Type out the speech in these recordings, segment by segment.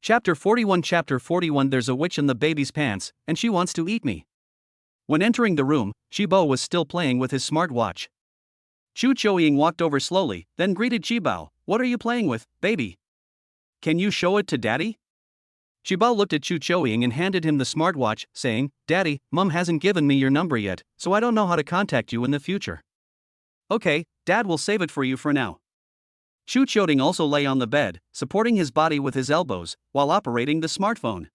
Chapter 41 There's a witch in the baby's pants, and she wants to eat me. When entering the room, Chibo was still playing with his smartwatch. Chu Choying walked over slowly, then greeted Chibo. What are you playing with, baby? Can you show it to daddy? Chibo looked at Chu Choying and handed him the smartwatch, saying, Daddy, Mum hasn't given me your number yet, so I don't know how to contact you in the future. Okay, Dad will save it for you for now. Chu Choying also lay on the bed, supporting his body with his elbows, while operating the smartphone.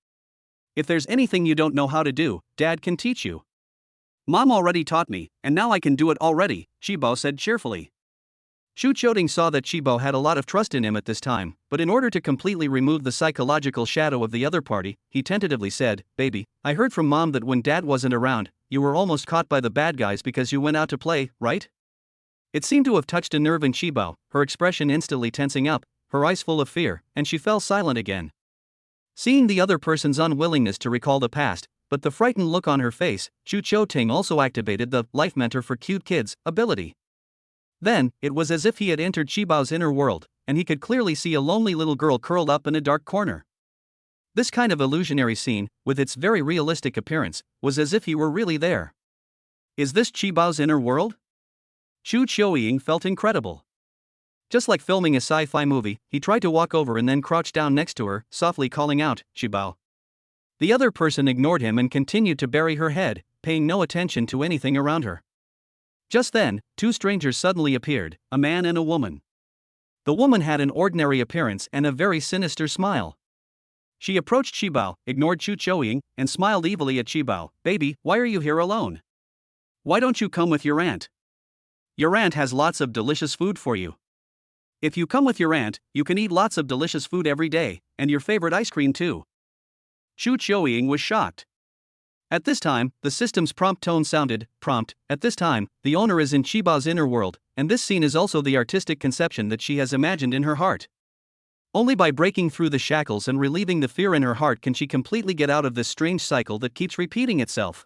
If there's anything you don't know how to do, Dad can teach you. Mom already taught me, and now I can do it already, Chibo said cheerfully. Chu Choying saw that Chibo had a lot of trust in him at this time, but in order to completely remove the psychological shadow of the other party, he tentatively said, Baby, I heard from Mom that when Dad wasn't around, you were almost caught by the bad guys because you went out to play, right? It seemed to have touched a nerve in Chibo, her expression instantly tensing up, her eyes full of fear, and she fell silent again. Seeing the other person's unwillingness to recall the past, but the frightened look on her face, Chu Choying also activated the Life Mentor for Cute Kids ability. Then, it was as if he had entered Chibo's inner world, and he could clearly see a lonely little girl curled up in a dark corner. This kind of illusionary scene, with its very realistic appearance, was as if he were really there. Is this Chibo's inner world? Chu Choying felt incredible. Just like filming a sci-fi movie, he tried to walk over and then crouched down next to her, softly calling out, Chibo. The other person ignored him and continued to bury her head, paying no attention to anything around her. Just then, two strangers suddenly appeared, a man and a woman. The woman had an ordinary appearance and a very sinister smile. She approached Chibo, ignored Chu Choying, and smiled evilly at Chibo. Baby, why are you here alone? Why don't you come with your aunt? Your aunt has lots of delicious food for you. If you come with your aunt, you can eat lots of delicious food every day, and your favorite ice cream too. Chu Choying was shocked. At this time, the system's prompt tone sounded, prompt, at this time, the owner is in Chibo's inner world, and this scene is also the artistic conception that she has imagined in her heart. Only by breaking through the shackles and relieving the fear in her heart can she completely get out of this strange cycle that keeps repeating itself.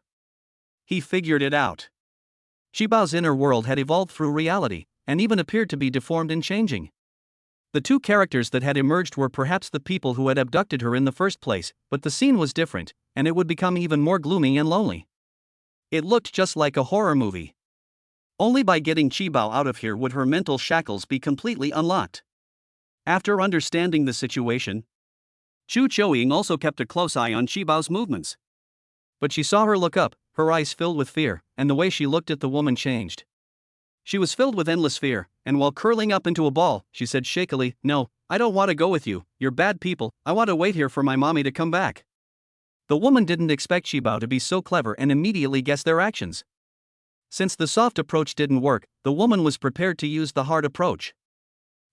He figured it out. Chibo's inner world had evolved through reality, and even appeared to be deformed and changing. The two characters that had emerged were perhaps the people who had abducted her in the first place, but the scene was different, and it would become even more gloomy and lonely. It looked just like a horror movie. Only by getting Chibo out of here would her mental shackles be completely unlocked. After understanding the situation, Chu Choying also kept a close eye on Chibo's movements. But she saw her look up, her eyes filled with fear, and the way she looked at the woman changed. She was filled with endless fear, and while curling up into a ball, she said shakily, No, I don't want to go with you, you're bad people, I want to wait here for my mommy to come back. The woman didn't expect Chibo to be so clever and immediately guessed their actions. Since the soft approach didn't work, the woman was prepared to use the hard approach.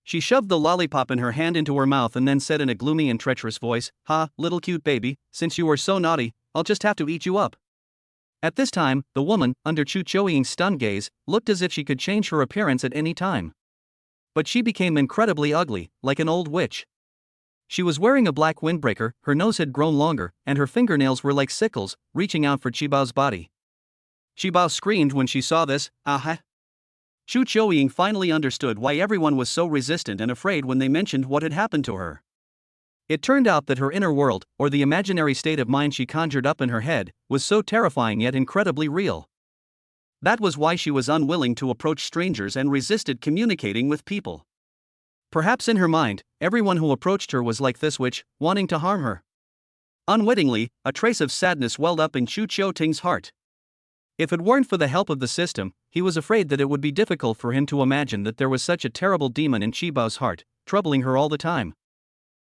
She shoved the lollipop in her hand into her mouth and then said in a gloomy and treacherous voice, Ha, little cute baby, since you were so naughty, I'll just have to eat you up. At this time, the woman, under Chu Choying's stunned gaze, looked as if she could change her appearance at any time. But she became incredibly ugly, like an old witch. She was wearing a black windbreaker, her nose had grown longer, and her fingernails were like sickles, reaching out for Chibo's body. Chibo screamed when she saw this, Aha! Chu Choying finally understood why everyone was so resistant and afraid when they mentioned what had happened to her. It turned out that her inner world, or the imaginary state of mind she conjured up in her head, was so terrifying yet incredibly real. That was why she was unwilling to approach strangers and resisted communicating with people. Perhaps in her mind, everyone who approached her was like this witch, wanting to harm her. Unwittingly, a trace of sadness welled up in Chu Choying's heart. If it weren't for the help of the system, he was afraid that it would be difficult for him to imagine that there was such a terrible demon in Chibo's heart, troubling her all the time.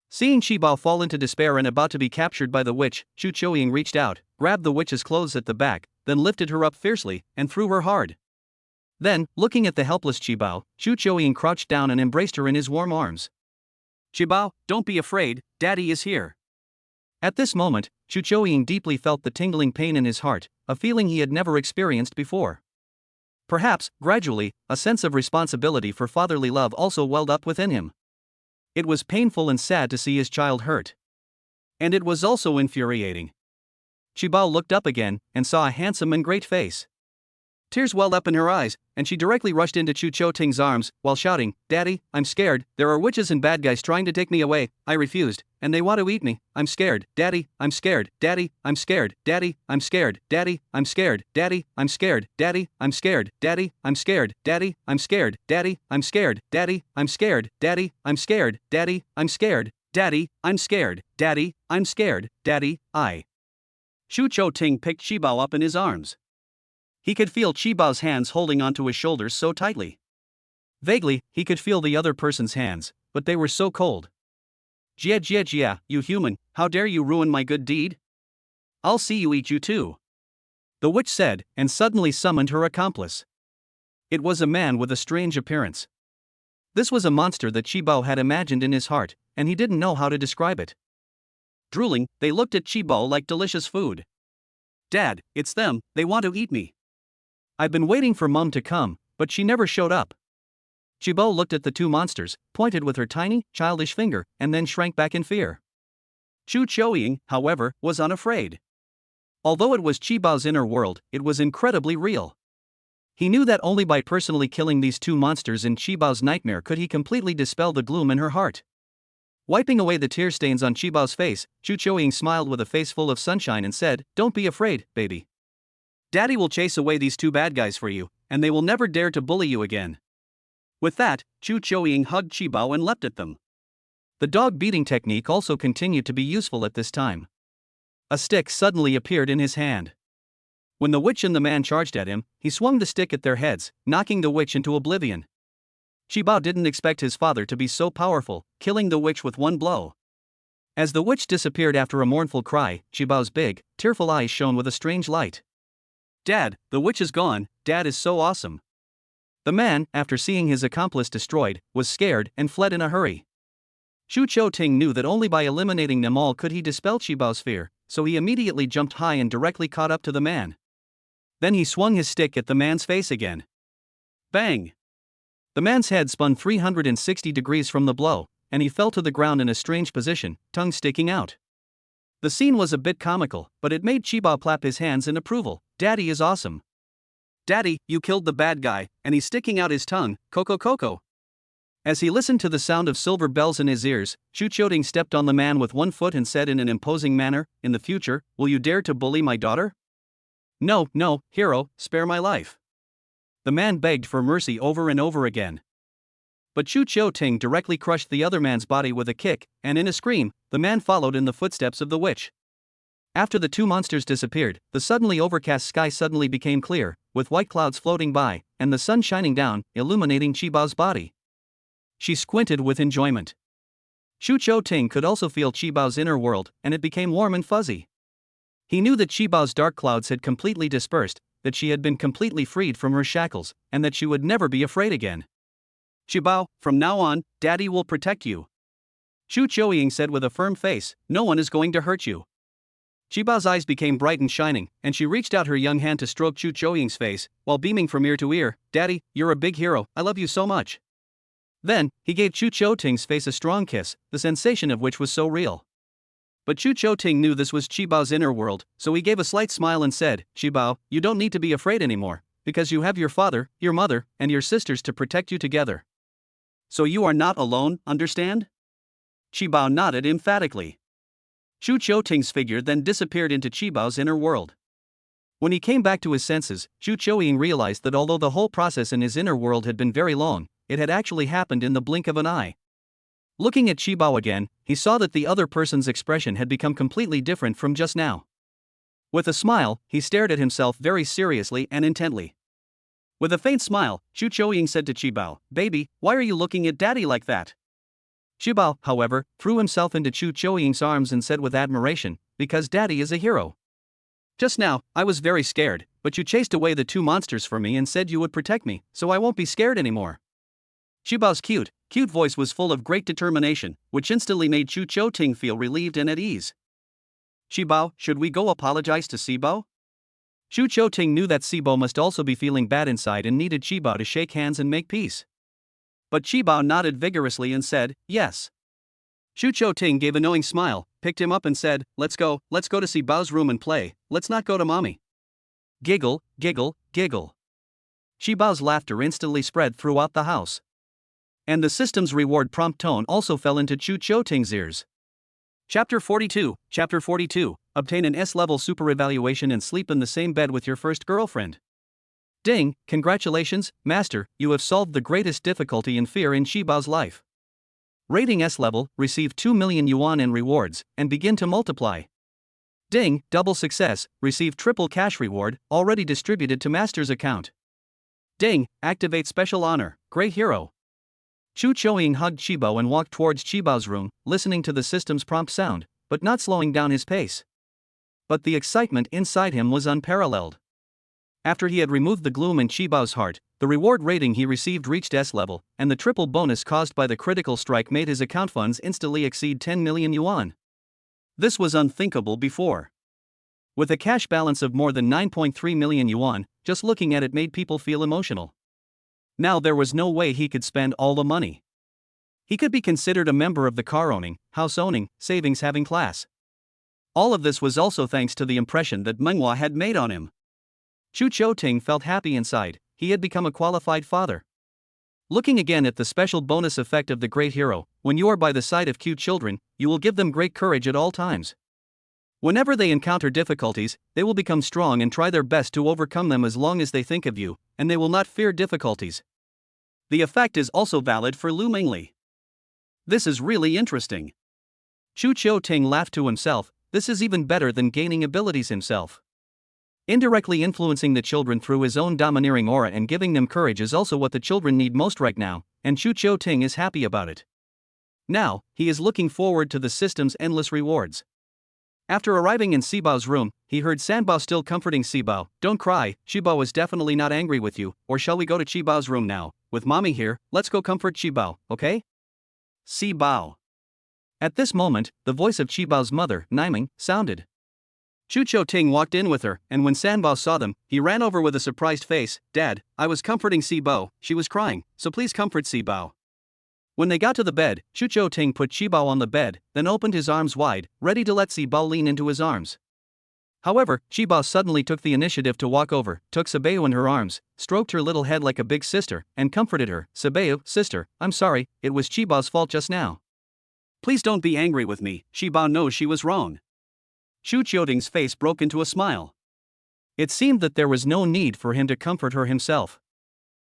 Seeing Chibo fall into despair and about to be captured by the witch, Chu Choying reached out, grabbed the witch's clothes at the back, then lifted her up fiercely, and threw her hard. Then, looking at the helpless Chibo, Chu Choying crouched down and embraced her in his warm arms. Chibo, don't be afraid, Daddy is here. At this moment, Chu Choying deeply felt the tingling pain in his heart, a feeling he had never experienced before. Perhaps, gradually, a sense of responsibility for fatherly love also welled up within him. It was painful and sad to see his child hurt. And it was also infuriating. Chibo looked up again, and saw a handsome and great face. Tears welled up in her eyes, and she directly rushed into Chu Choying's arms, while shouting, Daddy, I'm scared, there are witches and bad guys trying to take me away. I refused, and they want to eat me. I'm scared, Daddy, I'm scared, Daddy, I'm scared, Daddy, I'm scared, Daddy, I'm scared, Daddy, I'm scared, Daddy, I'm scared, Daddy, I'm scared, Daddy, I'm scared, Daddy, I'm scared, Daddy, I'm scared, Daddy, I'm scared, Daddy, I'm scared, Daddy, I'm scared, Daddy, I'm scared, Daddy, I. Shu Cho Ting picked Qibao up in his arms. He could feel Qibao's hands holding onto his shoulders so tightly. Vaguely, he could feel the other person's hands, but they were so cold. Jia jia jia, you human, how dare you ruin my good deed? I'll see you eat you too. The witch said, and suddenly summoned her accomplice. It was a man with a strange appearance. This was a monster that Qibao had imagined in his heart, and he didn't know how to describe it. Drooling, they looked at Qibao like delicious food. Dad, it's them, they want to eat me. I've been waiting for Mum to come, but she never showed up. Qibao looked at the two monsters, pointed with her tiny, childish finger, and then shrank back in fear. Chu Choying, however, was unafraid. Although it was Qibao's inner world, it was incredibly real. He knew that only by personally killing these two monsters in Qibao's nightmare could he completely dispel the gloom in her heart. Wiping away the tear stains on Qibao's face, Chu Choying smiled with a face full of sunshine and said, "Don't be afraid, baby. Daddy will chase away these two bad guys for you, and they will never dare to bully you again." With that, Chu Choying hugged Qibao and leapt at them. The dog beating technique also continued to be useful at this time. A stick suddenly appeared in his hand. When the witch and the man charged at him, he swung the stick at their heads, knocking the witch into oblivion. Qibao didn't expect his father to be so powerful, killing the witch with one blow. As the witch disappeared after a mournful cry, Qibao's big, tearful eyes shone with a strange light. "Dad, the witch is gone, Dad is so awesome." The man, after seeing his accomplice destroyed, was scared and fled in a hurry. Shu Cho Ting knew that only by eliminating them all could he dispel Qibao's fear, so he immediately jumped high and directly caught up to the man. Then he swung his stick at the man's face again. Bang! The man's head spun 360 degrees from the blow, and he fell to the ground in a strange position, tongue sticking out. The scene was a bit comical, but it made Qibao clap his hands in approval. "Daddy is awesome. Daddy, you killed the bad guy, and he's sticking out his tongue, Coco Coco." As he listened to the sound of silver bells in his ears, Shu Choting stepped on the man with one foot and said in an imposing manner, "In the future, will you dare to bully my daughter?" "No, no, hero, spare my life." The man begged for mercy over and over again. But Shu Choting directly crushed the other man's body with a kick, and in a scream, the man followed in the footsteps of the witch. After the two monsters disappeared, the suddenly overcast sky suddenly became clear, with white clouds floating by, and the sun shining down, illuminating Qibao's body. She squinted with enjoyment. Shu Cho Ting could also feel Qibao's inner world, and it became warm and fuzzy. He knew that Qibao's dark clouds had completely dispersed, that she had been completely freed from her shackles, and that she would never be afraid again. "Qibao, from now on, Daddy will protect you," Shu Choying said with a firm face. "No one is going to hurt you." Qibao's eyes became bright and shining, and she reached out her young hand to stroke Shu Choying's face, while beaming from ear to ear. "Daddy, you're a big hero, I love you so much." Then, he gave Shu Choting's face a strong kiss, the sensation of which was so real. But Shu Choting knew this was Qibao's inner world, so he gave a slight smile and said, "Qibao, you don't need to be afraid anymore, because you have your father, your mother, and your sisters to protect you together. So you are not alone, understand?" Qibao nodded emphatically. Shu Choting's figure then disappeared into Qibao's inner world. When he came back to his senses, Shu Choying realized that although the whole process in his inner world had been very long, it had actually happened in the blink of an eye. Looking at Qibao again, he saw that the other person's expression had become completely different from just now. With a smile, he stared at himself very seriously and intently. With a faint smile, Shu Choying said to Qibao, "Baby, why are you looking at Daddy like that?" Qibao, however, threw himself into Shu Choying's arms and said with admiration, "Because Daddy is a hero. Just now, I was very scared, but you chased away the two monsters for me and said you would protect me, so I won't be scared anymore." Qibao's cute voice was full of great determination, which instantly made Shu Choting feel relieved and at ease. "Qibao, should we go apologize to Qibao?" Shu Choting knew that Qibao must also be feeling bad inside and needed Qibao to shake hands and make peace. But Qibao nodded vigorously and said, "Yes." Shu Choting gave a knowing smile, picked him up and said, let's go to Qibao's room and play, let's not go to mommy." Giggle, giggle, giggle. Qibao's laughter instantly spread throughout the house. And the system's reward prompt tone also fell into Shu Choting's ears. Chapter 42. Obtain an S-level super evaluation and sleep in the same bed with your first girlfriend. Ding, congratulations, Master, you have solved the greatest difficulty and fear in Shibao's life. Rating S-level, receive 2 million yuan in rewards, and begin to multiply. Ding, double success, receive triple cash reward, already distributed to Master's account. Ding, activate special honor, Great Hero. Chu Choying hugged Shibao and walked towards Shibao's room, listening to the system's prompt sound, but not slowing down his pace. But the excitement inside him was unparalleled. After he had removed the gloom in Shibao's heart, the reward rating he received reached S-level, and the triple bonus caused by the critical strike made his account funds instantly exceed 10 million yuan. This was unthinkable before. With a cash balance of more than 9.3 million yuan, just looking at it made people feel emotional. Now there was no way he could spend all the money. He could be considered a member of the car-owning, house-owning, savings-having class. All of this was also thanks to the impression that Menghua had made on him. Chu Chou-ting felt happy inside, he had become a qualified father. Looking again at the special bonus effect of the Great Hero, when you are by the side of cute children, you will give them great courage at all times. Whenever they encounter difficulties, they will become strong and try their best to overcome them as long as they think of you, and they will not fear difficulties. The effect is also valid for Lu Mingli. This is really interesting. Chu Chou-ting laughed to himself, this is even better than gaining abilities himself. Indirectly influencing the children through his own domineering aura and giving them courage is also what the children need most right now, and Chu Chou-ting is happy about it. Now, he is looking forward to the system's endless rewards. After arriving in Sibao's room, he heard Sanbao still comforting Sibao. Don't cry, Shibao is definitely not angry with you, or shall we go to Chibao's room now? With mommy here, let's go comfort Shibao, okay? Sibao. At this moment, the voice of Chibao's mother, Naiming, sounded. Chu Chou-ting walked in with her, and when Sanbao saw them, he ran over with a surprised face. Dad, I was comforting Sibao, she was crying, so please comfort Sibao. When they got to the bed, Chu Chou-ting put Shibao on the bed, then opened his arms wide, ready to let Sibao lean into his arms. However, Shibao suddenly took the initiative to walk over, took Sibao in her arms, stroked her little head like a big sister, and comforted her. Sibao, sister, I'm sorry, it was Chibao's fault just now. Please don't be angry with me, Shibao knows she was wrong. Chu Chou-ting's face broke into a smile. It seemed that there was no need for him to comfort her himself.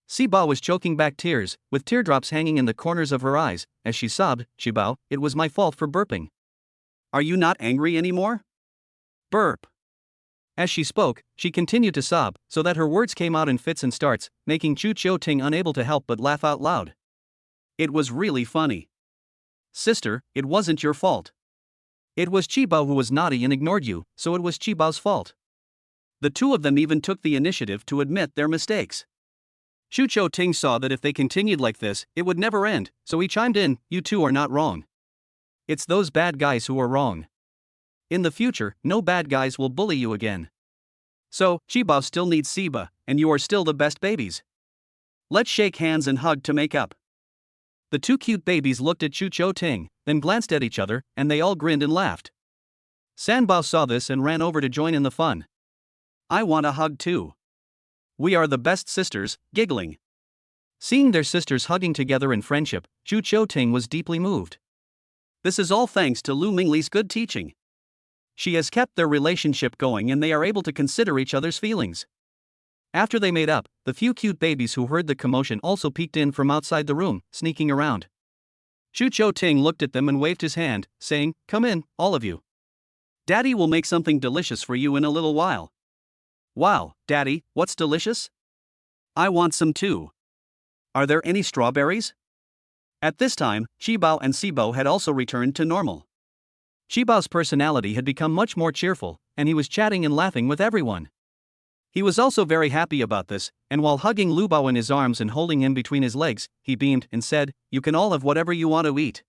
Sibao was choking back tears, with teardrops hanging in the corners of her eyes, as she sobbed, Shibao, it was my fault for burping. Are you not angry anymore? Burp. As she spoke, she continued to sob, so that her words came out in fits and starts, making Chu Chou-ting unable to help but laugh out loud. It was really funny. Sister, it wasn't your fault. It was Shibao who was naughty and ignored you, so it was Chibao's fault. The two of them even took the initiative to admit their mistakes. Chu Chou-ting saw that if they continued like this, it would never end, so he chimed in, you two are not wrong. It's those bad guys who are wrong. In the future, no bad guys will bully you again. So, Shibao still needs Siba, and you are still the best babies. Let's shake hands and hug to make up. The two cute babies looked at Chu Chou-ting, then glanced at each other, and they all grinned and laughed. Sanbao saw this and ran over to join in the fun. I want a hug too. We are the best sisters, giggling. Seeing their sisters hugging together in friendship, Chu Chou-ting was deeply moved. This is all thanks to Lu Mingli's good teaching. She has kept their relationship going and they are able to consider each other's feelings. After they made up, the few cute babies who heard the commotion also peeked in from outside the room, sneaking around. Chu Chou-ting looked at them and waved his hand, saying, come in, all of you. Daddy will make something delicious for you in a little while. Wow, Daddy, what's delicious? I want some too. Are there any strawberries? At this time, Shibao and Sibao had also returned to normal. Shibao's personality had become much more cheerful, and he was chatting and laughing with everyone. He was also very happy about this, and while hugging Lu Bao in his arms and holding him between his legs, he beamed and said, you can all have whatever you want to eat.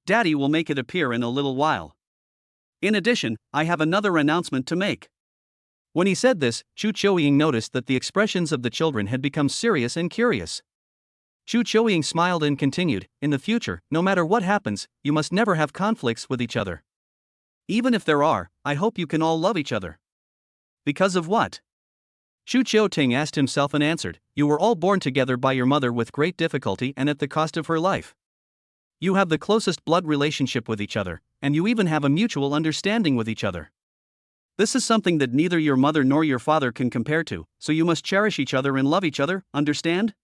Daddy will make it appear in a little while. In addition, I have another announcement to make. When he said this, Chu Chou-ying noticed that the expressions of the children had become serious and curious. Chu Chou-ying smiled and continued, in the future, no matter what happens, you must never have conflicts with each other. Even if there are, I hope you can all love each other. Because of what? Chu Chou-ting asked himself and answered, you were all born together by your mother with great difficulty and at the cost of her life. You have the closest blood relationship with each other, and you even have a mutual understanding with each other. This is something that neither your mother nor your father can compare to, so you must cherish each other and love each other, understand?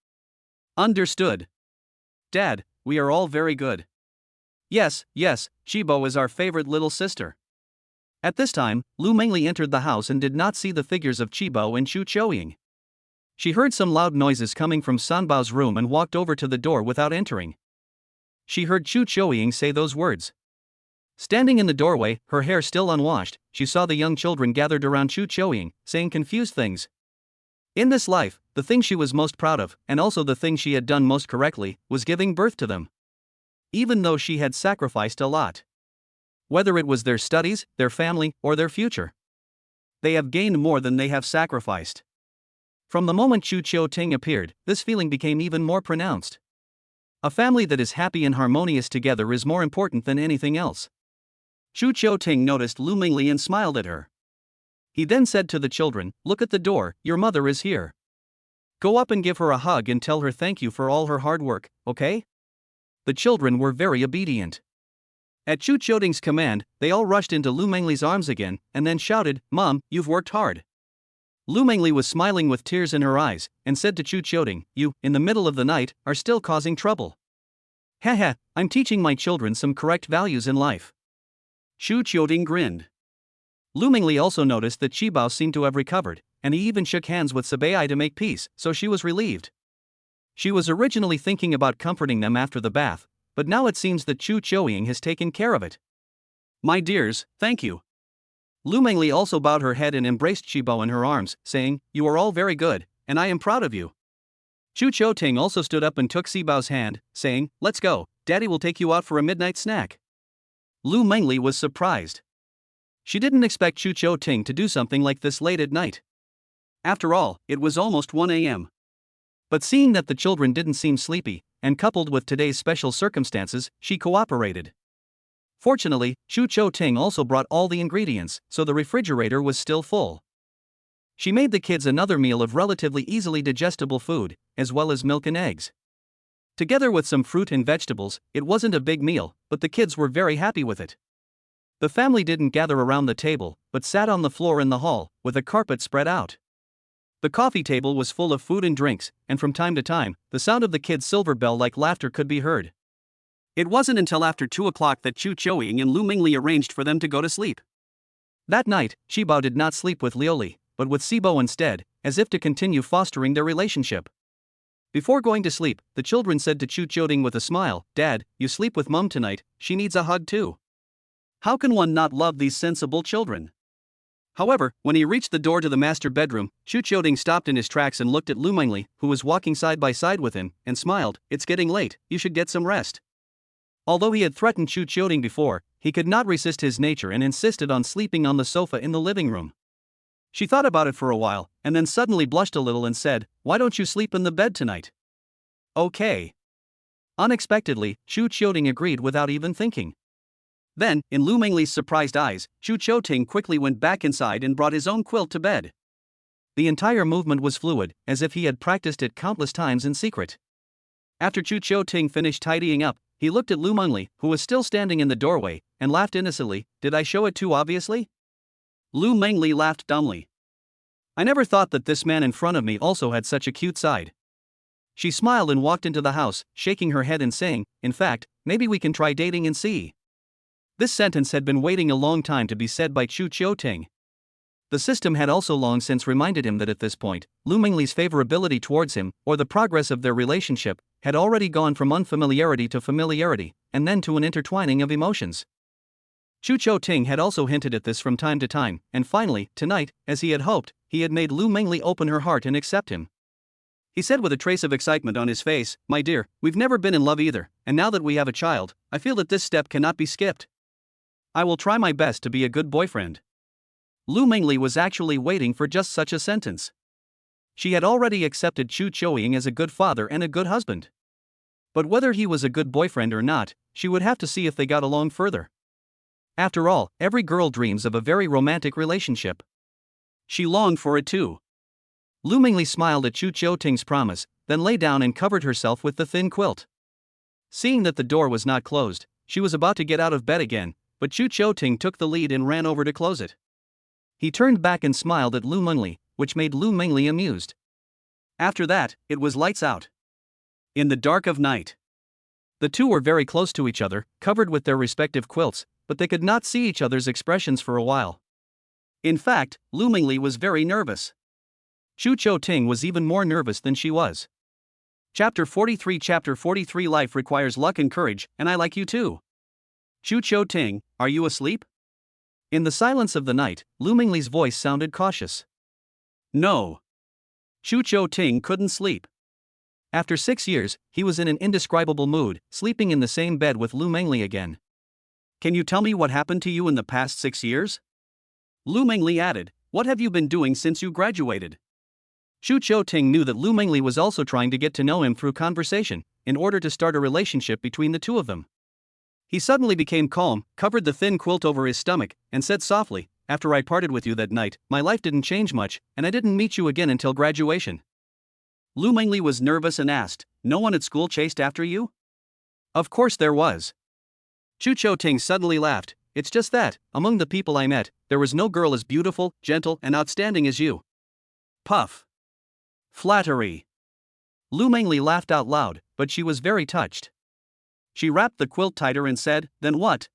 Understood. Dad, we are all very good. Yes, Shibo is our favorite little sister. At this time, Lu Mengli entered the house and did not see the figures of Chibo and Chu Choying. She heard some loud noises coming from Sanbao's room and walked over to the door without entering. She heard Chu Choying say those words. Standing in the doorway, her hair still unwashed, she saw the young children gathered around Chu Choying, saying confused things. In this life, the thing she was most proud of, and also the thing she had done most correctly, was giving birth to them. Even though she had sacrificed a lot. Whether it was their studies, their family, or their future. They have gained more than they have sacrificed. From the moment Chu Chio Ting appeared, this feeling became even more pronounced. A family that is happy and harmonious together is more important than anything else. Chu Chio Ting noticed Lu Mingli and smiled at her. He then said to the children, "Look at the door, your mother is here. Go up and give her a hug and tell her thank you for all her hard work, okay?" The children were very obedient. At Chu Ting's command, they all rushed into Lu Mengli's arms again, and then shouted, "Mom, you've worked hard." Lu Mengli was smiling with tears in her eyes, and said to Chu Ting, "You, in the middle of the night, are still causing trouble." "Haha, I'm teaching my children some correct values in life." Chu Ting grinned. Lu Mengli also noticed that Qibao seemed to have recovered, and he even shook hands with Sabai to make peace, so she was relieved. She was originally thinking about comforting them after the bath, but now it seems that Chu Choying has taken care of it. "My dears, thank you." Lu Mengli also bowed her head and embraced Qibao in her arms, saying, "You are all very good, and I am proud of you." Chu Ting also stood up and took Xibao's hand, saying, "Let's go, Daddy will take you out for a midnight snack." Lu Mengli was surprised. She didn't expect Chu Ting to do something like this late at night. After all, it was almost 1 a.m. But seeing that the children didn't seem sleepy, and coupled with today's special circumstances, she cooperated. Fortunately, Chu Ting also brought all the ingredients, so the refrigerator was still full. She made the kids another meal of relatively easily digestible food, as well as milk and eggs. Together with some fruit and vegetables, it wasn't a big meal, but the kids were very happy with it. The family didn't gather around the table, but sat on the floor in the hall, with a carpet spread out. The coffee table was full of food and drinks, and from time to time, the sound of the kids' silver bell-like laughter could be heard. It wasn't until after 2 o'clock that Chu Choying and Lu Mingli arranged for them to go to sleep. That night, Qibao did not sleep with Liuli, but with Xibo instead, as if to continue fostering their relationship. Before going to sleep, the children said to Chu Ting with a smile, "Dad, you sleep with Mum tonight, she needs a hug too." How can one not love these sensible children? However, when he reached the door to the master bedroom, Chu Ting stopped in his tracks and looked at Lu Mengli, who was walking side by side with him, and smiled, "It's getting late, you should get some rest." Although he had threatened Chu Ting before, he could not resist his nature and insisted on sleeping on the sofa in the living room. She thought about it for a while, and then suddenly blushed a little and said, "Why don't you sleep in the bed tonight?" "Okay." Unexpectedly, Chu Ting agreed without even thinking. Then, in Lu Mengli's surprised eyes, Chu Ting quickly went back inside and brought his own quilt to bed. The entire movement was fluid, as if he had practiced it countless times in secret. After Chu Ting finished tidying up, he looked at Lu Mengli, who was still standing in the doorway, and laughed innocently. "Did I show it too obviously?" Lu Mengli laughed dumbly. "I never thought that this man in front of me also had such a cute side." She smiled and walked into the house, shaking her head and saying, "In fact, maybe we can try dating and see." This sentence had been waiting a long time to be said by Chu Ting. The system had also long since reminded him that at this point, Lu Mengli's favorability towards him, or the progress of their relationship, had already gone from unfamiliarity to familiarity, and then to an intertwining of emotions. Chu Ting had also hinted at this from time to time, and finally, tonight, as he had hoped, he had made Lu Mengli open her heart and accept him. He said with a trace of excitement on his face, "My dear, we've never been in love either, and now that we have a child, I feel that this step cannot be skipped. I will try my best to be a good boyfriend." Lu Mengli was actually waiting for just such a sentence. She had already accepted Chu Choying as a good father and a good husband. But whether he was a good boyfriend or not, she would have to see if they got along further. After all, every girl dreams of a very romantic relationship. She longed for it too. Lu Mengli smiled at Chu Ting's promise, then lay down and covered herself with the thin quilt. Seeing that the door was not closed, she was about to get out of bed again, but Chu Ting took the lead and ran over to close it. He turned back and smiled at Lu Mengli, which made Lu Mengli amused. After that, it was lights out. In the dark of night. The two were very close to each other, covered with their respective quilts, but they could not see each other's expressions for a while. In fact, Lu Mengli was very nervous. Chu Ting was even more nervous than she was. Chapter 43 Life requires luck and courage, and I like you too. Chu Ting, are you asleep? In the silence of the night, Lu Mengli's voice sounded cautious. No. Chu Ting couldn't sleep. After 6 years, he was in an indescribable mood, sleeping in the same bed with Lu Mengli again. Can you tell me what happened to you in the past 6 years? Lu Mengli added, what have you been doing since you graduated? Chu Ting knew that Lu Mengli was also trying to get to know him through conversation, in order to start a relationship between the two of them. He suddenly became calm, covered the thin quilt over his stomach, and said softly, after I parted with you that night, my life didn't change much, and I didn't meet you again until graduation. Lu Mengli was nervous and asked, no one at school chased after you? Of course there was. Chu Ting suddenly laughed, it's just that, among the people I met, there was no girl as beautiful, gentle, and outstanding as you. Puff. Flattery. Lu Mengli laughed out loud, but she was very touched. She wrapped the quilt tighter and said, then what?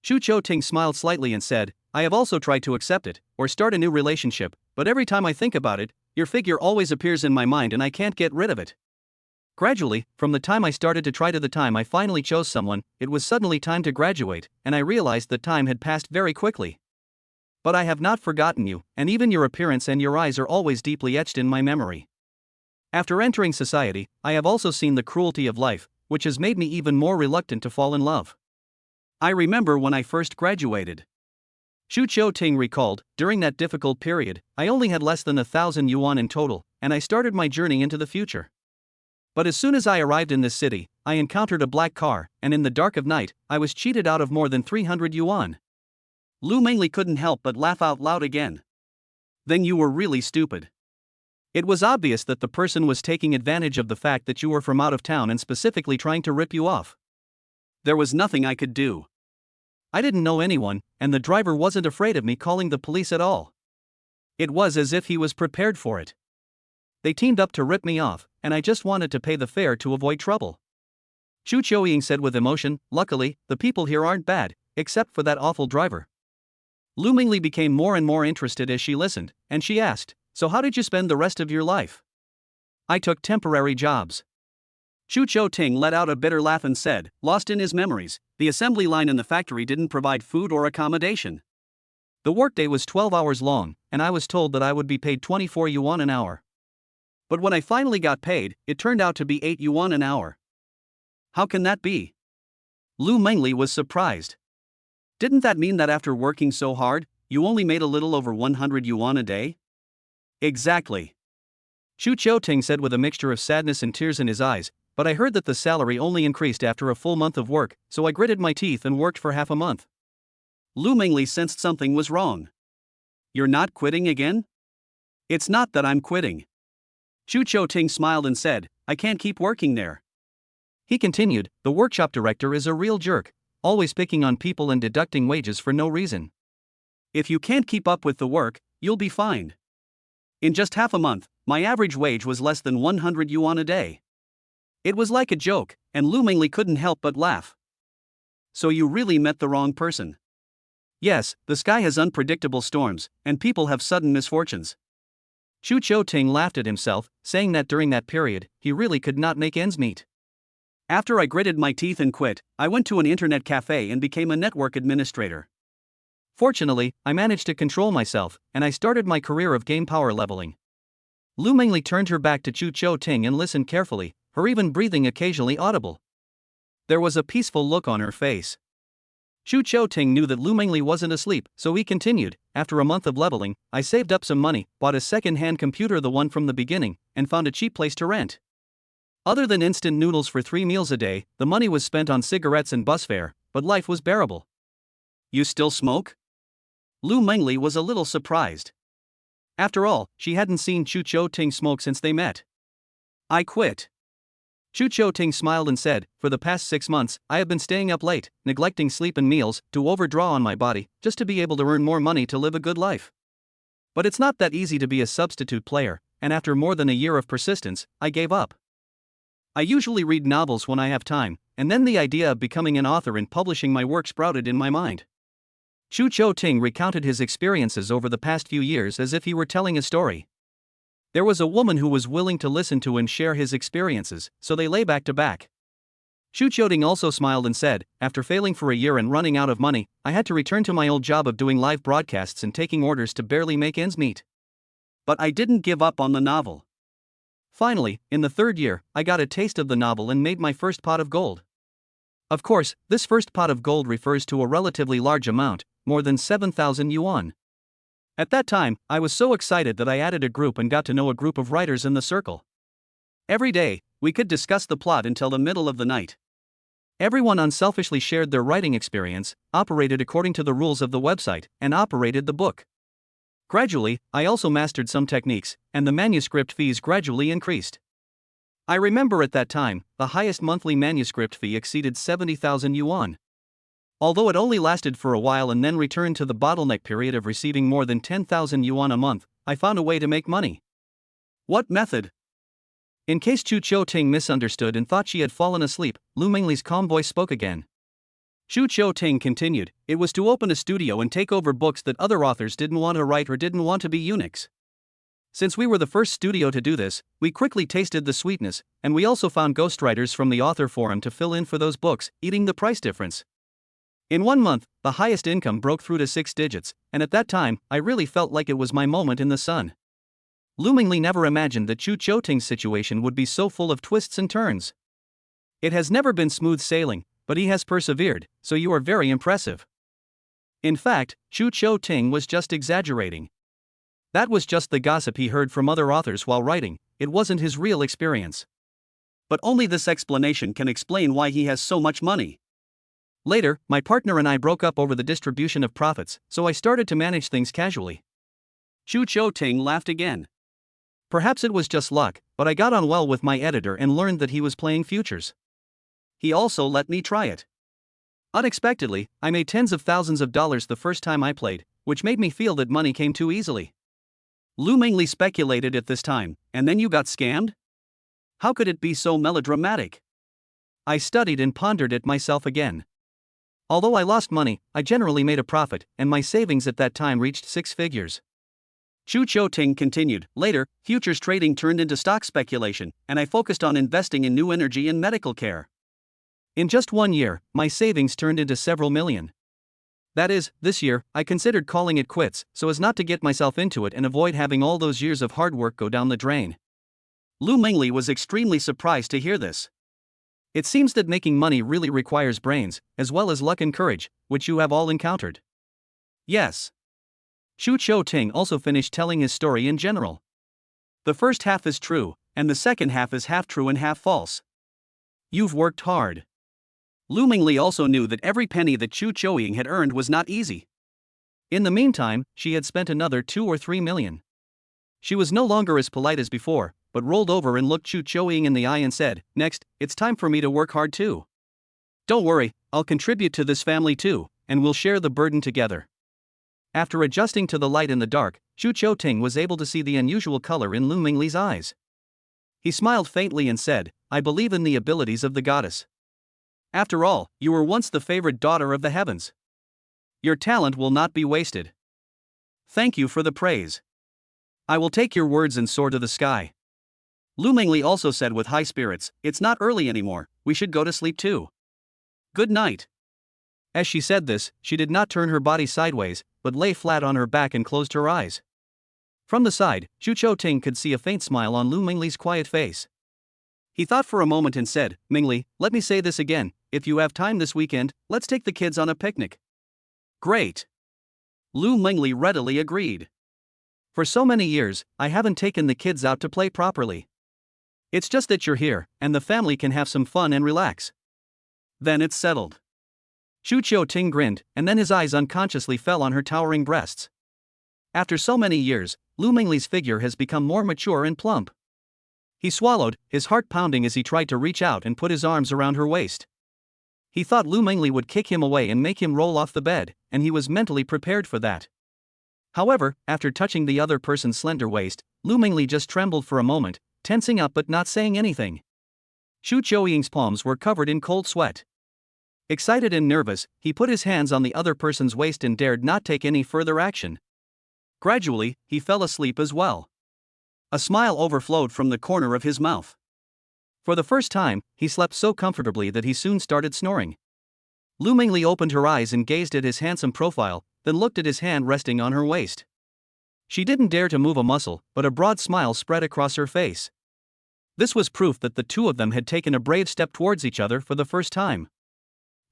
Chu Ting smiled slightly and said, I have also tried to accept it, or start a new relationship, but every time I think about it, your figure always appears in my mind and I can't get rid of it. Gradually, from the time I started to try to the time I finally chose someone, it was suddenly time to graduate, and I realized that time had passed very quickly. But I have not forgotten you, and even your appearance and your eyes are always deeply etched in my memory. After entering society, I have also seen the cruelty of life, which has made me even more reluctant to fall in love. I remember when I first graduated. Chu Ting recalled, during that difficult period, I only had less than 1,000 yuan in total, and I started my journey into the future. But as soon as I arrived in this city, I encountered a black car, and in the dark of night, I was cheated out of more than 300 yuan. Lu Mengli couldn't help but laugh out loud again. Then you were really stupid. It was obvious that the person was taking advantage of the fact that you were from out of town and specifically trying to rip you off. There was nothing I could do. I didn't know anyone, and the driver wasn't afraid of me calling the police at all. It was as if he was prepared for it. They teamed up to rip me off, and I just wanted to pay the fare to avoid trouble. Chu Ying said with emotion, luckily, the people here aren't bad, except for that awful driver. Lu Mengli became more and more interested as she listened, and she asked, so how did you spend the rest of your life? I took temporary jobs. Chu Ting let out a bitter laugh and said, lost in his memories, the assembly line in the factory didn't provide food or accommodation. The workday was 12 hours long, and I was told that I would be paid 24 yuan an hour. But when I finally got paid, it turned out to be 8 yuan an hour. How can that be? Lu Mengli was surprised. Didn't that mean that after working so hard, you only made a little over 100 yuan a day? Exactly. Chu Ting said with a mixture of sadness and tears in his eyes, but I heard that the salary only increased after a full month of work, so I gritted my teeth and worked for half a month. Lu Mengli sensed something was wrong. You're not quitting again? It's not that I'm quitting. Chu Ting smiled and said, I can't keep working there. He continued, the workshop director is a real jerk, always picking on people and deducting wages for no reason. If you can't keep up with the work, you'll be fined. In just half a month, my average wage was less than 100 yuan a day. It was like a joke, and Lu Mengli couldn't help but laugh. So you really met the wrong person. Yes, the sky has unpredictable storms, and people have sudden misfortunes. Chu Ting laughed at himself, saying that during that period, he really could not make ends meet. After I gritted my teeth and quit, I went to an internet cafe and became a network administrator. Fortunately, I managed to control myself, and I started my career of game power leveling. Lu Mengli turned her back to Chu Ting and listened carefully, her even breathing occasionally audible. There was a peaceful look on her face. Chu Ting knew that Lu Mengli wasn't asleep, so he continued, after a month of leveling, I saved up some money, bought a second-hand computer, the one from the beginning, and found a cheap place to rent. Other than instant noodles for 3 meals a day, the money was spent on cigarettes and bus fare, but life was bearable. You still smoke? Lu Mengli was a little surprised. After all, she hadn't seen Chu Ting smoke since they met. I quit. Chu Ting smiled and said, "For the past 6 months, I have been staying up late, neglecting sleep and meals, to overdraw on my body, just to be able to earn more money to live a good life. But it's not that easy to be a substitute player, and after more than a year of persistence, I gave up. I usually read novels when I have time, and then the idea of becoming an author and publishing my work sprouted in my mind." Chu Ting recounted his experiences over the past few years as if he were telling a story. There was a woman who was willing to listen to and share his experiences, so they lay back to back. Chu Ting also smiled and said, "After failing for a year and running out of money, I had to return to my old job of doing live broadcasts and taking orders to barely make ends meet. But I didn't give up on the novel. Finally, in the 3rd year, I got a taste of the novel and made my first pot of gold. Of course, this first pot of gold refers to a relatively large amount, more than 7,000 yuan. At that time, I was so excited that I added a group and got to know a group of writers in the circle. Every day, we could discuss the plot until the middle of the night. Everyone unselfishly shared their writing experience, operated according to the rules of the website, and operated the book. Gradually, I also mastered some techniques, and the manuscript fees gradually increased. I remember at that time, the highest monthly manuscript fee exceeded 70,000 yuan. Although it only lasted for a while and then returned to the bottleneck period of receiving more than 10,000 yuan a month, I found a way to make money. What method? In case Chu Ting misunderstood and thought she had fallen asleep, Lu Mingli's calm voice spoke again. Chu Ting continued, "It was to open a studio and take over books that other authors didn't want to write or didn't want to be eunuchs. Since we were the first studio to do this, we quickly tasted the sweetness, and we also found ghostwriters from the author forum to fill in for those books, eating the price difference. In 1 month, the highest income broke through to 6 digits, and at that time, I really felt like it was my moment in the sun." Lu Mingli never imagined that Chu Ting's situation would be so full of twists and turns. "It has never been smooth sailing, but he has persevered, so you are very impressive." In fact, Chu Ting was just exaggerating. That was just the gossip he heard from other authors while writing, it wasn't his real experience. But only this explanation can explain why he has so much money. Later, my partner and I broke up over the distribution of profits, so I started to manage things casually. Chu Ting laughed again. "Perhaps it was just luck, but I got on well with my editor and learned that he was playing futures. He also let me try it. Unexpectedly, I made tens of thousands of dollars the first time I played, which made me feel that money came too easily." Lu Mingli speculated at this time, "And then you got scammed? How could it be so melodramatic?" I studied and pondered it myself again. Although I lost money, I generally made a profit, and my savings at that time reached 6 figures. Chu Ting continued, "Later, futures trading turned into stock speculation, and I focused on investing in new energy and medical care. In just 1 year, my savings turned into several million. That is, this year, I considered calling it quits, so as not to get myself into it and avoid having all those years of hard work go down the drain." Lu Mingli was extremely surprised to hear this. It seems that making money really requires brains, as well as luck and courage, which you have all encountered. Yes. Chu Ting also finished telling his story in general. The first half is true, and the second half is half true and half false. You've worked hard. Lu Mingli also knew that every penny that Chu Qiuying had earned was not easy. In the meantime, she had spent another 2 or 3 million. She was no longer as polite as before, but rolled over and looked Chu Qiuying in the eye and said, "Next, it's time for me to work hard too. Don't worry, I'll contribute to this family too, and we'll share the burden together." After adjusting to the light in the dark, Chu Ting was able to see the unusual color in Lu Mingli's eyes. He smiled faintly and said, "I believe in the abilities of the goddess. After all, you were once the favorite daughter of the heavens. Your talent will not be wasted. Thank you for the praise. I will take your words and soar to the sky." Lu Mingli also said with high spirits, "It's not early anymore, we should go to sleep too. Good night." As she said this, she did not turn her body sideways, but lay flat on her back and closed her eyes. From the side, Chu Ting could see a faint smile on Lu Mingli's quiet face. He thought for a moment and said, "Mingli, let me say this again, if you have time this weekend, let's take the kids on a picnic." "Great." Lu Mingli readily agreed. "For so many years, I haven't taken the kids out to play properly. It's just that you're here, and the family can have some fun and relax. Then it's settled." Chu Ting grinned, and then his eyes unconsciously fell on her towering breasts. After so many years, Lu Mingli's figure has become more mature and plump. He swallowed, his heart pounding as he tried to reach out and put his arms around her waist. He thought Lu Mengli would kick him away and make him roll off the bed, and he was mentally prepared for that. However, after touching the other person's slender waist, Lu Mengli just trembled for a moment, tensing up but not saying anything. Xu Qiuying's palms were covered in cold sweat. Excited and nervous, he put his hands on the other person's waist and dared not take any further action. Gradually, he fell asleep as well. A smile overflowed from the corner of his mouth. For the first time, he slept so comfortably that he soon started snoring. Lu Mengli opened her eyes and gazed at his handsome profile, then looked at his hand resting on her waist. She didn't dare to move a muscle, but a broad smile spread across her face. This was proof that the two of them had taken a brave step towards each other for the first time.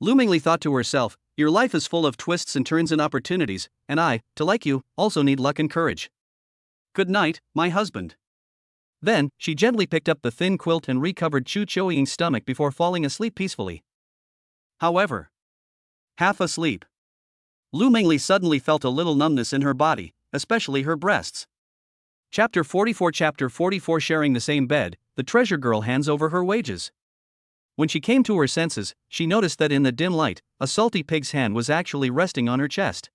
Lu Mengli thought to herself, "Your life is full of twists and turns and opportunities, and I, to like you, also need luck and courage. Good night, my husband." Then, she gently picked up the thin quilt and recovered Xu Qiuying's stomach before falling asleep peacefully. However, half asleep, Lu Mengli suddenly felt a little numbness in her body, especially her breasts. Chapter 44 Sharing the same bed, the treasure girl hands over her wages. When she came to her senses, she noticed that in the dim light, a salty pig's hand was actually resting on her chest.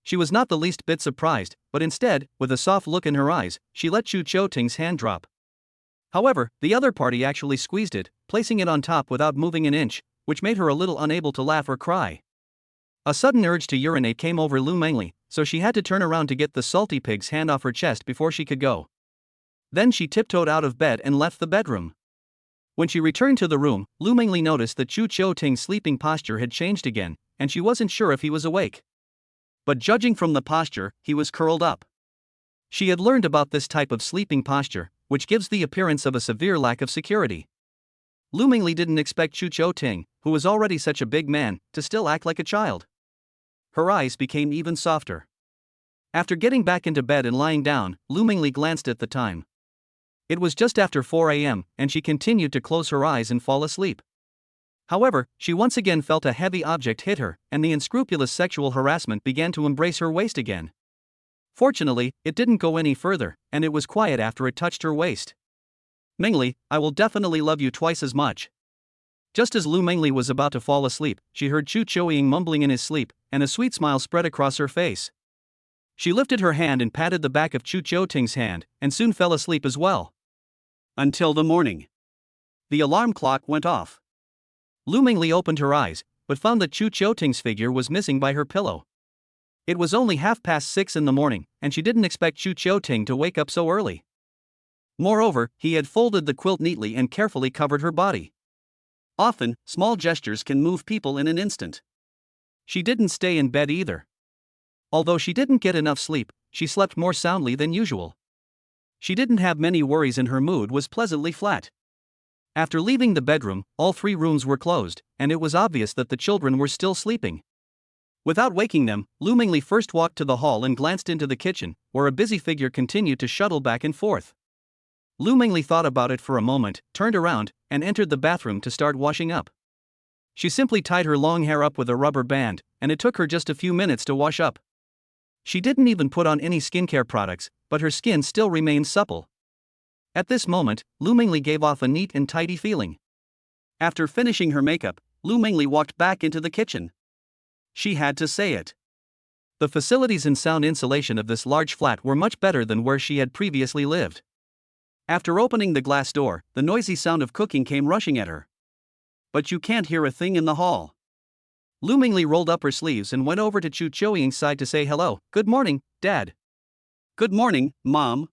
She was not the least bit surprised, but instead, with a soft look in her eyes, she let Xu Qiuting's hand drop. However, the other party actually squeezed it, placing it on top without moving an inch, which made her a little unable to laugh or cry. A sudden urge to urinate came over Lu Mengli, so she had to turn around to get the salty pig's hand off her chest before she could go. Then she tiptoed out of bed and left the bedroom. When she returned to the room, Lu Mengli noticed that Xu Qiuting's sleeping posture had changed again, and she wasn't sure if he was awake. But judging from the posture, he was curled up. She had learned about this type of sleeping posture, which gives the appearance of a severe lack of security. Lu Mengli didn't expect Xu Qiuting, who was already such a big man, to still act like a child. Her eyes became even softer. After getting back into bed and lying down, Lu Mengli glanced at the time. It was just after 4 a.m., and she continued to close her eyes and fall asleep. However, she once again felt a heavy object hit her, and the unscrupulous sexual harassment began to embrace her waist again. Fortunately, it didn't go any further, and it was quiet after it touched her waist. "Mengli, I will definitely love you twice as much." Just as Lu Mengli was about to fall asleep, she heard Xu Qiuying mumbling in his sleep, and a sweet smile spread across her face. She lifted her hand and patted the back of Xu Qiuting's hand, and soon fell asleep as well. Until the morning. The alarm clock went off. Lu Mengli opened her eyes, but found that Xu Qiuting's figure was missing by her pillow. It was only 6:30 in the morning, and she didn't expect Xu Qiuting to wake up so early. Moreover, he had folded the quilt neatly and carefully covered her body. Often, small gestures can move people in an instant. She didn't stay in bed either. Although she didn't get enough sleep, she slept more soundly than usual. She didn't have many worries and her mood was pleasantly flat. After leaving the bedroom, all 3 rooms were closed, and it was obvious that the children were still sleeping. Without waking them, Lu Mengli first walked to the hall and glanced into the kitchen, where a busy figure continued to shuttle back and forth. Lu Mengli thought about it for a moment, turned around, and entered the bathroom to start washing up. She simply tied her long hair up with a rubber band, and it took her just a few minutes to wash up. She didn't even put on any skincare products, but her skin still remained supple. At this moment, Lu Mengli gave off a neat and tidy feeling. After finishing her makeup, Lu Mengli walked back into the kitchen. She had to say it. The facilities and sound insulation of this large flat were much better than where she had previously lived. After opening the glass door, the noisy sound of cooking came rushing at her. But you can't hear a thing in the hall. Lu Mengli rolled up her sleeves and went over to Xu Qiuying's side to say hello. "Good morning, Dad." "Good morning, Mom."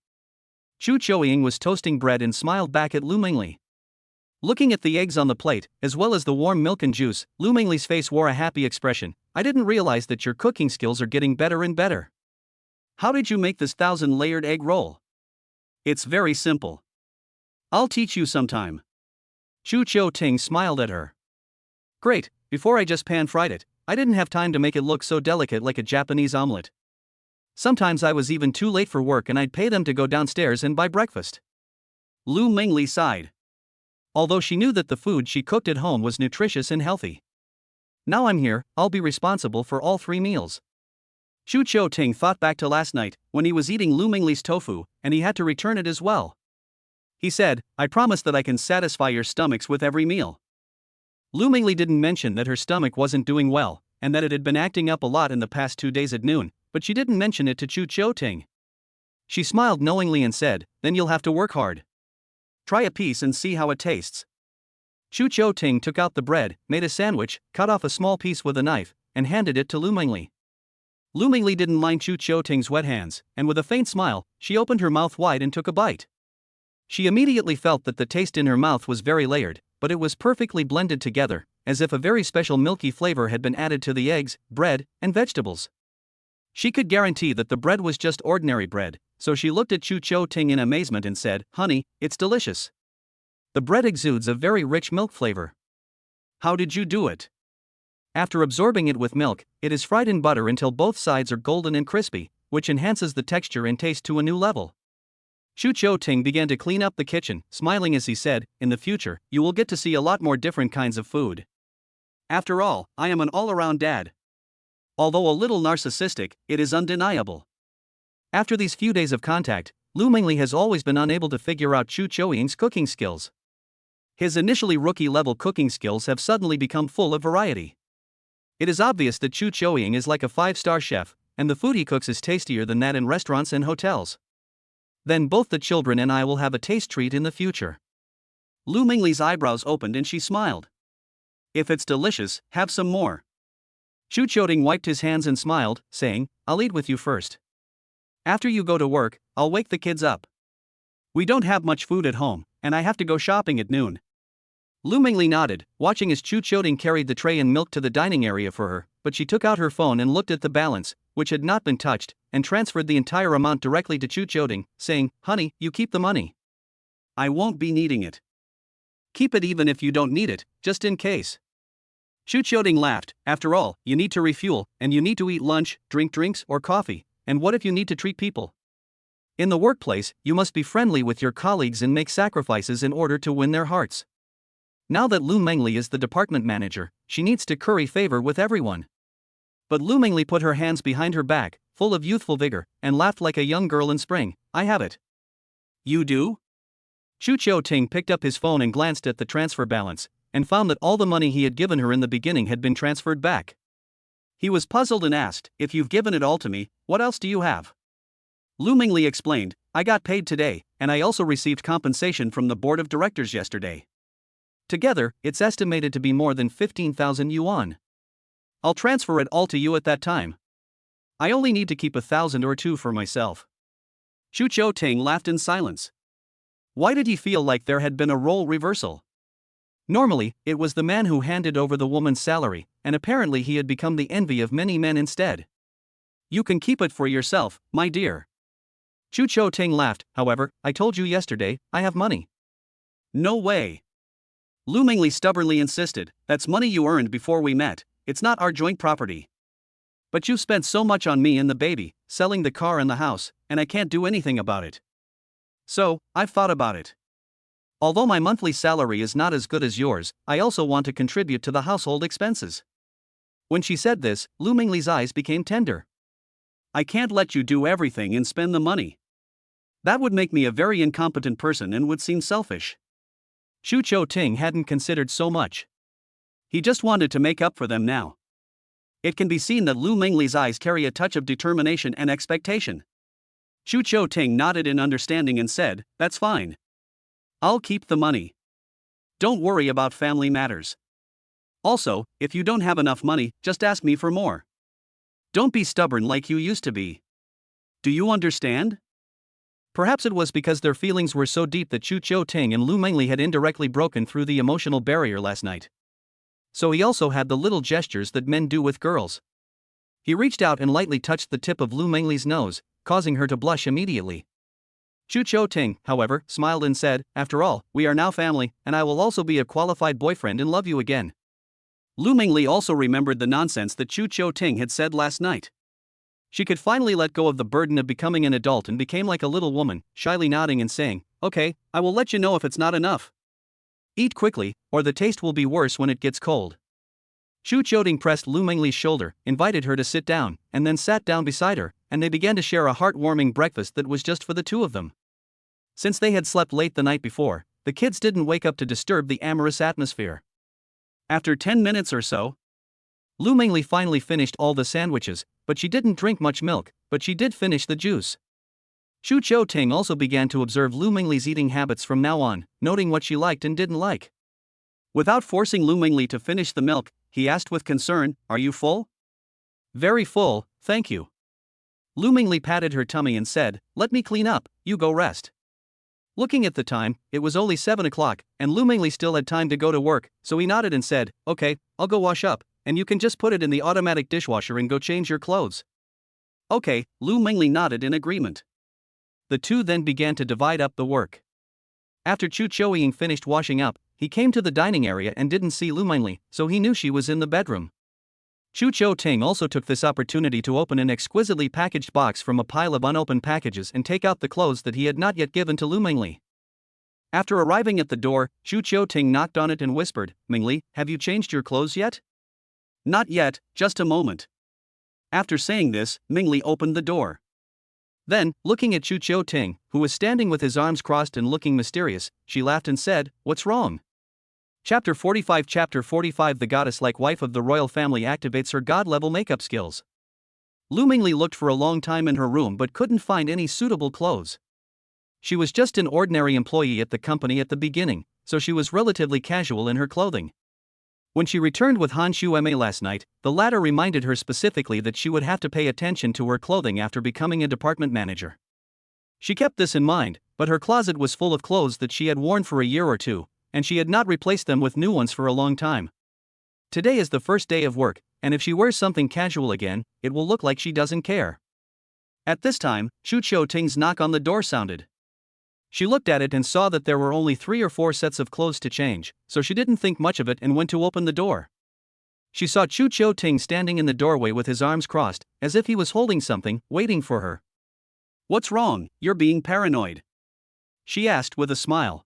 Xu Qiuying was toasting bread and smiled back at Lu Mengli. Looking at the eggs on the plate, as well as the warm milk and juice, Lu Mengli's face wore a happy expression. "I didn't realize that your cooking skills are getting better and better. How did you make this 1,000-layered egg roll?" "It's very simple. I'll teach you sometime." Xu Qiuting smiled at her. "Great, before I just pan-fried it, I didn't have time to make it look so delicate like a Japanese omelet. Sometimes I was even too late for work and I'd pay them to go downstairs and buy breakfast." Lu Mengli sighed. Although she knew that the food she cooked at home was nutritious and healthy. "Now I'm here, I'll be responsible for all 3 meals." Xu Qiuting thought back to last night, when he was eating Lu Mengli's tofu, and he had to return it as well. He said, I promise that I can satisfy your stomachs with every meal. Lu Mingli didn't mention that her stomach wasn't doing well, and that it had been acting up a lot in the past 2 days at noon, but she didn't mention it to Chu Chou-ting. She smiled knowingly and said, then you'll have to work hard. Try a piece and see how it tastes. Chu Chou-ting took out the bread, made a sandwich, cut off a small piece with a knife, and handed it to Lu Mingli. Lu Mingli didn't mind Chu Chou-ting's wet hands, and with a faint smile, she opened her mouth wide and took a bite. She immediately felt that the taste in her mouth was very layered, but it was perfectly blended together, as if a very special milky flavor had been added to the eggs, bread, and vegetables. She could guarantee that the bread was just ordinary bread, so she looked at Chu Chou-ting in amazement and said, honey, it's delicious. The bread exudes a very rich milk flavor. How did you do it? After absorbing it with milk, it is fried in butter until both sides are golden and crispy, which enhances the texture and taste to a new level. Chu Chou-ting began to clean up the kitchen, smiling as he said, in the future, you will get to see a lot more different kinds of food. After all, I am an all-around dad. Although a little narcissistic, it is undeniable. After these few days of contact, Lu Mingli has always been unable to figure out Chu Chou-ying's cooking skills. His initially rookie-level cooking skills have suddenly become full of variety. It is obvious that Chu Chou-ying is like a 5-star chef, and the food he cooks is tastier than that in restaurants and hotels. Then both the children and I will have a taste treat in the future. Lu Mingli's eyebrows opened and she smiled. If it's delicious, have some more. Chu Chou-ting wiped his hands and smiled, saying, I'll eat with you first. After you go to work, I'll wake the kids up. We don't have much food at home, and I have to go shopping at noon. Lu Mingli nodded, watching as Chu Chou-ting carried the tray and milk to the dining area for her, but she took out her phone and looked at the balance, which had not been touched, and transferred the entire amount directly to Chu Chou-ting, saying, honey, you keep the money. I won't be needing it. Keep it even if you don't need it, just in case. Chu Chou-ting laughed, after all, you need to refuel, and you need to eat lunch, drink drinks or coffee, and what if you need to treat people? In the workplace, you must be friendly with your colleagues and make sacrifices in order to win their hearts. Now that Lu Mingli is the department manager, she needs to curry favor with everyone. But Lu Mingli put her hands behind her back, full of youthful vigor, and laughed like a young girl in spring. I have it. You do? Chu Chou-ting picked up his phone and glanced at the transfer balance, and found that all the money he had given her in the beginning had been transferred back. He was puzzled and asked, if you've given it all to me, what else do you have? Lu Mingli explained, I got paid today, and I also received compensation from the board of directors yesterday. Together, it's estimated to be more than 15,000 yuan. I'll transfer it all to you at that time. I only need to keep 1,000 or 2 for myself. Chu Chou-ting laughed in silence. Why did he feel like there had been a role reversal? Normally, it was the man who handed over the woman's salary, and apparently he had become the envy of many men instead. You can keep it for yourself, my dear. Chu Chou-ting laughed, however, I told you yesterday, I have money. No way. Lu Mingli stubbornly insisted, that's money you earned before we met, it's not our joint property. But you've spent so much on me and the baby, selling the car and the house, and I can't do anything about it. So, I've thought about it. Although my monthly salary is not as good as yours, I also want to contribute to the household expenses. When she said this, Lu Mingli's eyes became tender. I can't let you do everything and spend the money. That would make me a very incompetent person and would seem selfish. Chu Chou-ting hadn't considered so much. He just wanted to make up for them now. It can be seen that Lu Mingli's eyes carry a touch of determination and expectation. Chu Chou-ting nodded in understanding and said, that's fine. I'll keep the money. Don't worry about family matters. Also, if you don't have enough money, just ask me for more. Don't be stubborn like you used to be. Do you understand? Perhaps it was because their feelings were so deep that Chu Chou-ting and Lu Mingli had indirectly broken through the emotional barrier last night. So he also had the little gestures that men do with girls. He reached out and lightly touched the tip of Lu Mingli's nose, causing her to blush immediately. Chu Chou-ting, however, smiled and said, after all, we are now family, and I will also be a qualified boyfriend and love you again. Lu Mingli also remembered the nonsense that Chu Chou-ting had said last night. She could finally let go of the burden of becoming an adult and became like a little woman, shyly nodding and saying, okay, I will let you know if it's not enough. Eat quickly, or the taste will be worse when it gets cold. Chu Chou-ting pressed Lu Mingli's shoulder, invited her to sit down, and then sat down beside her, and they began to share a heartwarming breakfast that was just for the two of them. Since they had slept late the night before, the kids didn't wake up to disturb the amorous atmosphere. After 10 minutes or so, Lu Mingli finally finished all the sandwiches, but she didn't drink much milk, but she did finish the juice. Xu Qiuting also began to observe Lu Mingli's eating habits from now on, noting what she liked and didn't like. Without forcing Lu Mingli to finish the milk, he asked with concern, "Are you full?" "Very full, thank you." Lu Mingli patted her tummy and said, "Let me clean up, you go rest." Looking at the time, it was only 7 o'clock, and Lu Mingli still had time to go to work, so he nodded and said, "Okay, I'll go wash up, and you can just put it in the automatic dishwasher and go change your clothes." "Okay," Lu Mingli nodded in agreement. The two then began to divide up the work. After Chu Qiuting finished washing up, he came to the dining area and didn't see Lu Mingli, so he knew she was in the bedroom. Xu Qiuting also took this opportunity to open an exquisitely packaged box from a pile of unopened packages and take out the clothes that he had not yet given to Lu Mingli. After arriving at the door, Xu Qiuting knocked on it and whispered, "Mingli, have you changed your clothes yet?" "Not yet, just a moment." After saying this, Mingli opened the door. Then, looking at Xu Qiuting, who was standing with his arms crossed and looking mysterious, she laughed and said, "What's wrong?" Chapter 45. The goddess-like wife of the royal family activates her god-level makeup skills. Lu Mingli looked for a long time in her room but couldn't find any suitable clothes. She was just an ordinary employee at the company at the beginning, so she was relatively casual in her clothing. When she returned with Han Shueme last night, the latter reminded her specifically that she would have to pay attention to her clothing after becoming a department manager. She kept this in mind, but her closet was full of clothes that she had worn for a year or two, and she had not replaced them with new ones for a long time. Today is the first day of work, and if she wears something casual again, it will look like she doesn't care. At this time, Xu Qiuting's knock on the door sounded. She looked at it and saw that there were only 3 or 4 sets of clothes to change, so she didn't think much of it and went to open the door. She saw Xu Qiuting standing in the doorway with his arms crossed, as if he was holding something, waiting for her. "What's wrong? You're being paranoid?" she asked with a smile.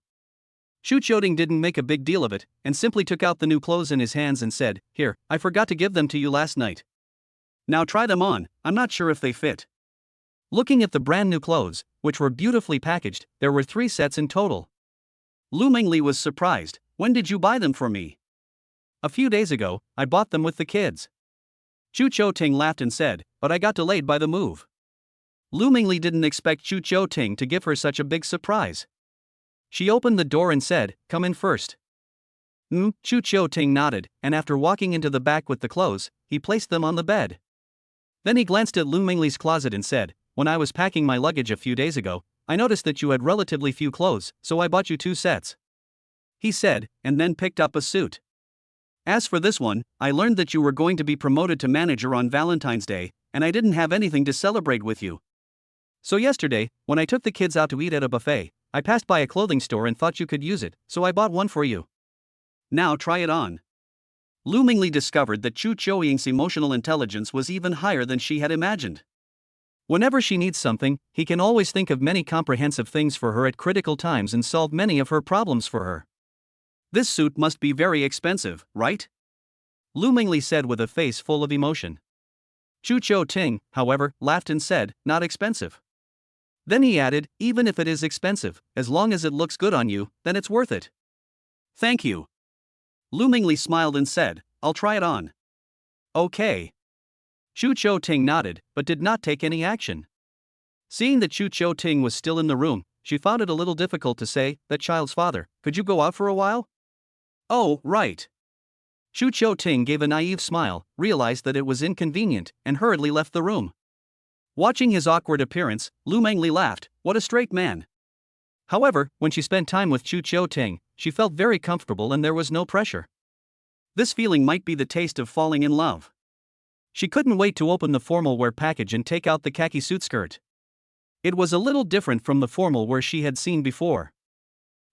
Xu Qiuting didn't make a big deal of it, and simply took out the new clothes in his hands and said, "Here, I forgot to give them to you last night. Now try them on, I'm not sure if they fit." Looking at the brand new clothes, which were beautifully packaged, there were 3 sets in total. Lu Mingli was surprised. "When did you buy them for me?" "A few days ago, I bought them with the kids." Xu Qiuting laughed and said, "But I got delayed by the move." Lu Mingli didn't expect Xu Qiuting to give her such a big surprise. She opened the door and said, "Come in first." Xu Qiuting nodded, and after walking into the back with the clothes, he placed them on the bed. Then he glanced at Lu Mingli's closet and said, "When I was packing my luggage a few days ago, I noticed that you had relatively few clothes, so I bought you 2 sets. He said, and then picked up a suit. "As for this one, I learned that you were going to be promoted to manager on Valentine's Day, and I didn't have anything to celebrate with you. So yesterday, when I took the kids out to eat at a buffet, I passed by a clothing store and thought you could use it, so I bought one for you. Now try it on." Lu Mingli discovered that Xu Qiuting's emotional intelligence was even higher than she had imagined. Whenever she needs something, he can always think of many comprehensive things for her at critical times and solve many of her problems for her. "This suit must be very expensive, right?" Lu Mingli said with a face full of emotion. Xu Qiuting, however, laughed and said, "Not expensive." Then he added, "Even if it is expensive, as long as it looks good on you, then it's worth it." "Thank you." Lu Mingli smiled and said, "I'll try it on." "Okay." Xu Qiuting nodded, but did not take any action. Seeing that Xu Qiuting was still in the room, she found it a little difficult to say, "That child's father, could you go out for a while?" "Oh, right." Xu Qiuting gave a naive smile, realized that it was inconvenient, and hurriedly left the room. Watching his awkward appearance, Lu Mingli laughed, "What a straight man." However, when she spent time with Xu Qiuting, she felt very comfortable and there was no pressure. This feeling might be the taste of falling in love. She couldn't wait to open the formal wear package and take out the khaki suit skirt. It was a little different from the formal wear she had seen before.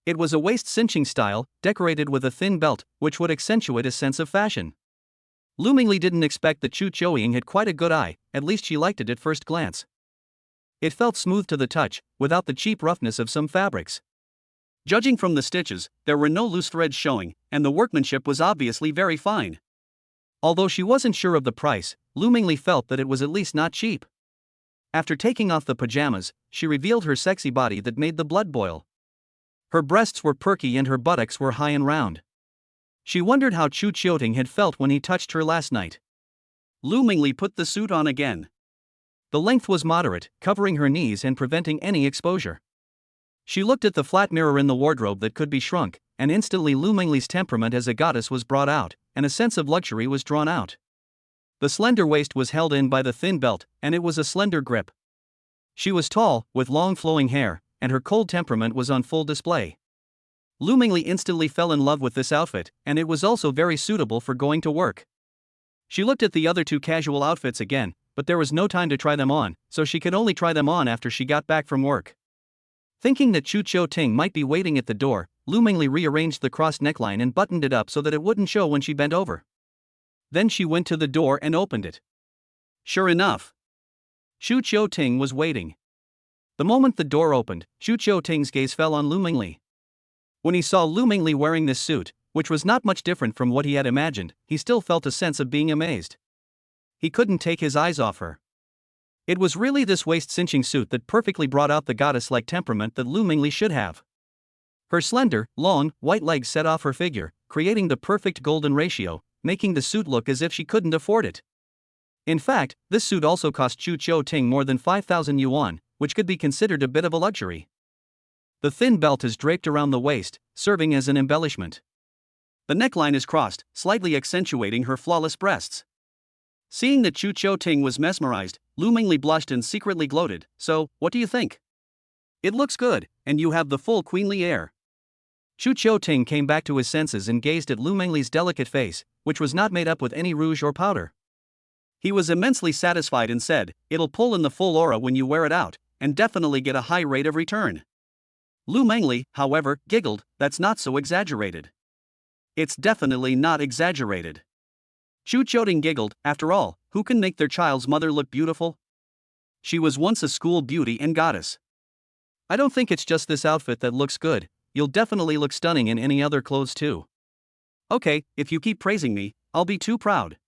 It was a waist cinching style, decorated with a thin belt, which would accentuate a sense of fashion. Lu Mingli didn't expect that Xu Qiuting had quite a good eye, at least she liked it at first glance. It felt smooth to the touch, without the cheap roughness of some fabrics. Judging from the stitches, there were no loose threads showing, and the workmanship was obviously very fine. Although she wasn't sure of the price, Lu Mingli felt that it was at least not cheap. After taking off the pajamas, she revealed her sexy body that made the blood boil. Her breasts were perky and her buttocks were high and round. She wondered how Chu Chioting had felt when he touched her last night. Lu Mingli put the suit on again. The length was moderate, covering her knees and preventing any exposure. She looked at the flat mirror in the wardrobe that could be shrunk, and instantly Lu Mingli's temperament as a goddess was brought out, and a sense of luxury was drawn out. The slender waist was held in by the thin belt, and it was a slender grip. She was tall, with long flowing hair, and her cold temperament was on full display. Lu Mingli instantly fell in love with this outfit, and it was also very suitable for going to work. She looked at the other two casual outfits again, but there was no time to try them on, so she could only try them on after she got back from work. Thinking that Chu Chioting might be waiting at the door, Lu Mingli rearranged the crossed neckline and buttoned it up so that it wouldn't show when she bent over. Then she went to the door and opened it. Sure enough, Chu Chioting was waiting. The moment the door opened, Chu Chioting's gaze fell on Lu Mingli. When he saw Lu Mingli wearing this suit, which was not much different from what he had imagined, he still felt a sense of being amazed. He couldn't take his eyes off her. It was really this waist-cinching suit that perfectly brought out the goddess-like temperament that Lu Mingli should have. Her slender, long, white legs set off her figure, creating the perfect golden ratio, making the suit look as if she couldn't afford it. In fact, this suit also cost Chu Chioting more than 5,000 yuan, which could be considered a bit of a luxury. The thin belt is draped around the waist, serving as an embellishment. The neckline is crossed, slightly accentuating her flawless breasts. Seeing that Chu Chioting was mesmerized, Lu Mingli blushed and secretly gloated. So, what do you think? It looks good, and you have the full queenly air. Chu Chioting came back to his senses and gazed at Lu Mingli's delicate face, which was not made up with any rouge or powder. He was immensely satisfied and said, "It'll pull in the full aura when you wear it out, and definitely get a high rate of return." Lu Mingli, however, giggled. "That's not so exaggerated." "It's definitely not exaggerated." Chu Chioting giggled. "After all, who can make their child's mother look beautiful? She was once a school beauty and goddess. I don't think it's just this outfit that looks good, you'll definitely look stunning in any other clothes too." "Okay, if you keep praising me, I'll be too proud."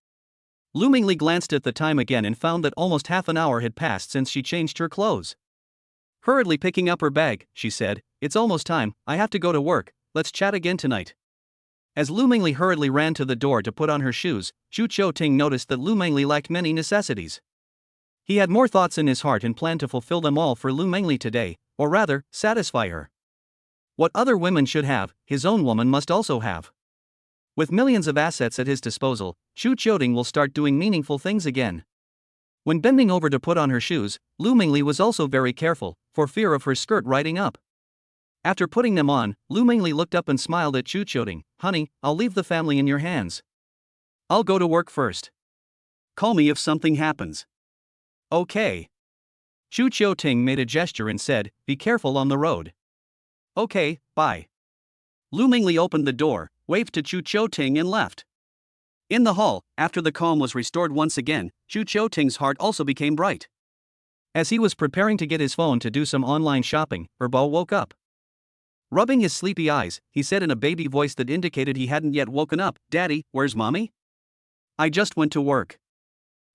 Lu Mingli glanced at the time again and found that almost half an hour had passed since she changed her clothes. Hurriedly picking up her bag, she said, "It's almost time, I have to go to work, let's chat again tonight." As Lu Mingli hurriedly ran to the door to put on her shoes, Chu Chioting noticed that Lu Mingli lacked many necessities. He had more thoughts in his heart and planned to fulfill them all for Lu Mingli today, or rather, satisfy her. What other women should have, his own woman must also have. With millions of assets at his disposal, Chu Chioting will start doing meaningful things again. When bending over to put on her shoes, Lu Mingli was also very careful, for fear of her skirt riding up. After putting them on, Lu Mingli looked up and smiled at Chu Chioting. "Honey, I'll leave the family in your hands. I'll go to work first. Call me if something happens." "Okay." Chu Chioting made a gesture and said, "Be careful on the road." "Okay, bye." Lu Mingli opened the door, waved to Chu Chioting and left. In the hall, after the calm was restored once again, Chu Chioting's heart also became bright. As he was preparing to get his phone to do some online shopping, Herbal woke up. Rubbing his sleepy eyes, he said in a baby voice that indicated he hadn't yet woken up, "Daddy, where's Mommy?" "I just went to work."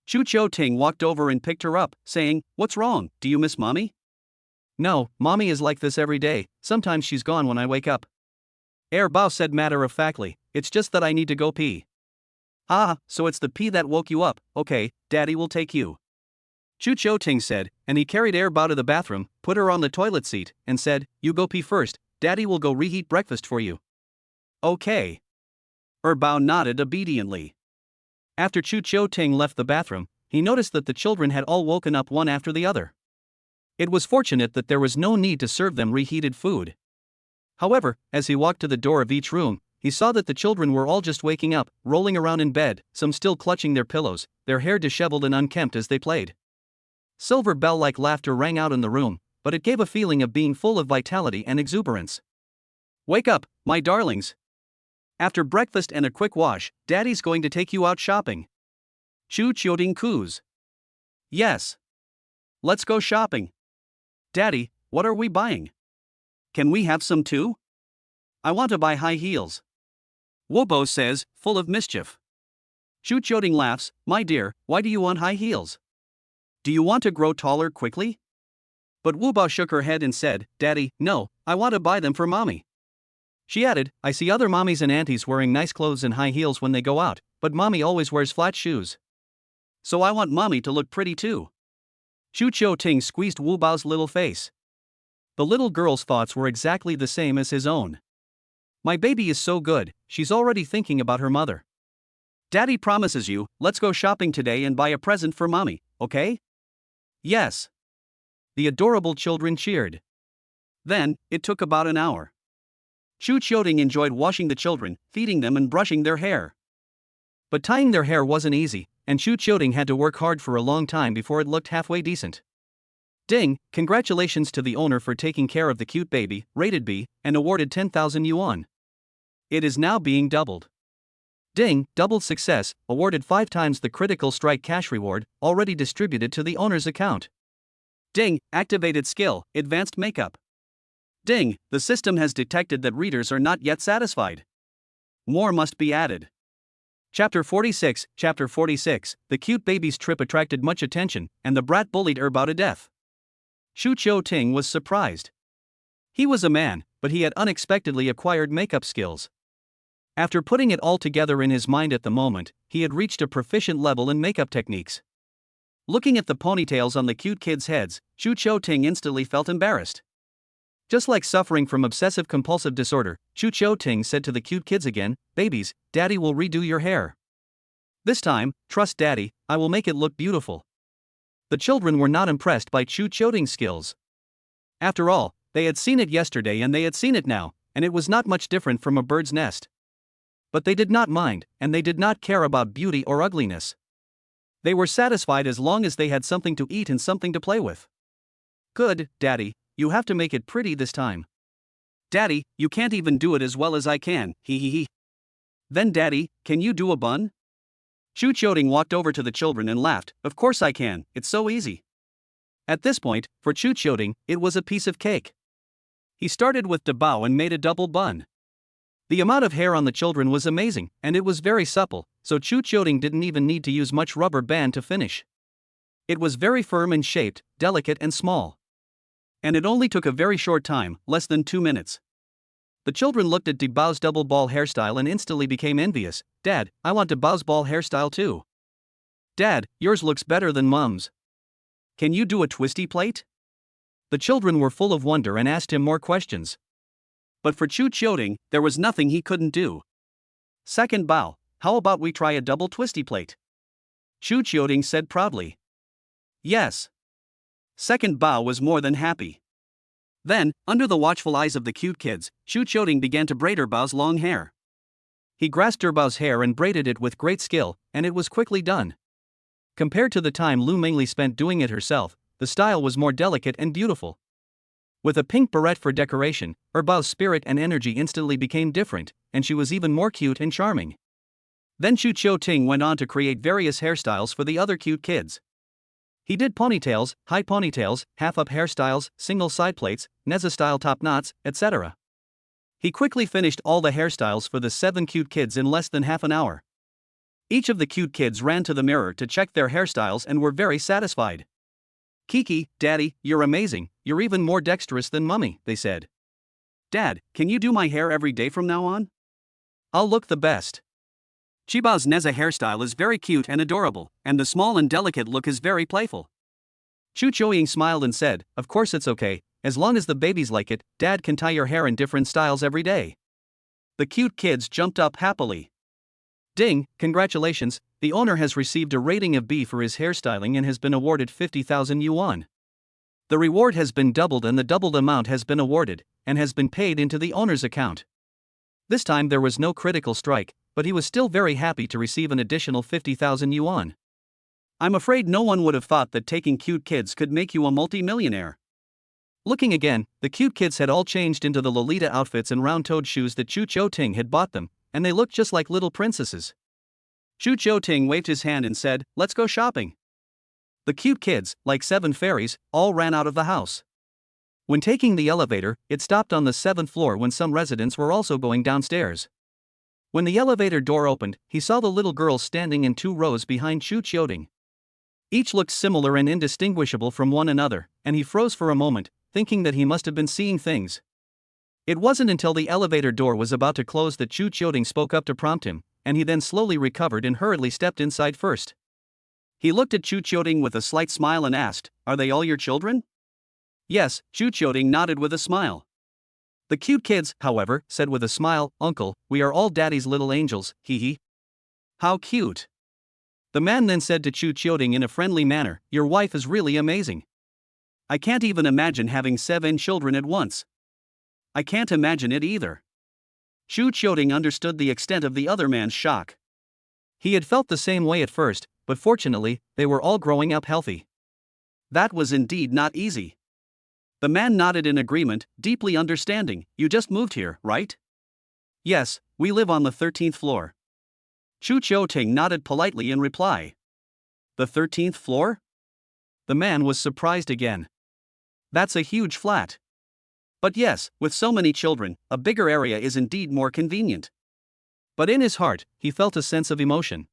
Chu Chioting walked over and picked her up, saying, "What's wrong, do you miss Mommy?" "No, Mommy is like this every day, sometimes she's gone when I wake up." Herbal said matter-of-factly, "It's just that I need to go pee." "Ah, so it's the pee that woke you up, okay, Daddy will take you." Chu Chioting said, and he carried Herbal to the bathroom, put her on the toilet seat, and said, "You go pee first, Daddy will go reheat breakfast for you." "Okay." Herbal nodded obediently. After Chu Chioting left the bathroom, he noticed that the children had all woken up one after the other. It was fortunate that there was no need to serve them reheated food. However, as he walked to the door of each room, he saw that the children were all just waking up, rolling around in bed, some still clutching their pillows, their hair disheveled and unkempt as they played. Silver bell-like laughter rang out in the room, but it gave a feeling of being full of vitality and exuberance. "Wake up, my darlings. After breakfast and a quick wash, Daddy's going to take you out shopping." Chu Chioting coos. "Yes. Let's go shopping." "Daddy, what are we buying? Can we have some too? I want to buy high heels." Wobo says, full of mischief. Chu Chioting laughs, "My dear, why do you want high heels? Do you want to grow taller quickly? But Wu Bao shook her head and said, Daddy, no, I want to buy them for mommy. She added, I see other mommies and aunties wearing nice clothes and high heels when they go out, but mommy always wears flat shoes. So I want mommy to look pretty too. Chu Ting squeezed Wu Bao's little face. The little girl's thoughts were exactly the same as his own. My baby is so good, she's already thinking about her mother. Daddy promises you, let's go shopping today and buy a present for mommy, okay? Yes. The adorable children cheered. Then, it took about an hour. Chu Ting enjoyed washing the children, feeding them and brushing their hair. But tying their hair wasn't easy, and Chu Ting had to work hard for a long time before it looked halfway decent. Ding, congratulations to the owner for taking care of the cute baby, rated B, and awarded 10,000 yuan. It is now being doubled. Ding, doubled success, awarded 5 times the critical strike cash reward, already distributed to the owner's account. Ding, activated skill, advanced makeup. Ding, the system has detected that readers are not yet satisfied. More must be added. Chapter 46, the cute baby's trip attracted much attention, and the brat bullied her about to death. Chu Ting was surprised. He was a man, but he had unexpectedly acquired makeup skills. After putting it all together in his mind at the moment, he had reached a proficient level in makeup techniques. Looking at the ponytails on the cute kids' heads, Chu Ting instantly felt embarrassed. Just like suffering from obsessive-compulsive disorder, Chu Ting said to the cute kids again, babies, daddy will redo your hair. This time, trust daddy, I will make it look beautiful. The children were not impressed by Chu Ting's skills. After all, they had seen it yesterday and they had seen it now, and it was not much different from a bird's nest. But they did not mind, and they did not care about beauty or ugliness. They were satisfied as long as they had something to eat and something to play with. Good, Daddy, you have to make it pretty this time. Daddy, you can't even do it as well as I can, he. Then Daddy, can you do a bun? Chu Ting walked over to the children and laughed, of course I can, it's so easy. At this point, for Chu Ting, it was a piece of cake. He started with the bao and made a double bun. The amount of hair on the children was amazing, and it was very supple, so Chu Ting didn't even need to use much rubber band to finish. It was very firm and shaped, delicate and small. And it only took a very short time, less than 2 minutes. The children looked at De Bao's double ball hairstyle and instantly became envious. Dad, I want De Bao's ball hairstyle too. Dad, yours looks better than Mom's. Can you do a twisty plait? The children were full of wonder and asked him more questions. But for Chu Ting, there was nothing he couldn't do. Second Bao, how about we try a double twisty plait? Chu Ting said proudly. Yes. Second Bao was more than happy. Then, under the watchful eyes of the cute kids, Chu Ting began to braid her Bao's long hair. He grasped her Bao's hair and braided it with great skill, and it was quickly done. Compared to the time Lu Mingli spent doing it herself, the style was more delicate and beautiful. With a pink barrette for decoration, her Bao's spirit and energy instantly became different, and she was even more cute and charming. Then Chu Ting went on to create various hairstyles for the other cute kids. He did ponytails, high ponytails, half-up hairstyles, single side plaits, Neza-style top knots, etc. He quickly finished all the hairstyles for the 7 cute kids in less than half an hour. Each of the cute kids ran to the mirror to check their hairstyles and were very satisfied. Kiki, Daddy, you're amazing, you're even more dexterous than Mummy, they said. Dad, can you do my hair every day from now on? I'll look the best. Chibao's Neza hairstyle is very cute and adorable, and the small and delicate look is very playful. Chu Choying smiled and said, of course it's okay, as long as the babies like it, Dad can tie your hair in different styles every day. The cute kids jumped up happily. Ding, congratulations, the owner has received a rating of B for his hairstyling and has been awarded 50,000 yuan. The reward has been doubled and the doubled amount has been awarded, and has been paid into the owner's account. This time there was no critical strike, but he was still very happy to receive an additional 50,000 yuan. I'm afraid no one would have thought that taking cute kids could make you a multi-millionaire. Looking again, the cute kids had all changed into the Lolita outfits and round-toed shoes that Chu Ting had bought them, and they looked just like little princesses. Chu Ting waved his hand and said, let's go shopping. The cute kids, like 7 fairies, all ran out of the house. When taking the elevator, it stopped on the 7th floor when some residents were also going downstairs. When the elevator door opened, he saw the little girls standing in 2 rows behind Chu Ting. Each looked similar and indistinguishable from one another, and he froze for a moment, thinking that he must have been seeing things. It wasn't until the elevator door was about to close that Chu Qiuting spoke up to prompt him, and he then slowly recovered and hurriedly stepped inside first. He looked at Chu Qiuting with a slight smile and asked, "Are they all your children?" Yes, Chu Qiuting nodded with a smile. The cute kids, however, said with a smile, "Uncle, we are all Daddy's little angels, hee hee." How cute. The man then said to Chu Qiuting in a friendly manner, "Your wife is really amazing. I can't even imagine having 7 children at once." I can't imagine it either. Chu Qiuting understood the extent of the other man's shock. He had felt the same way at first, but fortunately, they were all growing up healthy. That was indeed not easy. The man nodded in agreement, deeply understanding. "You just moved here, right?" "Yes, we live on the 13th floor." Chu Qiuting nodded politely in reply. "The 13th floor?" The man was surprised again. "That's a huge flat." "But yes, with so many children, a bigger area is indeed more convenient." But in his heart, he felt a sense of emotion.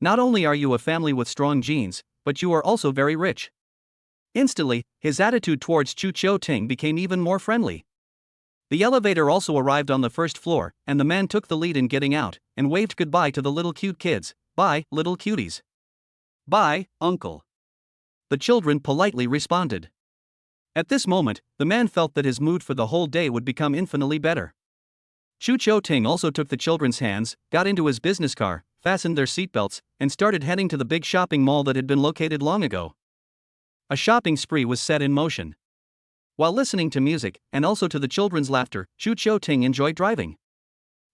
Not only are you a family with strong genes, but you are also very rich. Instantly, his attitude towards Chu Qiuting became even more friendly. The elevator also arrived on the first floor, and the man took the lead in getting out, and waved goodbye to the little cute kids. "Bye, little cuties." "Bye, uncle." The children politely responded. At this moment, the man felt that his mood for the whole day would become infinitely better. Chu Qiuting also took the children's hands, got into his business car, fastened their seatbelts, and started heading to the big shopping mall that had been located long ago. A shopping spree was set in motion. While listening to music, and also to the children's laughter, Chu Qiuting enjoyed driving.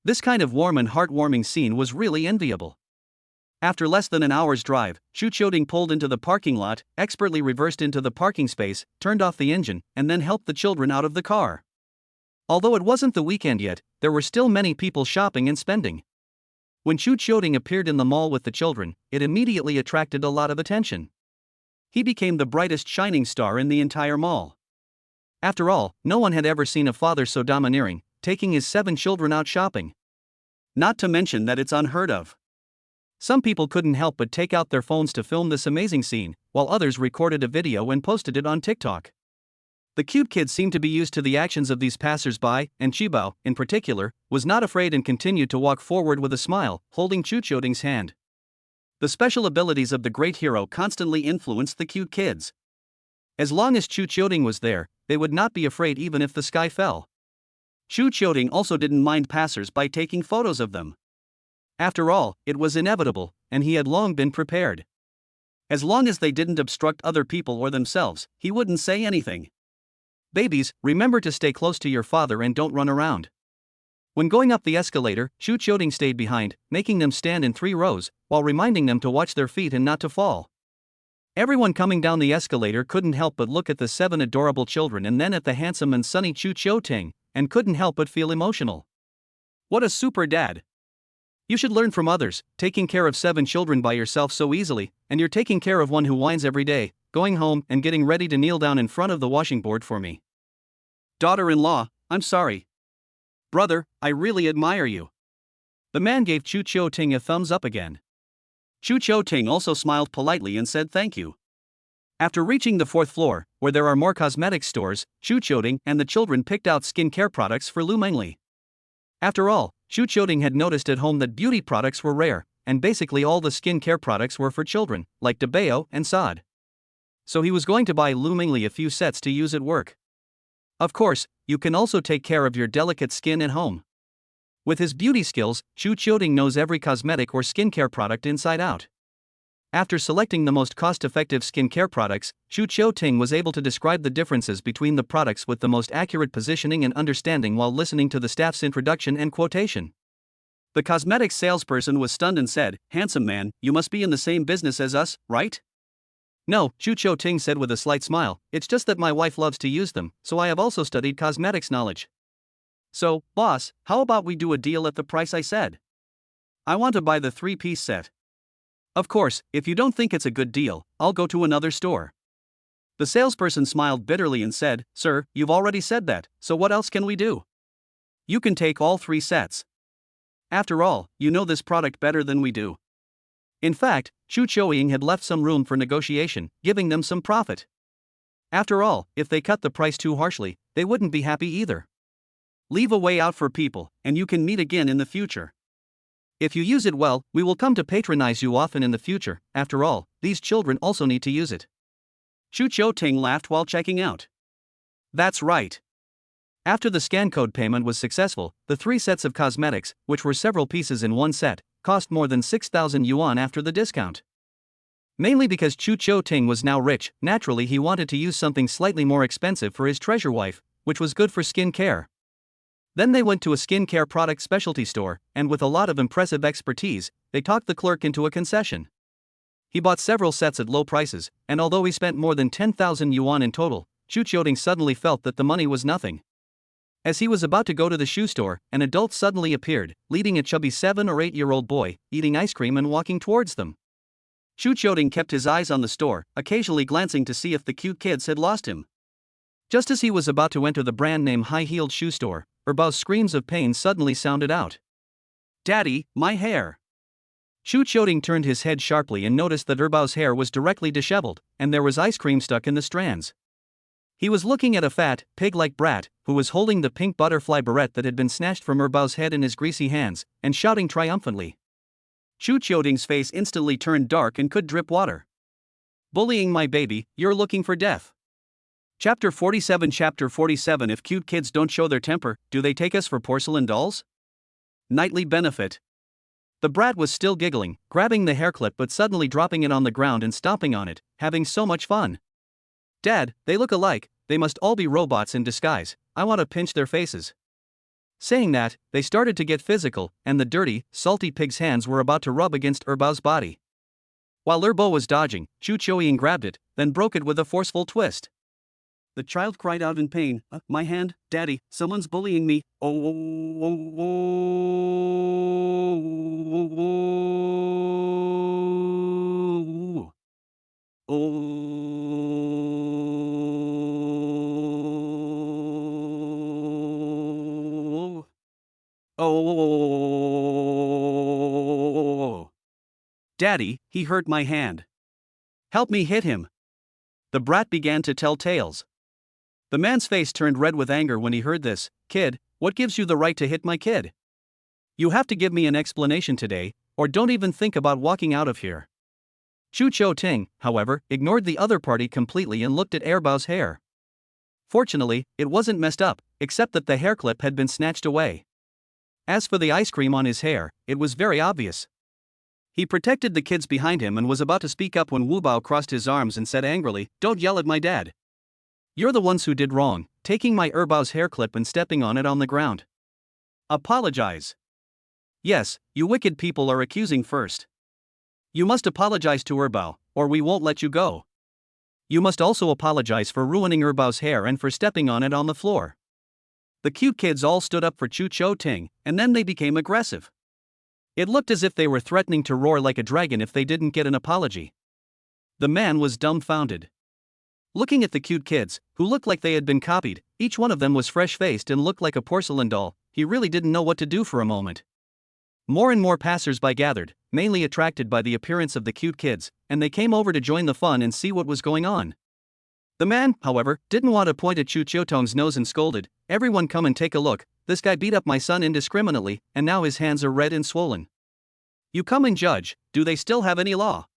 This kind of warm and heartwarming scene was really enviable. After less than an hour's drive, Chu Qiuting pulled into the parking lot, expertly reversed into the parking space, turned off the engine, and then helped the children out of the car. Although it wasn't the weekend yet, there were still many people shopping and spending. When Chu Qiuting appeared in the mall with the children, it immediately attracted a lot of attention. He became the brightest shining star in the entire mall. After all, no one had ever seen a father so domineering, taking his 7 children out shopping. Not to mention that it's unheard of. Some people couldn't help but take out their phones to film this amazing scene, while others recorded a video and posted it on TikTok. The cute kids seemed to be used to the actions of these passers-by, and Qibao, in particular, was not afraid and continued to walk forward with a smile, holding Chu Qiuting's hand. The special abilities of the great hero constantly influenced the cute kids. As long as Chu Qiuting was there, they would not be afraid even if the sky fell. Chu Qiuting also didn't mind passers-by taking photos of them. After all, it was inevitable, and he had long been prepared. As long as they didn't obstruct other people or themselves, he wouldn't say anything. "Babies, remember to stay close to your father and don't run around." When going up the escalator, Chu Qiuting stayed behind, making them stand in 3 rows, while reminding them to watch their feet and not to fall. Everyone coming down the escalator couldn't help but look at the 7 adorable children and then at the handsome and sunny Chu Qiuting, and couldn't help but feel emotional. What a super dad! You should learn from others, taking care of 7 children by yourself so easily, and you're taking care of one who whines every day, going home and getting ready to kneel down in front of the washing board for me. Daughter-in-law, I'm sorry. Brother, I really admire you. The man gave Chu Qiuting a thumbs up again. Chu Qiuting also smiled politely and said thank you. After reaching the 4th floor, where there are more cosmetics stores, Chu Qiuting and the children picked out skincare products for Lu Mengli. After all, Chu Qiuting had noticed at home that beauty products were rare, and basically all the skincare products were for children, like Dabao and Sod. So he was going to buy Lu Mengli a few sets to use at work. Of course, you can also take care of your delicate skin at home. With his beauty skills, Chu Qiuting knows every cosmetic or skincare product inside out. After selecting the most cost-effective skincare products, Chu Qiuting was able to describe the differences between the products with the most accurate positioning and understanding while listening to the staff's introduction and quotation. The cosmetics salesperson was stunned and said, "Handsome man, you must be in the same business as us, right?" "No," Chu Qiuting said with a slight smile, "it's just that my wife loves to use them, so I have also studied cosmetics knowledge." "So, boss, how about we do a deal at the price I said? I want to buy the 3-piece set." "Of course, if you don't think it's a good deal, I'll go to another store." The salesperson smiled bitterly and said, "Sir, you've already said that, so what else can we do? You can take all 3 sets. After all, you know this product better than we do." In fact, Chu Choying had left some room for negotiation, giving them some profit. After all, if they cut the price too harshly, they wouldn't be happy either. Leave a way out for people, and you can meet again in the future. If you use it well, we will come to patronize you often in the future. After all, these children also need to use it. Chu Ting laughed while checking out. That's right. After the scan code payment was successful, the 3 sets of cosmetics, which were several pieces in one set, cost more than 6,000 yuan after the discount. Mainly because Chu Ting was now rich, naturally he wanted to use something slightly more expensive for his treasure wife, which was good for skin care. Then they went to a skincare product specialty store, and with a lot of impressive expertise, they talked the clerk into a concession. He bought several sets at low prices, and although he spent more than 10,000 yuan in total, Chu Ting suddenly felt that the money was nothing. As he was about to go to the shoe store, an adult suddenly appeared, leading a chubby 7 or 8-year-old boy, eating ice cream and walking towards them. Chu Ting kept his eyes on the store, occasionally glancing to see if the cute kids had lost him. Just as he was about to enter the brand-name high-heeled shoe store, Erbao's screams of pain suddenly sounded out. "Daddy, my hair!" Chu Ting turned his head sharply and noticed that Erbao's hair was directly disheveled, and there was ice cream stuck in the strands. He was looking at a fat, pig-like brat, who was holding the pink butterfly barrette that had been snatched from Erbao's head in his greasy hands, and shouting triumphantly. Chu Ting's face instantly turned dark and could drip water. "Bullying my baby, you're looking for death." Chapter 47. If cute kids don't show their temper, do they take us for porcelain dolls? Nightly benefit. The brat was still giggling, grabbing the hair clip but suddenly dropping it on the ground and stomping on it, having so much fun. "Dad, they look alike, they must all be robots in disguise, I want to pinch their faces." Saying that, they started to get physical, and the dirty, salty pig's hands were about to rub against Erbao's body. While Erbao was dodging, Chu Choying grabbed it, then broke it with a forceful twist. The child cried out in pain, "My hand, Daddy, someone's bullying me, oh, oh, oh, oh, oh, Daddy, he hurt my hand. Help me hit him." The brat began to tell tales. The man's face turned red with anger when he heard this. "Kid, what gives you the right to hit my kid? You have to give me an explanation today, or don't even think about walking out of here." Chu Ting, however, ignored the other party completely and looked at Erbao's hair. Fortunately, it wasn't messed up, except that the hair clip had been snatched away. As for the ice cream on his hair, it was very obvious. He protected the kids behind him and was about to speak up when Wu Bao crossed his arms and said angrily, "Don't yell at my dad. You're the ones who did wrong, taking my Erbao's hair clip and stepping on it on the ground. Apologize." "Yes, you wicked people are accusing first. You must apologize to Erbao, or we won't let you go. You must also apologize for ruining Erbao's hair and for stepping on it on the floor." The cute kids all stood up for Chu Ting, and then they became aggressive. It looked as if they were threatening to roar like a dragon if they didn't get an apology. The man was dumbfounded. Looking at the cute kids, who looked like they had been copied, each one of them was fresh-faced and looked like a porcelain doll, he really didn't know what to do for a moment. More and more passers-by gathered, mainly attracted by the appearance of the cute kids, and they came over to join the fun and see what was going on. The man, however, didn't want to point at Chu Ting's nose and scolded, "Everyone come and take a look, this guy beat up my son indiscriminately, and now his hands are red and swollen. You come and judge, do they still have any law?"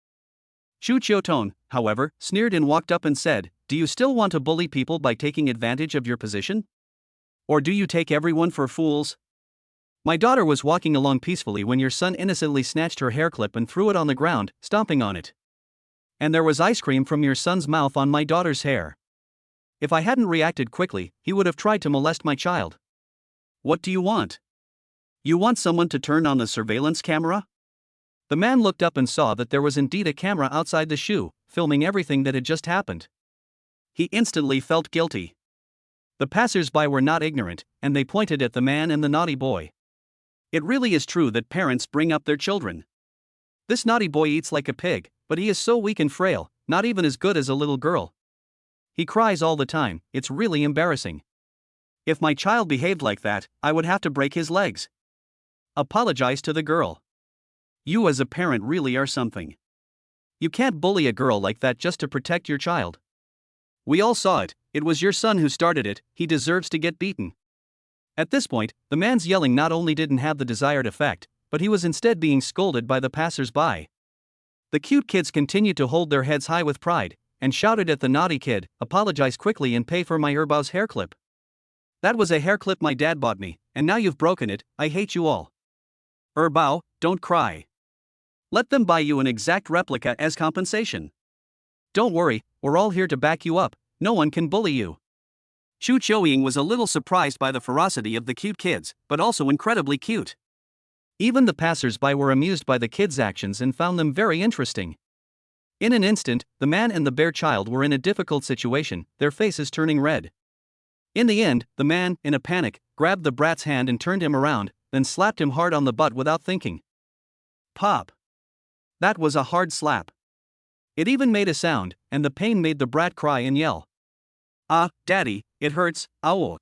Chu Ting, however, sneered and walked up and said, "Do you still want to bully people by taking advantage of your position? Or do you take everyone for fools? My daughter was walking along peacefully when your son innocently snatched her hair clip and threw it on the ground, stomping on it. And there was ice cream from your son's mouth on my daughter's hair. If I hadn't reacted quickly, he would have tried to molest my child. What do you want? You want someone to turn on the surveillance camera?" The man looked up and saw that there was indeed a camera outside the shoe, filming everything that had just happened. He instantly felt guilty. The passers-by were not ignorant, and they pointed at the man and the naughty boy. It really is true that parents bring up their children. This naughty boy eats like a pig, but he is so weak and frail, not even as good as a little girl. He cries all the time, it's really embarrassing. If my child behaved like that, I would have to break his legs. Apologize to the girl. You as a parent really are something. You can't bully a girl like that just to protect your child. We all saw it, it was your son who started it, he deserves to get beaten. At this point, the man's yelling not only didn't have the desired effect, but he was instead being scolded by the passers-by. The cute kids continued to hold their heads high with pride, and shouted at the naughty kid, "Apologize quickly and pay for my Erbau's hair clip. That was a hair clip my dad bought me, and now you've broken it, I hate you all. Erbau, don't cry. Let them buy you an exact replica as compensation. Don't worry, we're all here to back you up, no one can bully you." Chu Choying was a little surprised by the ferocity of the cute kids, but also incredibly cute. Even the passers-by were amused by the kids' actions and found them very interesting. In an instant, the man and the bear child were in a difficult situation, their faces turning red. In the end, the man, in a panic, grabbed the brat's hand and turned him around, then slapped him hard on the butt without thinking. Pop! That was a hard slap. It even made a sound, and the pain made the brat cry and yell. "Ah, Daddy, it hurts, ow."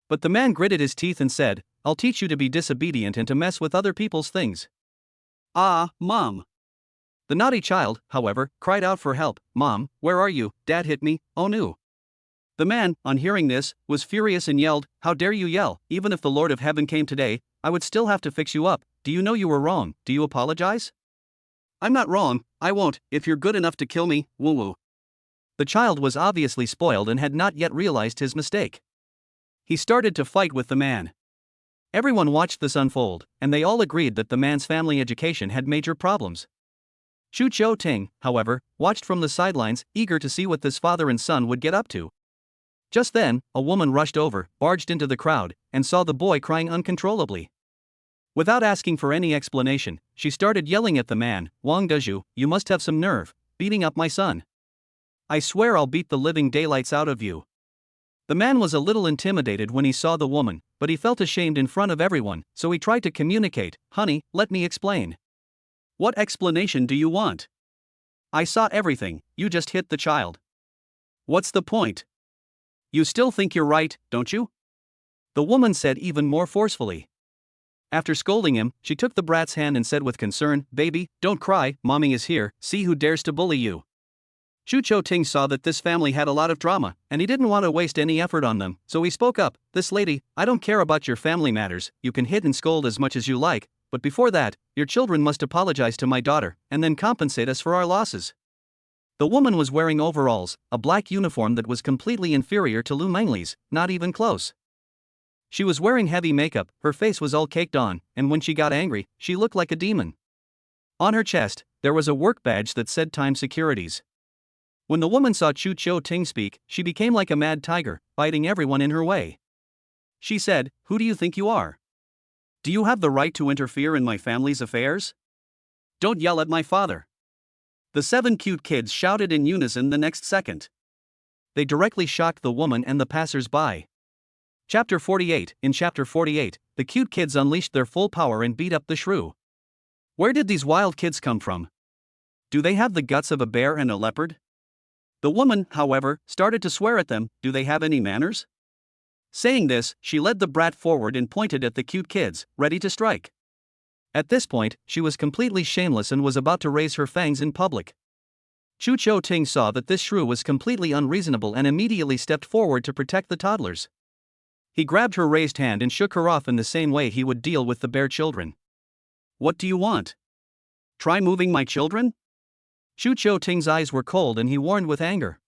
But the man gritted his teeth and said, "I'll teach you to be disobedient and to mess with other people's things." "Ah, Mom." The naughty child, however, cried out for help. "Mom, where are you? Dad hit me, oh no." The man, on hearing this, was furious and yelled, "How dare you yell? Even if the Lord of Heaven came today, I would still have to fix you up. Do you know you were wrong? Do you apologize?" "I'm not wrong, I won't, if you're good enough to kill me, woo-woo." The child was obviously spoiled and had not yet realized his mistake. He started to fight with the man. Everyone watched this unfold, and they all agreed that the man's family education had major problems. Chu Cho Ting, however, watched from the sidelines, eager to see what this father and son would get up to. Just then, a woman rushed over, barged into the crowd, and saw the boy crying uncontrollably. Without asking for any explanation, she started yelling at the man, "Wang Dezhu, you must have some nerve, beating up my son. I swear I'll beat the living daylights out of you." The man was a little intimidated when he saw the woman, but he felt ashamed in front of everyone, so he tried to communicate, "Honey, let me explain." "What explanation do you want? I saw everything, you just hit the child. What's the point? You still think you're right, don't you?" The woman said even more forcefully. After scolding him, she took the brat's hand and said with concern, "Baby, don't cry, Mommy is here, see who dares to bully you." Chu Cho Ting saw that this family had a lot of drama, and he didn't want to waste any effort on them, so he spoke up, "This lady, I don't care about your family matters, you can hit and scold as much as you like, but before that, your children must apologize to my daughter, and then compensate us for our losses." The woman was wearing overalls, a black uniform that was completely inferior to Lu Mengli's, not even close. She was wearing heavy makeup, her face was all caked on, and when she got angry, she looked like a demon. On her chest, there was a work badge that said Time Securities. When the woman saw Chu Cho Ting speak, she became like a mad tiger, biting everyone in her way. She said, "Who do you think you are? Do you have the right to interfere in my family's affairs? Don't yell at my father." The 7 cute kids shouted in unison the next second. They directly shocked the woman and the passers-by. Chapter 48. In Chapter 48, the cute kids unleashed their full power and beat up the shrew. Where did these wild kids come from? Do they have the guts of a bear and a leopard? The woman, however, started to swear at them, "Do they have any manners?" Saying this, she led the brat forward and pointed at the cute kids, ready to strike. At this point, she was completely shameless and was about to raise her fangs in public. Chu Cho Ting saw that this shrew was completely unreasonable and immediately stepped forward to protect the toddlers. He grabbed her raised hand and shook her off in the same way he would deal with the bear children. "What do you want? Try moving my children?" Chu Cho Ting's eyes were cold and he warned with anger.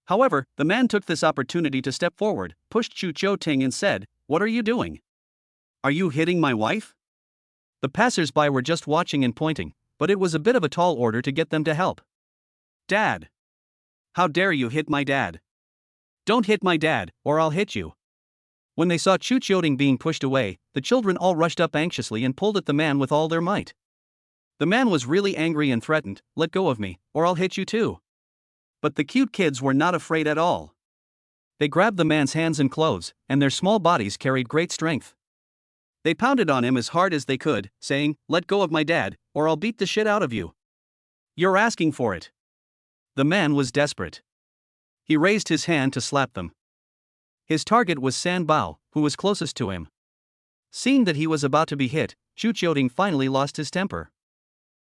However, the man took this opportunity to step forward, pushed Chu Cho Ting and said, "What are you doing? Are you hitting my wife?" The passers-by were just watching and pointing, but it was a bit of a tall order to get them to help. "Dad! How dare you hit my dad? Don't hit my dad, or I'll hit you." When they saw Chu Choting being pushed away, the children all rushed up anxiously and pulled at the man with all their might. The man was really angry and threatened, "Let go of me, or I'll hit you too." But the cute kids were not afraid at all. They grabbed the man's hands and clothes, and their small bodies carried great strength. They pounded on him as hard as they could, saying, "Let go of my dad, or I'll beat the shit out of you." "You're asking for it." The man was desperate. He raised his hand to slap them. His target was San Bao, who was closest to him. Seeing that he was about to be hit, Chu Choting finally lost his temper.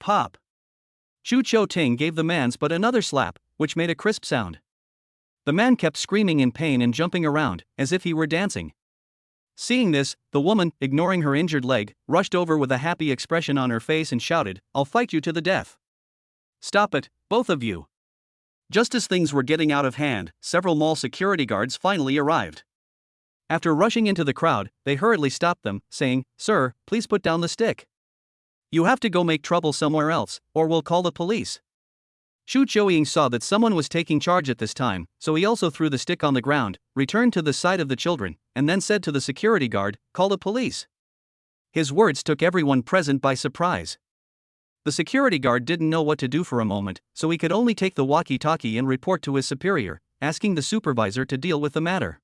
Pop. Chu Cho Ting gave the man's but another slap, which made a crisp sound. The man kept screaming in pain and jumping around, as if he were dancing. Seeing this, the woman, ignoring her injured leg, rushed over with a happy expression on her face and shouted, "I'll fight you to the death. Stop it, both of you." Just as things were getting out of hand, several mall security guards finally arrived. After rushing into the crowd, they hurriedly stopped them, saying, "Sir, please put down the stick. You have to go make trouble somewhere else, or we'll call the police." Xu Chouying saw that someone was taking charge at this time, so he also threw the stick on the ground, returned to the side of the children, and then said to the security guard, "Call the police." His words took everyone present by surprise. The security guard didn't know what to do for a moment, so he could only take the walkie-talkie and report to his superior, asking the supervisor to deal with the matter.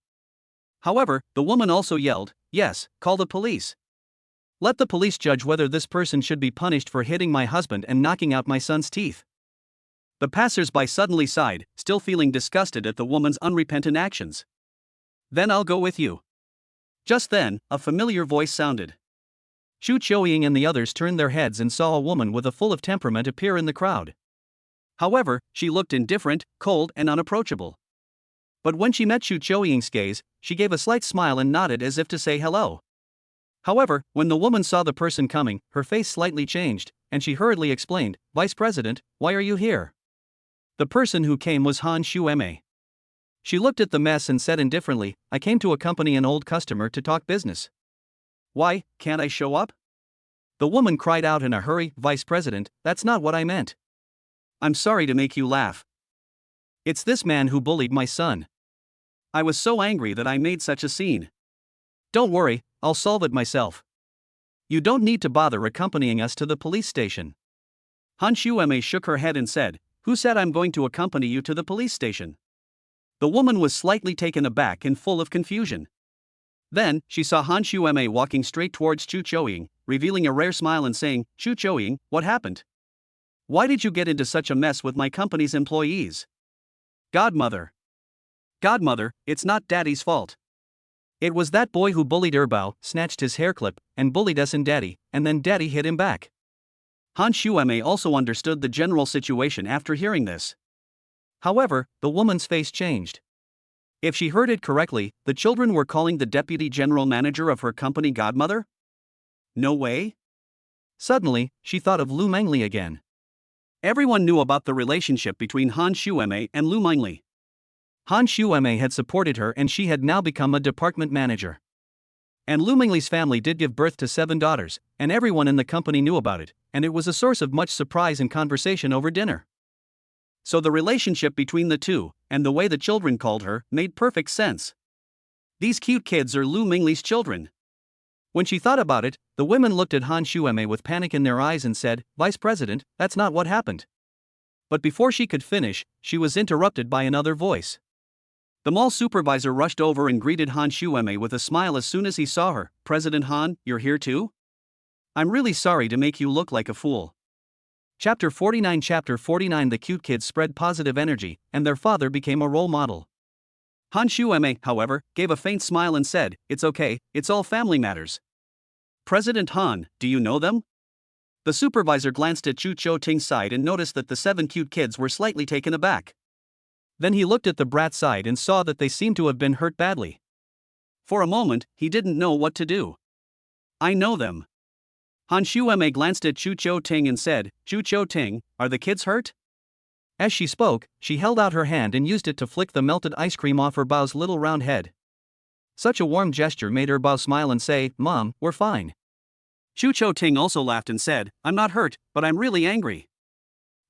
However, the woman also yelled, "Yes, call the police. Let the police judge whether this person should be punished for hitting my husband and knocking out my son's teeth." The passers-by suddenly sighed, still feeling disgusted at the woman's unrepentant actions. "Then I'll go with you." Just then, a familiar voice sounded. Xu Chouying and the others turned their heads and saw a woman with a full of temperament appear in the crowd. However, she looked indifferent, cold and unapproachable. But when she met Xu Chouying's gaze, she gave a slight smile and nodded as if to say hello. However, when the woman saw the person coming, her face slightly changed, and she hurriedly explained, "Vice President, why are you here?" The person who came was Han Xueme. She looked at the mess and said indifferently, "I came to accompany an old customer to talk business." "Why, can't I show up?" The woman cried out in a hurry, "Vice President, that's not what I meant. I'm sorry to make you laugh. It's this man who bullied my son. I was so angry that I made such a scene. Don't worry, I'll solve it myself. You don't need to bother accompanying us to the police station." Han Xueme shook her head and said, "Who said I'm going to accompany you to the police station?" The woman was slightly taken aback and full of confusion. Then, she saw Han Xueme walking straight towards Xu Chouying, revealing a rare smile and saying, "Xu Chouying, what happened? Why did you get into such a mess with my company's employees?" "Godmother. Godmother, it's not Daddy's fault. It was that boy who bullied Erbao, snatched his hair clip, and bullied us and Daddy, and then Daddy hit him back." Han Xueme also understood the general situation after hearing this. However, the woman's face changed. If she heard it correctly, the children were calling the deputy general manager of her company godmother? No way? Suddenly, she thought of Lu Mengli again. Everyone knew about the relationship between Han Xueme and Lu Mengli. Han Xueme had supported her and she had now become a department manager. And Lu Mengli's family did give birth to 7 daughters, and everyone in the company knew about it, and it was a source of much surprise and conversation over dinner. So the relationship between the two, and the way the children called her, made perfect sense. These cute kids are Lu Mengli's children. When she thought about it, the women looked at Han Xueme with panic in their eyes and said, "Vice President, that's not what happened." But before she could finish, she was interrupted by another voice. The mall supervisor rushed over and greeted Han Xueme with a smile as soon as he saw her. "President Han, you're here too? I'm really sorry to make you look like a fool." Chapter 49. The cute kids spread positive energy, and their father became a role model. Han Xueme, however, gave a faint smile and said, "It's okay, it's all family matters." "President Han, do you know them?" The supervisor glanced at Chu Cho Ting's side and noticed that the 7 cute kids were slightly taken aback. Then he looked at the brat's side and saw that they seemed to have been hurt badly. For a moment, he didn't know what to do. "I know them." Han Xueme glanced at Chu Cho Ting and said, "Chu Cho Ting, are the kids hurt?" As she spoke, she held out her hand and used it to flick the melted ice cream off Erbao's little round head. Such a warm gesture made Erbao smile and say, "Mom, we're fine." Chu Cho Ting also laughed and said, "I'm not hurt, but I'm really angry.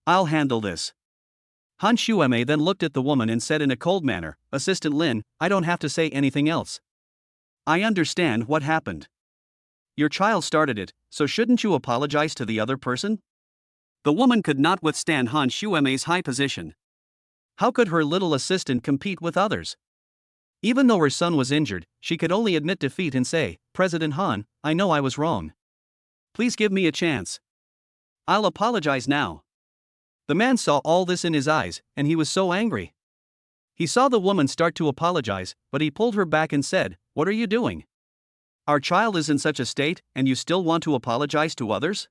I'll handle this." Han Xueme then looked at the woman and said in a cold manner, "Assistant Lin, I don't have to say anything else. I understand what happened. Your child started it, so shouldn't you apologize to the other person?" The woman could not withstand Han Xueme's high position. How could her little assistant compete with others? Even though her son was injured, she could only admit defeat and say, "President Han, I know I was wrong. Please give me a chance. I'll apologize now." The man saw all this in his eyes, and he was so angry. He saw the woman start to apologize, but he pulled her back and said, "What are you doing? Our child is in such a state, and you still want to apologize to others?"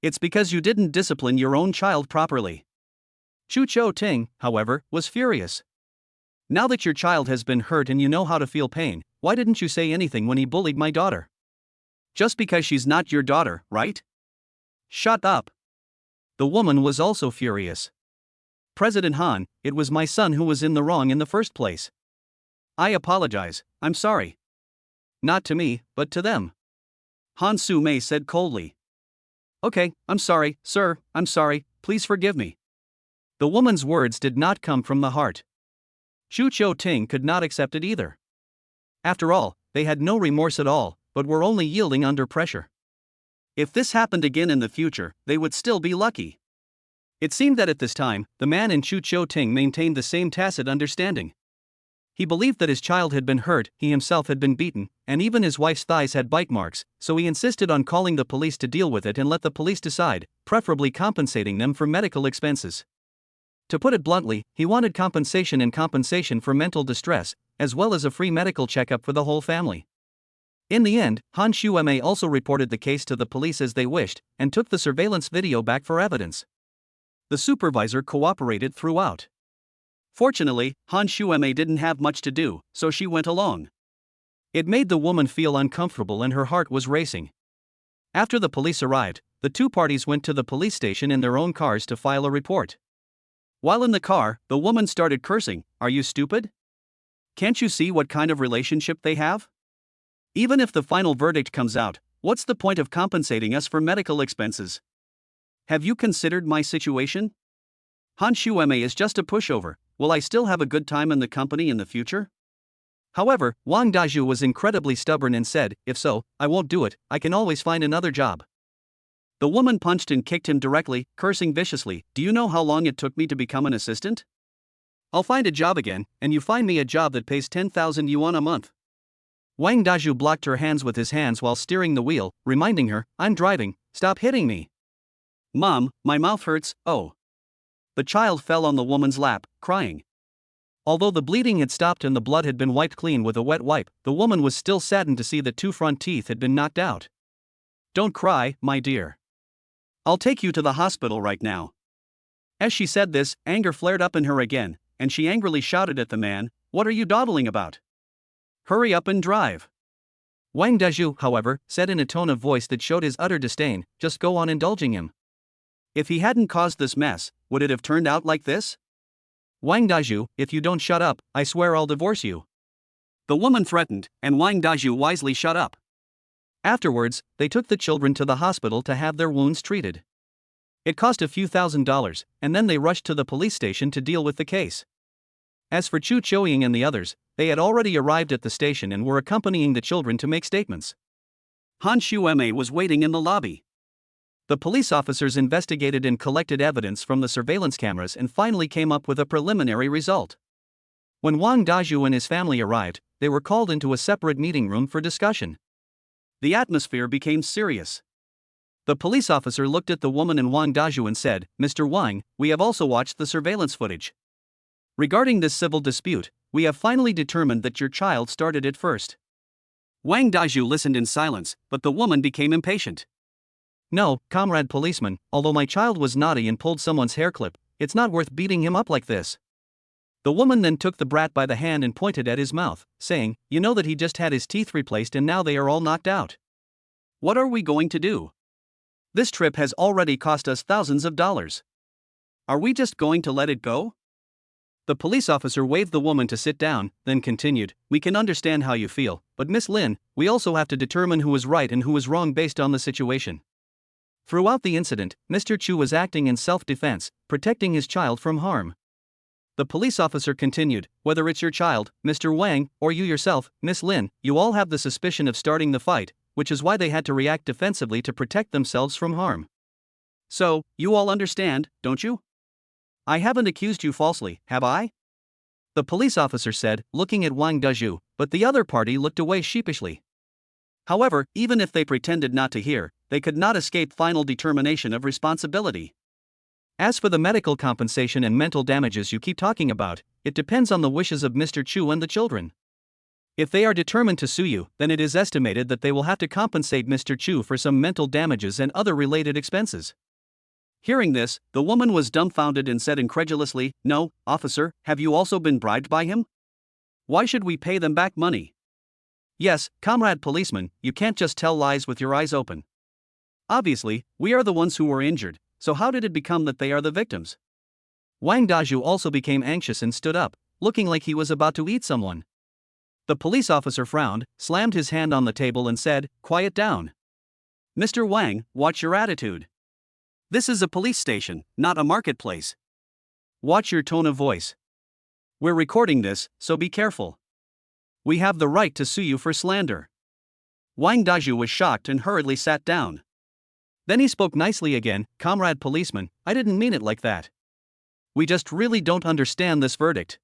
It's because you didn't discipline your own child properly. Chu Cho-ting, however, was furious. Now that your child has been hurt and you know how to feel pain, why didn't you say anything when he bullied my daughter? Just because she's not your daughter, right? Shut up. The woman was also furious. President Han, it was my son who was in the wrong in the first place. I apologize, I'm sorry. Not to me, but to them. Han Su-mei said coldly. Okay, I'm sorry, sir, I'm sorry, please forgive me. The woman's words did not come from the heart. Chu Cho-ting could not accept it either. After all, they had no remorse at all, but were only yielding under pressure. If this happened again in the future, they would still be lucky. It seemed that at this time, the man in Chu Cho-ting maintained the same tacit understanding. He believed that his child had been hurt, he himself had been beaten, and even his wife's thighs had bite marks, so he insisted on calling the police to deal with it and let the police decide, preferably compensating them for medical expenses. To put it bluntly, he wanted compensation and compensation for mental distress, as well as a free medical checkup for the whole family. In the end, Han Shu-mei also reported the case to the police as they wished, and took the surveillance video back for evidence. The supervisor cooperated throughout. Fortunately, Han Shu-mei didn't have much to do, so she went along. It made the woman feel uncomfortable and her heart was racing. After the police arrived, the two parties went to the police station in their own cars to file a report. While in the car, the woman started cursing, "Are you stupid? Can't you see what kind of relationship they have? Even if the final verdict comes out, what's the point of compensating us for medical expenses? Have you considered my situation? Han Shu-mei is just a pushover, will I still have a good time in the company in the future?" However, Wang Daju was incredibly stubborn and said, "If so, I won't do it, I can always find another job." The woman punched and kicked him directly, cursing viciously, "Do you know how long it took me to become an assistant? I'll find a job again, and you find me a job that pays 10,000 yuan a month." Wang Daju blocked her hands with his hands while steering the wheel, reminding her, "I'm driving, stop hitting me." "Mom, my mouth hurts, oh." The child fell on the woman's lap, crying. Although the bleeding had stopped and the blood had been wiped clean with a wet wipe, the woman was still saddened to see that two front teeth had been knocked out. "Don't cry, my dear. I'll take you to the hospital right now." As she said this, anger flared up in her again, and she angrily shouted at the man, "What are you dawdling about? Hurry up and drive." Wang Daju, however, said in a tone of voice that showed his utter disdain, "Just go on indulging him. If he hadn't caused this mess, would it have turned out like this? Wang Daju, if you don't shut up, I swear I'll divorce you." The woman threatened, and Wang Daju wisely shut up. Afterwards, they took the children to the hospital to have their wounds treated. It cost a few $1,000s, and then they rushed to the police station to deal with the case. As for Chu Choying and the others, they had already arrived at the station and were accompanying the children to make statements. Han Shu-mei was waiting in the lobby. The police officers investigated and collected evidence from the surveillance cameras and finally came up with a preliminary result. When Wang Daju and his family arrived, they were called into a separate meeting room for discussion. The atmosphere became serious. The police officer looked at the woman and Wang Daju and said, "Mr. Wang, we have also watched the surveillance footage. Regarding this civil dispute, we have finally determined that your child started it first." Wang Daju listened in silence, but the woman became impatient. "No, comrade policeman, although my child was naughty and pulled someone's hair clip, it's not worth beating him up like this." The woman then took the brat by the hand and pointed at his mouth, saying, "You know that he just had his teeth replaced and now they are all knocked out. What are we going to do? This trip has already cost us thousands of dollars. Are we just going to let it go?" The police officer waved the woman to sit down, then continued, "We can understand how you feel, but Miss Lin, we also have to determine who is right and who is wrong based on the situation. Throughout the incident, Mr. Chu was acting in self-defense, protecting his child from harm." The police officer continued, "Whether it's your child, Mr. Wang, or you yourself, Miss Lin, you all have the suspicion of starting the fight, which is why they had to react defensively to protect themselves from harm. So, you all understand, don't you? I haven't accused you falsely, have I?" The police officer said, looking at Wang Daju, but the other party looked away sheepishly. However, even if they pretended not to hear, they could not escape final determination of responsibility. "As for the medical compensation and mental damages you keep talking about, it depends on the wishes of Mr. Chu and the children. If they are determined to sue you, then it is estimated that they will have to compensate Mr. Chu for some mental damages and other related expenses. Hearing this, the woman was dumbfounded and said incredulously, "No, officer, have you also been bribed by him? Why should we pay them back money?" "Yes, comrade policeman, you can't just tell lies with your eyes open. Obviously, we are the ones who were injured, so how did it become that they are the victims?" Wang Daju also became anxious and stood up, looking like he was about to eat someone. The police officer frowned, slammed his hand on the table and said, "Quiet down. Mr. Wang, watch your attitude. This is a police station, not a marketplace. Watch your tone of voice. We're recording this, so be careful. We have the right to sue you for slander." Wang Daju was shocked and hurriedly sat down. Then he spoke nicely again, "Comrade policeman, I didn't mean it like that. We just really don't understand this verdict.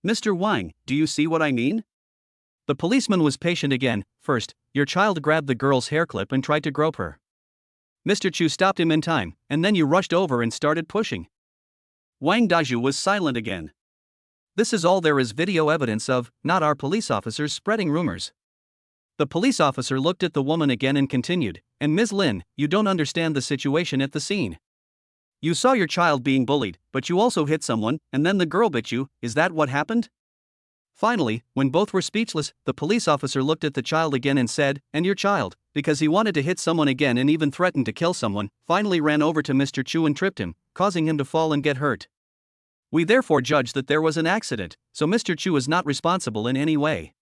Mr. Wang, do you see what I mean?" The policeman was patient again. "First, your child grabbed the girl's hair clip and tried to grope her. Mr. Chu stopped him in time, and then you rushed over and started pushing." Wang Daju was silent again. "This is all there is video evidence of, not our police officers spreading rumors." The police officer looked at the woman again and continued, "And Ms. Lin, you don't understand the situation at the scene. You saw your child being bullied, but you also hit someone, and then the girl bit you. Is that what happened?" Finally, when both were speechless, the police officer looked at the child again and said, "And your child, because he wanted to hit someone again and even threatened to kill someone, finally ran over to Mr. Chu and tripped him, causing him to fall and get hurt. We therefore judge that there was an accident, so Mr. Chu is not responsible in any way."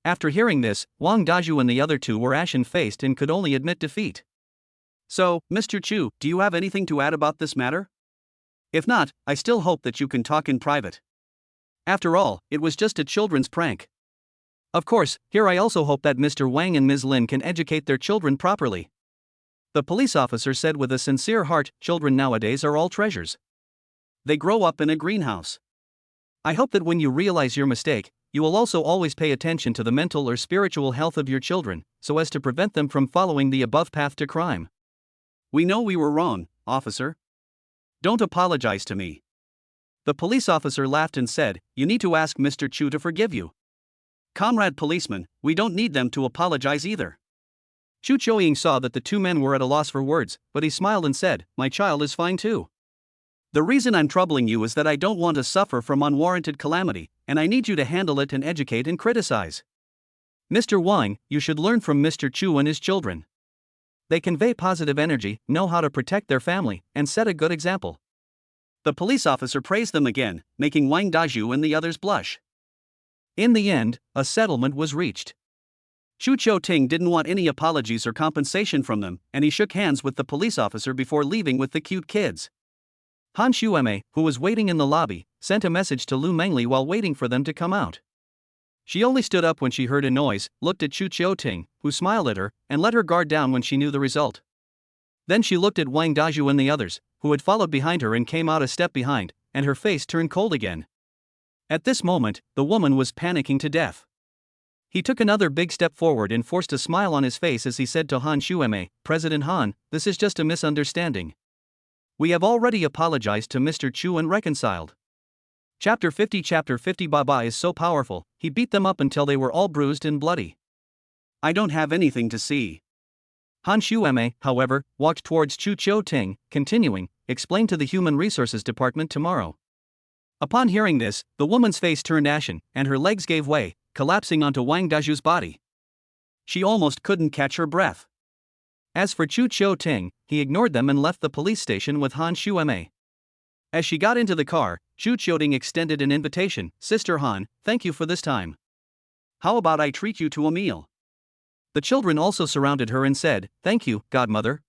After hearing this, Wang Daju and the other two were ashen-faced and could only admit defeat. "So, Mr. Chu, do you have anything to add about this matter? If not, I still hope that you can talk in private. After all, it was just a children's prank. Of course, here I also hope that Mr. Wang and Ms. Lin can educate their children properly." The police officer said with a sincere heart, "Children nowadays are all treasures. They grow up in a greenhouse. I hope that when you realize your mistake, you will also always pay attention to the mental or spiritual health of your children, so as to prevent them from following the above path to crime." "We know we were wrong, officer. Don't apologize to me." The police officer laughed and said, "You need to ask Mr. Chu to forgive you. Comrade policeman, we don't need them to apologize either." Chu Choying saw that the two men were at a loss for words, but he smiled and said, "My child is fine too. The reason I'm troubling you is that I don't want to suffer from unwarranted calamity, and I need you to handle it and educate and criticize. Mr. Wang, you should learn from Mr. Chu and his children. They convey positive energy, know how to protect their family, and set a good example." The police officer praised them again, making Wang Daju and the others blush. In the end, a settlement was reached. Chu Cho-ting didn't want any apologies or compensation from them, and he shook hands with the police officer before leaving with the cute kids. Han Shueme, who was waiting in the lobby, sent a message to Lu Mengli while waiting for them to come out. She only stood up when she heard a noise, looked at Chu Cho-ting, who smiled at her, and let her guard down when she knew the result. Then she looked at Wang Daju and the others, who had followed behind her and came out a step behind, and her face turned cold again. At this moment, the woman was panicking to death. He took another big step forward and forced a smile on his face as he said to Han Shueme, "President Han, this is just a misunderstanding. We have already apologized to Mr. Chu and reconciled." Chapter 50 Baba is so powerful, he beat them up until they were all bruised and bloody. "I don't have anything to see." Han Shueme, however, walked towards Chu Cho-ting, continuing, "Explain to the Human Resources Department tomorrow." Upon hearing this, the woman's face turned ashen, and her legs gave way, collapsing onto Wang Daju's body. She almost couldn't catch her breath. As for Chu Cho-ting, he ignored them and left the police station with Han Shueme. As she got into the car, Chu Cho-ting extended an invitation, "Sister Han, thank you for this time. How about I treat you to a meal?" The children also surrounded her and said, "Thank you, Godmother."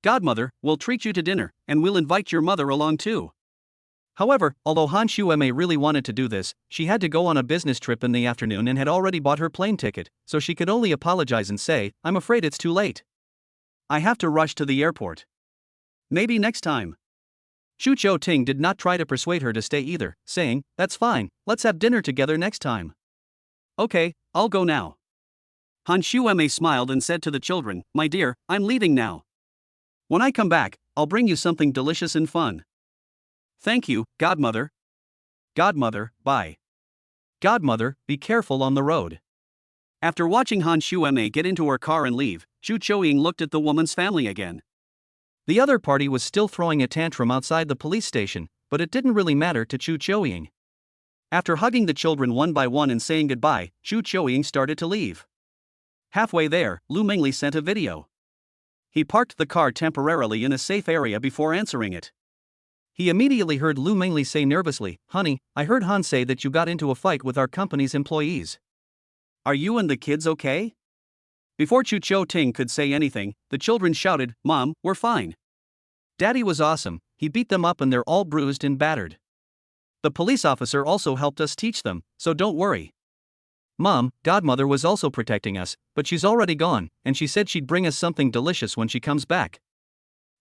"Godmother, we'll treat you to dinner, and we'll invite your mother along too." However, although Han Shueme really wanted to do this, she had to go on a business trip in the afternoon and had already bought her plane ticket, so she could only apologize and say, "I'm afraid it's too late. I have to rush to the airport. Maybe next time." Chu Cho-ting did not try to persuade her to stay either, saying, "That's fine, let's have dinner together next time." "Okay, I'll go now." Han Shueme smiled and said to the children, "My dear, I'm leaving now. When I come back, I'll bring you something delicious and fun." "Thank you, Godmother." "Godmother, bye." Godmother, be careful on the road. After watching Han Shueme get into her car and leave, Zhu Choying looked at the woman's family again. The other party was still throwing a tantrum outside the police station, but it didn't really matter to Zhu Choying. After hugging the children one by one and saying goodbye, Zhu Choying started to leave. Halfway there, Lu Mingli sent a video. He parked the car temporarily in a safe area before answering it. He immediately heard Lu Mingli say nervously, "Honey, I heard Han say that you got into a fight with our company's employees. Are you and the kids okay?" Before Chu Cho Ting could say anything, the children shouted, "Mom, we're fine. Daddy was awesome, he beat them up and they're all bruised and battered. The police officer also helped us teach them, so don't worry. Mom, Godmother was also protecting us, but she's already gone, and she said she'd bring us something delicious when she comes back."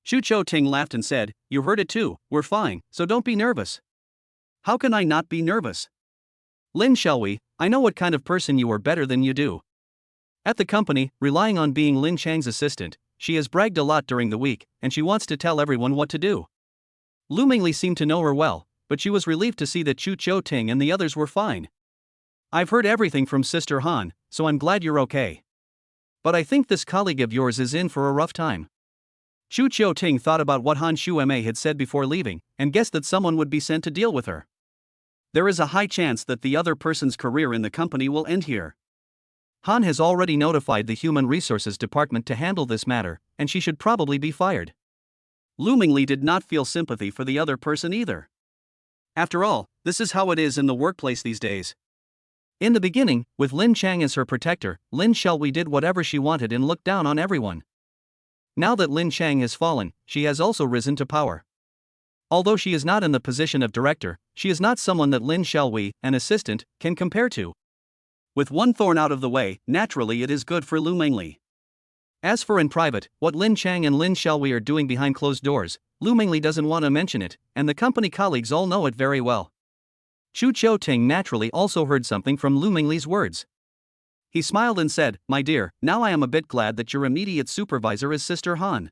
Chu Cho Ting laughed and said, "You heard it too, we're fine, so don't be nervous." "How can I not be nervous? Lin Xiaowei, I know what kind of person you are better than you do. At the company, relying on being Lin Chang's assistant, she has bragged a lot during the week, and she wants to tell everyone what to do." Lu Mingli seemed to know her well, but she was relieved to see that Chu Cho Ting and the others were fine. "I've heard everything from Sister Han, so I'm glad you're okay. But I think this colleague of yours is in for a rough time." Chu Cho Ting thought about what Han Shueme had said before leaving, and guessed that someone would be sent to deal with her. There is a high chance that the other person's career in the company will end here. Han has already notified the Human Resources Department to handle this matter, and she should probably be fired. Lu Mingli did not feel sympathy for the other person either. After all, this is how it is in the workplace these days. In the beginning, with Lin Chang as her protector, Lin Xiaowei did whatever she wanted and looked down on everyone. Now that Lin Chang has fallen, she has also risen to power. Although she is not in the position of director, she is not someone that Lin Xiaowei, an assistant, can compare to. With one thorn out of the way, naturally it is good for Lu Mingli. As for in private, what Lin Chang and Lin Xiaowei are doing behind closed doors, Lu Mingli doesn't want to mention it, and the company colleagues all know it very well. Chu Cho Ting naturally also heard something from Lu Mingli's words. He smiled and said, "My dear, now I am a bit glad that your immediate supervisor is Sister Han."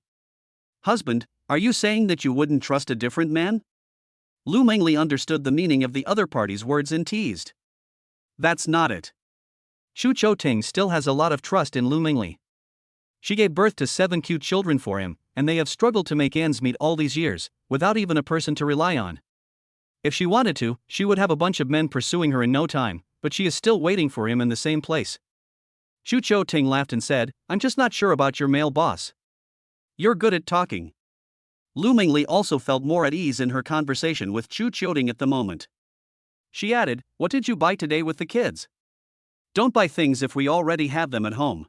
"Husband, are you saying that you wouldn't trust a different man?" Lu Mingli understood the meaning of the other party's words and teased. "That's not it. Chu Cho Ting still has a lot of trust in Lu Mingli. She gave birth to 7 cute children for him, and they have struggled to make ends meet all these years, without even a person to rely on. If she wanted to, she would have a bunch of men pursuing her in no time, but she is still waiting for him in the same place." Chu Cho Ting laughed and said, "I'm just not sure about your male boss. You're good at talking." Lu Mingli also felt more at ease in her conversation with Chu Cho Ting at the moment. She added, "What did you buy today with the kids? Don't buy things if we already have them at home.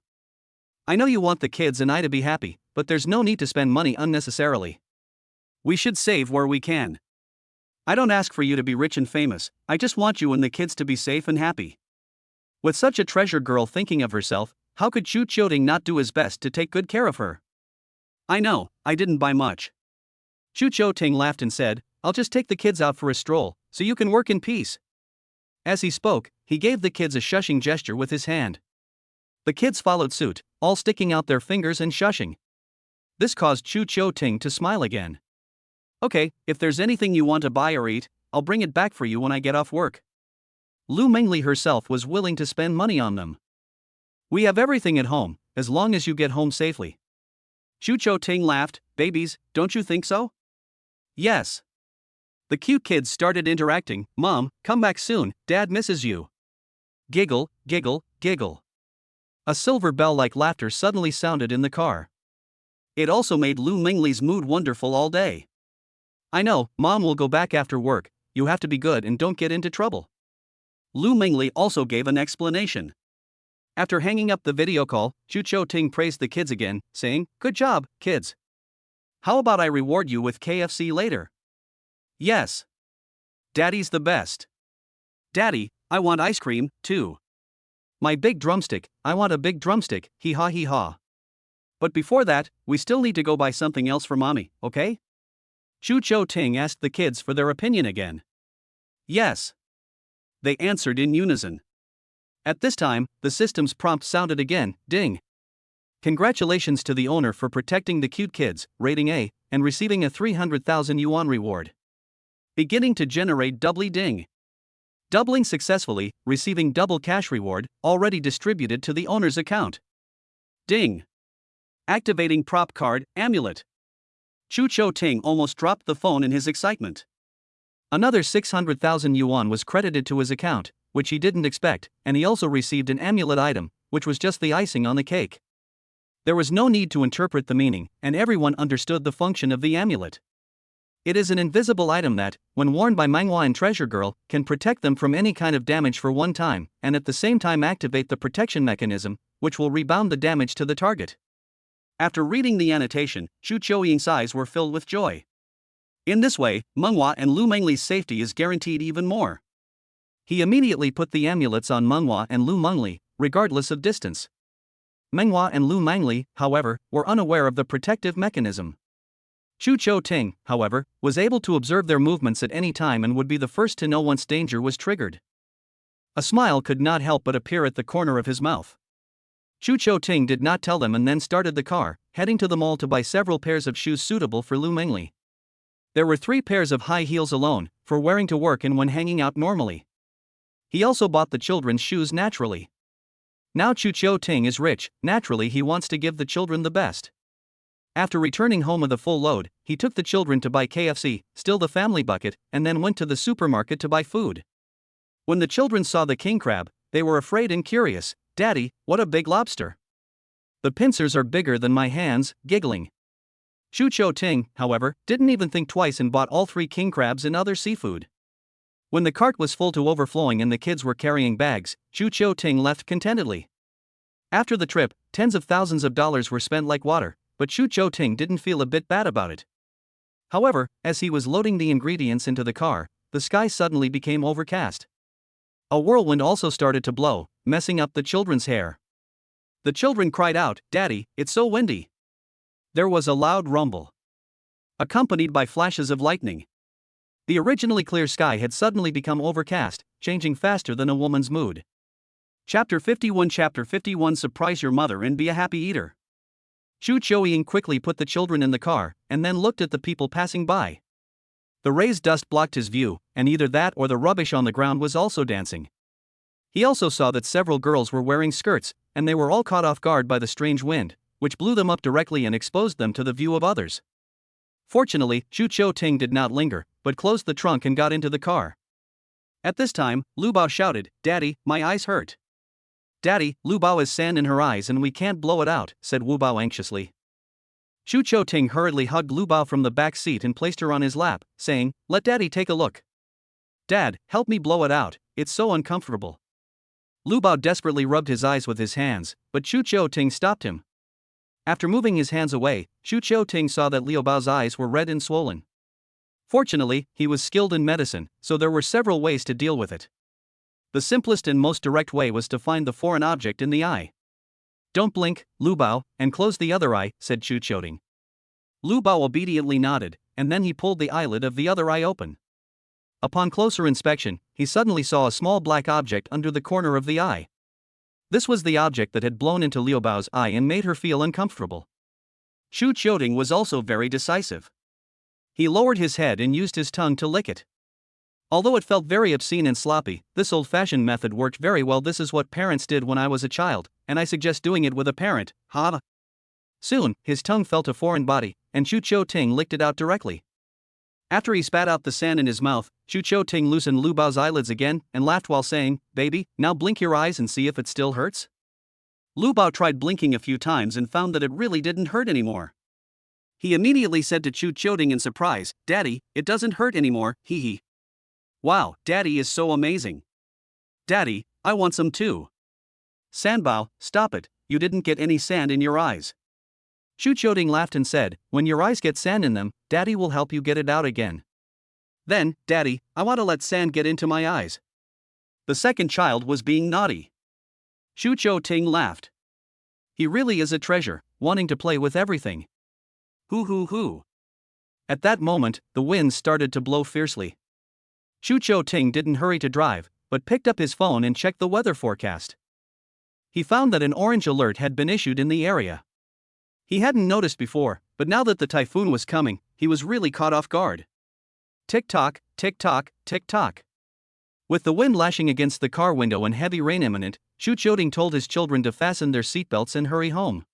I know you want the kids and I to be happy, but there's no need to spend money unnecessarily. We should save where we can. I don't ask for you to be rich and famous, I just want you and the kids to be safe and happy." With such a treasure girl thinking of herself, how could Chu Cho Ting not do his best to take good care of her? "I know, I didn't buy much." Chu Cho Ting laughed and said, "I'll just take the kids out for a stroll, so you can work in peace." As he spoke, he gave the kids a shushing gesture with his hand. The kids followed suit, all sticking out their fingers and shushing. This caused Chu Cho Ting to smile again. "Okay, if there's anything you want to buy or eat, I'll bring it back for you when I get off work." Lu Mingli herself was willing to spend money on them. "We have everything at home, as long as you get home safely." Chu Cho Ting laughed, "Babies, don't you think so?" "Yes." The cute kids started interacting, "Mom, come back soon, Dad misses you." Giggle, giggle, giggle. A silver bell-like laughter suddenly sounded in the car. It also made Lu Mingli's mood wonderful all day. "I know, Mom will go back after work, you have to be good and don't get into trouble." Lu Mingli also gave an explanation. After hanging up the video call, Chu Cho Ting praised the kids again, saying, "Good job, kids. How about I reward you with KFC later?" "Yes. Daddy's the best. Daddy, I want ice cream, too. My big drumstick, I want a big drumstick, hee ha hee ha. But before that, we still need to go buy something else for Mommy, okay?" Chu Cho Ting asked the kids for their opinion again. "Yes." They answered in unison. At this time, the system's prompt sounded again, ding. Congratulations to the owner for protecting the cute kids, rating A, and receiving a 300,000 yuan reward. Beginning to generate doubly ding. doubling successfully, receiving double cash reward, already distributed to the owner's account. Ding! Activating prop card, amulet. Chu Chou-ting almost dropped the phone in his excitement. Another 600,000 yuan was credited to his account, which he didn't expect, and he also received an amulet item, which was just the icing on the cake. There was no need to interpret the meaning, and everyone understood the function of the amulet. It is an invisible item that, when worn by Manghua and Treasure Girl, can protect them from any kind of damage for one time, and at the same time activate the protection mechanism, which will rebound the damage to the target. After reading the annotation, Chu Chou-ying's eyes were filled with joy. In this way, Menghua and Lu Mengli's safety is guaranteed even more. He immediately put the amulets on Menghua and Lu Mengli, regardless of distance. Menghua and Lu Mengli, however, were unaware of the protective mechanism. Chu Chou-ting, however, was able to observe their movements at any time and would be the first to know once danger was triggered. A smile could not help but appear at the corner of his mouth. Chu Chou-ting did not tell them and then started the car, heading to the mall to buy several pairs of shoes suitable for Lu Mengli. There were 3 pairs of high heels alone, for wearing to work and when hanging out normally. He also bought the children's shoes naturally. Now Chu Chou-ting is rich, naturally he wants to give the children the best. After returning home with a full load, he took the children to buy KFC, still the family bucket, and then went to the supermarket to buy food. When the children saw the king crab, they were afraid and curious. "Daddy, what a big lobster! The pincers are bigger than my hands," giggling. Chu Chou-ting, however, didn't even think twice and bought all 3 king crabs and other seafood. When the cart was full to overflowing and the kids were carrying bags, Chu Chou-ting left contentedly. After the trip, tens of thousands of dollars were spent like water, but Chu Chou-ting didn't feel a bit bad about it. However, as he was loading the ingredients into the car, the sky suddenly became overcast. A whirlwind also started to blow, messing up the children's hair. The children cried out, "Daddy, it's so windy!" There was a loud rumble, accompanied by flashes of lightning. The originally clear sky had suddenly become overcast, changing faster than a woman's mood. Chapter 51 Surprise your mother and be a happy eater. Chu Chou-ying quickly put the children in the car, and then looked at the people passing by. The raised dust blocked his view, and either that or the rubbish on the ground was also dancing. He also saw that several girls were wearing skirts, and they were all caught off guard by the strange wind, which blew them up directly and exposed them to the view of others. Fortunately, Chu Chou-ting did not linger, but closed the trunk and got into the car. At this time, Lu Bao shouted, "Daddy, my eyes hurt." "Daddy, Lu Bao has sand in her eyes and we can't blow it out," said Wu Bao anxiously. Chu Chou-ting hurriedly hugged Lu Bao from the back seat and placed her on his lap, saying, "Let Daddy take a look." "Dad, help me blow it out, it's so uncomfortable." Lu Bao desperately rubbed his eyes with his hands, but Chu Chou-ting stopped him. After moving his hands away, Chu Chou-ting saw that Liu Bao's eyes were red and swollen. Fortunately, he was skilled in medicine, so there were several ways to deal with it. The simplest and most direct way was to find the foreign object in the eye. "Don't blink, Lu Bao, and close the other eye," said Chu Chou-ting. Lu Bao obediently nodded, and then he pulled the eyelid of the other eye open. Upon closer inspection, he suddenly saw a small black object under the corner of the eye. This was the object that had blown into Liu Bao's eye and made her feel uncomfortable. Chu Chou-ting was also very decisive. He lowered his head and used his tongue to lick it. Although it felt very obscene and sloppy, this old-fashioned method worked very well. "This is what parents did when I was a child, and I suggest doing it with a parent, ha." Soon, his tongue felt a foreign body, and Chu Chou-ting licked it out directly. After he spat out the sand in his mouth, Chu Chou-ting loosened Lu Bao's eyelids again and laughed while saying, "Baby, now blink your eyes and see if it still hurts." Lu Bao tried blinking a few times and found that it really didn't hurt anymore. He immediately said to Chu Chou-ting in surprise, "Daddy, it doesn't hurt anymore, hee hee." "Wow, Daddy is so amazing. Daddy, I want some too." "Sanbao, stop it, you didn't get any sand in your eyes." Chu Chou-ting laughed and said, "When your eyes get sand in them, Daddy will help you get it out again." Then, "Daddy, I want to let sand get into my eyes." The second child was being naughty. Chu Chou-ting laughed. He really is a treasure, wanting to play with everything. Hoo hoo hoo. At that moment, the wind started to blow fiercely. Chu Chou-ting didn't hurry to drive, but picked up his phone and checked the weather forecast. He found that an orange alert had been issued in the area. He hadn't noticed before, but now that the typhoon was coming, he was really caught off guard. Tick-tock, tick-tock, tick-tock. With the wind lashing against the car window and heavy rain imminent, Chuchoting told his children to fasten their seatbelts and hurry home.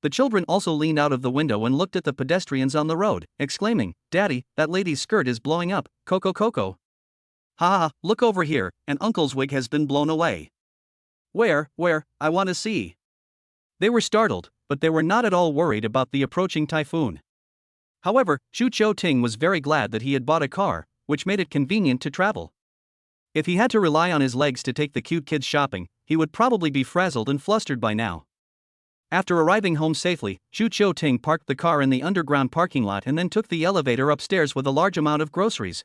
The children also leaned out of the window and looked at the pedestrians on the road, exclaiming, "Daddy, that lady's skirt is blowing up, Coco Coco. Ha ha, look over here, and Uncle's wig has been blown away." Where, I want to see." They were startled, but they were not at all worried about the approaching typhoon. However, Chuchoting was very glad that he had bought a car, which made it convenient to travel. If he had to rely on his legs to take the cute kids shopping, he would probably be frazzled and flustered by now. After arriving home safely, Chuchoting parked the car in the underground parking lot and then took the elevator upstairs with a large amount of groceries.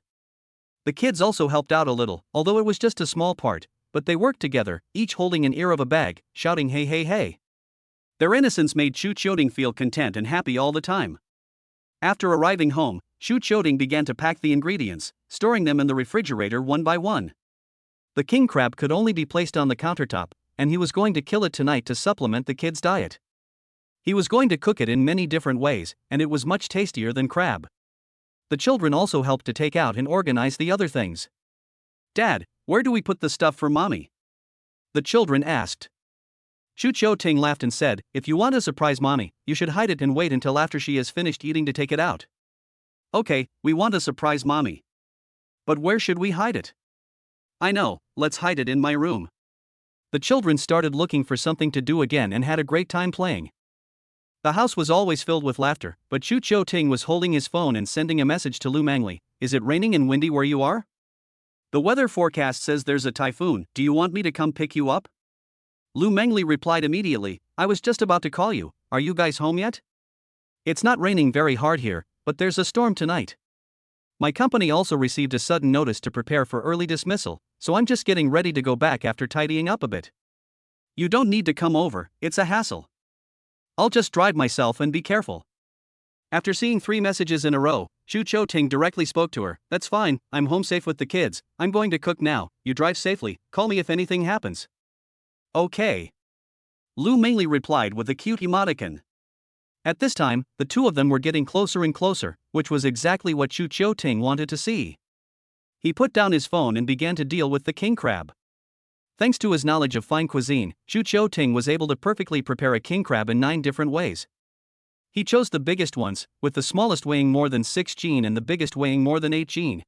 The kids also helped out a little, although it was just a small part, but they worked together, each holding an ear of a bag, shouting hey hey hey. Their innocence made Chuchoting feel content and happy all the time. After arriving home, Chuchoting began to pack the ingredients, storing them in the refrigerator one by one. The king crab could only be placed on the countertop, and he was going to kill it tonight to supplement the kids' diet. He was going to cook it in many different ways, and it was much tastier than crab. The children also helped to take out and organize the other things. "Dad, where do we put the stuff for Mommy?" the children asked. Chuchoting laughed and said, "If you want to surprise Mommy, you should hide it and wait until after she has finished eating to take it out." "Okay, we want to surprise Mommy. But where should we hide it?" "I know, let's hide it in my room." The children started looking for something to do again and had a great time playing. The house was always filled with laughter, but Chuchoting was holding his phone and sending a message to Lu Mangli. "Is it raining and windy where you are? The weather forecast says there's a typhoon. Do you want me to come pick you up?" Lu Mangli replied immediately, "I was just about to call you. Are you guys home yet? It's not raining very hard here, but there's a storm tonight. My company also received a sudden notice to prepare for early dismissal, so I'm just getting ready to go back after tidying up a bit. You don't need to come over, it's a hassle. I'll just drive myself and be careful." After seeing 3 messages in a row, Chuchoting directly spoke to her. "That's fine, I'm home safe with the kids, I'm going to cook now, you drive safely, call me if anything happens." "Okay." Lu Mangli replied with a cute emoticon. At this time, the two of them were getting closer and closer, which was exactly what Chuchoting wanted to see. He put down his phone and began to deal with the king crab. Thanks to his knowledge of fine cuisine, Chuchoting was able to perfectly prepare a king crab in 9 different ways. He chose the biggest ones, with the smallest weighing more than 6 jin and the biggest weighing more than 8 jin.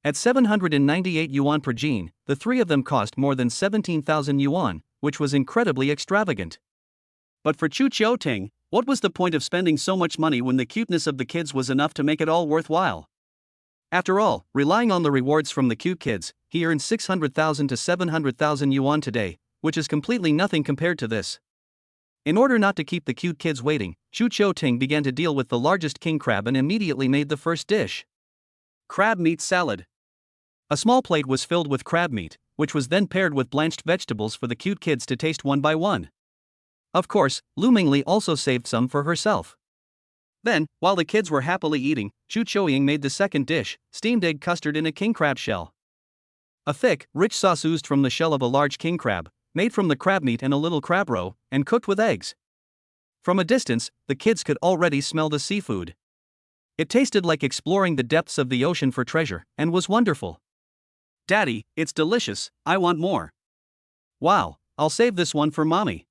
At 798 yuan per jin, the 3 of them cost more than 17,000 yuan, which was incredibly extravagant. But for Chuchoting, what was the point of spending so much money when the cuteness of the kids was enough to make it all worthwhile? After all, relying on the rewards from the cute kids, he earned 600,000 to 700,000 yuan today, which is completely nothing compared to this. In order not to keep the cute kids waiting, Chuchoting began to deal with the largest king crab and immediately made the first dish. Crab meat salad. A small plate was filled with crab meat, which was then paired with blanched vegetables for the cute kids to taste one by one. Of course, Lu Mangli also saved some for herself. Then, while the kids were happily eating, Chuchoting made the second dish, steamed egg custard in a king crab shell. A thick, rich sauce oozed from the shell of a large king crab, made from the crab meat and a little crab roe, and cooked with eggs. From a distance, the kids could already smell the seafood. It tasted like exploring the depths of the ocean for treasure, and was wonderful. "Daddy, it's delicious, I want more." "Wow, I'll save this one for Mommy."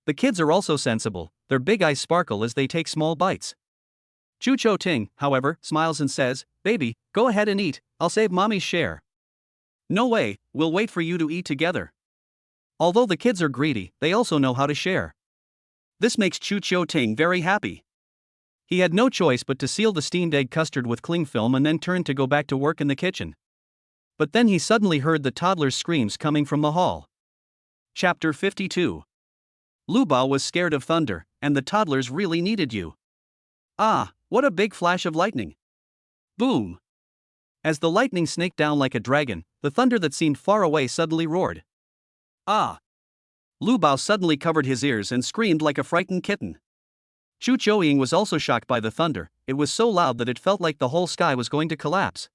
The kids are also sensible, their big eyes sparkle as they take small bites. Chuchoting, however, smiles and says, "Baby, go ahead and eat, I'll save Mommy's share." "No way, we'll wait for you to eat together." Although the kids are greedy, they also know how to share. This makes Chuchoting very happy. He had no choice but to seal the steamed egg custard with cling film and then turn to go back to work in the kitchen. But then he suddenly heard the toddler's screams coming from the hall. Chapter 52. Lu Bao was scared of thunder, and the toddlers really needed you. Ah, what a big flash of lightning! Boom! As the lightning snaked down like a dragon, the thunder that seemed far away suddenly roared. Ah! Lu Bao suddenly covered his ears and screamed like a frightened kitten. Chuchoting was also shocked by the thunder. It was so loud that it felt like the whole sky was going to collapse.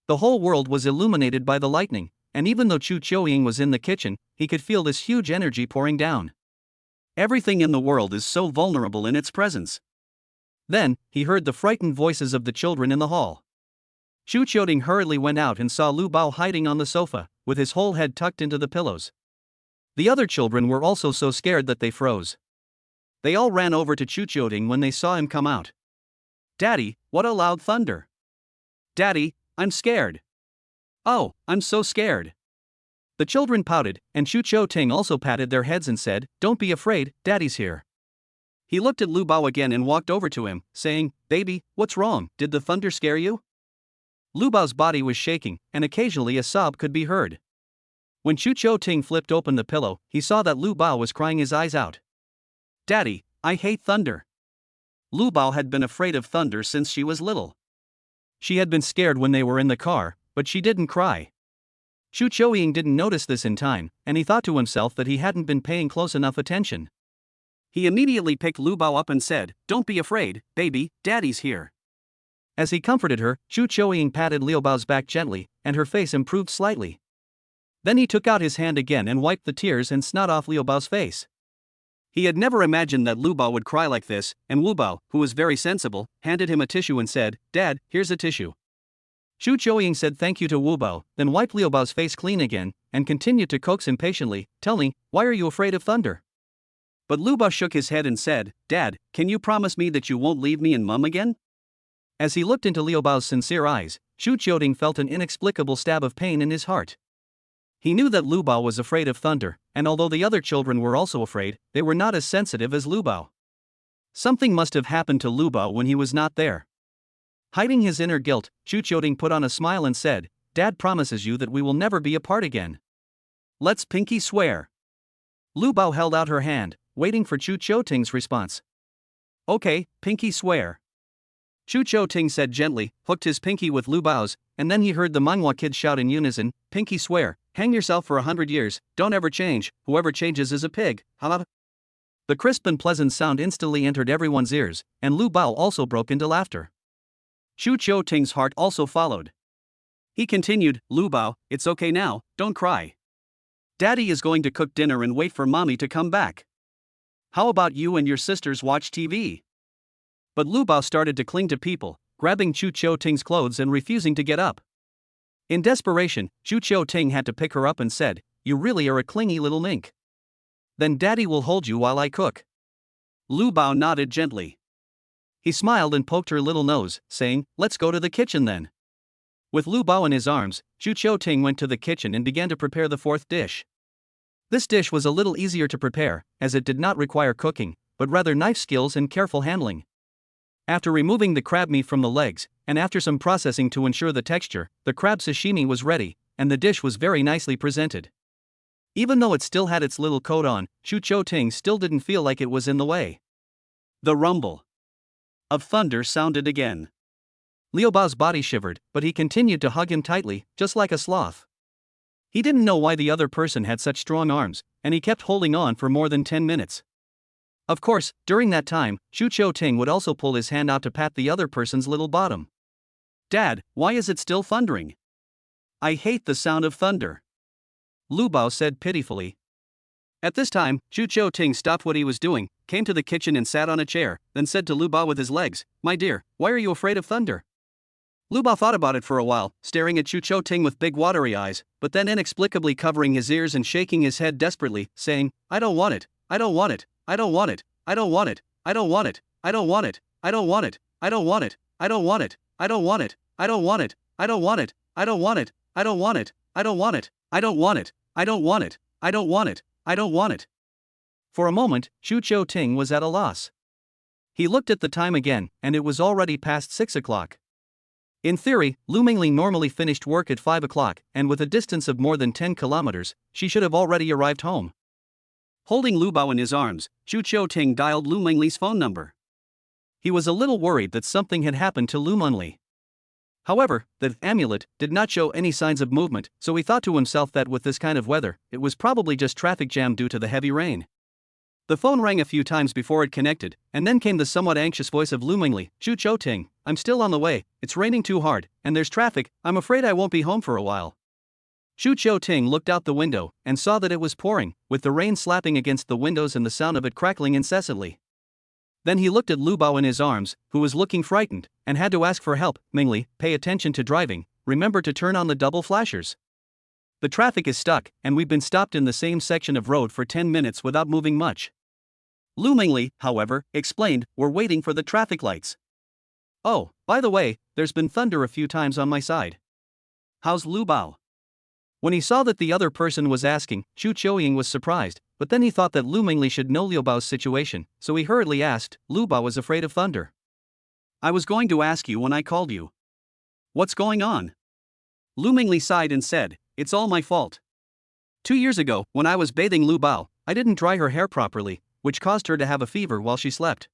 The whole world was illuminated by the lightning, and even though Chuchoting was in the kitchen, he could feel this huge energy pouring down. Everything in the world is so vulnerable in its presence. Then, he heard the frightened voices of the children in the hall. Shu Qiuting hurriedly went out and saw Lu Bao hiding on the sofa, with his whole head tucked into the pillows. The other children were also so scared that they froze. They all ran over to Shu Qiuting when they saw him come out. "Daddy, what a loud thunder! Daddy, I'm scared. Oh, I'm so scared." The children pouted, and Shu Qiuting also patted their heads and said, "Don't be afraid, Daddy's here." He looked at Lu Bao again and walked over to him, saying, "Baby, what's wrong? Did the thunder scare you?" Lu Bao's body was shaking, and occasionally a sob could be heard. When Shu Qiuting flipped open the pillow, he saw that Lu Bao was crying his eyes out. "Daddy, I hate thunder." Lu Bao had been afraid of thunder since she was little. She had been scared when they were in the car, but she didn't cry. Shu Qiuting didn't notice this in time, and he thought to himself that he hadn't been paying close enough attention. He immediately picked Lu Bao up and said, "Don't be afraid, baby, Daddy's here." As he comforted her, Shu Qiuting patted Liu Bao's back gently, and her face improved slightly. Then he took out his hand again and wiped the tears and snot off Liu Bao's face. He had never imagined that Lu Bao would cry like this, and Wu Bao, who was very sensible, handed him a tissue and said, "Dad, here's a tissue." Shu Qiuting said thank you to Wu Bao, then wiped Liu Bao's face clean again, and continued to coax impatiently, "Tell me, why are you afraid of thunder?" But Lu Bao shook his head and said, "Dad, can you promise me that you won't leave me and Mum again?" As he looked into Liu Bao's sincere eyes, Shu Qiuting felt an inexplicable stab of pain in his heart. He knew that Lu Bao was afraid of thunder, and although the other children were also afraid, they were not as sensitive as Lu Bao. Something must have happened to Lu Bao when he was not there. Hiding his inner guilt, Shu Qiuting put on a smile and said, "Dad promises you that we will never be apart again. Let's pinky swear." Lu Bao held out her hand, waiting for Shu Qiuting's response. "Okay, pinky swear." Shu Qiuting said gently, hooked his pinky with Lu Bao's, and then he heard the Manghua kids shout in unison, "Pinky swear, hang yourself for 100 years, don't ever change, whoever changes is a pig, ha." The crisp and pleasant sound instantly entered everyone's ears, and Lu Bao also broke into laughter. Shu Qiuting's heart also followed. He continued, "Lu Bao, it's okay now, don't cry. Daddy is going to cook dinner and wait for Mommy to come back. How about you and your sisters watch TV?" But Lu Bao started to cling to people, grabbing Shu Qiuting's clothes and refusing to get up. In desperation, Shu Qiuting had to pick her up and said, "You really are a clingy little mink. Then Daddy will hold you while I cook." Lu Bao nodded gently. He smiled and poked her little nose, saying, "Let's go to the kitchen then." With Lu Bao in his arms, Shu Qiuting went to the kitchen and began to prepare the fourth dish. This dish was a little easier to prepare, as it did not require cooking, but rather knife skills and careful handling. After removing the crab meat from the legs, and after some processing to ensure the texture, the crab sashimi was ready, and the dish was very nicely presented. Even though it still had its little coat on, Shu Qiuting still didn't feel like it was in the way. The rumble of thunder sounded again. Liu Bao's body shivered, but he continued to hug him tightly, just like a sloth. He didn't know why the other person had such strong arms, and he kept holding on for more than 10 minutes. Of course, during that time, Shu Qiuting would also pull his hand out to pat the other person's little bottom. "Dad, why is it still thundering? I hate the sound of thunder," Lu Bao said pitifully. At this time, Shu Qiuting stopped what he was doing, came to the kitchen and sat on a chair, then said to Lu Bao with his legs, "My dear, why are you afraid of thunder?" Lu Bao thought about it for a while, staring at Shu Qiuting with big watery eyes, but then inexplicably covering his ears and shaking his head desperately, saying, "I don't want it, I don't want it. I don't want it, I don't want it, I don't want it, I don't want it, I don't want it, I don't want it, I don't want it, I don't want it, I don't want it, I don't want it, I don't want it, I don't want it, I don't want it, I don't want it, I don't want it, I don't want it, I don't want it." For a moment, Shu Qiuting was at a loss. He looked at the time again, and it was already past 6 o'clock. In theory, Lu Mingli normally finished work at 5 o'clock, and with a distance of more than 10 kilometers, she should have already arrived home. Holding Lu Bao in his arms, Shu Qiuting dialed Lu Mingli's phone number. He was a little worried that something had happened to Lu Mingli. However, the amulet did not show any signs of movement, so he thought to himself that with this kind of weather, it was probably just traffic jam due to the heavy rain. The phone rang a few times before it connected, and then came the somewhat anxious voice of Lu Mingli, "Shu Qiuting, I'm still on the way, it's raining too hard, and there's traffic, I'm afraid I won't be home for a while." Shu Qiuting looked out the window and saw that it was pouring, with the rain slapping against the windows and the sound of it crackling incessantly. Then he looked at Lu Bao in his arms, who was looking frightened, and had to ask for help. Mingli, pay attention to driving, remember to turn on the double flashers. The traffic is stuck, and we've been stopped in the same section of road for 10 minutes without moving much. Lu Mingli, however, explained, we're waiting for the traffic lights. Oh, by the way, there's been thunder a few times on my side. How's Lu Bao? When he saw that the other person was asking, Chu Qiuying was surprised, but then he thought that Lu Mingli should know Liu Bao's situation, so he hurriedly asked, Lu Bao was afraid of thunder. I was going to ask you when I called you. What's going on? Lu Mingli sighed and said, it's all my fault. 2 years ago, when I was bathing Lu Bao, I didn't dry her hair properly, which caused her to have a fever while she slept.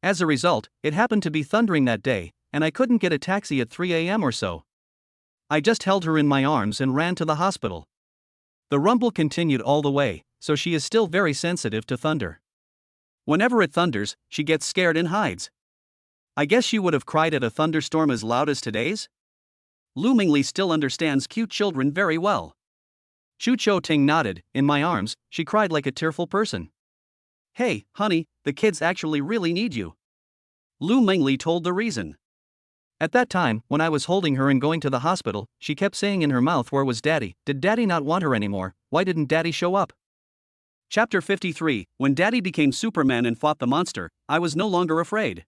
As a result, it happened to be thundering that day, and I couldn't get a taxi at 3 a.m. or so. I just held her in my arms and ran to the hospital. The rumble continued all the way, so she is still very sensitive to thunder. Whenever it thunders, she gets scared and hides. I guess she would have cried at a thunderstorm as loud as today's? Lu Mingli still understands cute children very well. Chu Qiuting nodded, in my arms, she cried like a tearful person. Hey, honey, the kids actually really need you. Lu Mingli told the reason. At that time, when I was holding her and going to the hospital, she kept saying in her mouth, where was Daddy? Did Daddy not want her anymore? Why didn't Daddy show up? Chapter 53, when Daddy became Superman and fought the monster, I was no longer afraid.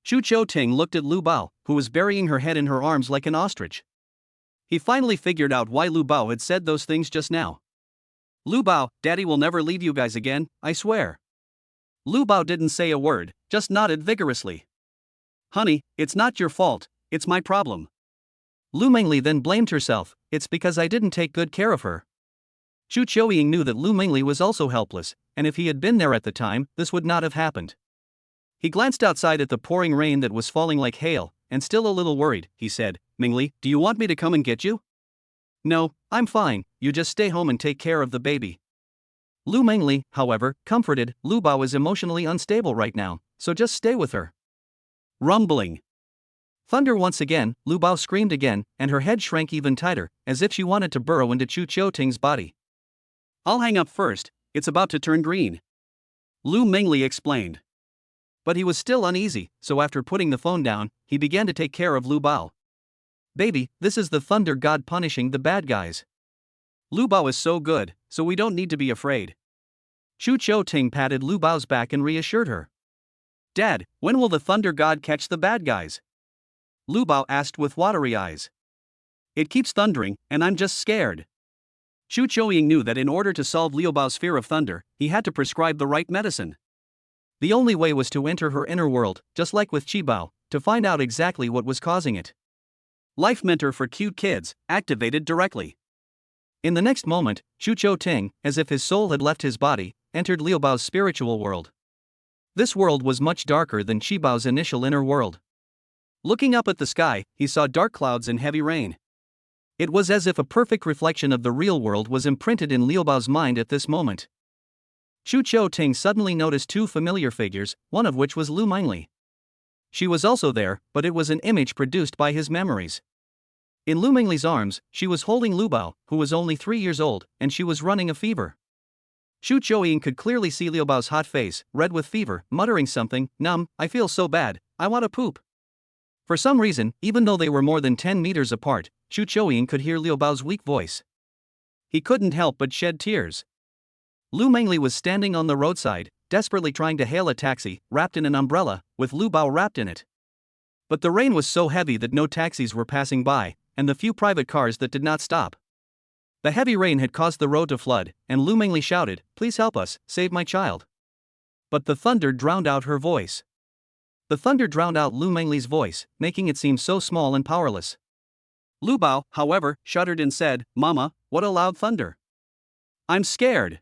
Chu Qiuting looked at Lu Bao, who was burying her head in her arms like an ostrich. He finally figured out why Lu Bao had said those things just now. Lu Bao, Daddy will never leave you guys again, I swear. Lu Bao didn't say a word, just nodded vigorously. Honey, it's not your fault, it's my problem. Lu Mingli then blamed herself, it's because I didn't take good care of her. Chu Qiuying knew that Lu Mingli was also helpless, and if he had been there at the time, this would not have happened. He glanced outside at the pouring rain that was falling like hail, and still a little worried, he said, Mingli, do you want me to come and get you? No, I'm fine, you just stay home and take care of the baby. Lu Mingli, however, comforted, Lu Bao is emotionally unstable right now, so just stay with her. Rumbling. Thunder once again, Lu Bao screamed again, and her head shrank even tighter, as if she wanted to burrow into Chu Qiuting's body. I'll hang up first, it's about to turn green. Lu Mingli explained. But he was still uneasy, so after putting the phone down, he began to take care of Lu Bao. Baby, this is the thunder god punishing the bad guys. Lu Bao is so good, so we don't need to be afraid. Chu Qiuting patted Lu Bao's back and reassured her. Dad, when will the thunder god catch the bad guys? Lu Bao asked with watery eyes. It keeps thundering, and I'm just scared. Chu Qiuying knew that in order to solve Liu Bao's fear of thunder, he had to prescribe the right medicine. The only way was to enter her inner world, just like with Qi Bao, to find out exactly what was causing it. Life Mentor for Cute Kids, activated directly. In the next moment, Chu Qiuting, as if his soul had left his body, entered Liu Bao's spiritual world. This world was much darker than Qi Bao's initial inner world. Looking up at the sky, he saw dark clouds and heavy rain. It was as if a perfect reflection of the real world was imprinted in Liu Bao's mind at this moment. Chu Qiuting suddenly noticed two familiar figures, one of which was Lu Mingli. She was also there, but it was an image produced by his memories. In Lu Mingli's arms, she was holding Lu Bao, who was only 3 years old, and she was running a fever. Chu Qiuying could clearly see Liu Bao's hot face, red with fever, muttering something, I feel so bad, I want to poop. For some reason, even though they were more than 10 meters apart, Chu Qiuying could hear Liu Bao's weak voice. He couldn't help but shed tears. Lu Mingli was standing on the roadside, desperately trying to hail a taxi, wrapped in an umbrella, with Lu Bao wrapped in it. But the rain was so heavy that no taxis were passing by, and the few private cars that did not stop. The heavy rain had caused the road to flood, and Lu Mingli shouted, please help us, save my child. But the thunder drowned out her voice. The thunder drowned out Lu Mingli's voice, making it seem so small and powerless. Lu Bao, however, shuddered and said, Mama, what a loud thunder. I'm scared.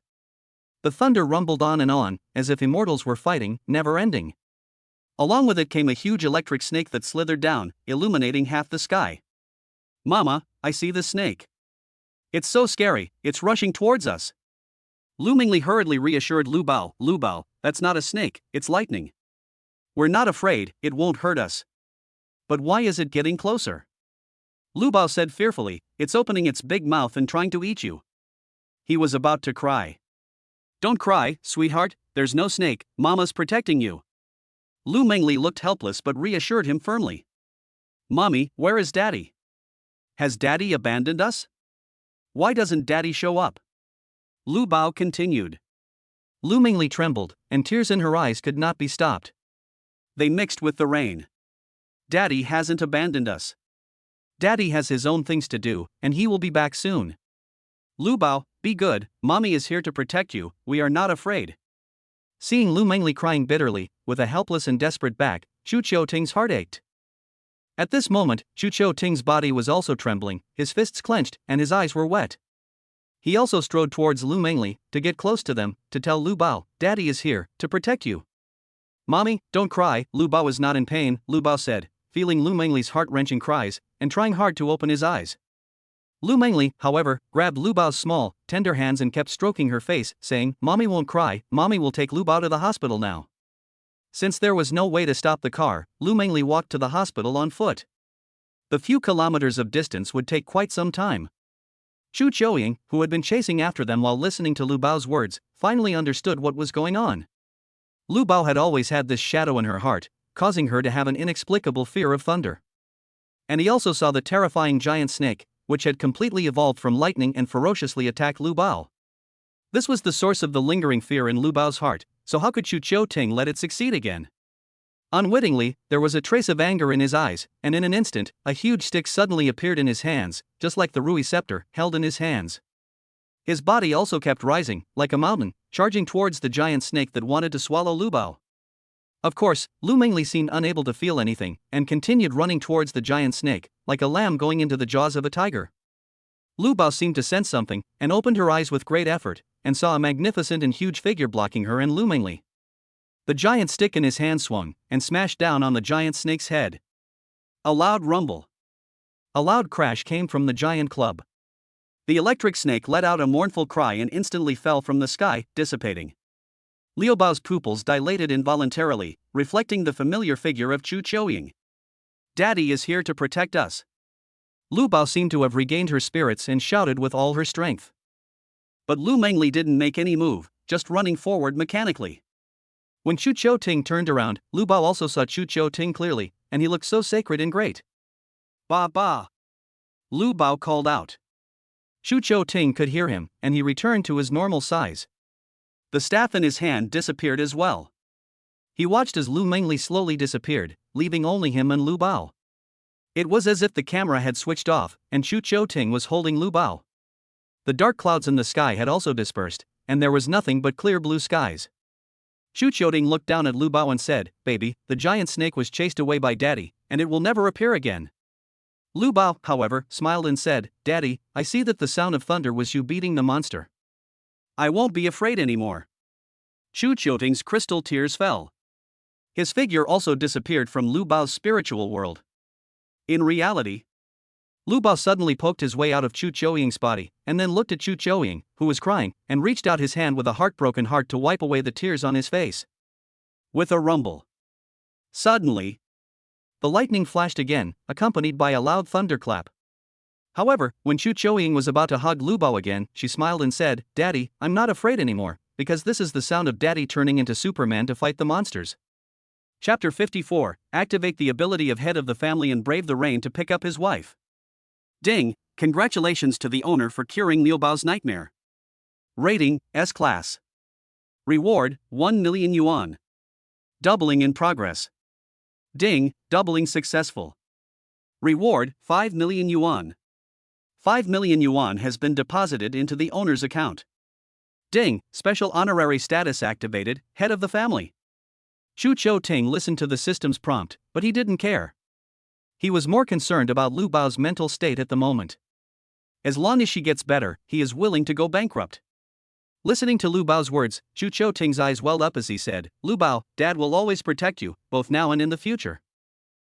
The thunder rumbled on, as if immortals were fighting, never ending. Along with it came a huge electric snake that slithered down, illuminating half the sky. Mama, I see the snake. It's so scary, it's rushing towards us. Lu Mingli hurriedly reassured Lu Bao, that's not a snake, it's lightning. We're not afraid, it won't hurt us. But why is it getting closer? Lu Bao said fearfully, it's opening its big mouth and trying to eat you. He was about to cry. Don't cry, sweetheart, there's no snake, Mama's protecting you. Lu Mengli looked helpless but reassured him firmly. Mommy, where is Daddy? Has Daddy abandoned us? Why doesn't Daddy show up? Lu Bao continued. Lu Mengli trembled, and tears in her eyes could not be stopped. They mixed with the rain. Daddy hasn't abandoned us. Daddy has his own things to do, and he will be back soon. Lu Bao, be good, Mommy is here to protect you, we are not afraid. Seeing Lu Mengli crying bitterly, with a helpless and desperate back, Chu Ting's heart ached. At this moment, Chu Ting's body was also trembling, his fists clenched, and his eyes were wet. He also strode towards Lu Mengli, to get close to them, to tell Lu Bao, Daddy is here, to protect you. Mommy, don't cry, Lu Bao is not in pain, Lu Bao said, feeling Lu Mengli's heart-wrenching cries, and trying hard to open his eyes. Lu Mengli, however, grabbed Lu Bao's small, tender hands and kept stroking her face, saying, Mommy won't cry, Mommy will take Lu Bao to the hospital now. Since there was no way to stop the car, Lu Mengli walked to the hospital on foot. The few kilometers of distance would take quite some time. Chu Qiuying, who had been chasing after them while listening to Lu Bao's words, finally understood what was going on. Lu Bao had always had this shadow in her heart, causing her to have an inexplicable fear of thunder. And he also saw the terrifying giant snake, which had completely evolved from lightning and ferociously attacked Lu Bao. This was the source of the lingering fear in Lu Bao's heart, so how could Chu Ting let it succeed again? Unwittingly, there was a trace of anger in his eyes, and in an instant, a huge stick suddenly appeared in his hands, just like the Rui scepter held in his hands. His body also kept rising, like a mountain, charging towards the giant snake that wanted to swallow Lu Bao. Of course, Lu Mengli seemed unable to feel anything, and continued running towards the giant snake, like a lamb going into the jaws of a tiger. Lu Bao seemed to sense something, and opened her eyes with great effort, and saw a magnificent and huge figure blocking her and Lu Mengli. The giant stick in his hand swung, and smashed down on the giant snake's head. A loud rumble. A loud crash came from the giant club. The electric snake let out a mournful cry and instantly fell from the sky, dissipating. Liu Bao's pupils dilated involuntarily, reflecting the familiar figure of Chu Qiuying. Daddy is here to protect us. Lu Bao seemed to have regained her spirits and shouted with all her strength. But Lu Mengli didn't make any move, just running forward mechanically. When Chu Ting turned around, Lu Bao also saw Chu Ting clearly, and he looked so sacred and great. Ba ba! Lu Bao called out. Chu Ting could hear him, and he returned to his normal size. The staff in his hand disappeared as well. He watched as Lu Mengli slowly disappeared, leaving only him and Lu Bao. It was as if the camera had switched off, and Chu Ting was holding Lu Bao. The dark clouds in the sky had also dispersed, and there was nothing but clear blue skies. Chu Ting looked down at Lu Bao and said, Baby, the giant snake was chased away by Daddy, and it will never appear again. Lu Bao, however, smiled and said, Daddy, I see that the sound of thunder was you beating the monster. I won't be afraid anymore. Chu Ting's crystal tears fell. His figure also disappeared from Lu Bao's spiritual world. In reality, Lu Bao suddenly poked his way out of Chu Qiuying's body, and then looked at Chu Qiuying, who was crying, and reached out his hand with a heartbroken heart to wipe away the tears on his face. With a rumble. Suddenly, the lightning flashed again, accompanied by a loud thunderclap. However, when Chu Qiuying was about to hug Lu Bao again, she smiled and said, Daddy, I'm not afraid anymore, because this is the sound of Daddy turning into Superman to fight the monsters. Chapter 54, Activate the ability of head of the family and brave the rain to pick up his wife. Ding, congratulations to the owner for curing Liu Bao's nightmare. Rating, S-Class. Reward, 1 million yuan. Doubling in progress. Ding, doubling successful. Reward, 5 million yuan. 5 million yuan has been deposited into the owner's account. Ding, special honorary status activated, head of the family. Chu Ting listened to the system's prompt, but he didn't care. He was more concerned about Lu Bao's mental state at the moment. As long as she gets better, he is willing to go bankrupt. Listening to Lu Bao's words, Chu Ting's eyes welled up as he said, Lu Bao, Dad will always protect you, both now and in the future.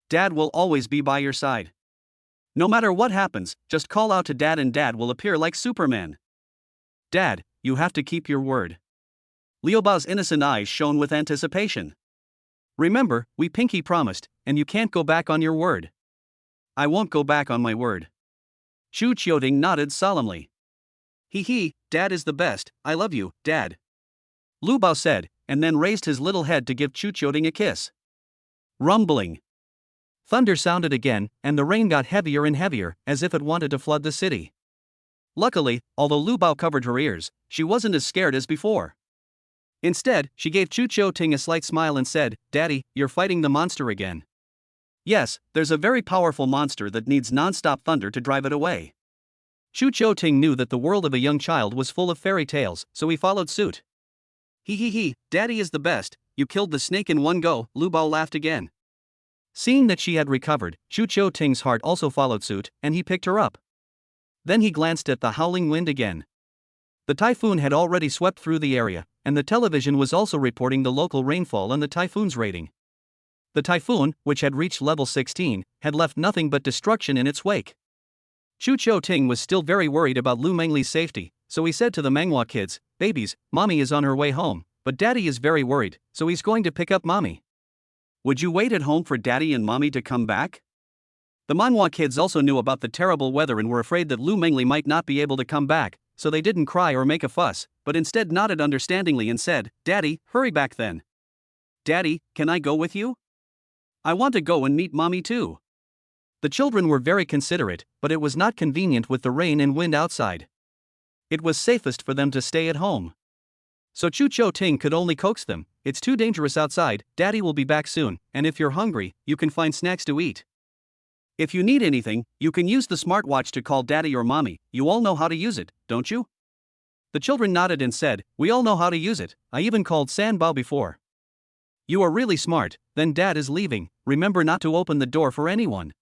Dad will always be by your side. No matter what happens, just call out to Dad and Dad will appear like Superman. Dad, you have to keep your word. Liu Bao's innocent eyes shone with anticipation. Remember, we pinky promised, and you can't go back on your word. I won't go back on my word. Chu Ting nodded solemnly. Hee, Dad is the best, I love you, Dad. Lu Bao said, and then raised his little head to give Chu Ting a kiss. Rumbling. Thunder sounded again, and the rain got heavier and heavier, as if it wanted to flood the city. Luckily, although Lu Bao covered her ears, she wasn't as scared as before. Instead, she gave Chu Chou Ting a slight smile and said, "Daddy, you're fighting the monster again." "Yes, there's a very powerful monster that needs non-stop thunder to drive it away." Chu Chou Ting knew that the world of a young child was full of fairy tales, so he followed suit. He, Daddy is the best, you killed the snake in one go," Lu Bao laughed again. Seeing that she had recovered, Chu Chou Ting's heart also followed suit, and he picked her up. Then he glanced at the howling wind again. The typhoon had already swept through the area, and the television was also reporting the local rainfall and the typhoon's rating. The typhoon, which had reached level 16, had left nothing but destruction in its wake. Chu Chou Ting was still very worried about Lu Mengli's safety, so he said to the Manghua kids, "Babies, Mommy is on her way home, but Daddy is very worried, so he's going to pick up Mommy. Would you wait at home for Daddy and Mommy to come back?" The Manghua kids also knew about the terrible weather and were afraid that Lu Mengli might not be able to come back, so they didn't cry or make a fuss, but instead nodded understandingly and said, "Daddy, hurry back then." "Daddy, can I go with you? I want to go and meet Mommy too." The children were very considerate, but it was not convenient with the rain and wind outside. It was safest for them to stay at home. So Chu Chou Ting could only coax them, "It's too dangerous outside, Daddy will be back soon, and if you're hungry, you can find snacks to eat. If you need anything, you can use the smartwatch to call Daddy or Mommy, you all know how to use it, don't you?" The children nodded and said, "We all know how to use it, I even called San Bao before." "You are really smart, then Dad is leaving, remember not to open the door for anyone."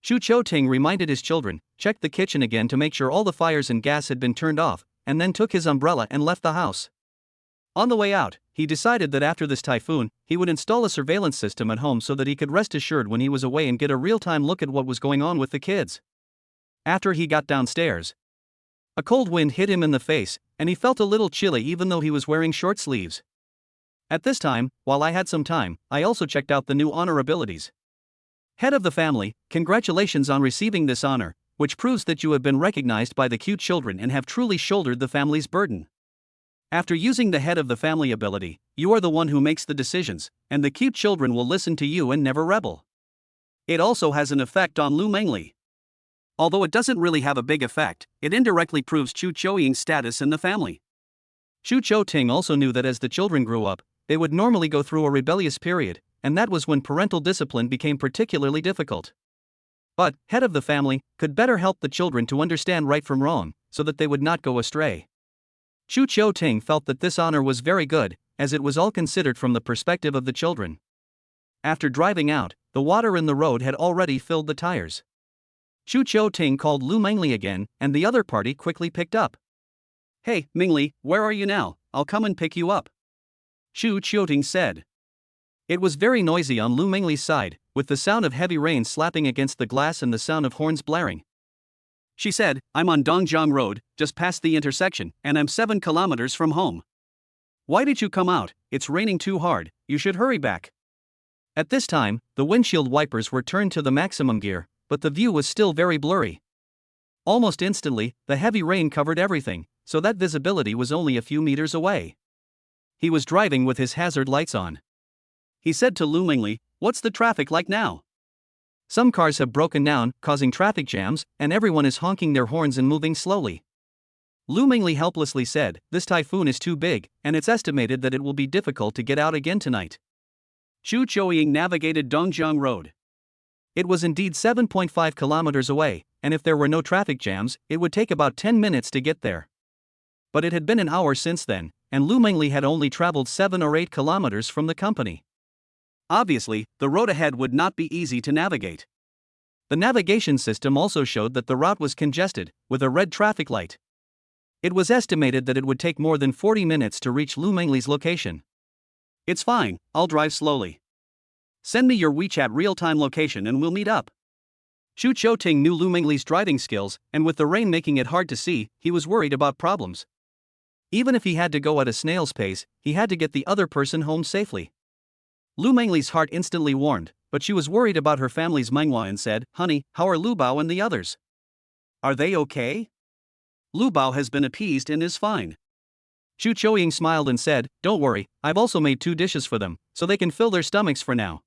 Chu Chou Ting reminded his children, checked the kitchen again to make sure all the fires and gas had been turned off, and then took his umbrella and left the house. On the way out, he decided that after this typhoon, he would install a surveillance system at home so that he could rest assured when he was away and get a real-time look at what was going on with the kids. After he got downstairs, a cold wind hit him in the face, and he felt a little chilly even though he was wearing short sleeves. At this time, while I had some time, I also checked out the new honor abilities. Head of the family, congratulations on receiving this honor, which proves that you have been recognized by the cute children and have truly shouldered the family's burden. After using the head of the family ability, you are the one who makes the decisions, and the cute children will listen to you and never rebel. It also has an effect on Lu Mengli. Although it doesn't really have a big effect, it indirectly proves Chu Chou Ying's status in the family. Chu Chou Ting also knew that as the children grew up, they would normally go through a rebellious period, and that was when parental discipline became particularly difficult. But, head of the family, could better help the children to understand right from wrong, so that they would not go astray. Chu Chou Ting felt that this honor was very good, as it was all considered from the perspective of the children. After driving out, the water in the road had already filled the tires. Chu Chou Ting called Lu Mengli again, and the other party quickly picked up. "Hey, Mingli, where are you now? I'll come and pick you up," Chu Chou Ting said. It was very noisy on Lu Mengli's side, with the sound of heavy rain slapping against the glass and the sound of horns blaring. She said, "I'm on Dongjiang Road, just past the intersection, and I'm 7 kilometers from home. Why did you come out? It's raining too hard, you should hurry back." At this time, the windshield wipers were turned to the maximum gear, but the view was still very blurry. Almost instantly, the heavy rain covered everything, so that visibility was only a few meters away. He was driving with his hazard lights on. He said to Lu Mengli, "What's the traffic like now?" "Some cars have broken down, causing traffic jams, and everyone is honking their horns and moving slowly." Lu Mengli helplessly said, "This typhoon is too big, and it's estimated that it will be difficult to get out again tonight." Chu Chouying navigated Dongjiang Road. It was indeed 7.5 kilometers away, and if there were no traffic jams, it would take about 10 minutes to get there. But it had been an hour since then, and Lu Mengli had only traveled 7 or 8 kilometers from the company. Obviously, the road ahead would not be easy to navigate. The navigation system also showed that the route was congested, with a red traffic light. It was estimated that it would take more than 40 minutes to reach Lu Mengli's location. "It's fine, I'll drive slowly. Send me your WeChat real-time location and we'll meet up." Chu Chou Ting knew Lu Mengli's driving skills, and with the rain making it hard to see, he was worried about problems. Even if he had to go at a snail's pace, he had to get the other person home safely. Lu Mengli's heart instantly warmed, but she was worried about her family's Menghua and said, "Honey, how are Lu Bao and the others? Are they okay?" "Lu Bao has been appeased and is fine." Chu Chouying smiled and said, "Don't worry, I've also made 2 dishes for them, so they can fill their stomachs for now."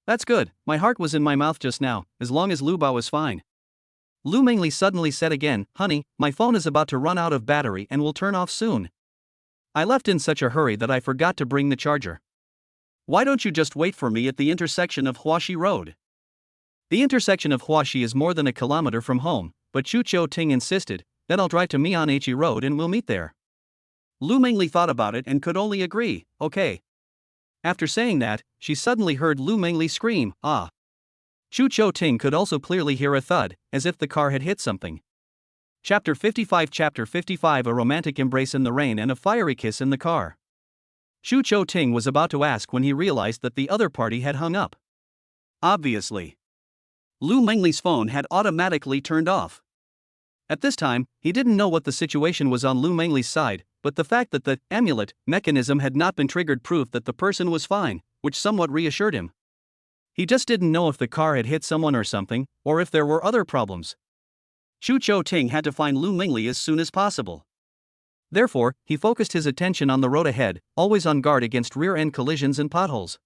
That's good, my heart was in my mouth just now, as long as Lu Bao is fine. Lu Mingli suddenly said again, honey, my phone is about to run out of battery and will turn off soon. I left in such a hurry that I forgot to bring the charger. Why don't you just wait for me at the intersection of Huaxi Road? The intersection of Huaxi is more than a kilometer from home, but Chu Chou Ting insisted, then I'll drive to Mianhe Road and we'll meet there. Lu Mingli thought about it and could only agree, okay. After saying that, she suddenly heard Lu Mingli scream, ah. Chu Chou Ting could also clearly hear a thud, as if the car had hit something. Chapter 55 A romantic embrace in the rain and a fiery kiss in the car. Chu Chou Ting was about to ask when he realized that the other party had hung up. Obviously. Lu Mingli's phone had automatically turned off. At this time, he didn't know what the situation was on Lu Mingli's side, but the fact that the amulet mechanism had not been triggered proved that the person was fine, which somewhat reassured him. He just didn't know if the car had hit someone or something, or if there were other problems. Chu Chou Ting had to find Lu Mingli as soon as possible. Therefore, he focused his attention on the road ahead, always on guard against rear-end collisions and potholes.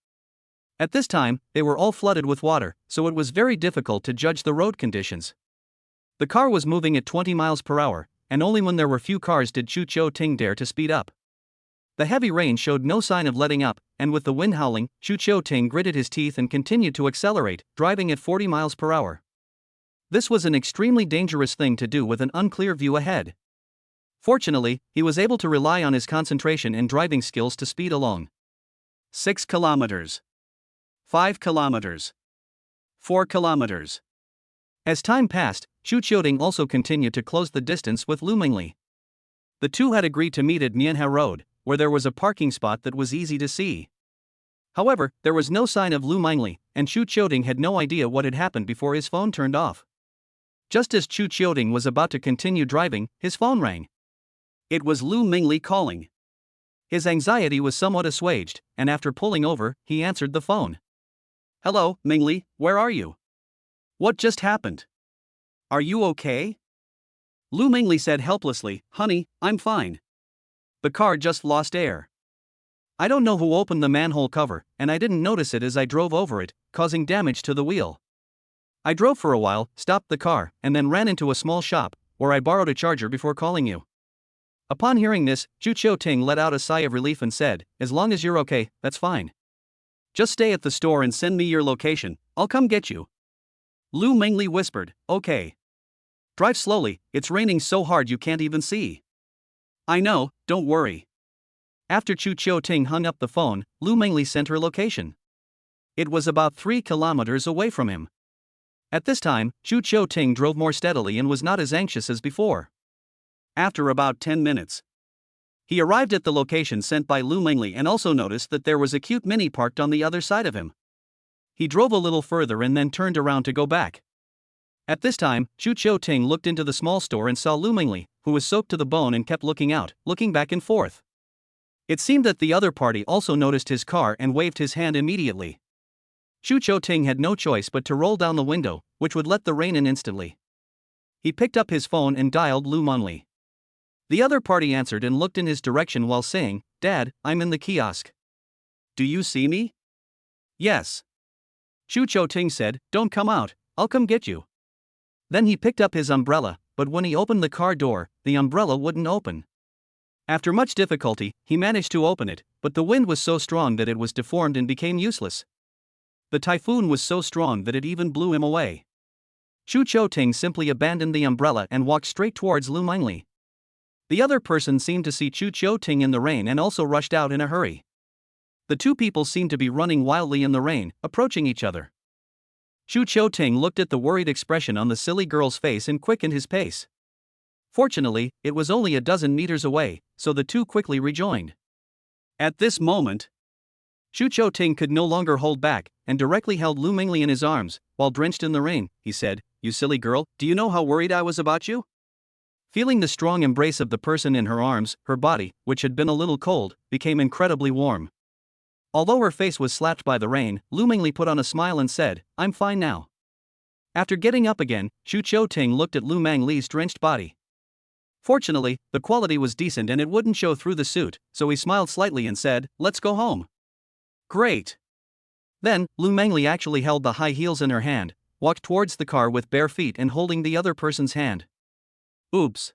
At this time, they were all flooded with water, so it was very difficult to judge the road conditions. The car was moving at 20 miles per hour, and only when there were few cars did Chu Chou Ting dare to speed up. The heavy rain showed no sign of letting up, and with the wind howling, Chu Chou Ting gritted his teeth and continued to accelerate, driving at 40 miles per hour. This was an extremely dangerous thing to do with an unclear view ahead. Fortunately, he was able to rely on his concentration and driving skills to speed along. 6 kilometers. 5 kilometers. 4 kilometers. As time passed, Chu Chou Ting also continued to close the distance with Lu Mingli. The two had agreed to meet at Mianhe Road, where there was a parking spot that was easy to see. However, there was no sign of Lu Mingli, and Chu Chou Ting had no idea what had happened before his phone turned off. Just as Chu Chou Ting was about to continue driving, his phone rang. It was Lu Mingli calling. His anxiety was somewhat assuaged, and after pulling over, he answered the phone. Hello, Mingli, where are you? What just happened? Are you okay? Lu Mingli said helplessly, honey, I'm fine. The car just lost air. I don't know who opened the manhole cover, and I didn't notice it as I drove over it, causing damage to the wheel. I drove for a while, stopped the car, and then ran into a small shop, where I borrowed a charger before calling you. Upon hearing this, Chu Chou Ting let out a sigh of relief and said, as long as you're okay, that's fine. Just stay at the store and send me your location, I'll come get you. Lu Mingli whispered, okay. Drive slowly, it's raining so hard you can't even see. I know, don't worry. After Chu Chou Ting hung up the phone, Lu Mingli sent her location. It was about 3 kilometers away from him. At this time, Chu Chou Ting drove more steadily and was not as anxious as before. After about 10 minutes, he arrived at the location sent by Lu Mingli and also noticed that there was a cute mini parked on the other side of him. He drove a little further and then turned around to go back. At this time, Chu Chou Ting looked into the small store and saw Lu Mingli, who was soaked to the bone and kept looking out, looking back and forth. It seemed that the other party also noticed his car and waved his hand immediately. Chu Chou Ting had no choice but to roll down the window, which would let the rain in instantly. He picked up his phone and dialed Lu Mingli. The other party answered and looked in his direction while saying, Dad, I'm in the kiosk. Do you see me? Yes. Chu Chou Ting said, don't come out, I'll come get you. Then he picked up his umbrella, but when he opened the car door, the umbrella wouldn't open. After much difficulty, he managed to open it, but the wind was so strong that it was deformed and became useless. The typhoon was so strong that it even blew him away. Chu Chou Ting simply abandoned the umbrella and walked straight towards Lu Mingli. The other person seemed to see Chu Chou Ting in the rain and also rushed out in a hurry. The two people seemed to be running wildly in the rain, approaching each other. Chu Chou Ting looked at the worried expression on the silly girl's face and quickened his pace. Fortunately, it was only a dozen meters away, so the two quickly rejoined. At this moment, Chu Chou Ting could no longer hold back, and directly held Lu Mingli in his arms, while drenched in the rain. He said, You silly girl, do you know how worried I was about you? Feeling the strong embrace of the person in her arms, her body, which had been a little cold, became incredibly warm. Although her face was slapped by the rain, Lu Mingli put on a smile and said, I'm fine now. After getting up again, Chu Chou Ting looked at Lu Mingli's drenched body. Fortunately, the quality was decent and it wouldn't show through the suit, so he smiled slightly and said, Let's go home. Great. Then, Lu Mengli actually held the high heels in her hand, walked towards the car with bare feet and holding the other person's hand. Oops.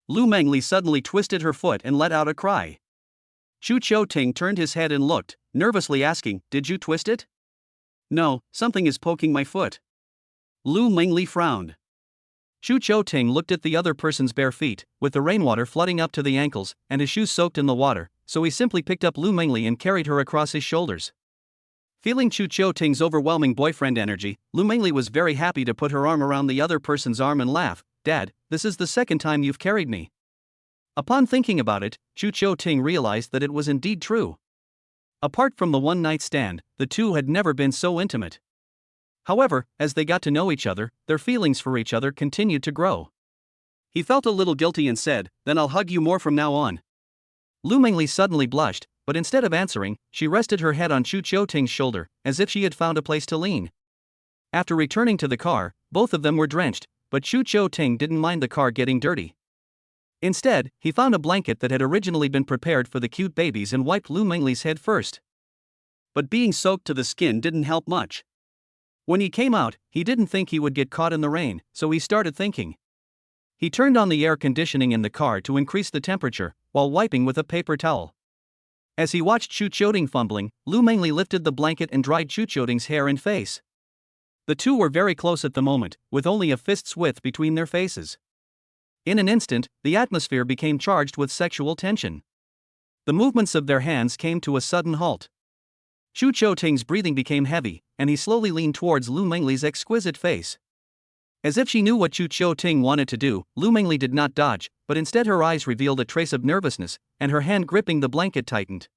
Lu Mengli suddenly twisted her foot and let out a cry. Chu Ting turned his head and looked, nervously asking, "Did you twist it?" "No, something is poking my foot." Lu Mengli frowned. Chu Ting looked at the other person's bare feet, with the rainwater flooding up to the ankles and his shoes soaked in the water, so he simply picked up Lu Mengli and carried her across his shoulders. Feeling Chu Ting's overwhelming boyfriend energy, Lu Mengli was very happy to put her arm around the other person's arm and laugh. "Dad, this is the second time you've carried me." Upon thinking about it, Chu Ting realized that it was indeed true. Apart from the one-night stand, the two had never been so intimate. However, as they got to know each other, their feelings for each other continued to grow. He felt a little guilty and said, "Then I'll hug you more from now on." Lu Mengli suddenly blushed, but instead of answering, she rested her head on Chu Ting's shoulder, as if she had found a place to lean. After returning to the car, both of them were drenched, but Chu Ting didn't mind the car getting dirty. Instead, he found a blanket that had originally been prepared for the cute babies and wiped Lu Mengli's head first. But being soaked to the skin didn't help much. When he came out, he didn't think he would get caught in the rain, so he started thinking. He turned on the air conditioning in the car to increase the temperature, while wiping with a paper towel. As he watched Chu Ting fumbling, Lu Mengli lifted the blanket and dried Chu Ting's hair and face. The two were very close at the moment, with only a fist's width between their faces. In an instant, the atmosphere became charged with sexual tension. The movements of their hands came to a sudden halt. Chu Ting's breathing became heavy, and he slowly leaned towards Lu Mengli's exquisite face. As if she knew what Chu Ting wanted to do, Lu Mengli did not dodge, but instead her eyes revealed a trace of nervousness, and her hand gripping the blanket tightened.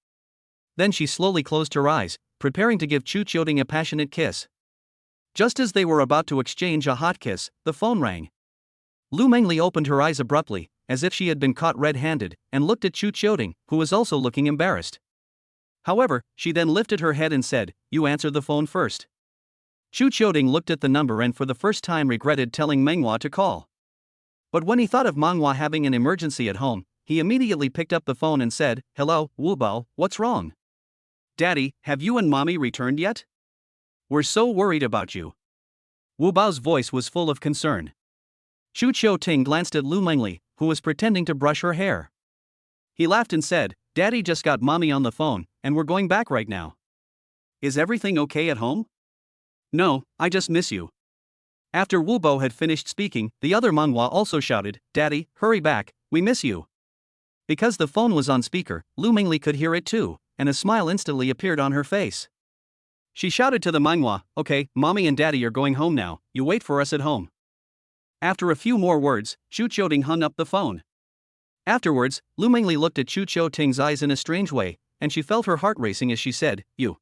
Then she slowly closed her eyes, preparing to give Chu Ting a passionate kiss. Just as they were about to exchange a hot kiss, the phone rang. Lu Mengli opened her eyes abruptly, as if she had been caught red-handed, and looked at Chu Ting, who was also looking embarrassed. However, she then lifted her head and said, "You answer the phone first." Chu Ting looked at the number and for the first time regretted telling Menghua to call. But when he thought of Menghua having an emergency at home, he immediately picked up the phone and said, "Hello, Wu Bao, what's wrong?" "Daddy, have you and Mommy returned yet? We're so worried about you." Wu Bao's voice was full of concern. Chu Ting glanced at Lu Mengli, who was pretending to brush her hair. He laughed and said, "Daddy just got Mommy on the phone, and we're going back right now. Is everything okay at home?" "No, I just miss you." After Wu Bao had finished speaking, the other Menghua also shouted, "Daddy, hurry back, we miss you." Because the phone was on speaker, Lu Mengli could hear it too, and a smile instantly appeared on her face. She shouted to the Menghua, "Okay, Mommy and Daddy are going home now, you wait for us at home." After a few more words, Chu Ting hung up the phone. Afterwards, Lu Mengli looked at Chu Ting's eyes in a strange way, and she felt her heart racing as she said, "You."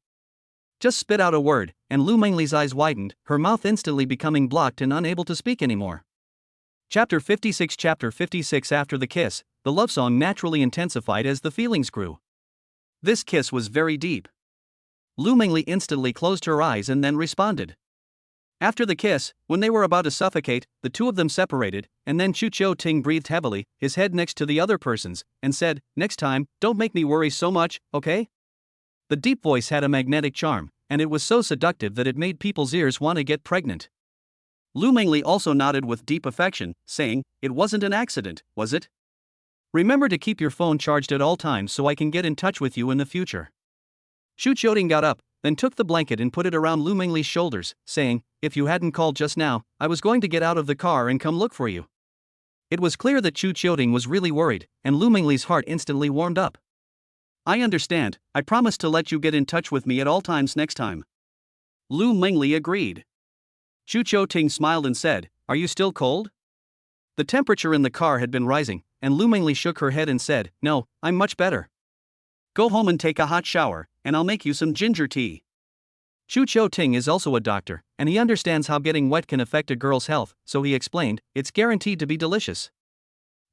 Just spit out a word, and Lu Mengli's eyes widened, her mouth instantly becoming blocked and unable to speak anymore. Chapter 56 After the kiss, the love song naturally intensified as the feelings grew. This kiss was very deep. Lu Mengli instantly closed her eyes and then responded. After the kiss, when they were about to suffocate, the two of them separated, and then Chu Ting breathed heavily, his head next to the other person's, and said, "Next time, don't make me worry so much, okay?" The deep voice had a magnetic charm, and it was so seductive that it made people's ears want to get pregnant. Lu Mengli also nodded with deep affection, saying, "It wasn't an accident, was it? Remember to keep your phone charged at all times so I can get in touch with you in the future." Chu Ting got up, then took the blanket and put it around Lu Mengli's shoulders, saying, "If you hadn't called just now, I was going to get out of the car and come look for you." It was clear that Chu Ting was really worried, and Lu Mengli's heart instantly warmed up. "I understand, I promise to let you get in touch with me at all times next time." Lu Mengli agreed. Chu Ting smiled and said, "Are you still cold?" The temperature in the car had been rising, and Lu Mengli shook her head and said, "No, I'm much better. Go home and take a hot shower, and I'll make you some ginger tea." Chu Ting is also a doctor, and he understands how getting wet can affect a girl's health, so he explained, "It's guaranteed to be delicious."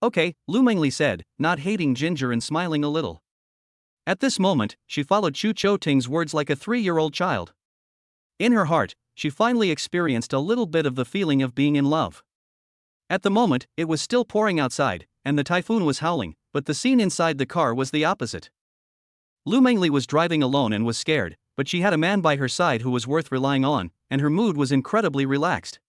"Okay," Lu Mengli said, not hating ginger and smiling a little. At this moment, she followed Chu Ting's words like a 3-year-old child. In her heart, she finally experienced a little bit of the feeling of being in love. At the moment, it was still pouring outside, and the typhoon was howling, but the scene inside the car was the opposite. Lu Mengli was driving alone and was scared, but she had a man by her side who was worth relying on, and her mood was incredibly relaxed.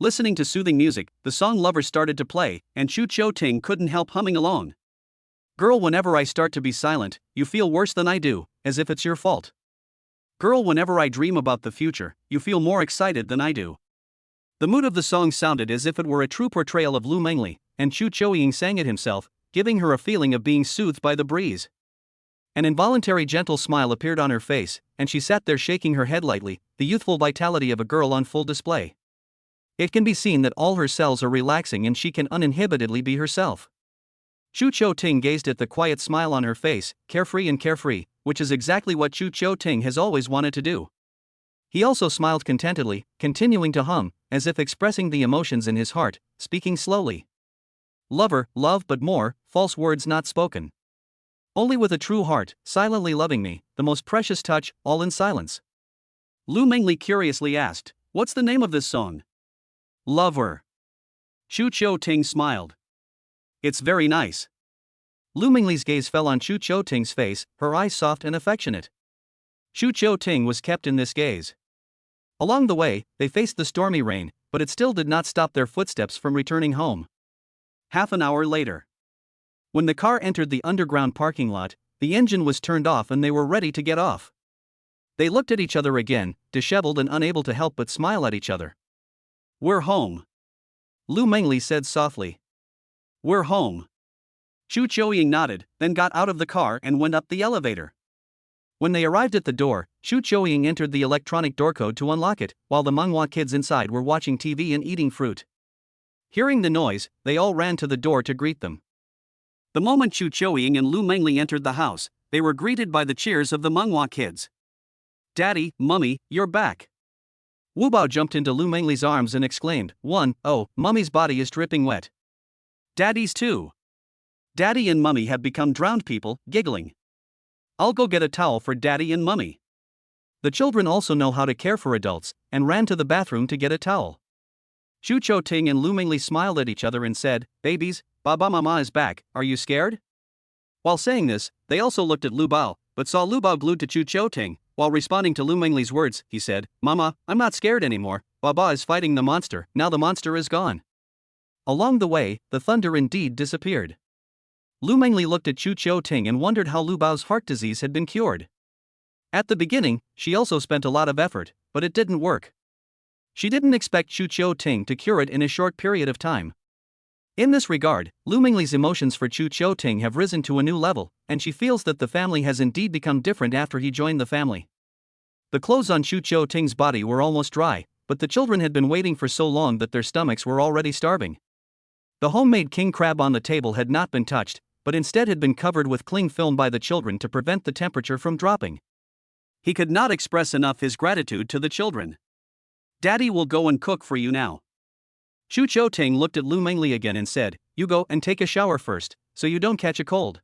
Listening to soothing music, the song Lover started to play, and Chu Cho Ting couldn't help humming along. Girl, whenever I start to be silent, you feel worse than I do, as if it's your fault. Girl, whenever I dream about the future, you feel more excited than I do. The mood of the song sounded as if it were a true portrayal of Lu Mengli, and Chu Choying sang it himself, giving her a feeling of being soothed by the breeze. An involuntary gentle smile appeared on her face, and she sat there shaking her head lightly, the youthful vitality of a girl on full display. It can be seen that all her cells are relaxing and she can uninhibitedly be herself. Chu Cho Ting gazed at the quiet smile on her face, carefree, which is exactly what Chu Cho Ting has always wanted to do. He also smiled contentedly, continuing to hum, as if expressing the emotions in his heart, speaking slowly. Lover, love but more, false words not spoken. Only with a true heart, silently loving me, the most precious touch, all in silence. Lu Mengli curiously asked, "What's the name of this song?" Lover. Chu Cho Ting smiled. It's very nice. Lu Mengli's gaze fell on Chu Cho Ting's face, her eyes soft and affectionate. Chu Cho Ting was kept in this gaze. Along the way, they faced the stormy rain, but it still did not stop their footsteps from returning home. Half an hour later. When the car entered the underground parking lot, the engine was turned off and they were ready to get off. They looked at each other again, disheveled and unable to help but smile at each other. We're home. Lu Mengli said softly. We're home. Chu Choying nodded, then got out of the car and went up the elevator. When they arrived at the door, Chu Choying entered the electronic door code to unlock it, while the Menghua kids inside were watching TV and eating fruit. Hearing the noise, they all ran to the door to greet them. The moment Chu Choying and Lu Mengli entered the house, they were greeted by the cheers of the Menghua kids. Daddy, Mummy, you're back. Wu Bao jumped into Lu Mengli's arms and exclaimed, "Oh, Mummy's body is dripping wet. Daddy's too. Daddy and Mummy have become drowned people," giggling. "I'll go get a towel for Daddy and Mummy." The children also know how to care for adults, and ran to the bathroom to get a towel. Chu Cho Ting and Lu Mengli smiled at each other and said, "Babies, Baba Mama is back, are you scared?" While saying this, they also looked at Lu Bao, but saw Lu Bao glued to Chu Cho Ting. While responding to Lu Mengli's words, he said, "Mama, I'm not scared anymore. Baba is fighting the monster, now the monster is gone." Along the way, the thunder indeed disappeared. Lu Mengli looked at Chu Cho Ting and wondered how Lu Bao's heart disease had been cured. At the beginning, she also spent a lot of effort, but it didn't work. She didn't expect Chu Cho Ting to cure it in a short period of time. In this regard, Lu Mengli's emotions for Chu Cho Ting have risen to a new level, and she feels that the family has indeed become different after he joined the family. The clothes on Chu Cho Ting's body were almost dry, but the children had been waiting for so long that their stomachs were already starving. The homemade king crab on the table had not been touched, but instead had been covered with cling film by the children to prevent the temperature from dropping. He could not express enough his gratitude to the children. "Daddy will go and cook for you now." Chu Cho Ting looked at Lu Mengli again and said, "You go and take a shower first, so you don't catch a cold."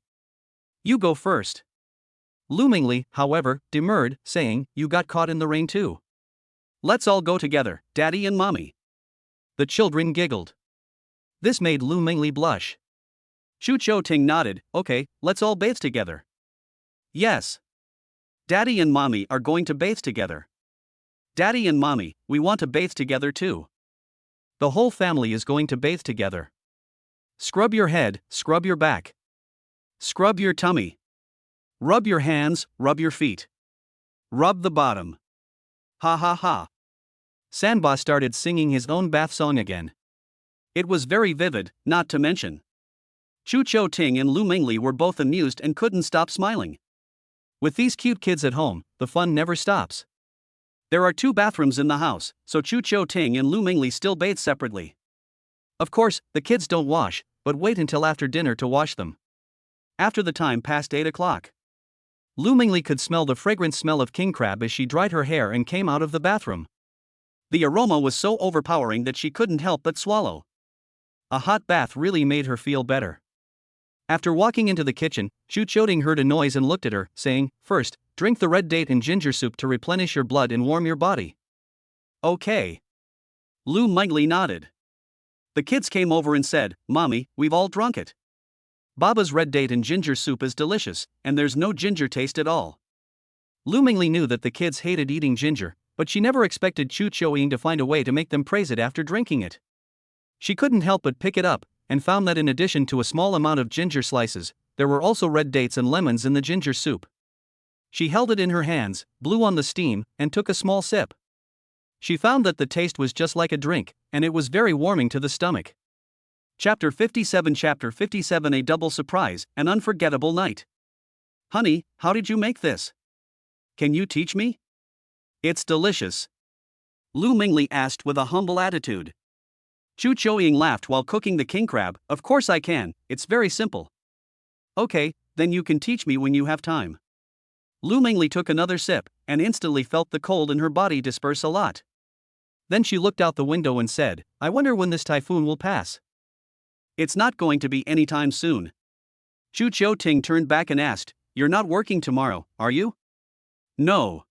"You go first." Lu Mengli, however, demurred, saying, "You got caught in the rain too." "Let's all go together, Daddy and Mommy." The children giggled. This made Lu Mengli blush. Chu Cho Ting nodded, "Okay, let's all bathe together." "Yes. Daddy and Mommy are going to bathe together." "Daddy and Mommy, we want to bathe together too." The whole family is going to bathe together. Scrub your head, scrub your back. Scrub your tummy. Rub your hands, rub your feet. Rub the bottom. Ha ha ha. Sanba started singing his own bath song again. It was very vivid, not to mention. Chu Cho Ting and Lu Mengli were both amused and couldn't stop smiling. With these cute kids at home, the fun never stops. There are 2 bathrooms in the house, so Chu Cho Ting and Lu Mengli still bathe separately. Of course, the kids don't wash, but wait until after dinner to wash them. After the time passed 8 o'clock. Lu Mengli could smell the fragrant smell of king crab as she dried her hair and came out of the bathroom. The aroma was so overpowering that she couldn't help but swallow. A hot bath really made her feel better. After walking into the kitchen, Chu Choting heard a noise and looked at her, saying, "First, drink the red date and ginger soup to replenish your blood and warm your body." "Okay." Lu Mengli nodded. The kids came over and said, "Mommy, we've all drunk it. Baba's red date and ginger soup is delicious, and there's no ginger taste at all." Lu Mingli knew that the kids hated eating ginger, but she never expected Chu Choying to find a way to make them praise it after drinking it. She couldn't help but pick it up, and found that in addition to a small amount of ginger slices, there were also red dates and lemons in the ginger soup. She held it in her hands, blew on the steam, and took a small sip. She found that the taste was just like a drink, and it was very warming to the stomach. Chapter 57 A double surprise, an unforgettable night. Honey, how did you make this? Can you teach me? It's delicious. Lu Mingli asked with a humble attitude. Chu Choying laughed while cooking the king crab. Of course I can, it's very simple. Okay, then you can teach me when you have time. Lu Mingli took another sip, and instantly felt the cold in her body disperse a lot. Then she looked out the window and said, I wonder when this typhoon will pass. It's not going to be anytime soon. Chu Ting turned back and asked, You're not working tomorrow, are you? No.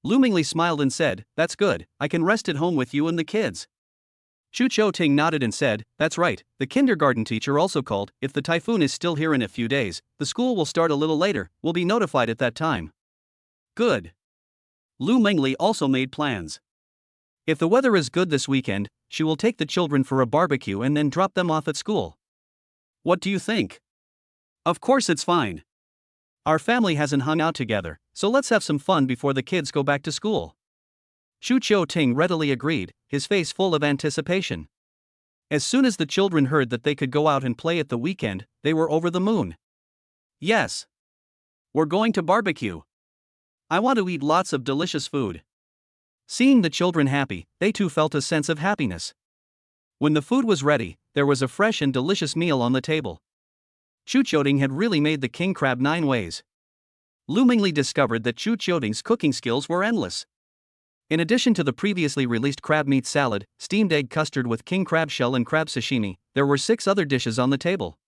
Lu Mingli smiled and said, That's good, I can rest at home with you and the kids. Chu Ting nodded and said, That's right, the kindergarten teacher also called. If the typhoon is still here in a few days, the school will start a little later, we'll be notified at that time. Good. Lu Mingli also made plans. If the weather is good this weekend, she will take the children for a barbecue and then drop them off at school. What do you think? Of course it's fine. Our family hasn't hung out together, so let's have some fun before the kids go back to school. Chu Ting readily agreed, his face full of anticipation. As soon as the children heard that they could go out and play at the weekend, they were over the moon. Yes. We're going to barbecue. I want to eat lots of delicious food. Seeing the children happy, they too felt a sense of happiness. When the food was ready, there was a fresh and delicious meal on the table. Chu Ting had really made the king crab 9 ways. Lu Mingli discovered that Chu Ting's cooking skills were endless. In addition to the previously released crab meat salad, steamed egg custard with king crab shell and crab sashimi, there were 6 other dishes on the table.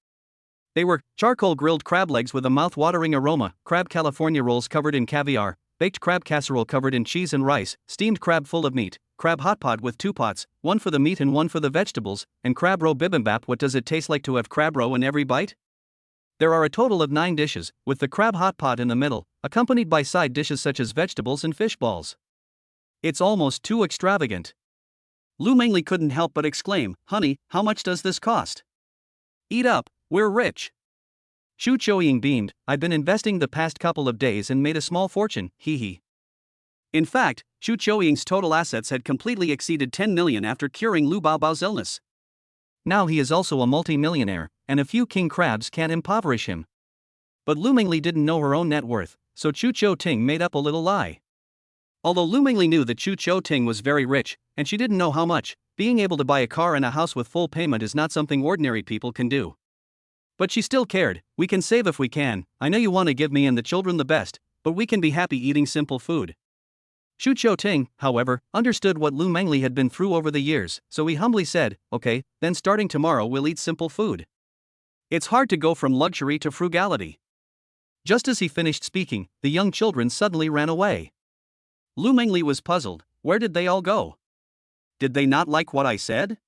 They were charcoal grilled crab legs with a mouth-watering aroma, crab California rolls covered in caviar, baked crab casserole covered in cheese and rice, steamed crab full of meat, crab hot pot with 2 pots, one for the meat and one for the vegetables, and crab roe bibimbap. What does it taste like to have crab roe in every bite? There are a total of 9 dishes, with the crab hot pot in the middle, accompanied by side dishes such as vegetables and fish balls. It's almost too extravagant. Lu Mingli couldn't help but exclaim, Honey, how much does this cost? Eat up, we're rich. Chu Choying beamed, I've been investing the past couple of days and made a small fortune, hee hee. In fact, Chu Choying's total assets had completely exceeded 10 million after curing Lu Baobao's illness. Now he is also a multi-millionaire, and a few king crabs can't impoverish him. But Lu Mingli didn't know her own net worth, so Chu Ting made up a little lie. Although Lu Mingli knew that Chu Ting was very rich, and she didn't know how much, being able to buy a car and a house with full payment is not something ordinary people can do. But she still cared. We can save if we can. I know you want to give me and the children the best, but we can be happy eating simple food. Chu Ting, however, understood what Lu Mingli had been through over the years, so he humbly said, Okay, then starting tomorrow we'll eat simple food. It's hard to go from luxury to frugality. Just as he finished speaking, the young children suddenly ran away. Lu Mingli was puzzled. Where did they all go? Did they not like what I said?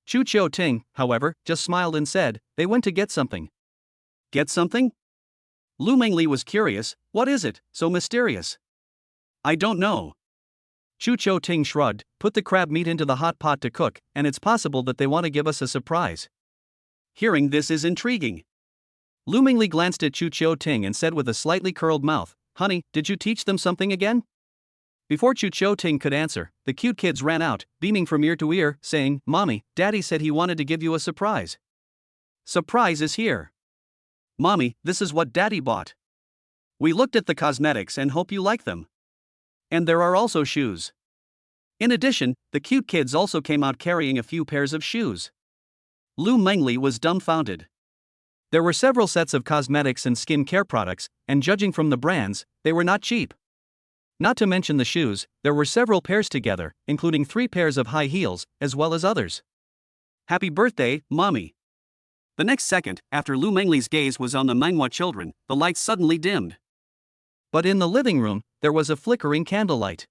Chu Ting, however, just smiled and said, They went to get something. Get something? Lu Mingli was curious. What is it, so mysterious? I don't know. Chu Ting shrugged, put the crab meat into the hot pot to cook, and it's possible that they want to give us a surprise. Hearing this is intriguing. Lu Mingli glanced at Chu Ting and said with a slightly curled mouth, Honey, did you teach them something again? Before Chu Ting could answer, the cute kids ran out, beaming from ear to ear, saying, Mommy, Daddy said he wanted to give you a surprise. Surprise is here. Mommy, this is what Daddy bought. We looked at the cosmetics and hope you like them. And there are also shoes. In addition, the cute kids also came out carrying a few pairs of shoes. Lu Mingli was dumbfounded. There were several sets of cosmetics and skin care products, and judging from the brands, they were not cheap. Not to mention the shoes, there were several pairs together, including 3 pairs of high heels, as well as others. Happy birthday, Mommy. The next second, after Lu Mingli's gaze was on the Manghua children, the lights suddenly dimmed. But in the living room, there was a flickering candlelight.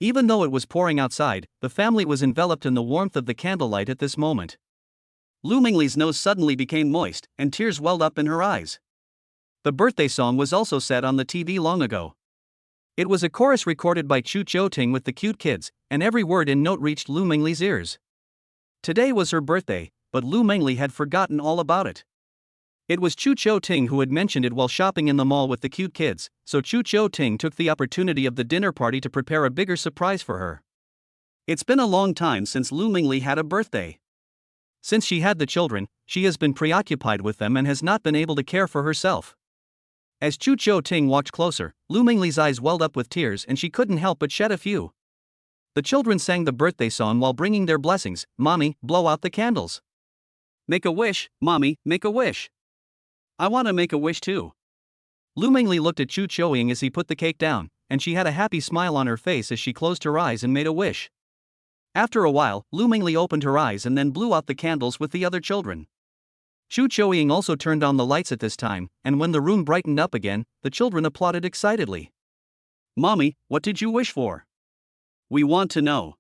Even though it was pouring outside, the family was enveloped in the warmth of the candlelight at this moment. Lu Mingli's nose suddenly became moist, and tears welled up in her eyes. The birthday song was also set on the TV long ago. It was a chorus recorded by Chu Ting with the cute kids, and every word in note reached Lu Mingli's ears. Today was her birthday, but Lu Mingli had forgotten all about it. It was Chu Ting who had mentioned it while shopping in the mall with the cute kids, so Chu Ting took the opportunity of the dinner party to prepare a bigger surprise for her. It's been a long time since Lu Mingli had a birthday. Since she had the children, she has been preoccupied with them and has not been able to care for herself. As Chu Ting walked closer, Lu Mingli's eyes welled up with tears and she couldn't help but shed a few. The children sang the birthday song while bringing their blessings. Mommy, blow out the candles. Make a wish, Mommy, make a wish. I want to make a wish too. Lu Mingli looked at Chu Choying as he put the cake down, and she had a happy smile on her face as she closed her eyes and made a wish. After a while, Lu Mingli opened her eyes and then blew out the candles with the other children. Chu Choying also turned on the lights at this time, and when the room brightened up again, the children applauded excitedly. Mommy, what did you wish for? We want to know.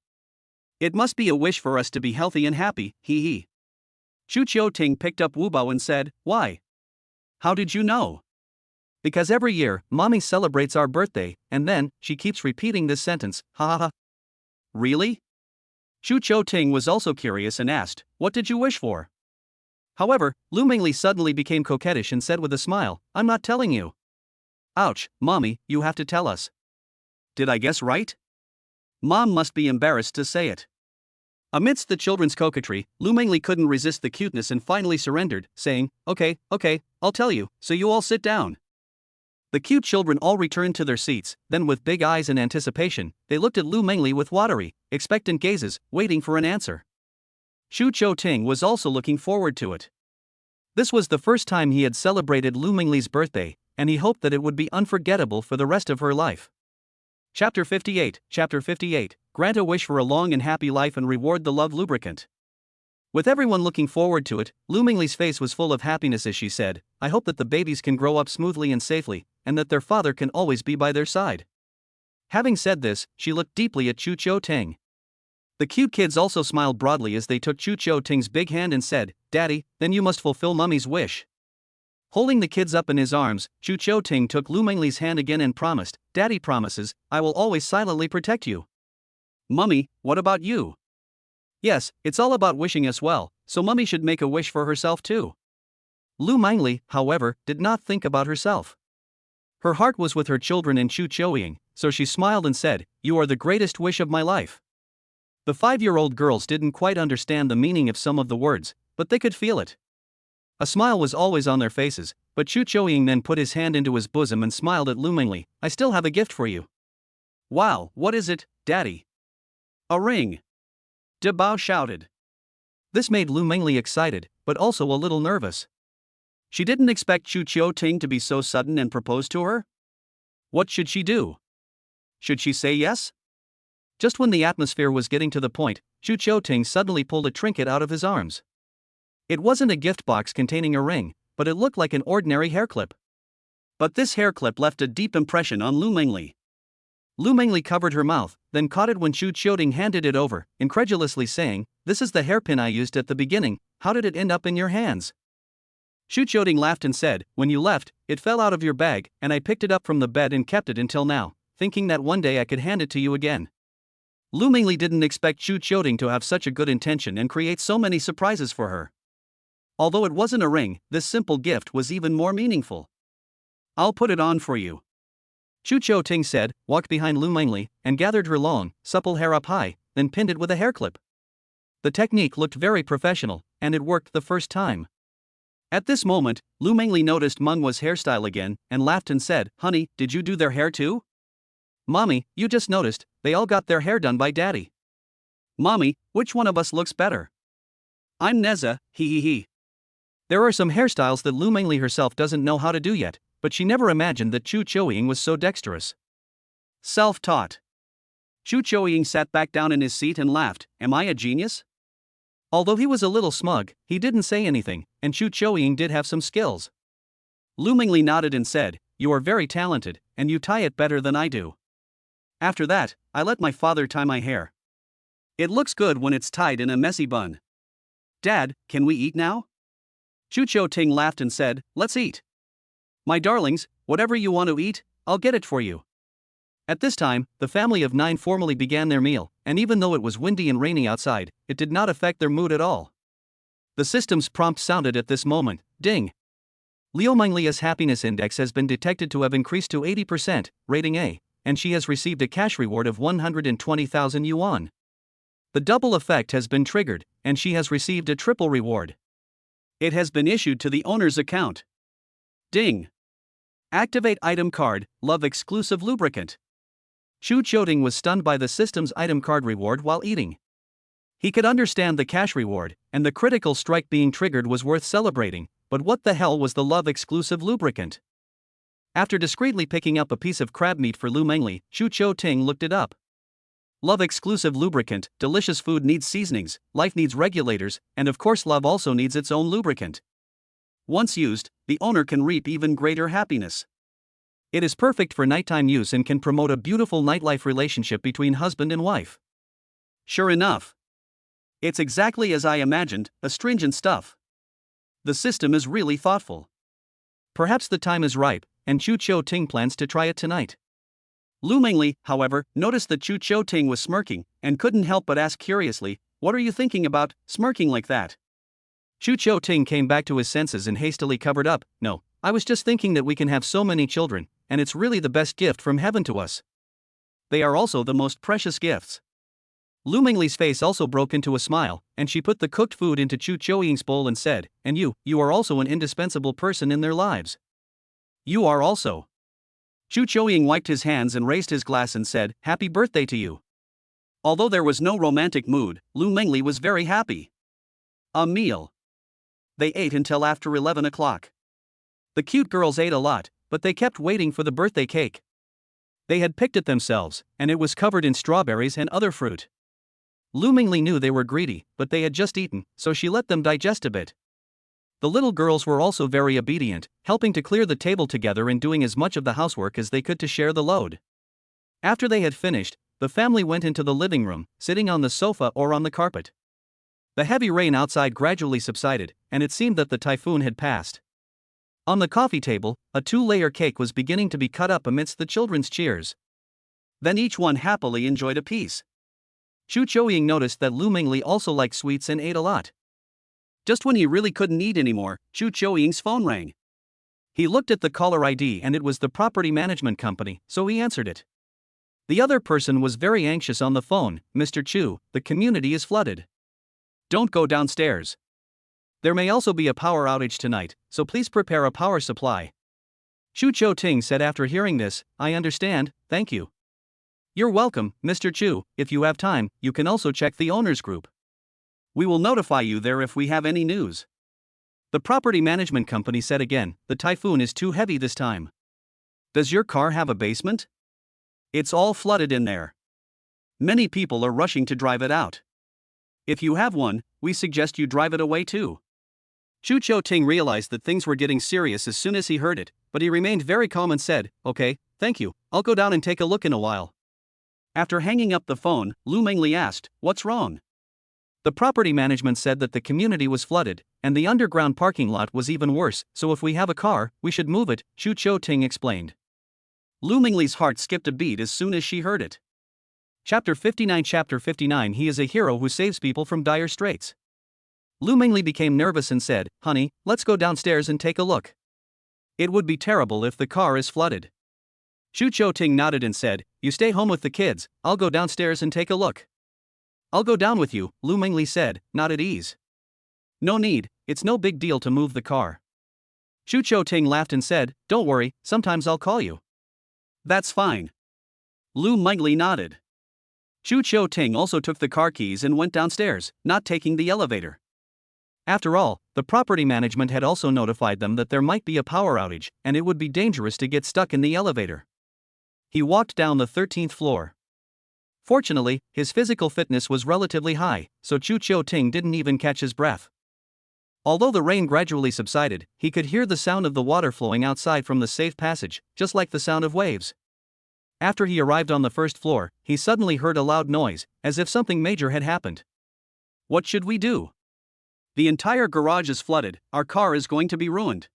It must be a wish for us to be healthy and happy, hee hee. Chu Ting picked up Wu Bao and said, why? How did you know? Because every year, Mommy celebrates our birthday, and then, she keeps repeating this sentence, ha ha ha. Really? Chu Ting was also curious and asked, what did you wish for? However, Lu Mingli suddenly became coquettish and said with a smile, I'm not telling you. Ouch, Mommy, you have to tell us. Did I guess right? Mom must be embarrassed to say it. Amidst the children's coquetry, Lu Mingli couldn't resist the cuteness and finally surrendered, saying, okay, I'll tell you, so you all sit down. The cute children all returned to their seats, then with big eyes in anticipation, they looked at Lu Mingli with watery, expectant gazes, waiting for an answer. Chu Ting was also looking forward to it. This was the first time he had celebrated Lu Mingli's birthday, and he hoped that it would be unforgettable for the rest of her life. Chapter 58, Grant a wish for a long and happy life and reward the love lubricant. With everyone looking forward to it, Lu Mingli's face was full of happiness as she said, I hope that the babies can grow up smoothly and safely, and that their father can always be by their side. Having said this, she looked deeply at Chu Ting. The cute kids also smiled broadly as they took Chu Ting's big hand and said, Daddy, then you must fulfill Mummy's wish. Holding the kids up in his arms, Chu Ting took Lu Mingli's hand again and promised, Daddy promises, I will always silently protect you. Mummy, what about you? Yes, it's all about wishing us well, so Mummy should make a wish for herself too. Lu Mingli, however, did not think about herself. Her heart was with her children and Chu Choying, so she smiled and said, You are the greatest wish of my life. The 5-year-old girls didn't quite understand the meaning of some of the words, but they could feel it. A smile was always on their faces, but Chu Choying then put his hand into his bosom and smiled at Lu Mingli. I still have a gift for you. Wow, what is it, Daddy? A ring. De Bao shouted. This made Lu Mingli excited, but also a little nervous. She didn't expect Chu Ting to be so sudden and propose to her. What should she do? Should she say yes? Just when the atmosphere was getting to the point, Chu Ting suddenly pulled a trinket out of his arms. It wasn't a gift box containing a ring, but it looked like an ordinary hair clip. But this hair clip left a deep impression on Lu Mingli. Lu Mingli covered her mouth, then caught it when Chu Ting handed it over, incredulously saying, This is the hairpin I used at the beginning, how did it end up in your hands? Chu Ting laughed and said, When you left, it fell out of your bag, and I picked it up from the bed and kept it until now, thinking that one day I could hand it to you again. Lu Mingli didn't expect Chu Ting to have such a good intention and create so many surprises for her. Although it wasn't a ring, this simple gift was even more meaningful. I'll put it on for you. Chu Ting said, walked behind Lu Mingli, and gathered her long, supple hair up high, then pinned it with a hair clip. The technique looked very professional, and it worked the first time. At this moment, Lu Mingli noticed Mengwa's hairstyle again, and laughed and said, Honey, did you do their hair too? Mommy, you just noticed, they all got their hair done by Daddy. Mommy, which one of us looks better? I'm Neza, hee hee hee. There are some hairstyles that Lu Mingli herself doesn't know how to do yet, but she never imagined that Chu Choying was so dexterous. Self-taught. Chu Choying sat back down in his seat and laughed, Am I a genius? Although he was a little smug, he didn't say anything, and Chu Choying did have some skills. Lu Mingli nodded and said, You are very talented, and you tie it better than I do. After that, I let my father tie my hair. It looks good when it's tied in a messy bun. Dad, can we eat now? Chu Ting laughed and said, Let's eat. My darlings, whatever you want to eat, I'll get it for you. At this time, the family of 9 formally began their meal, and even though it was windy and rainy outside, it did not affect their mood at all. The system's prompt sounded at this moment. Ding! Liu Menglia's happiness index has been detected to have increased to 80%, rating A, and she has received a cash reward of 120,000 yuan. The double effect has been triggered, and she has received a triple reward. It has been issued to the owner's account. Ding! Activate item card, Love Exclusive Lubricant. Chu Qiuting was stunned by the system's item card reward while eating. He could understand the cash reward, and the critical strike being triggered was worth celebrating, but what the hell was the Love Exclusive Lubricant? After discreetly picking up a piece of crab meat for Lu Mengli, Chu Qiuting looked it up. Love Exclusive Lubricant, delicious food needs seasonings, life needs regulators, and of course love also needs its own lubricant. Once used, the owner can reap even greater happiness. It is perfect for nighttime use and can promote a beautiful nightlife relationship between husband and wife. Sure enough. It's exactly as I imagined, astringent stuff. The system is really thoughtful. Perhaps the time is ripe, and Chu Qiuting plans to try it tonight. Lu Mengli, however, noticed that Chu Qiuting was smirking, and couldn't help but ask curiously, "What are you thinking about, smirking like that?" Chu Qiuting came back to his senses and hastily covered up, "No, I was just thinking that we can have so many children, and it's really the best gift from heaven to us. They are also the most precious gifts." Lu Mengli's face also broke into a smile, and she put the cooked food into Chu Qiuting's bowl and said, "And you are also an indispensable person in their lives. You are also." Chu Qiuting wiped his hands and raised his glass and said, "Happy birthday to you." Although there was no romantic mood, Lu Mengli was very happy. A meal. They ate until after 11 o'clock. The cute girls ate a lot, but they kept waiting for the birthday cake. They had picked it themselves, and it was covered in strawberries and other fruit. Lu Mengli knew they were greedy, but they had just eaten, so she let them digest a bit. The little girls were also very obedient, helping to clear the table together and doing as much of the housework as they could to share the load. After they had finished, the family went into the living room, sitting on the sofa or on the carpet. The heavy rain outside gradually subsided, and it seemed that the typhoon had passed. On the coffee table, a 2-layer cake was beginning to be cut up amidst the children's cheers. Then each one happily enjoyed a piece. Chu Qiuting noticed that Lu Mengli also liked sweets and ate a lot. Just when he really couldn't eat anymore, Chu Qiuting's phone rang. He looked at the caller ID and it was the property management company, so he answered it. The other person was very anxious on the phone. "Mr. Chu, the community is flooded. Don't go downstairs. There may also be a power outage tonight, so please prepare a power supply." Chu Qiuting said after hearing this, "I understand, thank you." "You're welcome, Mr. Chu. If you have time, you can also check the owners group. We will notify you there if we have any news." The property management company said again, "The typhoon is too heavy this time. Does your car have a basement? It's all flooded in there. Many people are rushing to drive it out. If you have one, we suggest you drive it away too." Chu Qiuting realized that things were getting serious as soon as he heard it, but he remained very calm and said, "Okay, thank you, I'll go down and take a look in a while." After hanging up the phone, Lu Mengli asked, "What's wrong?" The property management said that the community was flooded, and the underground parking lot was even worse, so if we have a car, we should move it, Chu Qiuting explained. Lu Mengli's heart skipped a beat as soon as she heard it. Chapter 59 Chapter 59 He is a hero who saves people from dire straits. Lu Mengli became nervous and said, "Honey, let's go downstairs and take a look. It would be terrible if the car is flooded." Chu Qiuting nodded and said, "You stay home with the kids, I'll go downstairs and take a look." "I'll go down with you," Lu Mengli said, not at ease. "No need, it's no big deal to move the car." Chu Qiuting laughed and said, "Don't worry, sometimes I'll call you." "That's fine." Lu Mengli nodded. Chu Qiuting also took the car keys and went downstairs, not taking the elevator. After all, the property management had also notified them that there might be a power outage, and it would be dangerous to get stuck in the elevator. He walked down the 13th floor. Fortunately, his physical fitness was relatively high, so Chu Qiuting didn't even catch his breath. Although the rain gradually subsided, he could hear the sound of the water flowing outside from the safe passage, just like the sound of waves. After he arrived on the first floor, he suddenly heard a loud noise, as if something major had happened. "What should we do? The entire garage is flooded, our car is going to be ruined.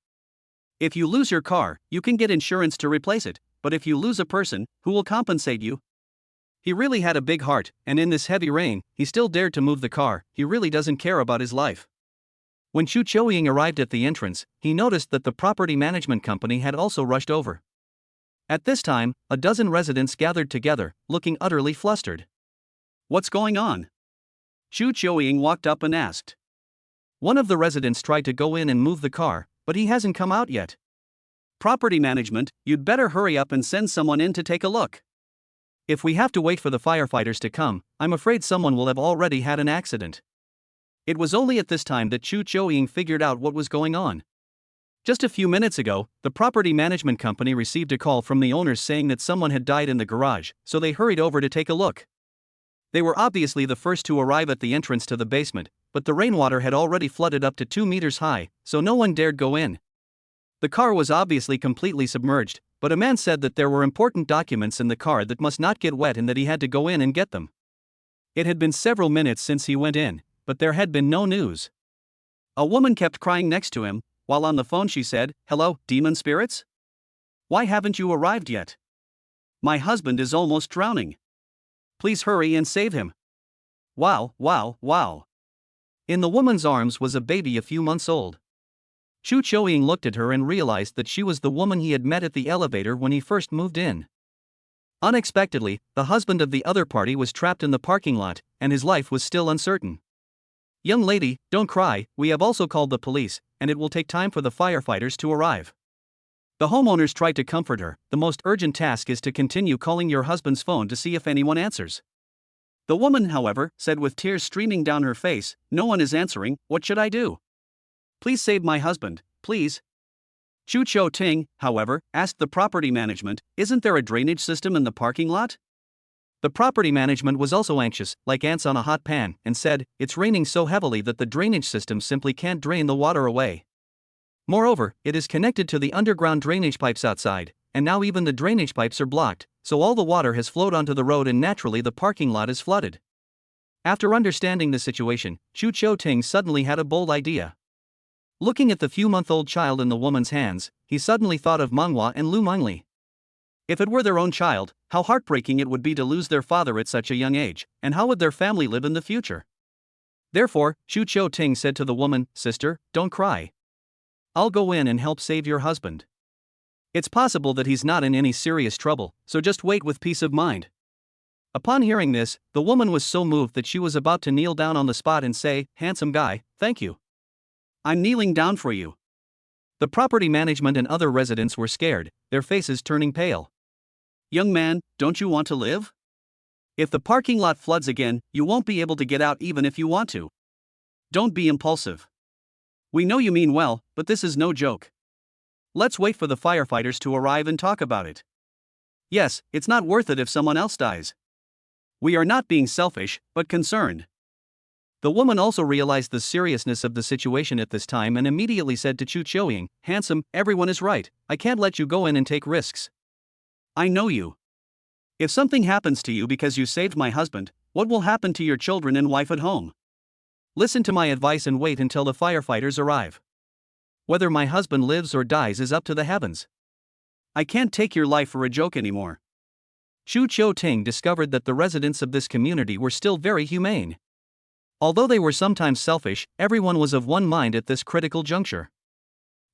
If you lose your car, you can get insurance to replace it, but if you lose a person, who will compensate you? He really had a big heart, and in this heavy rain, he still dared to move the car. He really doesn't care about his life. When Chu Choying arrived at the entrance, he noticed that the property management company had also rushed over. At this time, a dozen residents gathered together, looking utterly flustered. What's going on? Chu Choying walked up and asked. One of the residents tried to go in and move the car, but he hasn't come out yet. Property management, you'd better hurry up and send someone in to take a look. If we have to wait for the firefighters to come, I'm afraid someone will have already had an accident. It was only at this time that Chu Choying figured out what was going on. Just a few minutes ago, the property management company received a call from the owners saying that someone had died in the garage, so they hurried over to take a look. They were obviously the first to arrive at the entrance to the basement, but the rainwater had already flooded up to 2 meters high, so no one dared go in. The car was obviously completely submerged, but a man said that there were important documents in the car that must not get wet and that he had to go in and get them. It had been several minutes since he went in, but there had been no news. A woman kept crying next to him. While on the phone she said, "Hello, demon spirits? Why haven't you arrived yet? My husband is almost drowning. Please hurry and save him." Wow, wow, wow. In the woman's arms was a baby a few months old. Chu Choying looked at her and realized that she was the woman he had met at the elevator when he first moved in. Unexpectedly, the husband of the other party was trapped in the parking lot, and his life was still uncertain. "Young lady, don't cry, we have also called the police, and it will take time for the firefighters to arrive." The homeowners tried to comfort her. "The most urgent task is to continue calling your husband's phone to see if anyone answers." The woman, however, said with tears streaming down her face, "No one is answering, what should I do? Please save my husband, please." Chu Choying, however, asked the property management, "Isn't there a drainage system in the parking lot?" The property management was also anxious, like ants on a hot pan, and said, "It's raining so heavily that the drainage system simply can't drain the water away. Moreover, it is connected to the underground drainage pipes outside, and now even the drainage pipes are blocked, so all the water has flowed onto the road and naturally the parking lot is flooded." After understanding the situation, Chu Choying suddenly had a bold idea. Looking at the few-month-old child in the woman's hands, he suddenly thought of Menghua and Lu Mengli. If it were their own child, how heartbreaking it would be to lose their father at such a young age, and how would their family live in the future? Therefore, Chu Choying said to the woman, "Sister, don't cry. I'll go in and help save your husband. It's possible that he's not in any serious trouble, so just wait with peace of mind." Upon hearing this, the woman was so moved that she was about to kneel down on the spot and say, "Handsome guy, thank you. I'm kneeling down for you." The property management and other residents were scared, their faces turning pale. "Young man, don't you want to live? If the parking lot floods again, you won't be able to get out even if you want to. Don't be impulsive. We know you mean well, but this is no joke. Let's wait for the firefighters to arrive and talk about it. Yes, it's not worth it if someone else dies. We are not being selfish, but concerned." The woman also realized the seriousness of the situation at this time and immediately said to Chu Choying, "Handsome, everyone is right, I can't let you go in and take risks. I know you. If something happens to you because you saved my husband, what will happen to your children and wife at home? Listen to my advice and wait until the firefighters arrive. Whether my husband lives or dies is up to the heavens. I can't take your life for a joke anymore." Chu Choying discovered that the residents of this community were still very humane. Although they were sometimes selfish, everyone was of one mind at this critical juncture.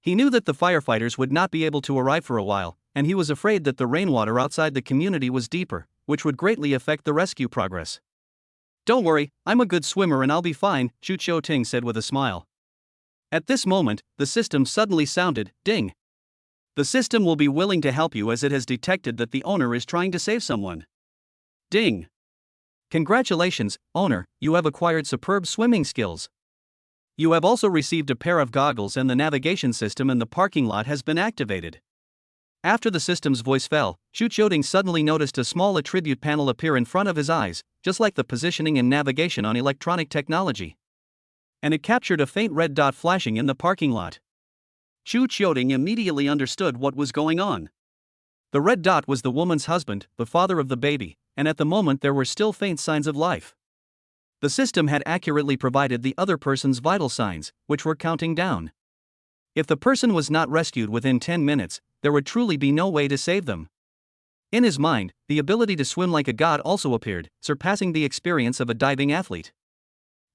He knew that the firefighters would not be able to arrive for a while, and he was afraid that the rainwater outside the community was deeper, which would greatly affect the rescue progress. "Don't worry, I'm a good swimmer and I'll be fine," Chu Choying said with a smile. At this moment, the system suddenly sounded, "Ding." The system will be willing to help you as it has detected that the owner is trying to save someone. Ding. Congratulations, owner, you have acquired superb swimming skills. You have also received a pair of goggles and the navigation system in the parking lot has been activated. After the system's voice fell, Chu Choying suddenly noticed a small attribute panel appear in front of his eyes, just like the positioning and navigation on electronic technology. And it captured a faint red dot flashing in the parking lot. Chu Choying immediately understood what was going on. The red dot was the woman's husband, the father of the baby, and at the moment there were still faint signs of life. The system had accurately provided the other person's vital signs, which were counting down. If the person was not rescued within 10 minutes, there would truly be no way to save them. In his mind, the ability to swim like a god also appeared, surpassing the experience of a diving athlete.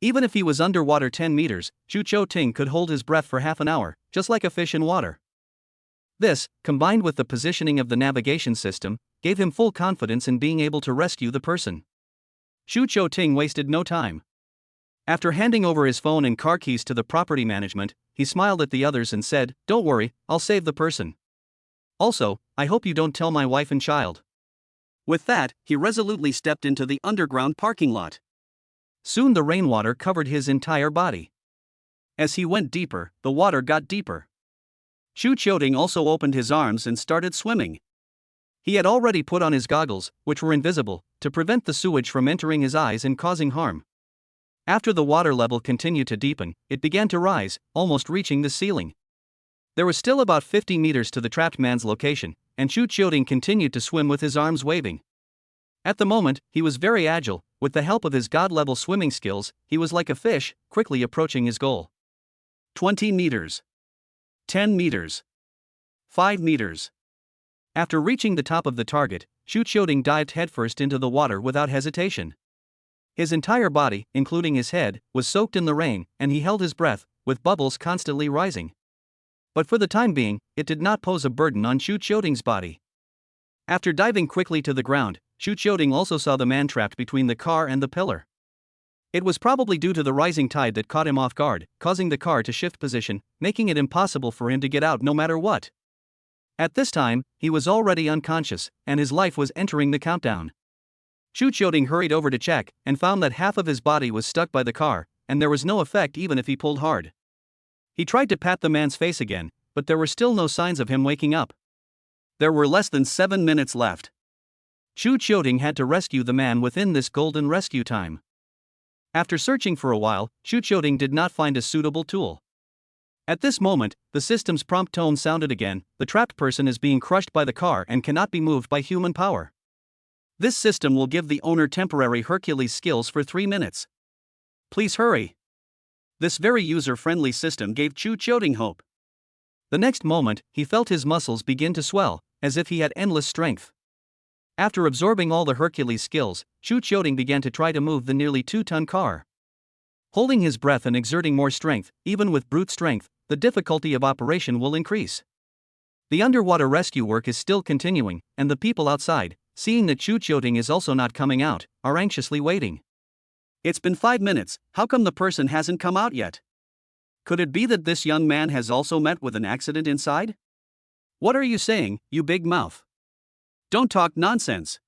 Even if he was underwater 10 meters, Chu Ting could hold his breath for half an hour, just like a fish in water. This, combined with the positioning of the navigation system, gave him full confidence in being able to rescue the person. Chu Ting wasted no time. After handing over his phone and car keys to the property management, he smiled at the others and said, "Don't worry, I'll save the person. Also, I hope you don't tell my wife and child." With that, he resolutely stepped into the underground parking lot. Soon the rainwater covered his entire body. As he went deeper, the water got deeper. Chu Ting also opened his arms and started swimming. He had already put on his goggles, which were invisible, to prevent the sewage from entering his eyes and causing harm. After the water level continued to deepen, it began to rise, almost reaching the ceiling. There was still about 50 meters to the trapped man's location, and Chu Ting continued to swim with his arms waving. At the moment, he was very agile. With the help of his god-level swimming skills, he was like a fish, quickly approaching his goal. 20 meters. 10 meters. 5 meters. After reaching the top of the target, Chu Ting dived headfirst into the water without hesitation. His entire body, including his head, was soaked in the rain, and he held his breath, with bubbles constantly rising. But for the time being, it did not pose a burden on Chu Ting's body. After diving quickly to the ground, Chu Ting also saw the man trapped between the car and the pillar. It was probably due to the rising tide that caught him off guard, causing the car to shift position, making it impossible for him to get out no matter what. At this time, he was already unconscious, and his life was entering the countdown. Chu Ting hurried over to check, and found that half of his body was stuck by the car, and there was no effect even if he pulled hard. He tried to pat the man's face again, but there were still no signs of him waking up. There were less than 7 minutes left. Chu Ting had to rescue the man within this golden rescue time. After searching for a while, Chu Ting did not find a suitable tool. At this moment, the system's prompt tone sounded again: "The trapped person is being crushed by the car and cannot be moved by human power. This system will give the owner temporary Hercules skills for 3 minutes. Please hurry." This very user-friendly system gave Chu Ting hope. The next moment, he felt his muscles begin to swell, as if he had endless strength. After absorbing all the Hercules skills, Chu Ting began to try to move the nearly 2-ton car. Holding his breath and exerting more strength, even with brute strength, the difficulty of operation will increase. The underwater rescue work is still continuing, and the people outside, seeing that Chu Ting is also not coming out, are anxiously waiting. "It's been 5 minutes, how come the person hasn't come out yet? Could it be that this young man has also met with an accident inside? What are you saying, you big mouth? Don't talk nonsense."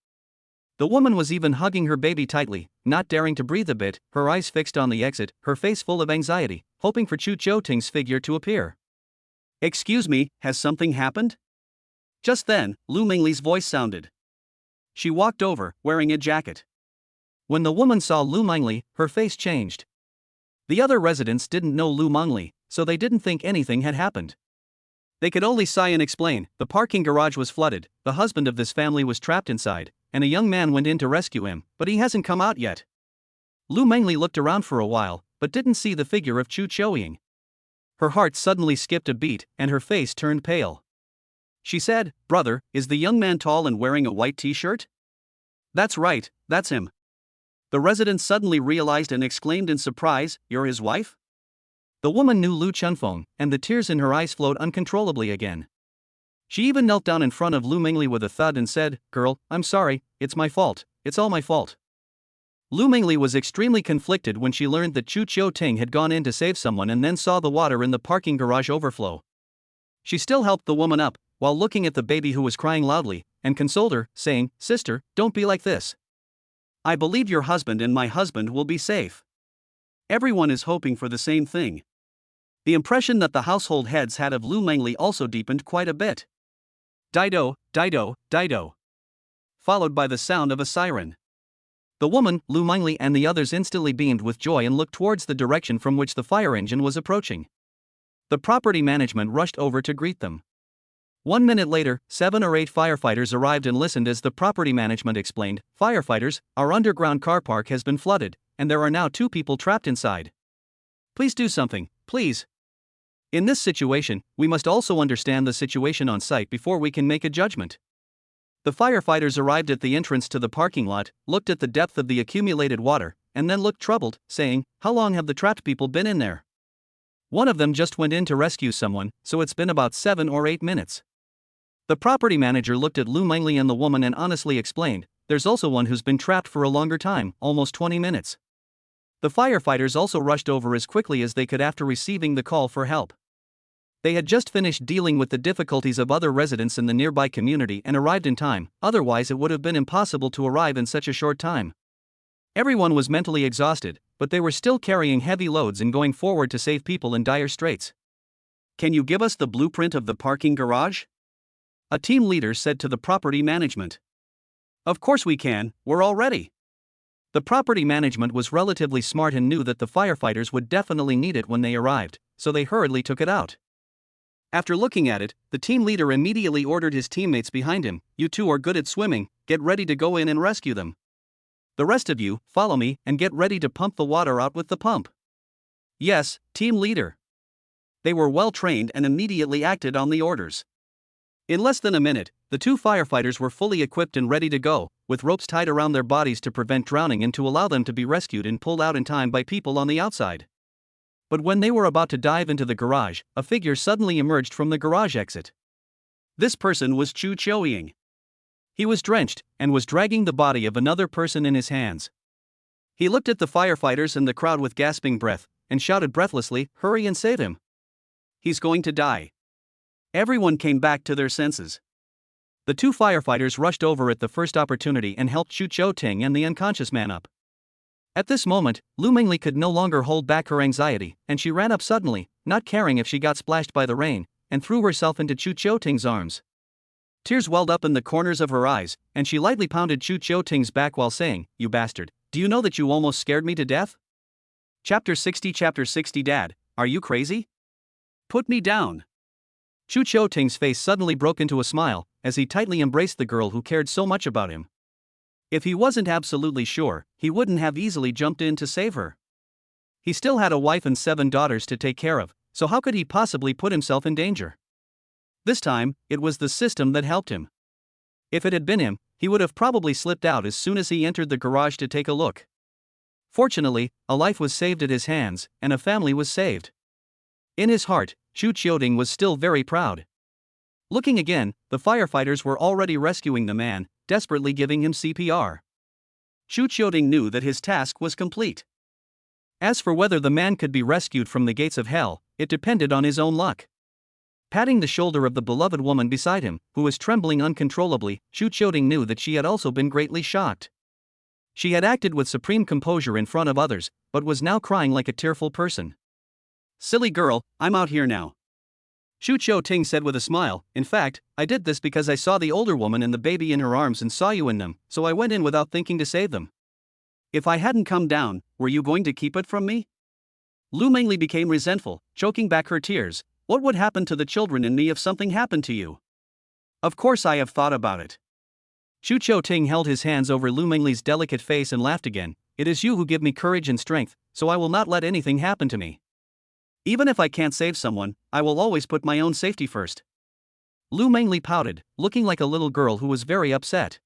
The woman was even hugging her baby tightly, not daring to breathe a bit, her eyes fixed on the exit, her face full of anxiety, hoping for Chu Ting's figure to appear. "Excuse me, has something happened?" Just then, Lu Mingli's voice sounded. She walked over, wearing a jacket. When the woman saw Lu Mingli, her face changed. The other residents didn't know Lu Mingli, so they didn't think anything had happened. They could only sigh and explain: "The parking garage was flooded, the husband of this family was trapped inside, and a young man went in to rescue him, but he hasn't come out yet." Lu Mingli looked around for a while, but didn't see the figure of Chu Ting. Her heart suddenly skipped a beat, and her face turned pale. She said, "Brother, is the young man tall and wearing a white t-shirt?" "That's right, that's him." The resident suddenly realized and exclaimed in surprise, "You're his wife?" The woman knew Lu Chunfeng, and the tears in her eyes flowed uncontrollably again. She even knelt down in front of Lu Mingli with a thud and said, "Girl, I'm sorry, it's my fault, it's all my fault." Lu Mingli was extremely conflicted when she learned that Chu Ting had gone in to save someone and then saw the water in the parking garage overflow. She still helped the woman up, while looking at the baby who was crying loudly, and consoled her, saying, "Sister, don't be like this. I believe your husband and my husband will be safe." Everyone is hoping for the same thing. The impression that the household heads had of Lu Mingli also deepened quite a bit. Dido, Dido, Dido. Followed by the sound of a siren. The woman, Lu Mingli, and the others instantly beamed with joy and looked towards the direction from which the fire engine was approaching. The property management rushed over to greet them. 1 minute later, 7 or 8 firefighters arrived and listened as the property management explained, "Firefighters, our underground car park has been flooded, and there are now 2 people trapped inside. Please do something, please. In this situation, we must also understand the situation on site before we can make a judgment." The firefighters arrived at the entrance to the parking lot, looked at the depth of the accumulated water, and then looked troubled, saying, "How long have the trapped people been in there?" One of them just went in to rescue someone, so it's been about 7 or 8 minutes. The property manager looked at Lu Mengli and the woman and honestly explained, "There's also one who's been trapped for a longer time, almost 20 minutes. The firefighters also rushed over as quickly as they could after receiving the call for help. They had just finished dealing with the difficulties of other residents in the nearby community and arrived in time, otherwise it would have been impossible to arrive in such a short time. Everyone was mentally exhausted, but they were still carrying heavy loads and going forward to save people in dire straits. "Can you give us the blueprint of the parking garage?" a team leader said to the property management. "Of course we can, we're all ready." The property management was relatively smart and knew that the firefighters would definitely need it when they arrived, so they hurriedly took it out. After looking at it, the team leader immediately ordered his teammates behind him, "You two are good at swimming, get ready to go in and rescue them. The rest of you, follow me and get ready to pump the water out with the pump." "Yes, team leader." They were well trained and immediately acted on the orders. In less than a minute, the two firefighters were fully equipped and ready to go, with ropes tied around their bodies to prevent drowning and to allow them to be rescued and pulled out in time by people on the outside. But when they were about to dive into the garage, a figure suddenly emerged from the garage exit. This person was Chu Choying. He was drenched and was dragging the body of another person in his hands. He looked at the firefighters and the crowd with gasping breath and shouted breathlessly, "Hurry and save him. He's going to die." Everyone came back to their senses. The two firefighters rushed over at the first opportunity and helped Chu Cho-ting and the unconscious man up. At this moment, Lu Mengli could no longer hold back her anxiety, and she ran up suddenly, not caring if she got splashed by the rain, and threw herself into Chu Cho-ting's arms. Tears welled up in the corners of her eyes, and she lightly pounded Chu Cho-ting's back while saying, "You bastard, do you know that you almost scared me to death?" Chapter 60 Dad, are you crazy? Put me down. Chu Cho-ting's face suddenly broke into a smile, as he tightly embraced the girl who cared so much about him. If he wasn't absolutely sure, he wouldn't have easily jumped in to save her. He still had a wife and 7 daughters to take care of, so how could he possibly put himself in danger? This time, it was the system that helped him. If it had been him, he would have probably slipped out as soon as he entered the garage to take a look. Fortunately, a life was saved at his hands, and a family was saved. In his heart, Chu Qiuting was still very proud. Looking again, the firefighters were already rescuing the man, desperately giving him CPR. Chu Qiuting knew that his task was complete. As for whether the man could be rescued from the gates of hell, it depended on his own luck. Patting the shoulder of the beloved woman beside him, who was trembling uncontrollably, Chu Qiuting knew that she had also been greatly shocked. She had acted with supreme composure in front of others, but was now crying like a tearful person. "Silly girl, I'm out here now," Chu Qiuting said with a smile. "In fact, I did this because I saw the older woman and the baby in her arms and saw you in them, so I went in without thinking to save them. If I hadn't come down, were you going to keep it from me?" Lu Mengli became resentful, choking back her tears. "What would happen to the children and me if something happened to you?" "Of course I have thought about it." Chu Qiuting held his hands over Lu Mengli's delicate face and laughed again. "It is you who give me courage and strength, so I will not let anything happen to me. Even if I can't save someone, I will always put my own safety first." Lu Mengli pouted, looking like a little girl who was very upset.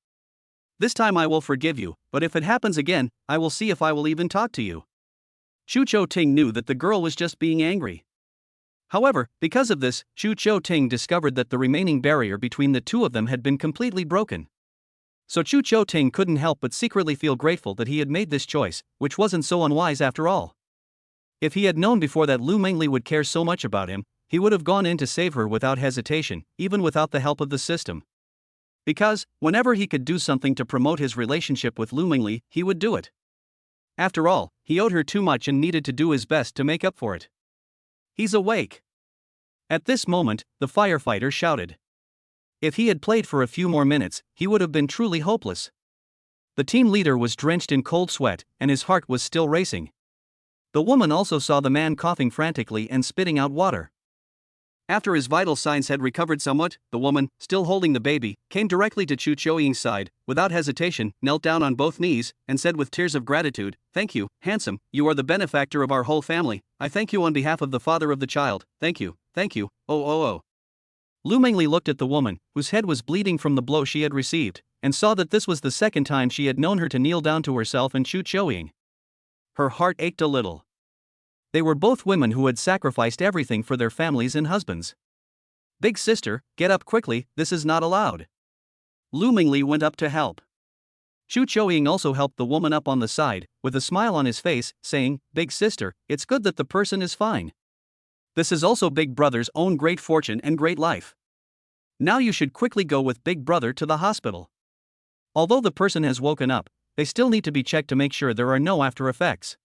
"This time I will forgive you, but if it happens again, I will see if I will even talk to you." Chu Qiuting knew that the girl was just being angry. However, because of this, Chu Qiuting discovered that the remaining barrier between the two of them had been completely broken. So Chu Qiuting couldn't help but secretly feel grateful that he had made this choice, which wasn't so unwise after all. If he had known before that Lu Mengli would care so much about him, he would have gone in to save her without hesitation, even without the help of the system. Because, whenever he could do something to promote his relationship with Lu Mengli, he would do it. After all, he owed her too much and needed to do his best to make up for it. "He's awake." At this moment, the firefighter shouted. If he had played for a few more minutes, he would have been truly hopeless. The team leader was drenched in cold sweat, and his heart was still racing. The woman also saw the man coughing frantically and spitting out water. After his vital signs had recovered somewhat, the woman, still holding the baby, came directly to Chu Qiuting's side, without hesitation, knelt down on both knees, and said with tears of gratitude, "Thank you, handsome, you are the benefactor of our whole family. I thank you on behalf of the father of the child, thank you, oh. Lu Mengli looked at the woman, whose head was bleeding from the blow she had received, and saw that this was the second time she had known her to kneel down to herself and Chu Choying. Her heart ached a little. They were both women who had sacrificed everything for their families and husbands. Big sister, get up quickly, this is not allowed. Lu Mengli went up to help. Chu Choying also helped the woman up on the side, with a smile on his face, saying, Big sister, it's good that the person is fine. This is also Big Brother's own great fortune and great life. Now you should quickly go with Big Brother to the hospital. Although the person has woken up, they still need to be checked to make sure there are no after effects.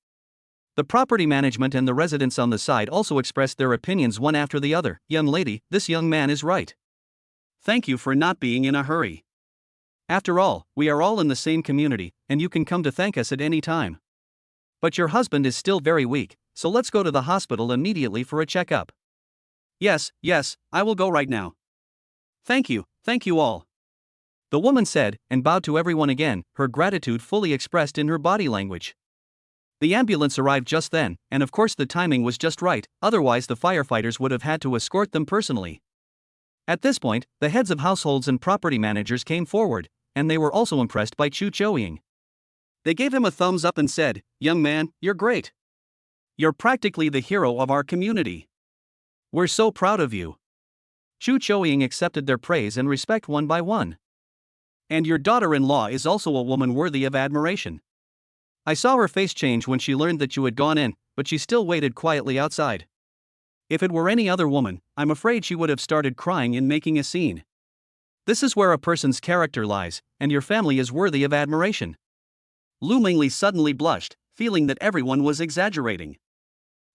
The property management and the residents on the side also expressed their opinions one after the other. Young lady, this young man is right. Thank you for not being in a hurry. After all, we are all in the same community, and you can come to thank us at any time. But your husband is still very weak, so let's go to the hospital immediately for a checkup. Yes, I will go right now. Thank you all. The woman said, and bowed to everyone again, her gratitude fully expressed in her body language. The ambulance arrived just then, and of course the timing was just right, otherwise the firefighters would have had to escort them personally. At this point, the heads of households and property managers came forward, and they were also impressed by Chu Choying. They gave him a thumbs up and said, Young man, you're great. You're practically the hero of our community. We're so proud of you. Chu Choying accepted their praise and respect one by one. And your daughter-in-law is also a woman worthy of admiration. I saw her face change when she learned that you had gone in, but she still waited quietly outside. If it were any other woman, I'm afraid she would have started crying and making a scene. This is where a person's character lies, and your family is worthy of admiration. Lu Mengli suddenly blushed, feeling that everyone was exaggerating.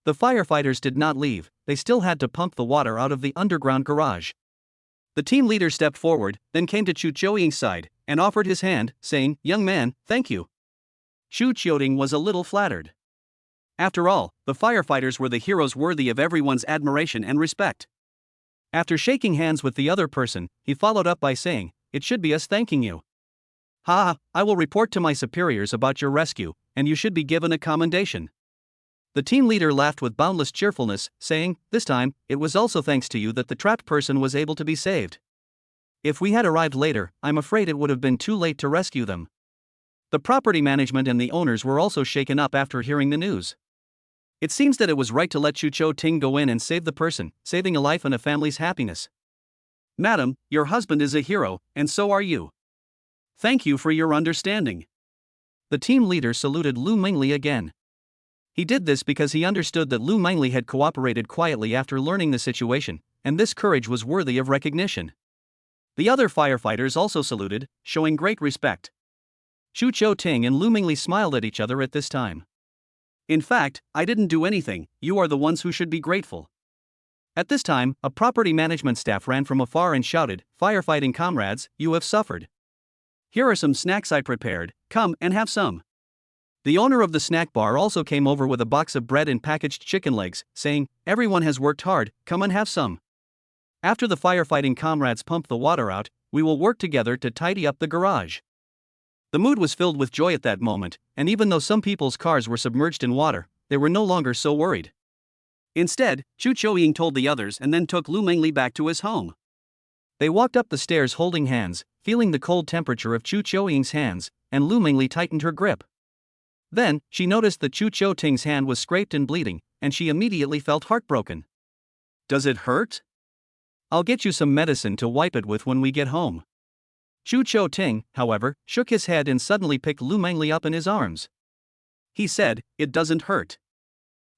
The firefighters did not leave, they still had to pump the water out of the underground garage. The team leader stepped forward, then came to Chu Choying's side, and offered his hand, saying, Young man, thank you. Chu Choying was a little flattered. After all, the firefighters were the heroes worthy of everyone's admiration and respect. After shaking hands with the other person, he followed up by saying, It should be us thanking you. I will report to my superiors about your rescue, and you should be given a commendation. The team leader laughed with boundless cheerfulness, saying, This time, it was also thanks to you that the trapped person was able to be saved. If we had arrived later, I'm afraid it would have been too late to rescue them. The property management and the owners were also shaken up after hearing the news. It seems that it was right to let Chu Choying go in and save the person, saving a life and a family's happiness. Madam, your husband is a hero, and so are you. Thank you for your understanding. The team leader saluted Lu Mengli again. He did this because he understood that Lu Mengli had cooperated quietly after learning the situation, and this courage was worthy of recognition. The other firefighters also saluted, showing great respect. Chu Choying and Lu Mengli smiled at each other at this time. In fact, I didn't do anything, you are the ones who should be grateful. At this time, a property management staff ran from afar and shouted, Firefighting comrades, you have suffered. Here are some snacks I prepared, come and have some. The owner of the snack bar also came over with a box of bread and packaged chicken legs, saying, Everyone has worked hard, come and have some. After the firefighting comrades pump the water out, we will work together to tidy up the garage. The mood was filled with joy at that moment, and even though some people's cars were submerged in water, they were no longer so worried. Instead, Chu Choying told the others and then took Lu Mengli back to his home. They walked up the stairs holding hands, feeling the cold temperature of Chu Choying's hands, and Lu Mengli tightened her grip. Then, she noticed that Chu Choying's hand was scraped and bleeding, and she immediately felt heartbroken. Does it hurt? I'll get you some medicine to wipe it with when we get home. Chu Choying, however, shook his head and suddenly picked Lu Mengli up in his arms. He said, It doesn't hurt.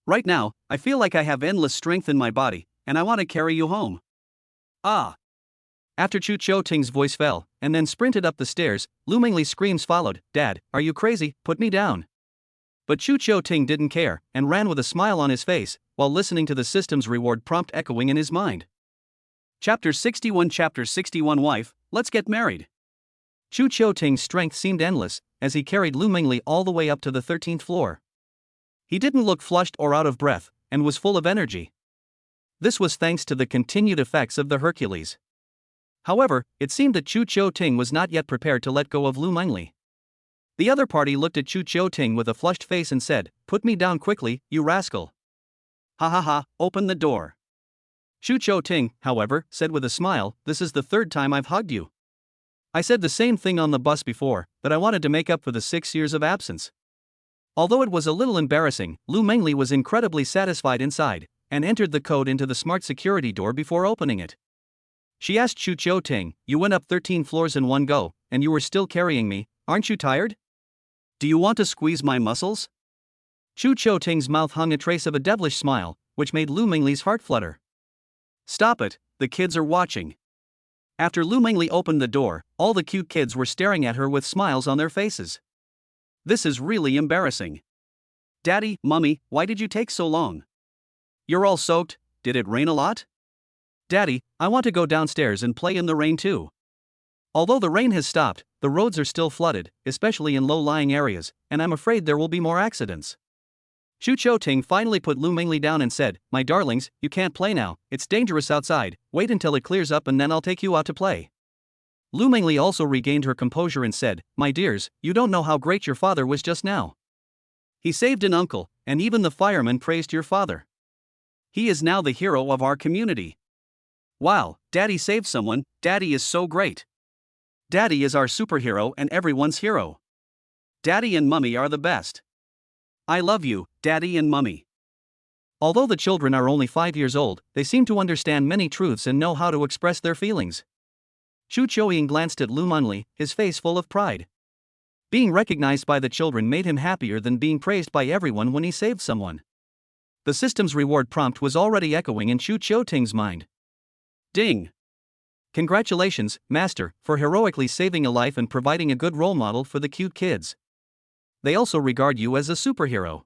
Right now, I feel like I have endless strength in my body, and I want to carry you home. Ah! After Chu Choying's voice fell, and then sprinted up the stairs, Lu Mengli's screams followed, Dad, are you crazy, put me down. But Chu Choying didn't care, and ran with a smile on his face, while listening to the system's reward prompt echoing in his mind. Chapter 61 Wife, let's get married. Chu Choying's strength seemed endless, as he carried Lu Mengli all the way up to the 13th floor. He didn't look flushed or out of breath, and was full of energy. This was thanks to the continued effects of the Hercules. However, it seemed that Chu Choying was not yet prepared to let go of Lu Mengli. The other party looked at Chu Choying with a flushed face and said, Put me down quickly, you rascal. Ha ha ha, open the door. Shu Cho Ting, however, said with a smile, "This is the third time I've hugged you. I said the same thing on the bus before, that I wanted to make up for the 6 years of absence." Although it was a little embarrassing, Lu Mengli was incredibly satisfied inside, and entered the code into the smart security door before opening it. She asked Shu Cho Ting, "You went up 13 floors in one go, and you were still carrying me, aren't you tired? Do you want to squeeze my muscles?" Shu Cho Ting's mouth hung a trace of a devilish smile, which made Lu Mengli's heart flutter. "Stop it, the kids are watching." After Lu Mengli opened the door, all the cute kids were staring at her with smiles on their faces. "This is really embarrassing. Daddy, Mummy, why did you take so long? You're all soaked, did it rain a lot? Daddy, I want to go downstairs and play in the rain too." Although the rain has stopped, the roads are still flooded, especially in low-lying areas, and I'm afraid there will be more accidents. Shu Cho Ting finally put Lu Mengli down and said, "My darlings, you can't play now, it's dangerous outside, wait until it clears up and then I'll take you out to play." Lu Mengli also regained her composure and said, "My dears, you don't know how great your father was just now. He saved an uncle, and even the firemen praised your father. He is now the hero of our community. Wow, Daddy saved someone, Daddy is so great. Daddy is our superhero and everyone's hero. Daddy and Mummy are the best. I love you, Daddy and Mummy." Although the children are only 5 years old, they seem to understand many truths and know how to express their feelings. Shu Choying glanced at Lu Mengli, his face full of pride. Being recognized by the children made him happier than being praised by everyone when he saved someone. The system's reward prompt was already echoing in Shu Cho Ting's mind. Ding! Congratulations, Master, for heroically saving a life and providing a good role model for the cute kids. They also regard you as a superhero.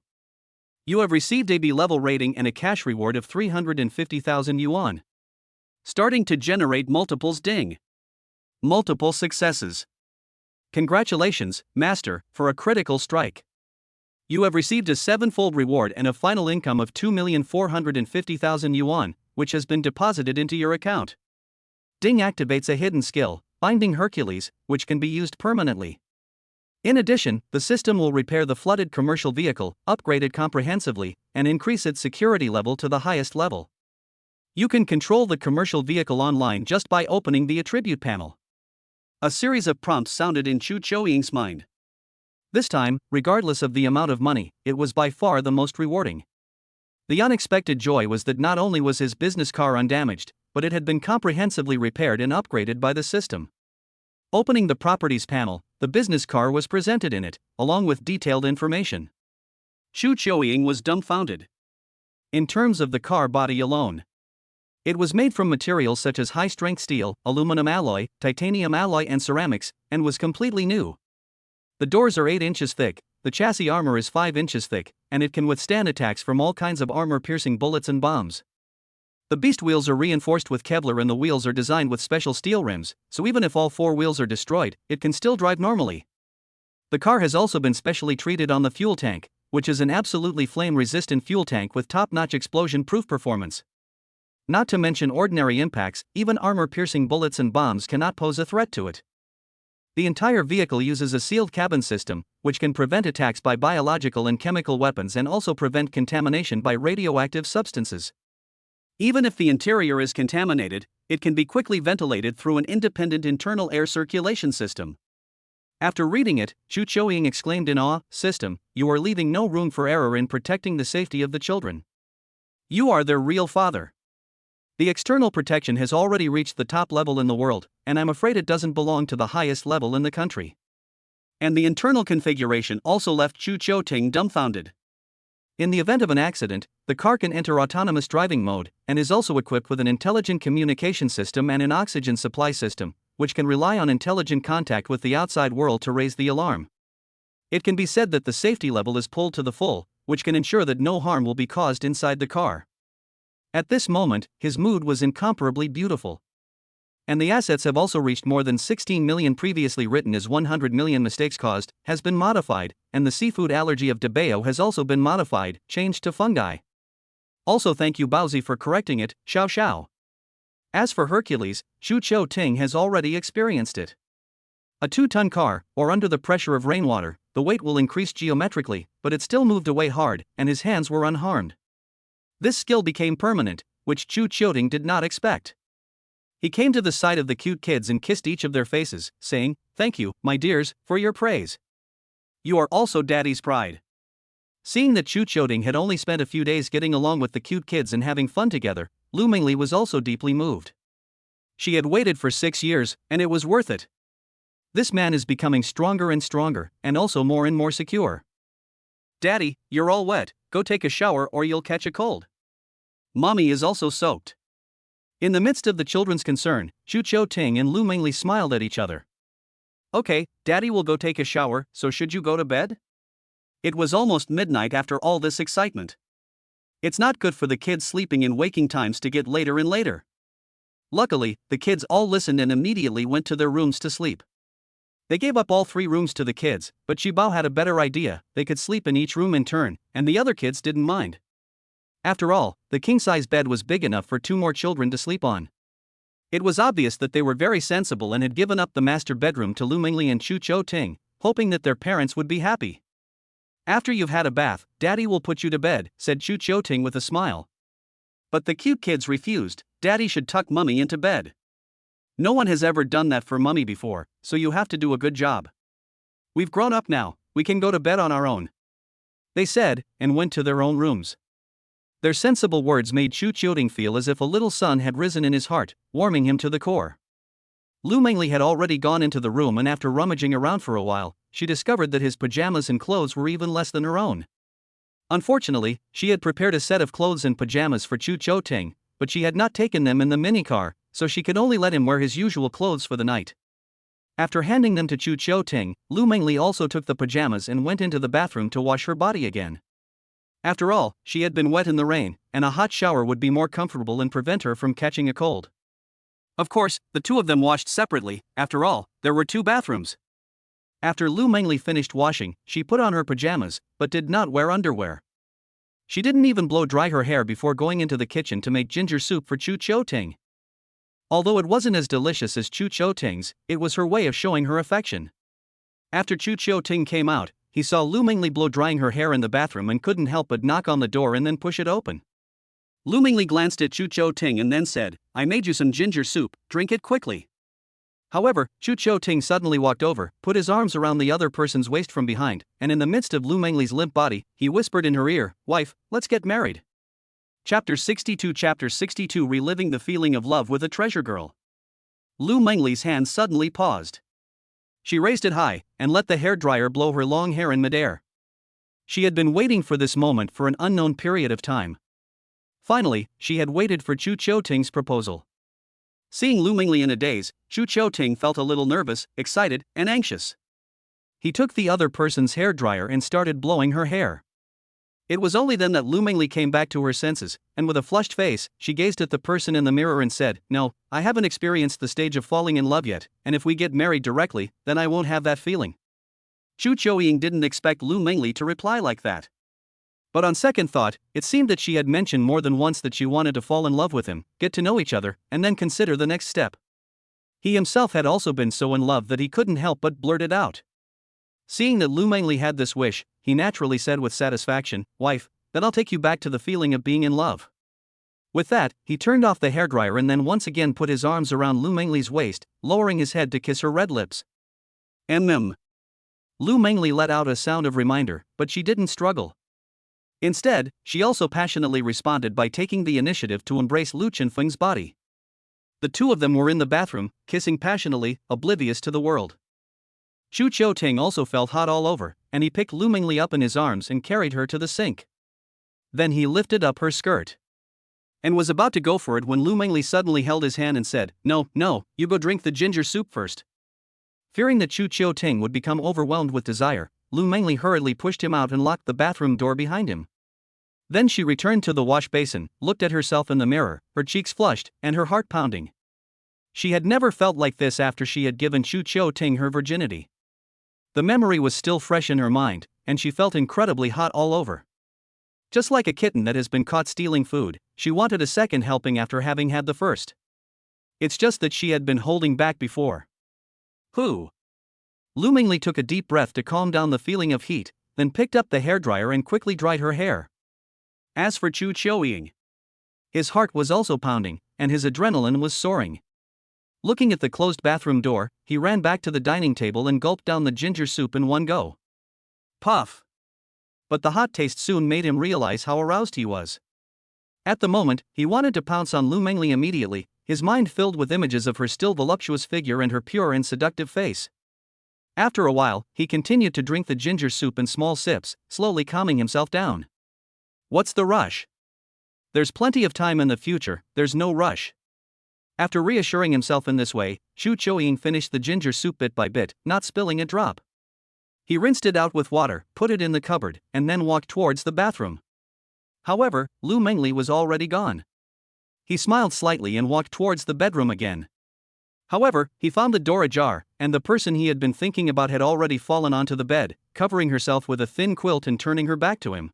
You have received a B-level rating and a cash reward of 350,000 yuan. Starting to generate multiples. Ding! Multiple successes. Congratulations, Master, for a critical strike. You have received a 7-fold reward and a final income of 2,450,000 yuan, which has been deposited into your account. Ding activates a hidden skill, Binding Hercules, which can be used permanently. In addition, the system will repair the flooded commercial vehicle, upgrade it comprehensively, and increase its security level to the highest level. You can control the commercial vehicle online just by opening the attribute panel. A series of prompts sounded in Shu Choying's mind. This time, regardless of the amount of money, it was by far the most rewarding. The unexpected joy was that not only was his business car undamaged, but it had been comprehensively repaired and upgraded by the system. Opening the properties panel, the business car was presented in it, along with detailed information. Shu Choying was dumbfounded. In terms of the car body alone, it was made from materials such as high-strength steel, aluminum alloy, titanium alloy and ceramics, and was completely new. The doors are 8 inches thick, the chassis armor is 5 inches thick, and it can withstand attacks from all kinds of armor-piercing bullets and bombs. The beast wheels are reinforced with Kevlar and the wheels are designed with special steel rims, so even if all 4 wheels are destroyed, it can still drive normally. The car has also been specially treated on the fuel tank, which is an absolutely flame-resistant fuel tank with top-notch explosion-proof performance. Not to mention ordinary impacts, even armor-piercing bullets and bombs cannot pose a threat to it. The entire vehicle uses a sealed cabin system, which can prevent attacks by biological and chemical weapons and also prevent contamination by radioactive substances. Even if the interior is contaminated, it can be quickly ventilated through an independent internal air circulation system. After reading it, Shu Choying exclaimed in awe, "System, you are leaving no room for error in protecting the safety of the children. You are their real father." The external protection has already reached the top level in the world, and I'm afraid it doesn't belong to the highest level in the country. And the internal configuration also left Shu Cho Ting dumbfounded. In the event of an accident, the car can enter autonomous driving mode, and is also equipped with an intelligent communication system and an oxygen supply system, which can rely on intelligent contact with the outside world to raise the alarm. It can be said that the safety level is pulled to the full, which can ensure that no harm will be caused inside the car. At this moment, his mood was incomparably beautiful. And the assets have also reached more than 16 million. Previously written as 100 million mistakes caused, has been modified, and the seafood allergy of DeBeo has also been modified, changed to fungi. Also thank you Baozi for correcting it, Xiao Xiao. As for Hercules, Shu Cho Ting has already experienced it. A 2-ton car, or under the pressure of rainwater, the weight will increase geometrically, but it still moved away hard, and his hands were unharmed. This skill became permanent, which Chu Qiuting did not expect. He came to the side of the cute kids and kissed each of their faces, saying, "Thank you, my dears, for your praise. You are also Daddy's pride." Seeing that Chu Qiuting had only spent a few days getting along with the cute kids and having fun together, Lu Mingli was also deeply moved. She had waited for 6 years, and it was worth it. This man is becoming stronger and stronger, and also more and more secure. "Daddy, you're all wet, go take a shower or you'll catch a cold. Mommy is also soaked." In the midst of the children's concern, Chu Qiuting and Lu Mingli smiled at each other. "Okay, Daddy will go take a shower, so should you go to bed?" It was almost midnight after all this excitement. It's not good for the kids sleeping in waking times to get later and later. Luckily, the kids all listened and immediately went to their rooms to sleep. They gave up all 3 rooms to the kids, but Shibao had a better idea. They could sleep in each room in turn, and the other kids didn't mind. After all, the king-size bed was big enough for 2 more children to sleep on. It was obvious that they were very sensible and had given up the master bedroom to Lu Mingli and Chu Qiuting, hoping that their parents would be happy. "After you've had a bath, Daddy will put you to bed," said Chu Qiuting with a smile. But the cute kids refused. "Daddy should tuck Mummy into bed. No one has ever done that for Mummy before, so you have to do a good job. We've grown up now, we can go to bed on our own," they said, and went to their own rooms. Their sensible words made Chu Qiuting feel as if a little sun had risen in his heart, warming him to the core. Lu Mingli had already gone into the room, and after rummaging around for a while, she discovered that his pajamas and clothes were even less than her own. Unfortunately, she had prepared a set of clothes and pajamas for Chu Qiuting, but she had not taken them in the minicar, so she could only let him wear his usual clothes for the night. After handing them to Chu Qiuting, Lu Mingli also took the pajamas and went into the bathroom to wash her body again. After all, she had been wet in the rain, and a hot shower would be more comfortable and prevent her from catching a cold. Of course, the 2 of them washed separately. After all, there were 2 bathrooms. After Lu Mingli finished washing, she put on her pajamas, but did not wear underwear. She didn't even blow dry her hair before going into the kitchen to make ginger soup for Chu Qiuting. Although it wasn't as delicious as Chu Qiuting's, it was her way of showing her affection. After Chu Qiuting came out, he saw Lu Mingli blow drying her hair in the bathroom and couldn't help but knock on the door and then push it open. Lu Mingli glanced at Chu Qiuting and then said, "I made you some ginger soup, drink it quickly." However, Chu Qiuting suddenly walked over, put his arms around the other person's waist from behind, and in the midst of Lu Mingli's limp body, he whispered in her ear, "Wife, let's get married." Chapter 62 Reliving the feeling of love with a treasure girl. Lu Mingli's hand suddenly paused. She raised it high, and let the hairdryer blow her long hair in midair. She had been waiting for this moment for an unknown period of time. Finally, she had waited for Chu Qiuting's proposal. Seeing Lu Mingli in a daze, Chu Qiuting felt a little nervous, excited, and anxious. He took the other person's hairdryer and started blowing her hair. It was only then that Lu Mingli came back to her senses, and with a flushed face, she gazed at the person in the mirror and said, "No, I haven't experienced the stage of falling in love yet, and if we get married directly, then I won't have that feeling." Chu Qiuting didn't expect Lu Mingli to reply like that. But on second thought, it seemed that she had mentioned more than once that she wanted to fall in love with him, get to know each other, and then consider the next step. He himself had also been so in love that he couldn't help but blurt it out. Seeing that Lu Mingli had this wish, he naturally said with satisfaction, "Wife, then I'll take you back to the feeling of being in love." With that, he turned off the hairdryer and then once again put his arms around Lu Mingli's waist, lowering his head to kiss her red lips. Mm. Lu Mingli let out a sound of reminder, but she didn't struggle. Instead, she also passionately responded by taking the initiative to embrace Lu Chenfeng's body. The 2 of them were in the bathroom, kissing passionately, oblivious to the world. Chu Qiuting also felt hot all over, and he picked Lu Mingli up in his arms and carried her to the sink. Then he lifted up her skirt and was about to go for it when Lu Mingli suddenly held his hand and said, No, you go drink the ginger soup first." Fearing that Chu Qiuting would become overwhelmed with desire, Lu Mingli hurriedly pushed him out and locked the bathroom door behind him. Then she returned to the wash basin, looked at herself in the mirror, her cheeks flushed, and her heart pounding. She had never felt like this after she had given Chu Qiuting her virginity. The memory was still fresh in her mind, and she felt incredibly hot all over. Just like a kitten that has been caught stealing food, she wanted a second helping after having had the first. It's just that she had been holding back before. Lu Mingli took a deep breath to calm down the feeling of heat, then picked up the hairdryer and quickly dried her hair. As for Chu Qiuting, His heart was also pounding, and his adrenaline was soaring. Looking at the closed bathroom door, he ran back to the dining table and gulped down the ginger soup in one go. Puff! But the hot taste soon made him realize how aroused he was. At the moment, he wanted to pounce on Lu Mengli immediately, his mind filled with images of her still voluptuous figure and her pure and seductive face. After a while, he continued to drink the ginger soup in small sips, slowly calming himself down. What's the rush? There's plenty of time in the future, there's no rush. After reassuring himself in this way, Xu Chuoying finished the ginger soup bit by bit, not spilling a drop. He rinsed it out with water, put it in the cupboard, and then walked towards the bathroom. However, Lu Mengli was already gone. He smiled slightly and walked towards the bedroom again. However, he found the door ajar, and the person he had been thinking about had already fallen onto the bed, covering herself with a thin quilt and turning her back to him.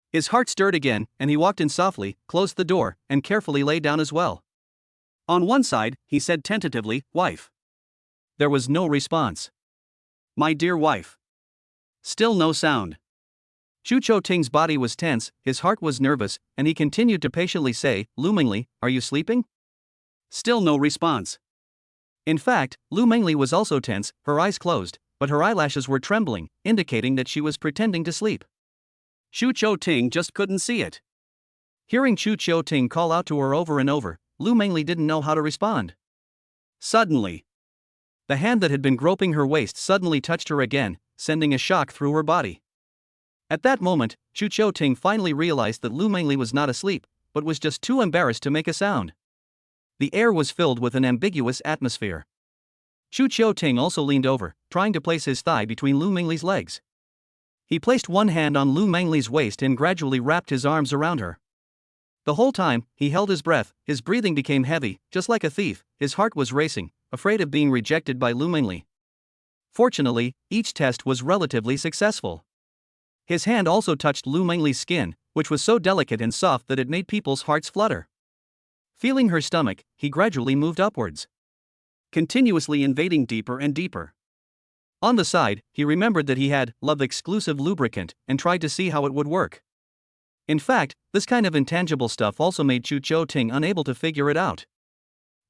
His heart stirred again, and he walked in softly, closed the door, and carefully lay down as well. On one side, he said tentatively, "Wife." There was no response. "My dear wife." Still no sound. Xu Ting's body was tense, his heart was nervous, and he continued to patiently say, "Lu Mengli, are you sleeping?" Still no response. In fact, Lu Mengli was also tense, her eyes closed, but her eyelashes were trembling, indicating that she was pretending to sleep. Xu Ting just couldn't see it. Hearing Xu Ting call out to her over and over, Lu Mengli didn't know how to respond. Suddenly, the hand that had been groping her waist suddenly touched her again, sending a shock through her body. At that moment, Xu Ting finally realized that Lu Mengli was not asleep, but was just too embarrassed to make a sound. The air was filled with an ambiguous atmosphere. Xu Ting also leaned over, trying to place his thigh between Lu Mengli's legs. He placed one hand on Lu Mengli's waist and gradually wrapped his arms around her. The whole time, he held his breath, his breathing became heavy, just like a thief, his heart was racing, afraid of being rejected by Lu Mengli. Fortunately, each test was relatively successful. His hand also touched Lu Mengli's skin, which was so delicate and soft that it made people's hearts flutter. Feeling her stomach, he gradually moved upwards, continuously invading deeper and deeper. On the side, he remembered that he had love-exclusive lubricant and tried to see how it would work. In fact, this kind of intangible stuff also made Xu Ting unable to figure it out.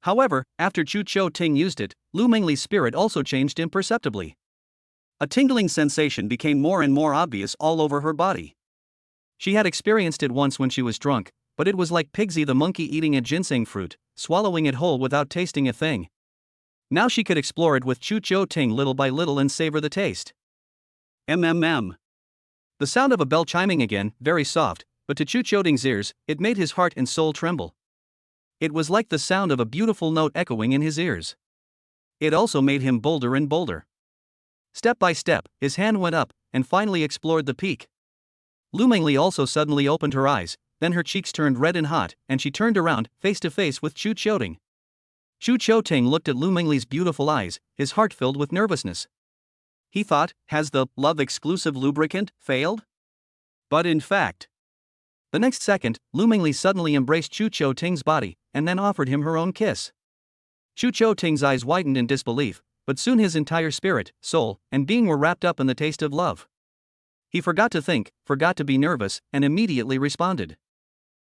However, after Xu Ting used it, Lu Mengli's spirit also changed imperceptibly. A tingling sensation became more and more obvious all over her body. She had experienced it once when she was drunk, but it was like Pigsy the monkey eating a ginseng fruit, swallowing it whole without tasting a thing. Now she could explore it with Xu Ting little by little and savor the taste. MMM. The sound of a bell chiming again, very soft, but to Xu Ting's ears, it made his heart and soul tremble. It was like the sound of a beautiful note echoing in his ears. It also made him bolder and bolder. Step by step, his hand went up, and finally explored the peak. Lu Mengli also suddenly opened her eyes, then her cheeks turned red and hot, and she turned around, face to face with Xu Ting. Xu Ting looked at Lu Mengli's beautiful eyes, his heart filled with nervousness. He thought, has the love-exclusive lubricant failed? But in fact, the next second, Lu Mengli suddenly embraced Xu Ting's body, and then offered him her own kiss. Xu Ting's eyes widened in disbelief, but soon his entire spirit, soul, and being were wrapped up in the taste of love. He forgot to think, forgot to be nervous, and immediately responded.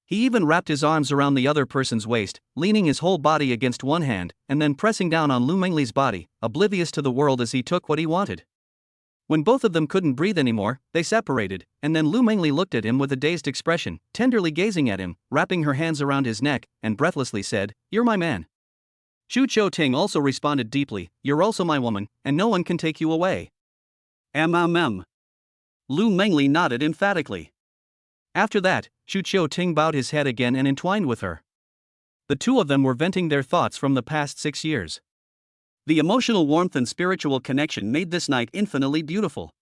He even wrapped his arms around the other person's waist, leaning his whole body against one hand, and then pressing down on Lu Mengli's body, oblivious to the world as he took what he wanted. When both of them couldn't breathe anymore, they separated, and then Lu Mengli looked at him with a dazed expression, tenderly gazing at him, wrapping her hands around his neck, and breathlessly said, "You're my man." Xu Ting also responded deeply, "You're also my woman, and no one can take you away." MMM. Lu Mengli nodded emphatically. After that, Xu Ting bowed his head again and entwined with her. The two of them were venting their thoughts from the past 6 years. The emotional warmth and spiritual connection made this night infinitely beautiful.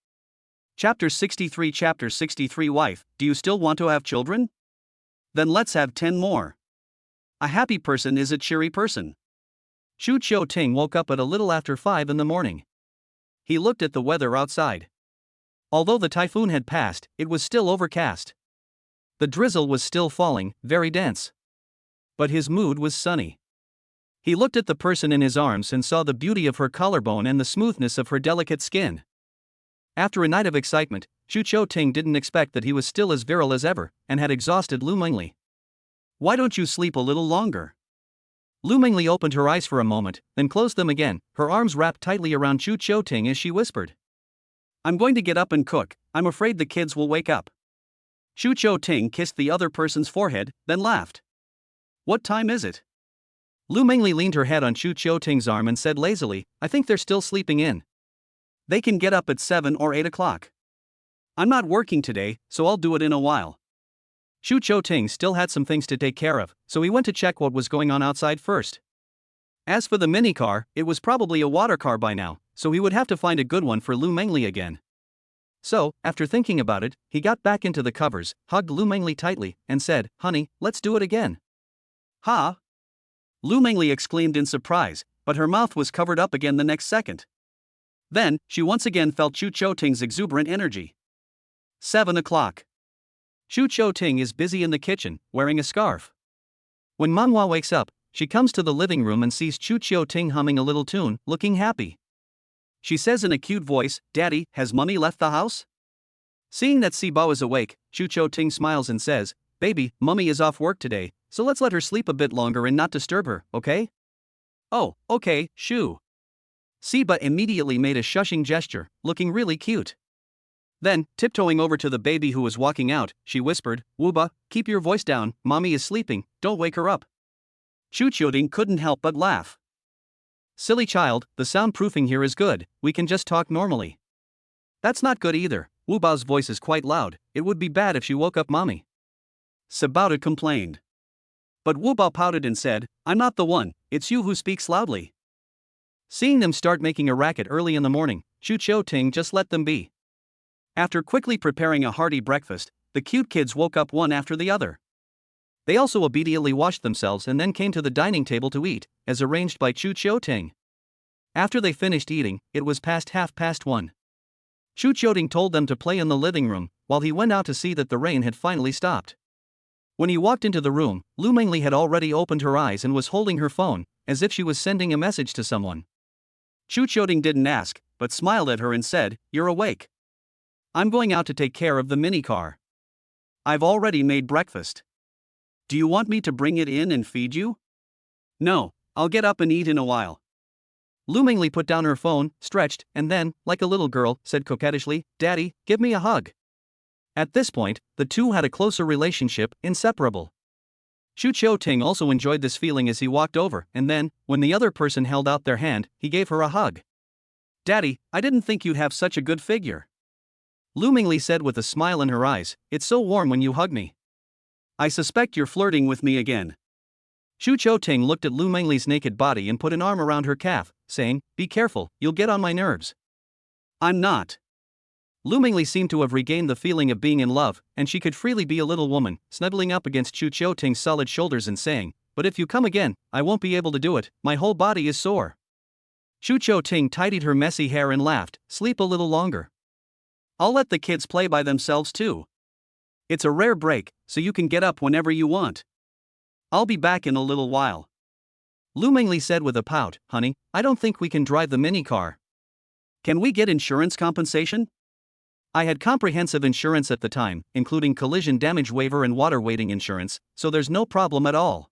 Chapter 63 Wife, do you still want to have children? Then let's have 10 more. A happy person is a cheery person. Xu Ting woke up at a little after 5 in the morning. He looked at the weather outside. Although the typhoon had passed, it was still overcast. The drizzle was still falling, very dense. But his mood was sunny. He looked at the person in his arms and saw the beauty of her collarbone and the smoothness of her delicate skin. After a night of excitement, Xu Ting didn't expect that he was still as virile as ever, and had exhausted Lu Mengli. Why don't you sleep a little longer? Lu Mengli opened her eyes for a moment, then closed them again, her arms wrapped tightly around Chu Chou-ting as she whispered. I'm going to get up and cook, I'm afraid the kids will wake up. Chu Chou-ting kissed the other person's forehead, then laughed. What time is it? Lu Mengli leaned her head on Chu Chou-ting's arm and said lazily, I think they're still sleeping in. They can get up at 7 or 8 o'clock. I'm not working today, so I'll do it in a while. Chu Chou-ting still had some things to take care of, so he went to check what was going on outside first. As for the minicar, it was probably a water car by now, so he would have to find a good one for Lu Mengli again. So, after thinking about it, he got back into the covers, hugged Lu Mengli tightly, and said, Honey, let's do it again. Ha! Lu Mengli exclaimed in surprise, but her mouth was covered up again the next second. Then, she once again felt Chu Chou-ting's exuberant energy. 7 o'clock. Chu Chou-ting is busy in the kitchen, wearing a scarf. When Manghua wakes up, she comes to the living room and sees Chu Chou-ting humming a little tune, looking happy. She says in a cute voice, Daddy, has Mummy left the house? Seeing that Sibao is awake, Chu Chou-ting smiles and says, Baby, Mummy is off work today, so let's let her sleep a bit longer and not disturb her, okay? Oh, okay, Shu. Siba immediately made a shushing gesture, looking really cute. Then, tiptoeing over to the baby who was walking out, she whispered, Wuba, keep your voice down, Mommy is sleeping, don't wake her up. Chu Chou-ting couldn't help but laugh. Silly child, the soundproofing here is good, we can just talk normally. That's not good either, Wu Bao's voice is quite loud, it would be bad if she woke up Mommy. Sibao complained. But Wu Bao pouted and said, I'm not the one, it's you who speaks loudly. Seeing them start making a racket early in the morning, Chu Chou-ting just let them be. After quickly preparing a hearty breakfast, the cute kids woke up one after the other. They also obediently washed themselves and then came to the dining table to eat, as arranged by Chu Chou-ting. After they finished eating, it was past 1:30. Chu Chou-ting told them to play in the living room, while he went out to see that the rain had finally stopped. When he walked into the room, Lu Mengli had already opened her eyes and was holding her phone, as if she was sending a message to someone. Chu Chou-ting didn't ask, but smiled at her and said, You're awake. I'm going out to take care of the minicar. I've already made breakfast. Do you want me to bring it in and feed you? No, I'll get up and eat in a while. Lu Mengli put down her phone, stretched, and then, like a little girl, said coquettishly, Daddy, give me a hug. At this point, the two had a closer relationship, inseparable. Chu Chou-ting also enjoyed this feeling as he walked over, and then, when the other person held out their hand, he gave her a hug. Daddy, I didn't think you'd have such a good figure. Lu Mengli said with a smile in her eyes, It's so warm when you hug me. I suspect you're flirting with me again. Chu Chou-ting looked at Lu Mengli's naked body and put an arm around her calf, saying, Be careful, you'll get on my nerves. I'm not. Lu Mengli seemed to have regained the feeling of being in love, and she could freely be a little woman, snuggling up against Chu Chou-ting's solid shoulders and saying, But if you come again, I won't be able to do it, my whole body is sore. Chu Chou-ting tidied her messy hair and laughed, Sleep a little longer. I'll let the kids play by themselves too. It's a rare break, so you can get up whenever you want. I'll be back in a little while. Lu Mengli said with a pout, Honey, I don't think we can drive the minicar. Can we get insurance compensation? I had comprehensive insurance at the time, including collision damage waiver and water wading insurance, so there's no problem at all.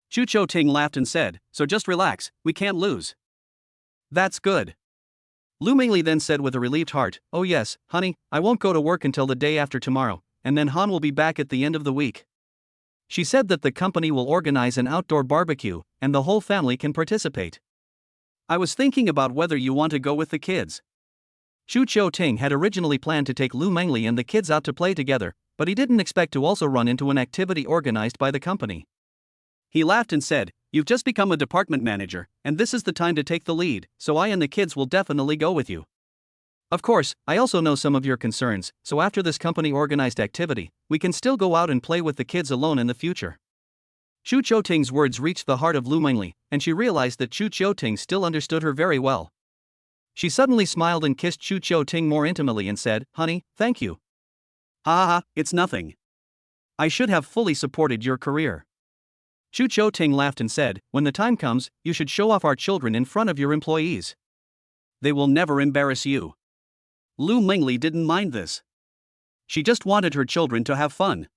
Chu Chou-ting laughed and said, So just relax, we can't lose. That's good. Lu Mengli then said with a relieved heart, Oh yes, honey, I won't go to work until the day after tomorrow, and then Han will be back at the end of the week. She said that the company will organize an outdoor barbecue, and the whole family can participate. I was thinking about whether you want to go with the kids. Chu Chou-ting had originally planned to take Lu Mengli and the kids out to play together, but he didn't expect to also run into an activity organized by the company. He laughed and said, You've just become a department manager, and this is the time to take the lead, so I and the kids will definitely go with you. Of course, I also know some of your concerns, so after this company-organized activity, we can still go out and play with the kids alone in the future. Chu Chou-ting's words reached the heart of Lu Mengli, and she realized that Chu Chou-ting still understood her very well. She suddenly smiled and kissed Chu Chou-ting more intimately and said, Honey, thank you. Ha ha, it's nothing. I should have fully supported your career. Chu Chou-ting laughed and said, When the time comes, you should show off our children in front of your employees. They will never embarrass you. Lu Mengli didn't mind this. She just wanted her children to have fun.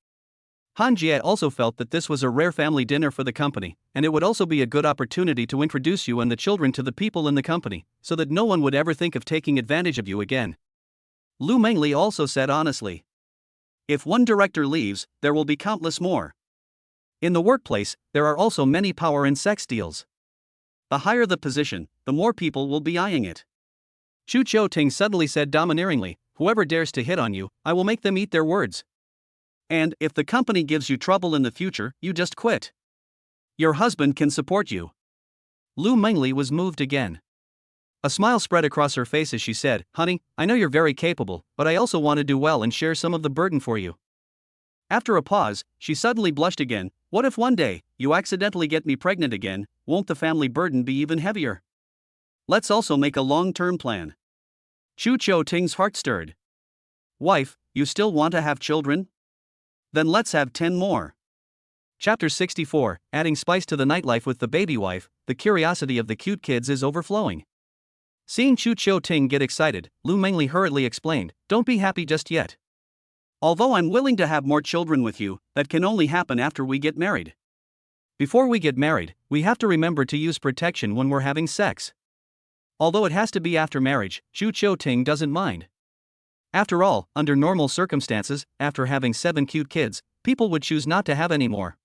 Han Jie also felt that this was a rare family dinner for the company, and it would also be a good opportunity to introduce you and the children to the people in the company, so that no one would ever think of taking advantage of you again. Lu Mengli also said honestly. If one director leaves, there will be countless more. In the workplace, there are also many power and sex deals. The higher the position, the more people will be eyeing it. Chu Chou-ting suddenly said domineeringly, whoever dares to hit on you, I will make them eat their words. And if the company gives you trouble in the future, you just quit. Your husband can support you. Lu Mengli was moved again. A smile spread across her face as she said, honey, I know you're very capable, but I also want to do well and share some of the burden for you. After a pause, she suddenly blushed again. What if one day, you accidentally get me pregnant again, won't the family burden be even heavier? Let's also make a long-term plan. Chu Chou-ting's heart stirred. Wife, you still want to have children? Then let's have 10 more. Chapter 64, adding spice to the nightlife with the baby wife, the curiosity of the cute kids is overflowing. Seeing Chu Chou-ting get excited, Lu Mengli hurriedly explained, don't be happy just yet. Although I'm willing to have more children with you, that can only happen after we get married. Before we get married, we have to remember to use protection when we're having sex. Although it has to be after marriage, Chu Chou-ting doesn't mind. After all, under normal circumstances, after having 7 cute kids, people would choose not to have any more.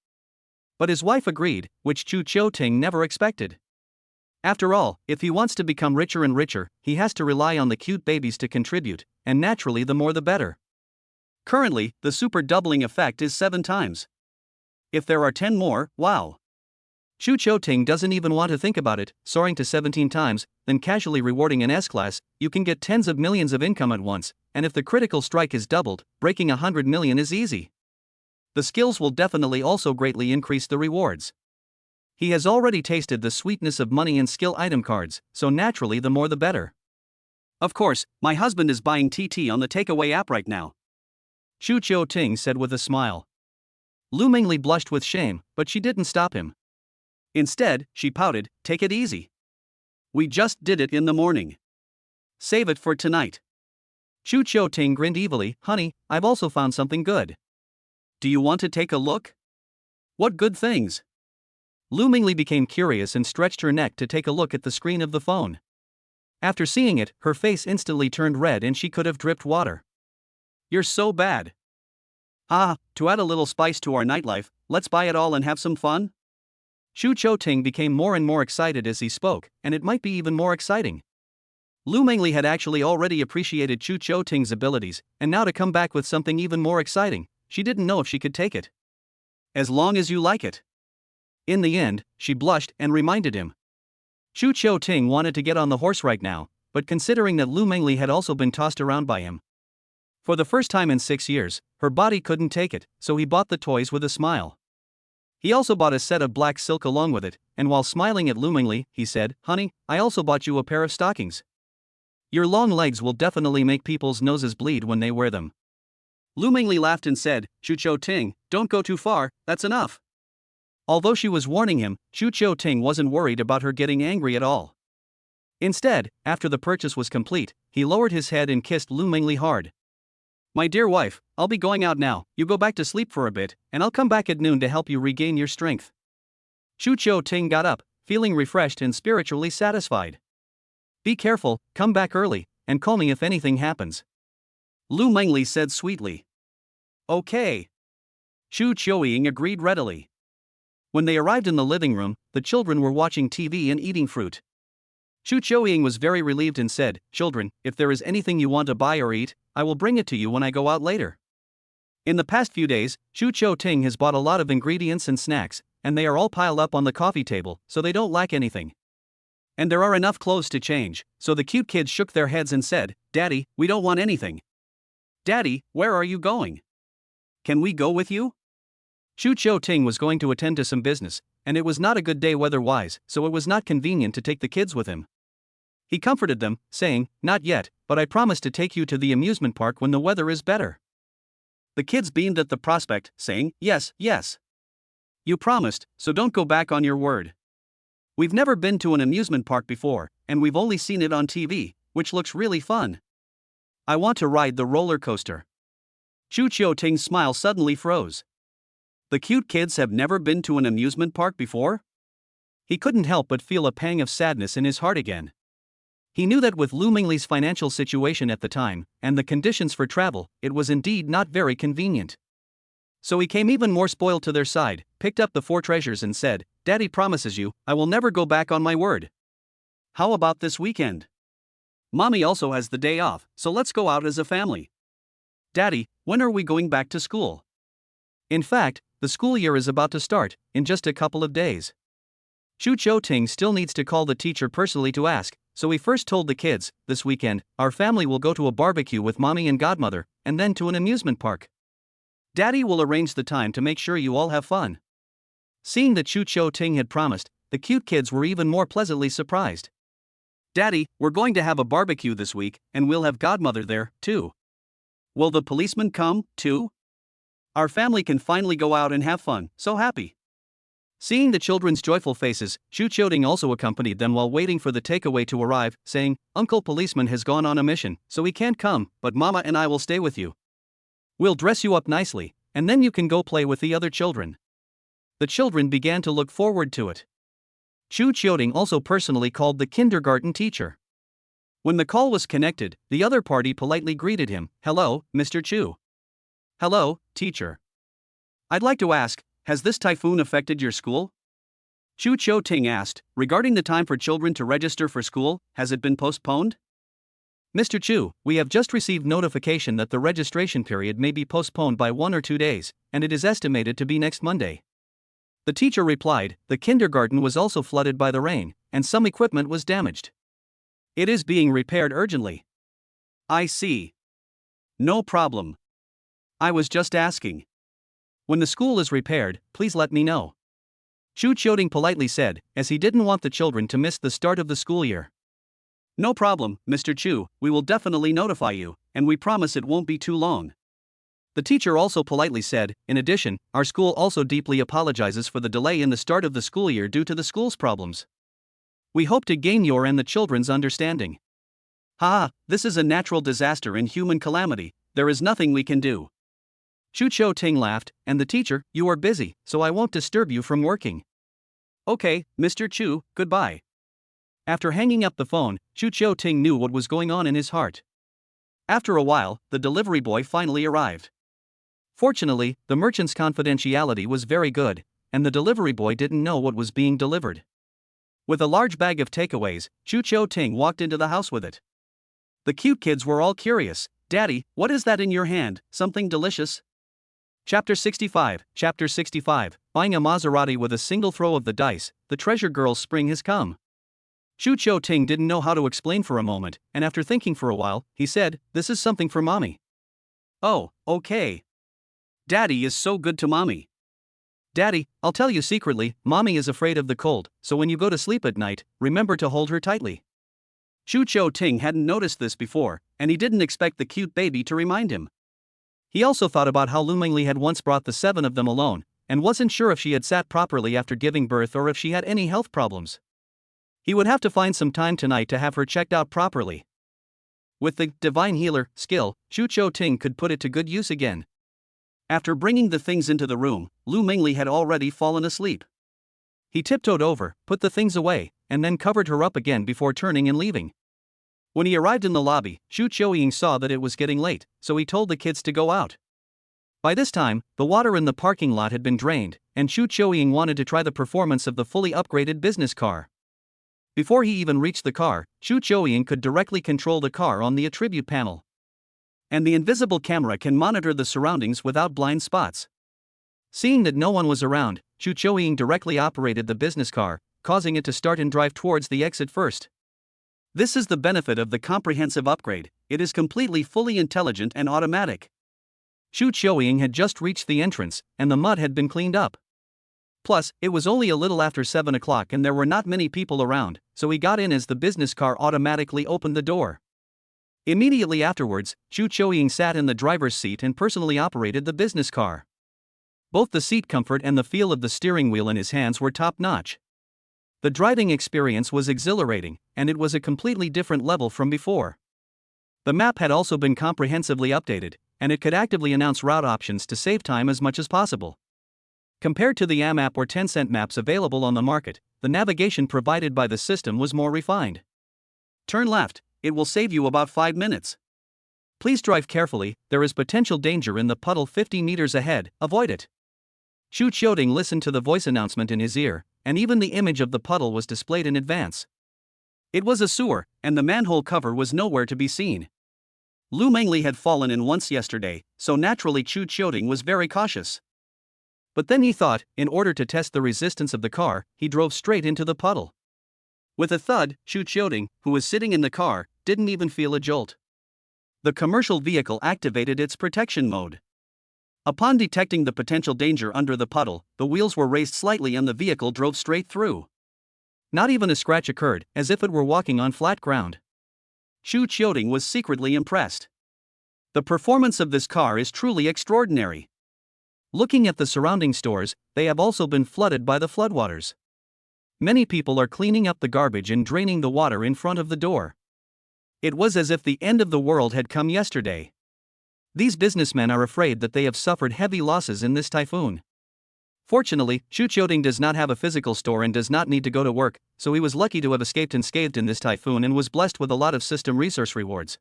But his wife agreed, which Chu Chou-ting never expected. After all, if he wants to become richer and richer, he has to rely on the cute babies to contribute, and naturally the more the better. Currently, the super doubling effect is 7 times. If there are 10 more, wow. Chu Chou-ting doesn't even want to think about it, soaring to 17 times, then casually rewarding an S-class, you can get tens of millions of income at once, and if the critical strike is doubled, breaking 100 million is easy. The skills will definitely also greatly increase the rewards. He has already tasted the sweetness of money and skill item cards, so naturally the more the better. Of course, my husband is buying TT on the takeaway app right now. Chu Chou-ting said with a smile. Lu Mengli blushed with shame, but she didn't stop him. Instead, she pouted, take it easy. We just did it in the morning. Save it for tonight. Chu Chou-ting grinned evilly, honey, I've also found something good. Do you want to take a look? What good things? Lu Mengli became curious and stretched her neck to take a look at the screen of the phone. After seeing it, her face instantly turned red and she could have dripped water. You're so bad. To add a little spice to our nightlife, let's buy it all and have some fun? Chu Chou-ting became more and more excited as he spoke, and it might be even more exciting. Lu Mengli had actually already appreciated Chu Chou-ting's abilities, and now to come back with something even more exciting, she didn't know if she could take it. As long as you like it. In the end, she blushed and reminded him. Chu Chou-ting wanted to get on the horse right now, but considering that Lu Mengli had also been tossed around by him for the first time in 6 years, her body couldn't take it, so he bought the toys with a smile. He also bought a set of black silk along with it, and while smiling at Lu Mengli, he said, honey, I also bought you a pair of stockings. Your long legs will definitely make people's noses bleed when they wear them. Lu Mengli laughed and said, Chu Chou-ting, don't go too far, that's enough. Although she was warning him, Chu Chou-ting wasn't worried about her getting angry at all. Instead, after the purchase was complete, he lowered his head and kissed Lu Mengli hard. My dear wife, I'll be going out now, you go back to sleep for a bit, and I'll come back at noon to help you regain your strength. Chu Chou-ting got up, feeling refreshed and spiritually satisfied. Be careful, come back early, and call me if anything happens. Lu Mengli said sweetly. Okay. Chu Chou-ying agreed readily. When they arrived in the living room, the children were watching TV and eating fruit. Chu Chou-ying was very relieved and said, children, if there is anything you want to buy or eat, I will bring it to you when I go out later. In the past few days, Chu Chou-ting has bought a lot of ingredients and snacks, and they are all piled up on the coffee table, so they don't lack anything. And there are enough clothes to change, so the cute kids shook their heads and said, Daddy, we don't want anything. Daddy, where are you going? Can we go with you? Chu Chou-ting was going to attend to some business, and it was not a good day weather-wise, so it was not convenient to take the kids with him. He comforted them, saying, not yet, but I promise to take you to the amusement park when the weather is better. The kids beamed at the prospect, saying, yes, yes. You promised, so don't go back on your word. We've never been to an amusement park before, and we've only seen it on TV, which looks really fun. I want to ride the roller coaster. Chu Chou-ting's smile suddenly froze. The cute kids have never been to an amusement park before? He couldn't help but feel a pang of sadness in his heart again. He knew that with Lu Mingli's financial situation at the time, and the conditions for travel, it was indeed not very convenient. So he came even more spoiled to their side, picked up the 4 treasures and said, "Daddy promises you, I will never go back on my word. How about this weekend? Mommy also has the day off, so let's go out as a family. Daddy, when are we going back to school? In fact, the school year is about to start, in just a couple of days." Xu Qiuting still needs to call the teacher personally to ask, so he first told the kids, "This weekend, our family will go to a barbecue with mommy and godmother, and then to an amusement park. Daddy will arrange the time to make sure you all have fun." Seeing that Xu Qiuting had promised, the cute kids were even more pleasantly surprised. "Daddy, we're going to have a barbecue this week, and we'll have godmother there, too. Will the policeman come, too? Our family can finally go out and have fun, so happy." Seeing the children's joyful faces, Xu Qiuting also accompanied them while waiting for the takeaway to arrive, saying, "Uncle Policeman has gone on a mission, so he can't come, but Mama and I will stay with you. We'll dress you up nicely, and then you can go play with the other children." The children began to look forward to it. Xu Qiuting also personally called the kindergarten teacher. When the call was connected, the other party politely greeted him, "Hello, Mr. Chu." "Hello, teacher. I'd like to ask, has this typhoon affected your school?" Xu Qiuting asked, regarding the time for children to register for school, has it been postponed? "Mr. Chu, we have just received notification that the registration period may be postponed by 1 or 2 days, and it is estimated to be next Monday." The teacher replied, "The kindergarten was also flooded by the rain, and some equipment was damaged. It is being repaired urgently." "I see. No problem. I was just asking. When the school is repaired, please let me know." Xu Qiuting politely said, as he didn't want the children to miss the start of the school year. "No problem, Mr. Chu, we will definitely notify you, and we promise it won't be too long." The teacher also politely said, "In addition, our school also deeply apologizes for the delay in the start of the school year due to the school's problems. We hope to gain your and the children's understanding." "Ha, this is a natural disaster and human calamity, there is nothing we can do." Xu Qiuting laughed, and the teacher, "You are busy, so I won't disturb you from working." "Okay, Mr. Chu, goodbye." After hanging up the phone, Xu Qiuting knew what was going on in his heart. After a while, the delivery boy finally arrived. Fortunately, the merchant's confidentiality was very good, and the delivery boy didn't know what was being delivered. With a large bag of takeaways, Xu Qiuting walked into the house with it. The cute kids were all curious. "Daddy, what is that in your hand, something delicious?" Chapter 65, Buying a Maserati with a single throw of the dice, the treasure girl's spring has come. Xu Qiuting didn't know how to explain for a moment, and after thinking for a while, he said, "This is something for mommy." "Oh, okay. Daddy is so good to mommy." "Daddy, I'll tell you secretly, mommy is afraid of the cold, so when you go to sleep at night, remember to hold her tightly." Xu Qiuting hadn't noticed this before, and he didn't expect the cute baby to remind him. He also thought about how Lu Mingli had once brought the 7 of them alone, and wasn't sure if she had sat properly after giving birth or if she had any health problems. He would have to find some time tonight to have her checked out properly. With the Divine Healer skill, Xu Qiuting could put it to good use again. After bringing the things into the room, Lu Mingli had already fallen asleep. He tiptoed over, put the things away, and then covered her up again before turning and leaving. When he arrived in the lobby, Xu Qiuting saw that it was getting late, so he told the kids to go out. By this time, the water in the parking lot had been drained, and Xu Qiuting wanted to try the performance of the fully upgraded business car. Before he even reached the car, Xu Qiuting could directly control the car on the attribute panel. And the invisible camera can monitor the surroundings without blind spots. Seeing that no one was around, Xu Qiuting directly operated the business car, causing it to start and drive towards the exit first. This is the benefit of the comprehensive upgrade, it is completely fully intelligent and automatic. Xu Qiuting had just reached the entrance, and the mud had been cleaned up. Plus, it was only a little after 7 o'clock and there were not many people around, so he got in as the business car automatically opened the door. Immediately afterwards, Xu Qiuting sat in the driver's seat and personally operated the business car. Both the seat comfort and the feel of the steering wheel in his hands were top-notch. The driving experience was exhilarating, and it was a completely different level from before. The map had also been comprehensively updated, and it could actively announce route options to save time as much as possible. Compared to the AMAP or 10-cent maps available on the market, the navigation provided by the system was more refined. Turn left, it will save you about 5 minutes. Please drive carefully, there is potential danger in the puddle 50 meters ahead, avoid it. Xu Qiuding listened to the voice announcement in his ear, and even the image of the puddle was displayed in advance. It was a sewer, and the manhole cover was nowhere to be seen. Lu Mengli had fallen in once yesterday, so naturally Xu Qiuding was very cautious. But then he thought, in order to test the resistance of the car, he drove straight into the puddle. With a thud, Xu Qiuding, who was sitting in the car, didn't even feel a jolt. The commercial vehicle activated its protection mode. Upon detecting the potential danger under the puddle, the wheels were raised slightly and the vehicle drove straight through. Not even a scratch occurred, as if it were walking on flat ground. Xu Qiuding was secretly impressed. The performance of this car is truly extraordinary. Looking at the surrounding stores, they have also been flooded by the floodwaters. Many people are cleaning up the garbage and draining the water in front of the door. It was as if the end of the world had come yesterday. These businessmen are afraid that they have suffered heavy losses in this typhoon. Fortunately, Xu Qiuding does not have a physical store and does not need to go to work, so he was lucky to have escaped unscathed in this typhoon and was blessed with a lot of system resource rewards.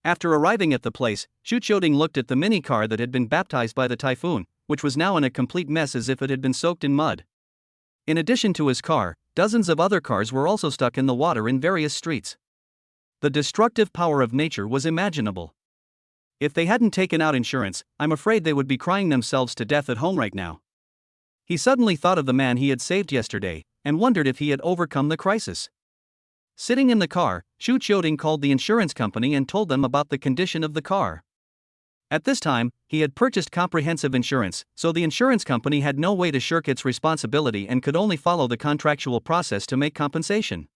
After arriving at the place, Xu Qiuding looked at the mini car that had been baptized by the typhoon, which was now in a complete mess as if it had been soaked in mud. In addition to his car, dozens of other cars were also stuck in the water in various streets. The destructive power of nature was imaginable. If they hadn't taken out insurance, I'm afraid they would be crying themselves to death at home right now. He suddenly thought of the man he had saved yesterday, and wondered if he had overcome the crisis. Sitting in the car, Xu Qiuding called the insurance company and told them about the condition of the car. At this time, he had purchased comprehensive insurance, so the insurance company had no way to shirk its responsibility and could only follow the contractual process to make compensation.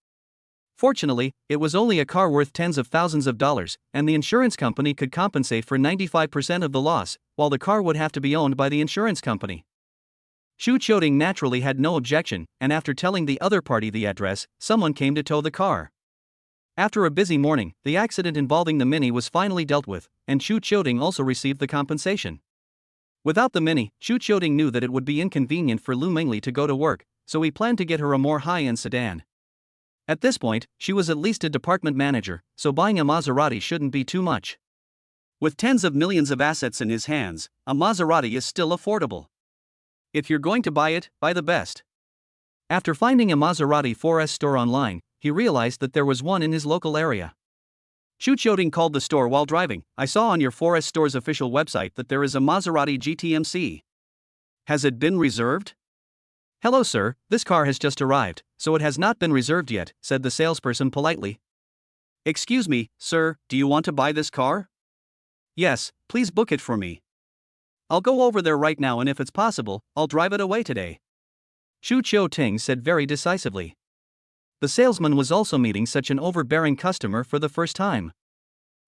Fortunately, it was only a car worth tens of thousands of dollars, and the insurance company could compensate for 95% of the loss, while the car would have to be owned by the insurance company. Xu Qiuding naturally had no objection, and after telling the other party the address, someone came to tow the car. After a busy morning, the accident involving the Mini was finally dealt with, and Xu Qiuding also received the compensation. Without the Mini, Xu Qiuding knew that it would be inconvenient for Lu Mengli to go to work, so he planned to get her a more high-end sedan. At this point, she was at least a department manager, so buying a Maserati shouldn't be too much. With tens of millions of assets in his hands, a Maserati is still affordable. If you're going to buy it, buy the best. After finding a Maserati 4S store online, he realized that there was one in his local area. Xu Qiuding called the store while driving. I saw on your 4S store's official website that there is a Maserati GTMC. Has it been reserved? Hello sir, this car has just arrived, so it has not been reserved yet, said the salesperson politely. Excuse me, sir, do you want to buy this car? Yes, please book it for me. I'll go over there right now and if it's possible, I'll drive it away today. Xu Qiuding said very decisively. The salesman was also meeting such an overbearing customer for the first time.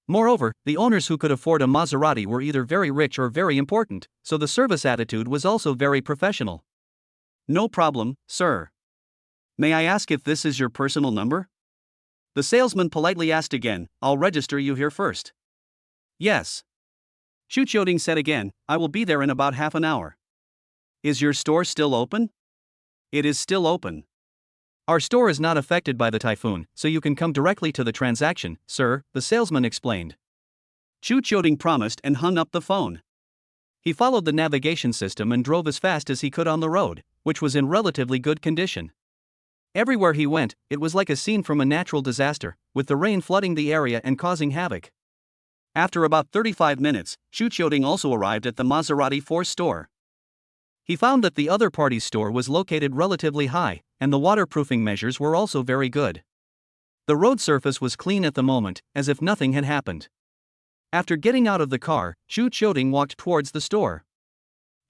Moreover, the owners who could afford a Maserati were either very rich or very important, so the service attitude was also very professional. No problem, sir. May I ask if this is your personal number? The salesman politely asked again. I'll register you here first. Yes. Xu Qiuding said again, I will be there in about half an hour. Is your store still open? It is still open. Our store is not affected by the typhoon, so you can come directly to the transaction, sir, the salesman explained. Xu Qiuding promised and hung up the phone. He followed the navigation system and drove as fast as he could on the road, which was in relatively good condition. Everywhere he went, it was like a scene from a natural disaster, with the rain flooding the area and causing havoc. After about 35 minutes, Xu Qiuding also arrived at the Maserati 4 store. He found that the other party's store was located relatively high, and the waterproofing measures were also very good. The road surface was clean at the moment, as if nothing had happened. After getting out of the car, Xu Qiuding walked towards the store.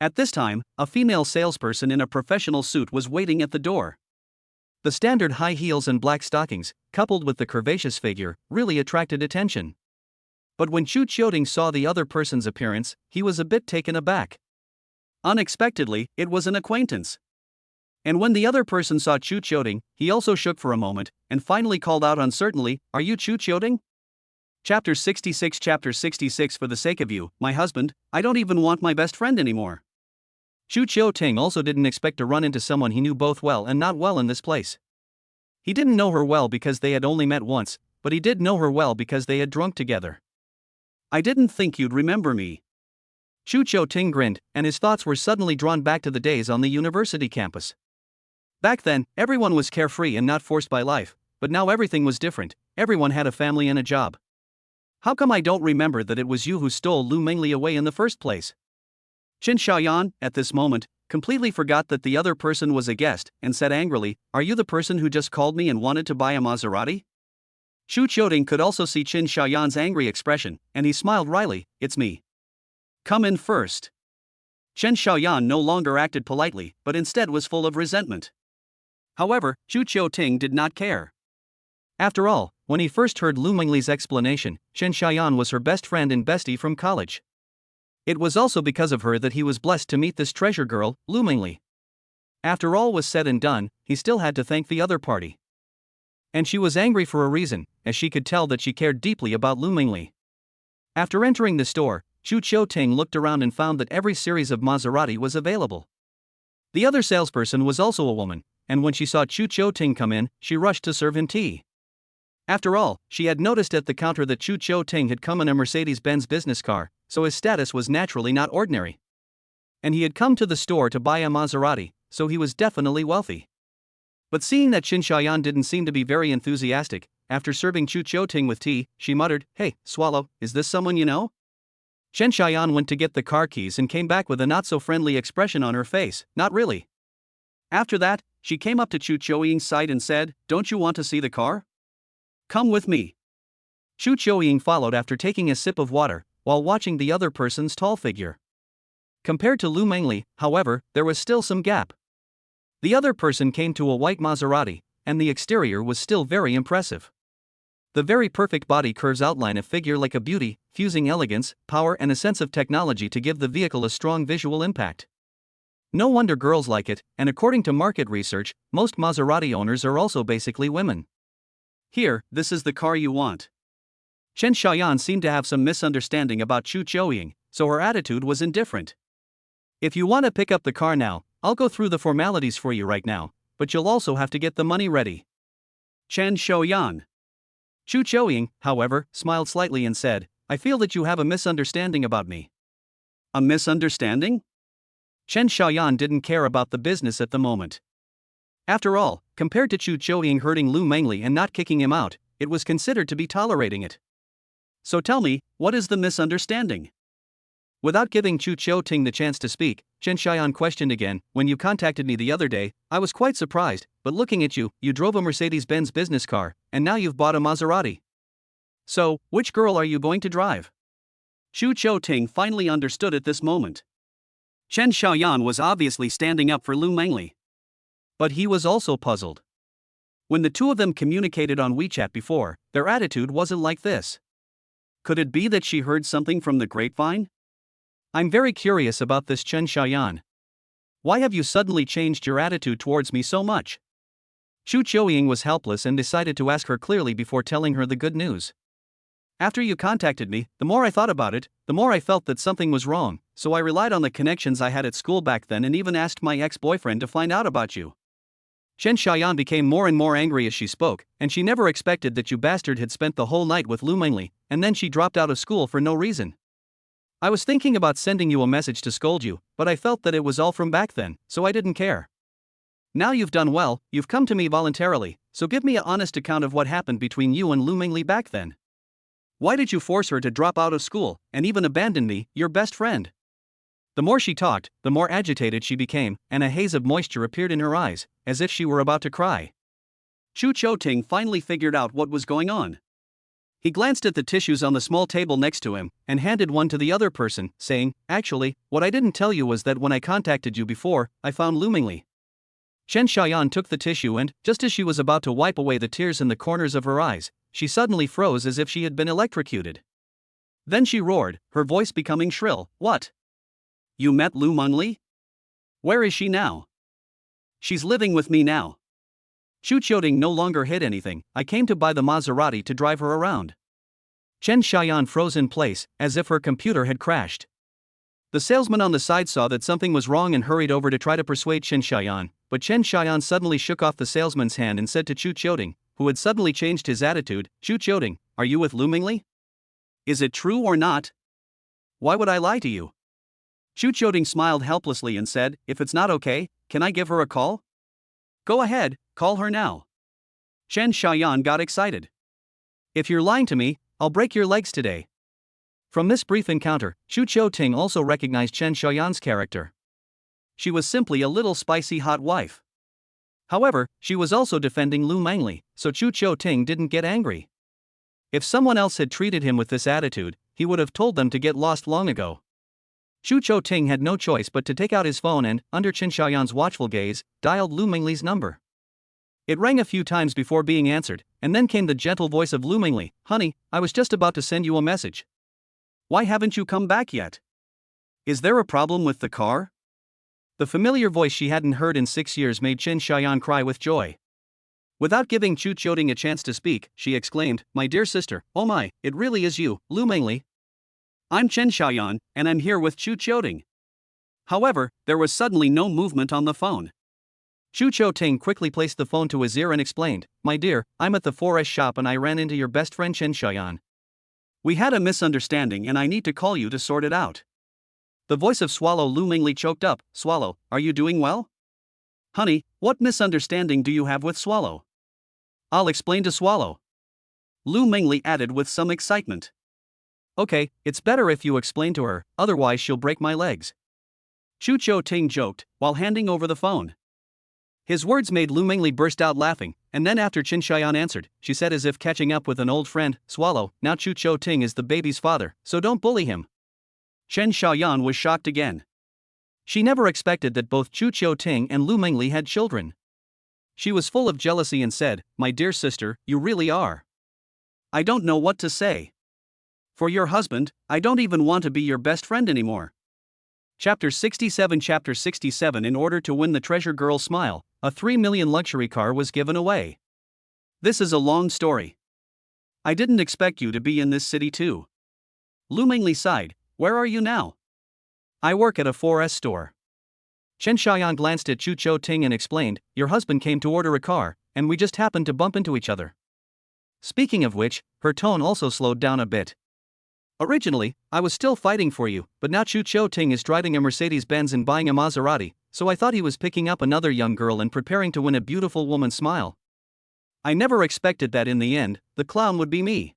At this time, a female salesperson in a professional suit was waiting at the door. The standard high heels and black stockings, coupled with the curvaceous figure, really attracted attention. But when Xu Qiuding saw the other person's appearance, he was a bit taken aback. Unexpectedly, it was an acquaintance. And when the other person saw Xu Qiuding, he also shook for a moment, and finally called out uncertainly, Are you Xu Qiuding? Chapter 66 For the sake of you, my husband, I don't even want my best friend anymore. Chu Ting also didn't expect to run into someone he knew both well and not well in this place. He didn't know her well because they had only met once, but he did know her well because they had drunk together. I didn't think you'd remember me. Chu Ting grinned, and his thoughts were suddenly drawn back to the days on the university campus. Back then, everyone was carefree and not forced by life, but now everything was different. Everyone had a family and a job. How come I don't remember that it was you who stole Lu Mengli away in the first place? Qin Xiaoyan, at this moment, completely forgot that the other person was a guest and said angrily, "Are you the person who just called me and wanted to buy a Maserati?" Xu Qiuting could also see Qin Xiaoyan's angry expression, and he smiled wryly, "It's me. Come in first." Chen Xiaoyan no longer acted politely, but instead was full of resentment. However, Xu Qiuting did not care. After all, when he first heard Lu Mengli's explanation, Chen Xiaoyan was her best friend and bestie from college. It was also because of her that he was blessed to meet this treasure girl, Lu Mengli. After all was said and done, he still had to thank the other party. And she was angry for a reason, as she could tell that she cared deeply about Lu Mengli. After entering the store, Xu Qiuting looked around and found that every series of Maserati was available. The other salesperson was also a woman, and when she saw Xu Qiuting come in, she rushed to serve him tea. After all, she had noticed at the counter that Xu Qiuting had come in a Mercedes-Benz business car, so his status was naturally not ordinary. And he had come to the store to buy a Maserati, so he was definitely wealthy. But seeing that Qin Xiaoyan didn't seem to be very enthusiastic, after serving Xu Qiuting with tea, she muttered, "Hey, Swallow, is this someone you know?" Chen Xiaoyan went to get the car keys and came back with a not-so-friendly expression on her face, "Not really." After that, she came up to Xu Qiuting's side and said, "Don't you want to see the car? Come with me." Xu Qiuting followed after taking a sip of water, while watching the other person's tall figure. Compared to Lu Mengli, however, there was still some gap. The other person came to a white Maserati, and the exterior was still very impressive. The very perfect body curves outline a figure like a beauty, fusing elegance, power and a sense of technology to give the vehicle a strong visual impact. No wonder girls like it, and according to market research, most Maserati owners are also basically women. "Here, this is the car you want." Chen Xiaoyan seemed to have some misunderstanding about Xu Qiuting, so her attitude was indifferent. "If you want to pick up the car now, I'll go through the formalities for you right now, but you'll also have to get the money ready." Chen Xiaoyan. Xu Qiuting, however, smiled slightly and said, "I feel that you have a misunderstanding about me." "A misunderstanding?" Chen Xiaoyan didn't care about the business at the moment. After all, compared to Xu Qiuting hurting Lu Mengli and not kicking him out, it was considered to be tolerating it. "So tell me, what is the misunderstanding?" Without giving Xu Qiuting the chance to speak, Chen Xiaoyan questioned again, "When you contacted me the other day, I was quite surprised, but looking at you, you drove a Mercedes-Benz business car, and now you've bought a Maserati. So, which girl are you going to drive?" Xu Qiuting finally understood at this moment. Chen Xiaoyan was obviously standing up for Lu Mengli. But he was also puzzled. When the two of them communicated on WeChat before, their attitude wasn't like this. Could it be that she heard something from the grapevine? "I'm very curious about this, Chen Xiaoyan. Why have you suddenly changed your attitude towards me so much?" Xu Qiuting was helpless and decided to ask her clearly before telling her the good news. "After you contacted me, the more I thought about it, the more I felt that something was wrong, so I relied on the connections I had at school back then and even asked my ex-boyfriend to find out about you." Chen Xiaoyan became more and more angry as she spoke, and she never expected that you bastard had spent the whole night with Lu Mengli, and then she dropped out of school for no reason. "I was thinking about sending you a message to scold you, but I felt that it was all from back then, so I didn't care. Now you've done well, you've come to me voluntarily, so give me an honest account of what happened between you and Lu Mengli back then. Why did you force her to drop out of school, and even abandon me, your best friend?" The more she talked, the more agitated she became, and a haze of moisture appeared in her eyes, as if she were about to cry. Xu Qiuting finally figured out what was going on. He glanced at the tissues on the small table next to him, and handed one to the other person, saying, "Actually, what I didn't tell you was that when I contacted you before, I found Lu Mengli." Chen Xiaoyan took the tissue and, just as she was about to wipe away the tears in the corners of her eyes, she suddenly froze as if she had been electrocuted. Then she roared, her voice becoming shrill, "What? You met Lu Mengli? Where is she now?" "She's living with me now." Xu Qiuting no longer hid anything, "I came to buy the Maserati to drive her around." Chen Xiaoyan froze in place, as if her computer had crashed. The salesman on the side saw that something was wrong and hurried over to try to persuade Chen Xiaoyan, but Chen Xiaoyan suddenly shook off the salesman's hand and said to Chu Qiuting, who had suddenly changed his attitude, "Chu Qiuting, are you with Lu Mingli? Is it true or not? Why would I lie to you?" Chu Qiuting smiled helplessly and said, "If it's not okay, can I give her a call?" "Go ahead, call her now." Chen Xiaoyan got excited. "If you're lying to me, I'll break your legs today." From this brief encounter, Chu Qiuting also recognized Chen Xiaoyan's character. She was simply a little spicy hot wife. However, she was also defending Lu Mingli, so Chu Qiuting didn't get angry. If someone else had treated him with this attitude, he would have told them to get lost long ago. Chu Qiuting had no choice but to take out his phone and, under Chen Xiaoyan's watchful gaze, dialed Lu Mingli's number. It rang a few times before being answered, and then came the gentle voice of Lu Mingli. "Honey, I was just about to send you a message. Why haven't you come back yet? Is there a problem with the car?" The familiar voice she hadn't heard in 6 years made Chen Xiaoyan cry with joy. Without giving Chu Qiuting a chance to speak, she exclaimed, "My dear sister, oh my, it really is you, Lu Mingli. I'm Chen Xiaoyan, and I'm here with Chu Qiuting." However, there was suddenly no movement on the phone. Chu Qiuting quickly placed the phone to his ear and explained, "My dear, I'm at the 4S shop and I ran into your best friend Chen Xiaoyan. We had a misunderstanding and I need to call you to sort it out." The voice of Swallow Lu Mingli choked up. "Swallow, are you doing well? Honey, what misunderstanding do you have with Swallow?" "I'll explain to Swallow," Lu Mingli added with some excitement. "Okay, it's better if you explain to her, otherwise she'll break my legs," Chu Qiuting joked, while handing over the phone. His words made Lu Mingli burst out laughing, and then after Chen Xiaoyan answered, she said as if catching up with an old friend, "Swallow, now Chu Qiuting is the baby's father, so don't bully him." Chen Xiaoyan was shocked again. She never expected that both Chu Qiuting and Lu Mingli had children. She was full of jealousy and said, "My dear sister, you really are. I don't know what to say. For your husband, I don't even want to be your best friend anymore." Chapter 67. In order to win the treasure girl's smile, a 3 million luxury car was given away. This is a long story. I didn't expect you to be in this city too. Lu Mingli sighed. "Where are you now?" "I work at a 4S store." Chen Xiaoyan glanced at Chu Qiuting and explained, "Your husband came to order a car, and we just happened to bump into each other." Speaking of which, her tone also slowed down a bit. "Originally, I was still fighting for you, but now Chu Qiuting is driving a Mercedes-Benz and buying a Maserati, so I thought he was picking up another young girl and preparing to win a beautiful woman's smile. I never expected that in the end, the clown would be me."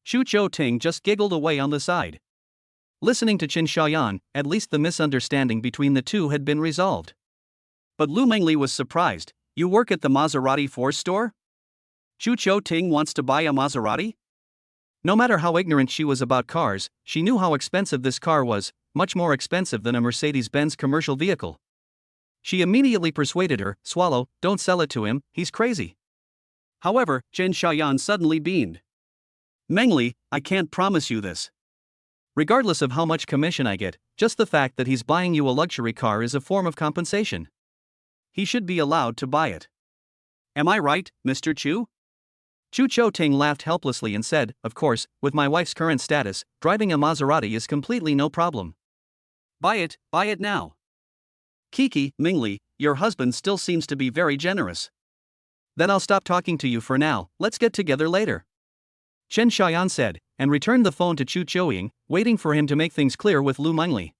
Chu Qiuting just giggled away on the side. Listening to Chen Xiaoyan, at least the misunderstanding between the two had been resolved. But Lu Mingli was surprised. "You work at the Maserati Force store? Chu Qiuting wants to buy a Maserati?" No matter how ignorant she was about cars, she knew how expensive this car was, much more expensive than a Mercedes-Benz commercial vehicle. She immediately persuaded her, "Swallow, don't sell it to him, he's crazy." However, Chen Xiaoyan suddenly beamed. "Mingli, I can't promise you this. Regardless of how much commission I get, just the fact that he's buying you a luxury car is a form of compensation. He should be allowed to buy it. Am I right, Mr. Chu?" Chu Qiuting laughed helplessly and said, "Of course, with my wife's current status, driving a Maserati is completely no problem. Buy it now." "Kiki, Mingli, your husband still seems to be very generous." "Then I'll stop talking to you for now, let's get together later," Chen Xiaoyan said, and returned the phone to Chu Qiuting, waiting for him to make things clear with Lu Mingli.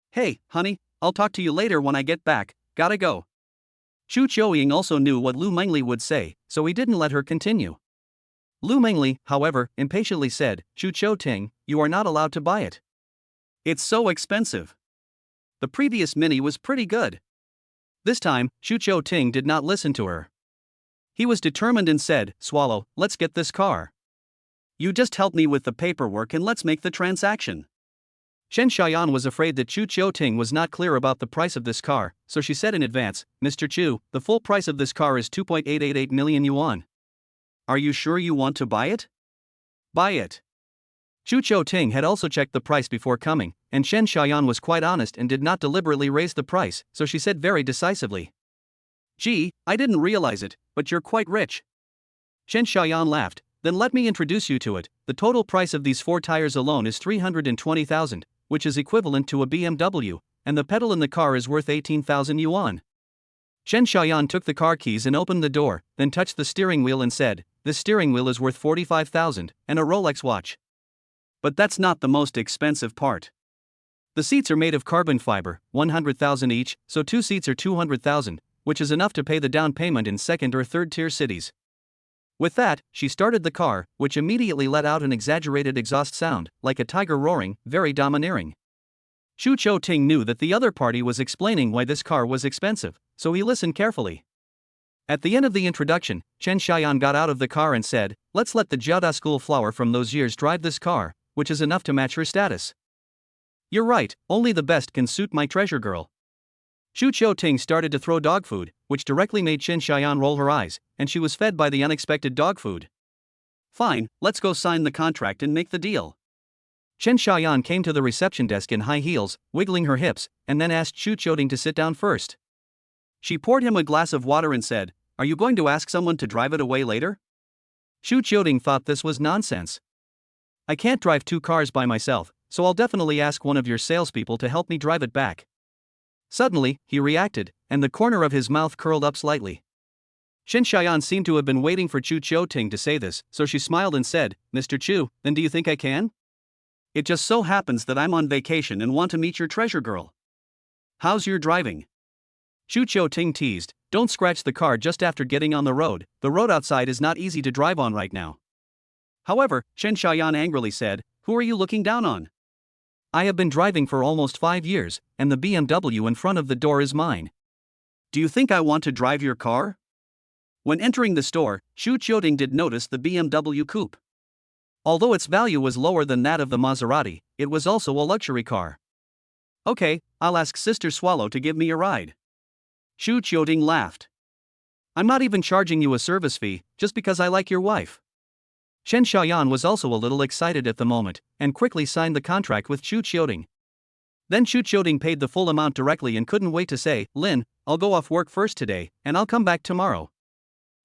"Hey, honey, I'll talk to you later when I get back, gotta go." Chu Qiuting also knew what Lu Mingli would say, so he didn't let her continue. Lu Mingli, however, impatiently said, "Chu Qiuting, you are not allowed to buy it. It's so expensive. The previous Mini was pretty good." This time, Chu Qiuting did not listen to her. He was determined and said, "Swallow, let's get this car. You just help me with the paperwork and let's make the transaction." Chen Xiaoyan was afraid that Chu Qiuting was not clear about the price of this car, so she said in advance, "Mr. Chu, the full price of this car is 2.888 million yuan. Are you sure you want to buy it?" "Buy it." Chu Qiuting had also checked the price before coming, and Chen Xiaoyan was quite honest and did not deliberately raise the price, so she said very decisively, "Gee, I didn't realize it, but you're quite rich." Chen Xiaoyan laughed. "Then let me introduce you to it. The total price of these 4 tires alone is 320,000, which is equivalent to a BMW, and the pedal in the car is worth 18,000 yuan. Chen Xiaoyan took the car keys and opened the door, then touched the steering wheel and said, "This steering wheel is worth 45,000, and a Rolex watch." But that's not the most expensive part. The seats are made of carbon fiber, 100,000 each, so 2 seats are 200,000, which is enough to pay the down payment in second or third tier cities. With that, she started the car, which immediately let out an exaggerated exhaust sound, like a tiger roaring, very domineering. Xu Chouting knew that the other party was explaining why this car was expensive, so he listened carefully. At the end of the introduction, Chen Xiaoyan got out of the car and said, "Let's let the Jiada school flower from those years drive this car, which is enough to match her status." "You're right, only the best can suit my treasure girl." Xu Chouting started to throw dog food, which directly made Chen Xiaoyan roll her eyes, and she was fed by the unexpected dog food. "Fine, let's go sign the contract and make the deal." Chen Xiaoyan came to the reception desk in high heels, wiggling her hips, and then asked Xu Chouting to sit down first. She poured him a glass of water and said, "Are you going to ask someone to drive it away later?" Xu Chouting thought this was nonsense. "I can't drive 2 cars by myself, so I'll definitely ask one of your salespeople to help me drive it back." Suddenly, he reacted, and the corner of his mouth curled up slightly. Chen Xiaoyan seemed to have been waiting for Xu Chouting to say this, so she smiled and said, "Mr. Chu, then do you think I can? It just so happens that I'm on vacation and want to meet your treasure girl. How's your driving?" Xu Chouting teased, "Don't scratch the car just after getting on the road outside is not easy to drive on right now." However, Chen Xiaoyan angrily said, "Who are you looking down on? I have been driving for almost 5 years, and the BMW in front of the door is mine. Do you think I want to drive your car?" When entering the store, Xu Chouting did notice the BMW coupe. Although its value was lower than that of the Maserati, it was also a luxury car. "Okay, I'll ask Sister Swallow to give me a ride." Xu Chouting laughed. "I'm not even charging you a service fee, just because I like your wife." Chen Xiaoyan was also a little excited at the moment, and quickly signed the contract with Xu Chouting. Then Xu Chouting paid the full amount directly and couldn't wait to say, "Lin, I'll go off work first today, and I'll come back tomorrow."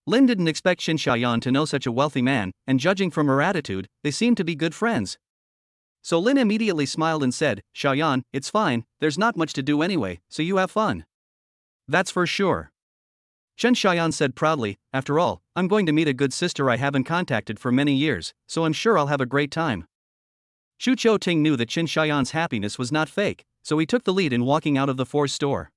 Lin didn't expect Chen Xiaoyan to know such a wealthy man, and judging from her attitude, they seemed to be good friends. So Lin immediately smiled and said, "Xiaoyan, it's fine, there's not much to do anyway, so you have fun." "That's for sure." Chen Xiaoyan said proudly, "After all, I'm going to meet a good sister I haven't contacted for many years, so I'm sure I'll have a great time." Xu Chouting knew that Chen Xiaoyan's happiness was not fake, so he took the lead in walking out of the Force store.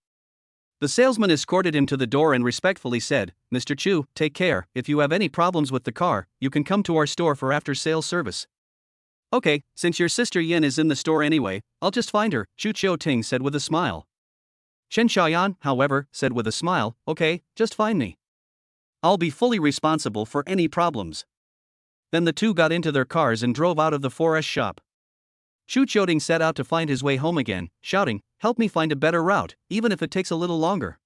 The salesman escorted him to the door and respectfully said, "Mr. Chu, take care, if you have any problems with the car, you can come to our store for after-sales service." "Okay, since your sister Yin is in the store anyway, I'll just find her," Xu Chouting said with a smile. Chen Xiaoyan, however, said with a smile, "Okay, just find me. I'll be fully responsible for any problems." Then the two got into their cars and drove out of the Forest shop. Xu Chouting set out to find his way home again, shouting, "Help me find a better route, even if it takes a little longer.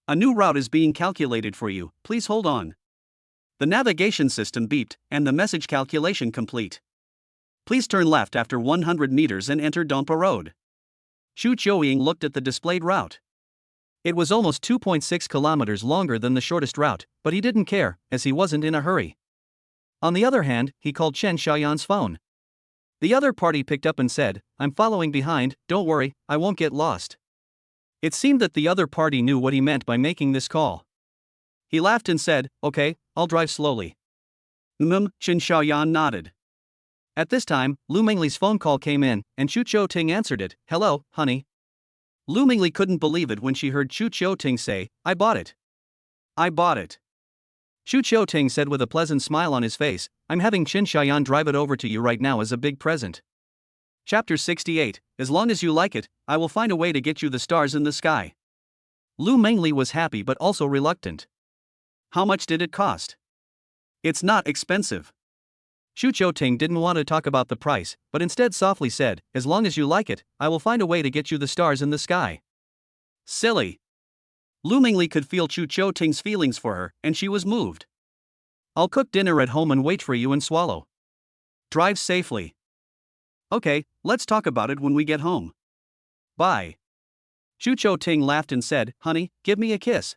A new route is being calculated for you, please hold on." The navigation system beeped, and the message calculation complete. "Please turn left after 100 meters and enter Donpa Road." Xu Chouting looked at the displayed route. It was almost 2.6 kilometers longer than the shortest route, but he didn't care, as he wasn't in a hurry. On the other hand, he called Chen Xiaoyan's phone. The other party picked up and said, "I'm following behind, don't worry, I won't get lost." It seemed that the other party knew what he meant by making this call. He laughed and said, "Okay, I'll drive slowly." Chen Xiaoyan nodded. At this time, Lu Mingli's phone call came in, and Xu Chouting answered it. "Hello, honey." Lu Mingli couldn't believe it when she heard Xu Chouting say, "I bought it. I bought it." Xu Chouting said with a pleasant smile on his face, "I'm having Chen Xiaoyan drive it over to you right now as a big present." Chapter 68, As long as you like it, I will find a way to get you the stars in the sky. Lu Mingli was happy but also reluctant. "How much did it cost?" "It's not expensive." Xu Chouting didn't want to talk about the price, but instead softly said, "As long as you like it, I will find a way to get you the stars in the sky." Silly. Lu Mingli could feel Xu Chouting's feelings for her, and she was moved. "I'll cook dinner at home and wait for you in Swallow. Drive safely." "Okay, let's talk about it when we get home. Bye." Xu Chouting laughed and said, "Honey, give me a kiss."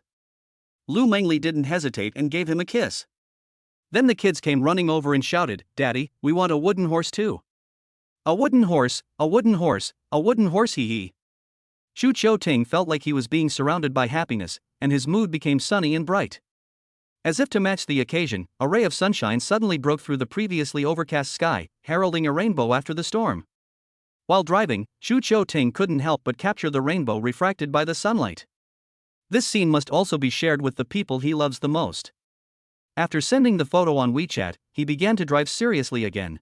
Lu Mingli didn't hesitate and gave him a kiss. Then the kids came running over and shouted, "Daddy, we want a wooden horse too." A wooden horse, a wooden horse, a wooden horse hee hee. Shu Ting felt like he was being surrounded by happiness, and his mood became sunny and bright. As if to match the occasion, a ray of sunshine suddenly broke through the previously overcast sky, heralding a rainbow after the storm. While driving, Shu Ting couldn't help but capture the rainbow refracted by the sunlight. This scene must also be shared with the people he loves the most. After sending the photo on WeChat, he began to drive seriously again.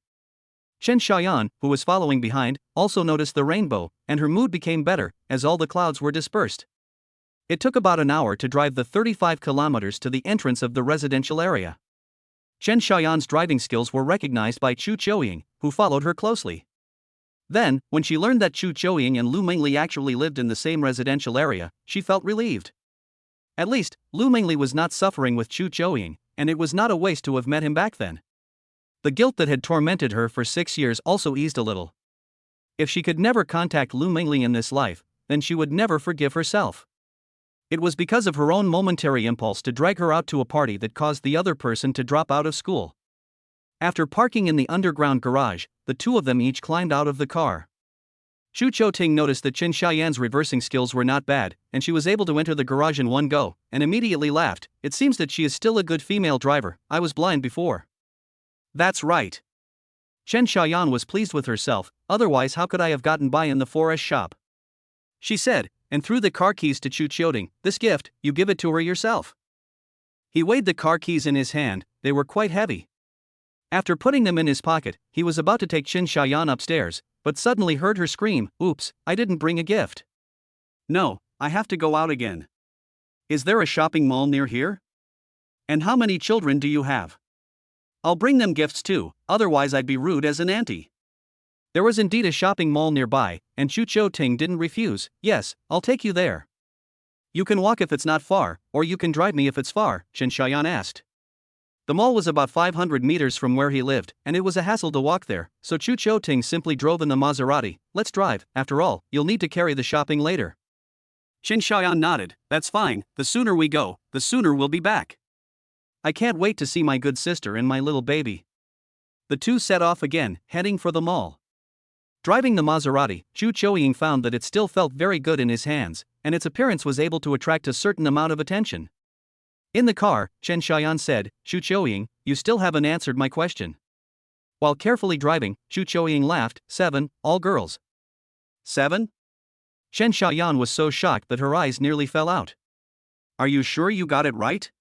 Chen Xiaoyan, who was following behind, also noticed the rainbow, and her mood became better, as all the clouds were dispersed. It took about an hour to drive the 35 kilometers to the entrance of the residential area. Chen Xiaoyan's driving skills were recognized by Chu Qiuying, who followed her closely. Then, when she learned that Chu Qiuying and Lu Mingli actually lived in the same residential area, she felt relieved. At least, Lu Mingli was not suffering with Chu Qiuying, and it was not a waste to have met him back then. The guilt that had tormented her for 6 years also eased a little. If she could never contact Lu Mingli in this life, then she would never forgive herself. It was because of her own momentary impulse to drag her out to a party that caused the other person to drop out of school. After parking in the underground garage, the two of them each climbed out of the car. Shu Ting noticed that Chen Xiaoyan's reversing skills were not bad, and she was able to enter the garage in one go, and immediately laughed. It seems that she is still a good female driver. I was blind before. That's right. Chen Xiaoyan was pleased with herself, otherwise how could I have gotten by in the 4S shop? She said, and threw the car keys to Chu Ting. This gift, you give it to her yourself. He weighed the car keys in his hand, they were quite heavy. After putting them in his pocket, he was about to take Chen Xiaoyan upstairs, but suddenly heard her scream, "Oops, I didn't bring a gift. No, I have to go out again. Is there a shopping mall near here? And how many children do you have? I'll bring them gifts too, otherwise I'd be rude as an auntie." There was indeed a shopping mall nearby, and Chu Ting didn't refuse. "Yes, I'll take you there. You can walk if it's not far, or you can drive me if it's far," Chen Xiaoyan asked. The mall was about 500 meters from where he lived, and it was a hassle to walk there, so Chu Ting simply drove in the Maserati. "Let's drive, after all, you'll need to carry the shopping later." Chen Xiaoyan nodded. "That's fine, the sooner we go, the sooner we'll be back. I can't wait to see my good sister and my little baby." The two set off again, heading for the mall. Driving the Maserati, Chu Qiuying found that it still felt very good in his hands, and its appearance was able to attract a certain amount of attention. In the car, Chen Xiaoyan said, "Chu Qiuying, you still haven't answered my question." While carefully driving, Chu Qiuying laughed. 7, all girls. 7? Chen Xiaoyan was so shocked that her eyes nearly fell out. Are you sure you got it right?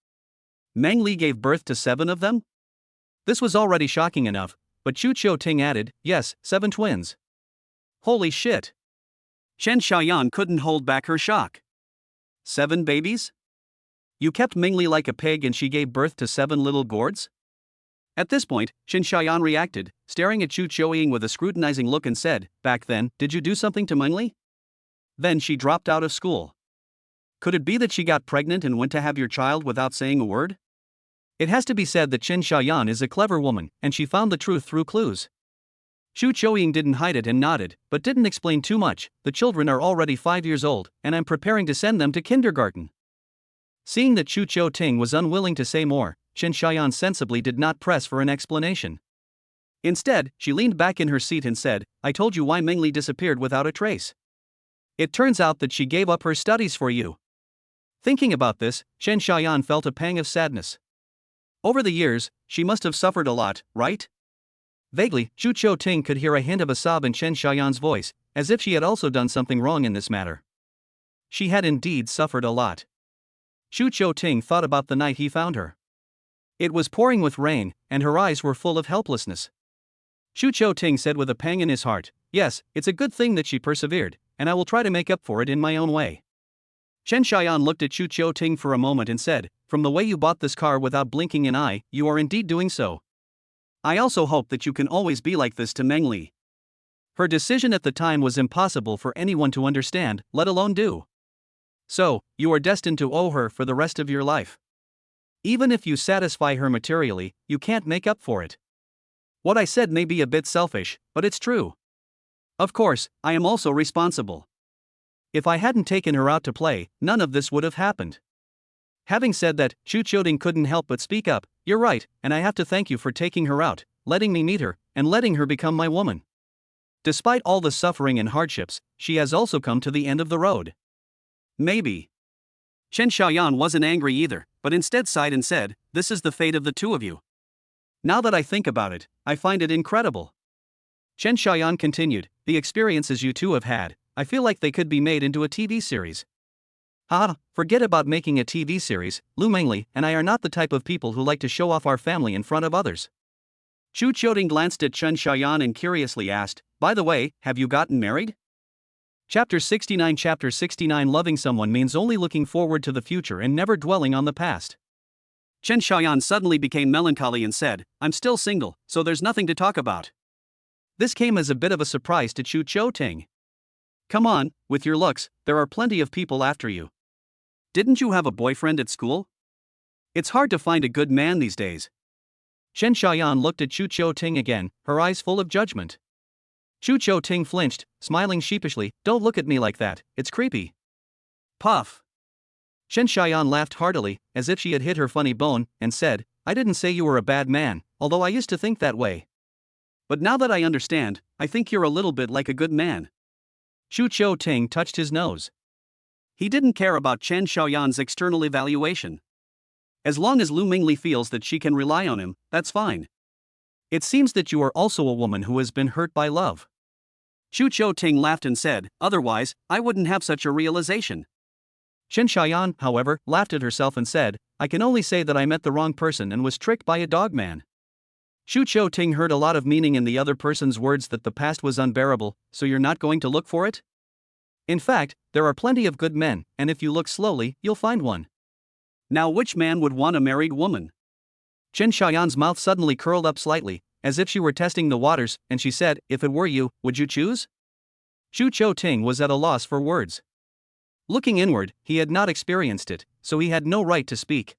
Meng Li gave birth to 7 of them? This was already shocking enough, but Chu Ting added, "Yes, 7 twins." Holy shit! Chen Xiaoyan couldn't hold back her shock. 7 babies? You kept Meng Li like a pig and she gave birth to 7 little gourds? At this point, Chen Xiaoyan reacted, staring at Chu Qiuying with a scrutinizing look and said, "Back then, did you do something to Meng Li?" Then she dropped out of school. Could it be that she got pregnant and went to have your child without saying a word? It has to be said that Chen Xiaoyan is a clever woman, and she found the truth through clues. Chu Qiuying didn't hide it and nodded, but didn't explain too much. The children are already 5 years old, and I'm preparing to send them to kindergarten. Seeing that Chu Ting was unwilling to say more, Chen Xiaoyan sensibly did not press for an explanation. Instead, she leaned back in her seat and said, "I told you why Meng Li disappeared without a trace. It turns out that she gave up her studies for you." Thinking about this, Chen Xiaoyan felt a pang of sadness. Over the years, she must have suffered a lot, right? Vaguely, Chu Ting could hear a hint of a sob in Chen Xiaoyan's voice, as if she had also done something wrong in this matter. She had indeed suffered a lot. Chu Ting thought about the night he found her. It was pouring with rain, and her eyes were full of helplessness. Chu Ting said with a pang in his heart, "Yes, it's a good thing that she persevered, and I will try to make up for it in my own way." Chen Xiaoyan looked at Chu Ting for a moment and said, "From the way you bought this car without blinking an eye, you are indeed doing so. I also hope that you can always be like this to Meng Li." Her decision at the time was impossible for anyone to understand, let alone do. So, you are destined to owe her for the rest of your life. Even if you satisfy her materially, you can't make up for it. What I said may be a bit selfish, but it's true. Of course, I am also responsible. If I hadn't taken her out to play, none of this would have happened. Having said that, Chu Ting couldn't help but speak up. "You're right, and I have to thank you for taking her out, letting me meet her, and letting her become my woman." Despite all the suffering and hardships, she has also come to the end of the road. Maybe. Chen Xiaoyan wasn't angry either, but instead sighed and said, "This is the fate of the two of you. Now that I think about it, I find it incredible." Chen Xiaoyan continued, "The experiences you two have had, I feel like they could be made into a TV series." Haha, forget about making a TV series. Lu Mengli and I are not the type of people who like to show off our family in front of others. Chu Qiuting glanced at Chen Xiaoyan and curiously asked, "By the way, have you gotten married?" Chapter 69 Loving someone means only looking forward to the future and never dwelling on the past. Chen Xiaoyan suddenly became melancholy and said, "I'm still single, so there's nothing to talk about." This came as a bit of a surprise to Chu Qiuting. "Come on, with your looks, there are plenty of people after you. Didn't you have a boyfriend at school? It's hard to find a good man these days." Chen Xiaoyan looked at Chu Qiuting again, her eyes full of judgment. Chu Qiuting flinched, smiling sheepishly, "Don't look at me like that, it's creepy." Puff. Chen Xiaoyan laughed heartily, as if she had hit her funny bone, and said, "I didn't say you were a bad man, although I used to think that way. But now that I understand, I think you're a little bit like a good man." Chu Qiuting touched his nose. He didn't care about Chen Xiaoyan's external evaluation. As long as Lu Mingli feels that she can rely on him, that's fine. "It seems that you are also a woman who has been hurt by love." Chu Qiuting laughed and said, "Otherwise, I wouldn't have such a realization." Chen Xiaoyan, however, laughed at herself and said, "I can only say that I met the wrong person and was tricked by a dogman." Chu Qiuting heard a lot of meaning in the other person's words, that the past was unbearable, so you're not going to look for it? In fact, there are plenty of good men, and if you look slowly, you'll find one. Now which man would want a married woman? Chen Xiaoyan's mouth suddenly curled up slightly, as if she were testing the waters, and she said, "If it were you, would you choose?" Chu Qiuting was at a loss for words. Looking inward, he had not experienced it, so he had no right to speak.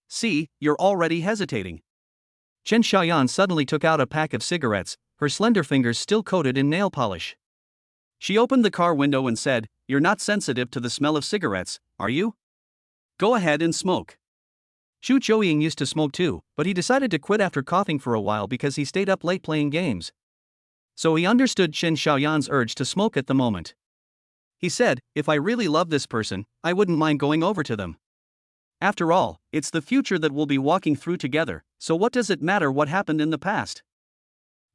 "See, you're already hesitating." Chen Xiaoyan suddenly took out a pack of cigarettes, her slender fingers still coated in nail polish. She opened the car window and said, "You're not sensitive to the smell of cigarettes, are you? Go ahead and smoke." Xu Qiuying used to smoke too, but he decided to quit after coughing for a while because he stayed up late playing games. So he understood Chen Xiaoyan's urge to smoke at the moment. He said, "If I really love this person, I wouldn't mind going over to them. After all, it's the future that we'll be walking through together, so what does it matter what happened in the past?"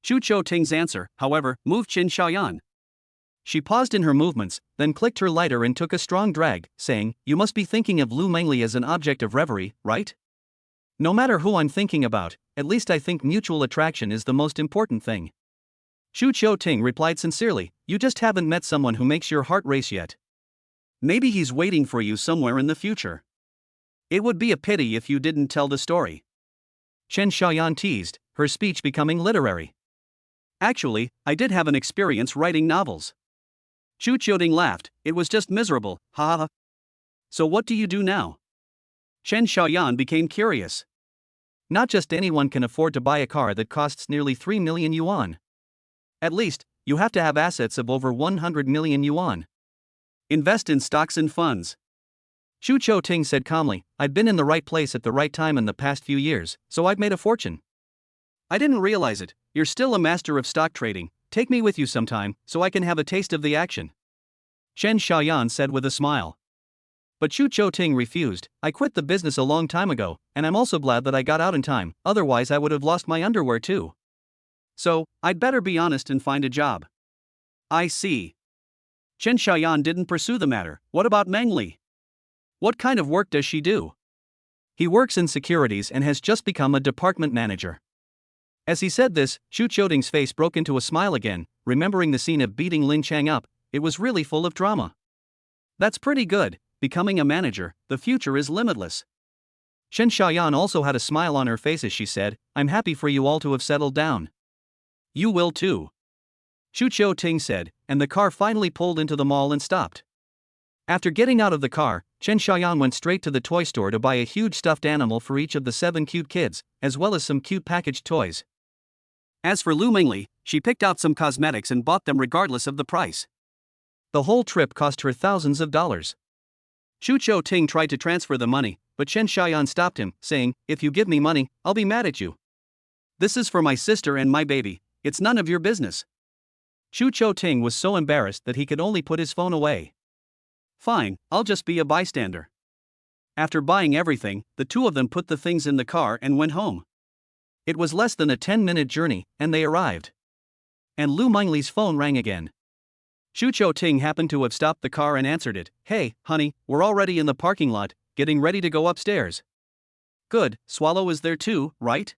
Chu Qiuting's answer, however, moved Chen Xiaoyan. She paused in her movements, then clicked her lighter and took a strong drag, saying, "You must be thinking of Lu Mengli as an object of reverie, right? No matter who I'm thinking about, at least I think mutual attraction is the most important thing." Xu Qiuting replied sincerely, "You just haven't met someone who makes your heart race yet. Maybe he's waiting for you somewhere in the future. It would be a pity if you didn't tell the story." Chen Xiaoyan teased, her speech becoming literary. "Actually, I did have an experience writing novels." Chu Qiuting laughed, "It was just miserable, ha ha. So what do you do now?" Chen Xiaoyan became curious. Not just anyone can afford to buy a car that costs nearly 3 million yuan. At least, you have to have assets of over 100 million yuan. Invest in stocks and funds. Xu Qiuting said calmly, "I've been in the right place at the right time in the past few years, so I've made a fortune." "I didn't realize it, you're still a master of stock trading. Take me with you sometime, so I can have a taste of the action," Chen Xiaoyan said with a smile. But Xu Qiuting refused. "I quit the business a long time ago, and I'm also glad that I got out in time, otherwise I would have lost my underwear too. So, I'd better be honest and find a job." "I see." Chen Xiaoyan didn't pursue the matter. "What about Meng Li? What kind of work does she do?" "He works in securities and has just become a department manager." As he said this, Xu Qiuting's face broke into a smile again, remembering the scene of beating Lin Chang up. It was really full of drama. "That's pretty good, becoming a manager, the future is limitless." Chen Xiaoyan also had a smile on her face as she said, "I'm happy for you all to have settled down." "You will too," Xu Qiuting said, and the car finally pulled into the mall and stopped. After getting out of the car, Chen Xiaoyan went straight to the toy store to buy a huge stuffed animal for each of the 7 cute kids, as well as some cute packaged toys. As for Lu Mingli, she picked out some cosmetics and bought them regardless of the price. The whole trip cost her thousands of dollars. Xu Qiuting tried to transfer the money, but Chen Xiaoyan stopped him, saying, "If you give me money, I'll be mad at you. This is for my sister and my baby, it's none of your business." Chu Cho Ting was so embarrassed that he could only put his phone away. Fine, I'll just be a bystander. After buying everything, the two of them put the things in the car and went home. It was less than a 10-minute journey, and they arrived. And Lu Mingli's phone rang again. Chu Cho Ting happened to have stopped the car and answered it. Hey, honey, we're already in the parking lot, getting ready to go upstairs. Good, Swallow is there too, right?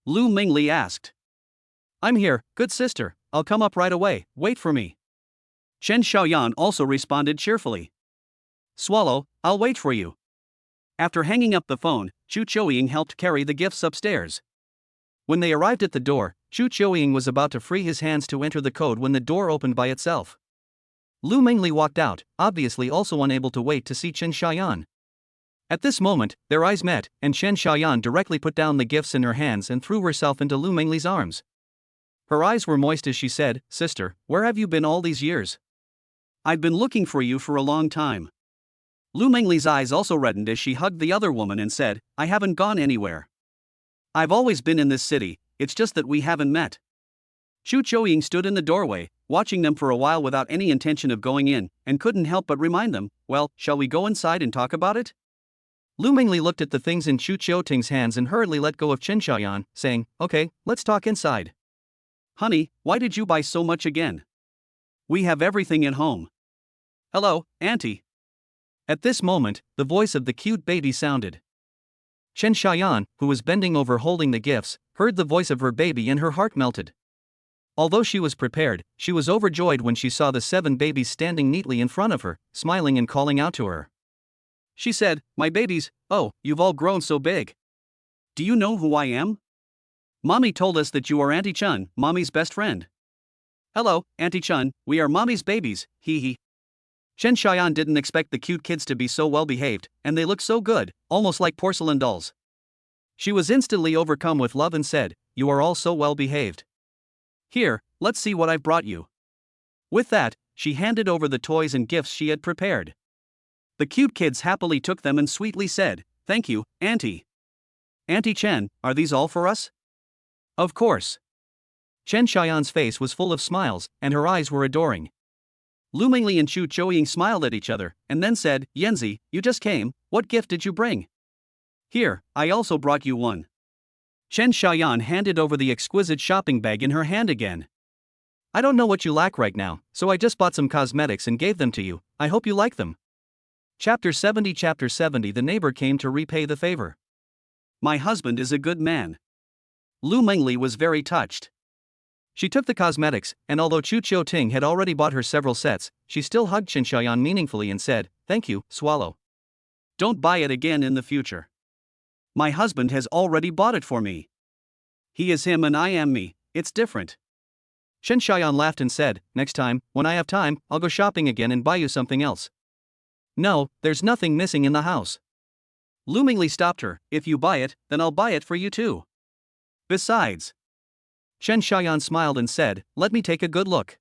Lu Mingli asked. I'm here, good sister, I'll come up right away, wait for me. Chen Xiaoyan also responded cheerfully. Swallow, I'll wait for you. After hanging up the phone, Chu Choying helped carry the gifts upstairs. When they arrived at the door, Chu Choying was about to free his hands to enter the code when the door opened by itself. Lu Mingli walked out, obviously also unable to wait to see Chen Xiaoyan. At this moment, their eyes met, and Chen Xiaoyan directly put down the gifts in her hands and threw herself into Lu Mingli's arms. Her eyes were moist as she said, Sister, where have you been all these years? I've been looking for you for a long time. Lu Mingli's eyes also reddened as she hugged the other woman and said, I haven't gone anywhere. I've always been in this city, it's just that we haven't met. Chu Choying stood in the doorway, watching them for a while without any intention of going in, and couldn't help but remind them, well, shall we go inside and talk about it? Lu Mingli looked at the things in Chu Ting's hands and hurriedly let go of Chen Xiaoyan, saying, okay, let's talk inside. Honey, why did you buy so much again? We have everything at home. Hello, Auntie. At this moment, the voice of the cute baby sounded. Chen Xiaoyan, who was bending over holding the gifts, heard the voice of her baby and her heart melted. Although she was prepared, she was overjoyed when she saw the 7 babies standing neatly in front of her, smiling and calling out to her. She said, my babies, oh, you've all grown so big. Do you know who I am? Mommy told us that you are Auntie Chun, Mommy's best friend. Hello, Auntie Chun, we are Mommy's babies, hee hee. Chen Xiaoyan didn't expect the cute kids to be so well behaved, and they looked so good, almost like porcelain dolls. She was instantly overcome with love and said, you are all so well behaved. Here, let's see what I've brought you. With that, she handed over the toys and gifts she had prepared. The cute kids happily took them and sweetly said, thank you, Auntie. Auntie Chen, are these all for us? Of course. Chen Xiaoyan's face was full of smiles, and her eyes were adoring. Lu Mingli and Chu Choying smiled at each other, and then said, Yanzi, you just came, what gift did you bring? Here, I also brought you one. Chen Xiaoyan handed over the exquisite shopping bag in her hand again. I don't know what you lack right now, so I just bought some cosmetics and gave them to you, I hope you like them. Chapter 70 The neighbor came to repay the favor. My husband is a good man. Lu Mingli was very touched. She took the cosmetics, and although Chu Cho Ting had already bought her several sets, she still hugged Chen Xiaoyan meaningfully and said, thank you, Swallow. Don't buy it again in the future. My husband has already bought it for me. He is him and I am me, it's different. Chen Xiaoyan laughed and said, next time, when I have time, I'll go shopping again and buy you something else. No, there's nothing missing in the house. Lu Mingli stopped her, if you buy it, then I'll buy it for you too. Besides. Chen Xiaoyan smiled and said, let me take a good look.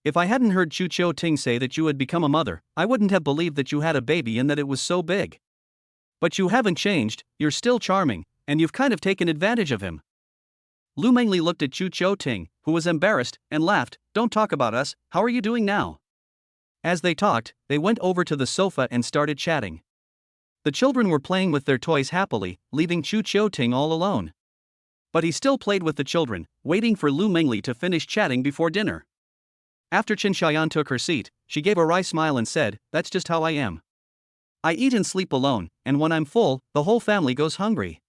If I hadn't heard Chu Cho Ting say that you had become a mother, I wouldn't have believed that you had a baby and that it was so big. But you haven't changed, you're still charming, and you've kind of taken advantage of him. Lu Mingli looked at Chu Cho Ting, who was embarrassed, and laughed, don't talk about us, how are you doing now? As they talked, they went over to the sofa and started chatting. The children were playing with their toys happily, leaving Chu Cho Ting all alone. But he still played with the children, waiting for Lu Mingli to finish chatting before dinner. After Chen Xiaoyan took her seat, she gave a wry smile and said, that's just how I am. I eat and sleep alone, and when I'm full, the whole family goes hungry.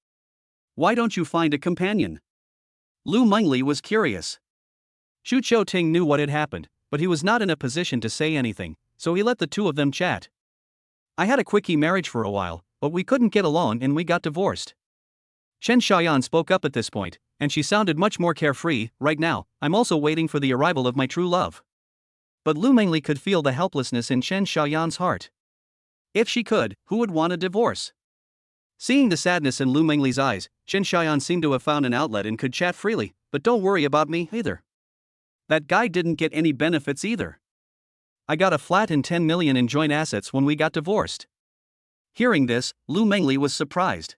Why don't you find a companion? Lu Mingli was curious. Chu Cho Ting knew what had happened, but he was not in a position to say anything, so he let the two of them chat. I had a quickie marriage for a while, but we couldn't get along and we got divorced. Chen Xiaoyan spoke up at this point, and she sounded much more carefree. Right now, I'm also waiting for the arrival of my true love. But Lu Mingli could feel the helplessness in Chen Xiaoyan's heart. If she could, who would want a divorce? Seeing the sadness in Lu Mingli's eyes, Chen Xiaoyan seemed to have found an outlet and could chat freely, but don't worry about me either. That guy didn't get any benefits either. I got a flat and 10 million in joint assets when we got divorced. Hearing this, Lu Mingli was surprised.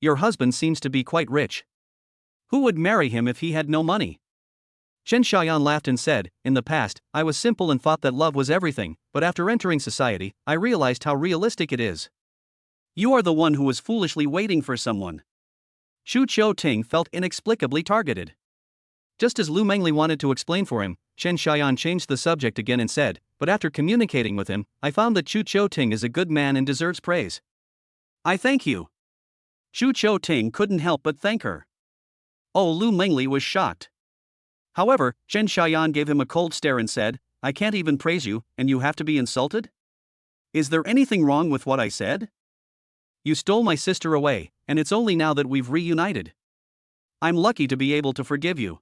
Your husband seems to be quite rich. Who would marry him if he had no money? Chen Xiaoyan laughed and said, in the past, I was simple and thought that love was everything, but after entering society, I realized how realistic it is. You are the one who was foolishly waiting for someone. Xu Qiuting felt inexplicably targeted. Just as Lu Mengli wanted to explain for him, Chen Xiaoyan changed the subject again and said, but after communicating with him, I found that Xu Qiuting is a good man and deserves praise. I thank you. Xu Qiuting couldn't help but thank her. Oh, Lu Mengli was shocked. However, Chen Xiaoyan gave him a cold stare and said, I can't even praise you, and you have to be insulted? Is there anything wrong with what I said? You stole my sister away, and it's only now that we've reunited. I'm lucky to be able to forgive you.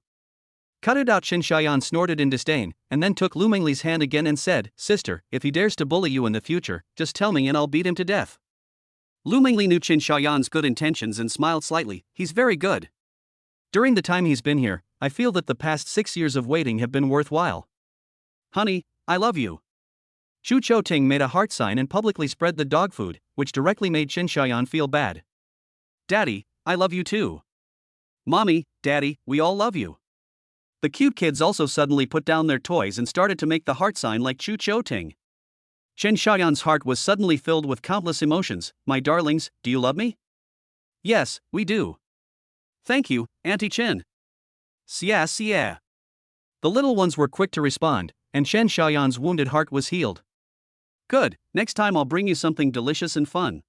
Cut it out, Chen Xiaoyan snorted in disdain, and then took Lu Mengli's hand again and said, Sister, if he dares to bully you in the future, just tell me and I'll beat him to death. Lu Mengli knew Chen Xiaoyan's good intentions and smiled slightly. He's very good. During the time he's been here, I feel that the past 6 years of waiting have been worthwhile. Honey, I love you. Xu Qiuting made a heart sign and publicly spread the dog food, which directly made Chen Xiaoyan feel bad. Daddy, I love you too. Mommy, Daddy, we all love you. The cute kids also suddenly put down their toys and started to make the heart sign like Xu Qiuting. Chen Xiaoyan's heart was suddenly filled with countless emotions. My darlings, do you love me? Yes, we do. Thank you, Auntie Chen. Sia. The little ones were quick to respond, and Chen Xiaoyan's wounded heart was healed. Good, next time I'll bring you something delicious and fun.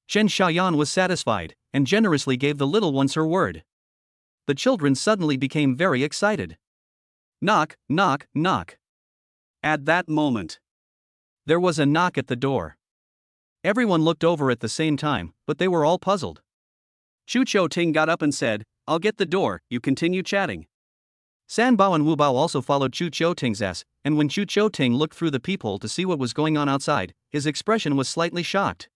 Chen Xiaoyan was satisfied, and generously gave the little ones her word. The children suddenly became very excited. Knock, knock, knock. At that moment, there was a knock at the door. Everyone looked over at the same time, but they were all puzzled. Xu Qiuting got up and said, I'll get the door, you continue chatting. San Bao and Wu Bao also followed Xu Qiuting's ass, and when Xu Qiuting looked through the peephole to see what was going on outside, his expression was slightly shocked.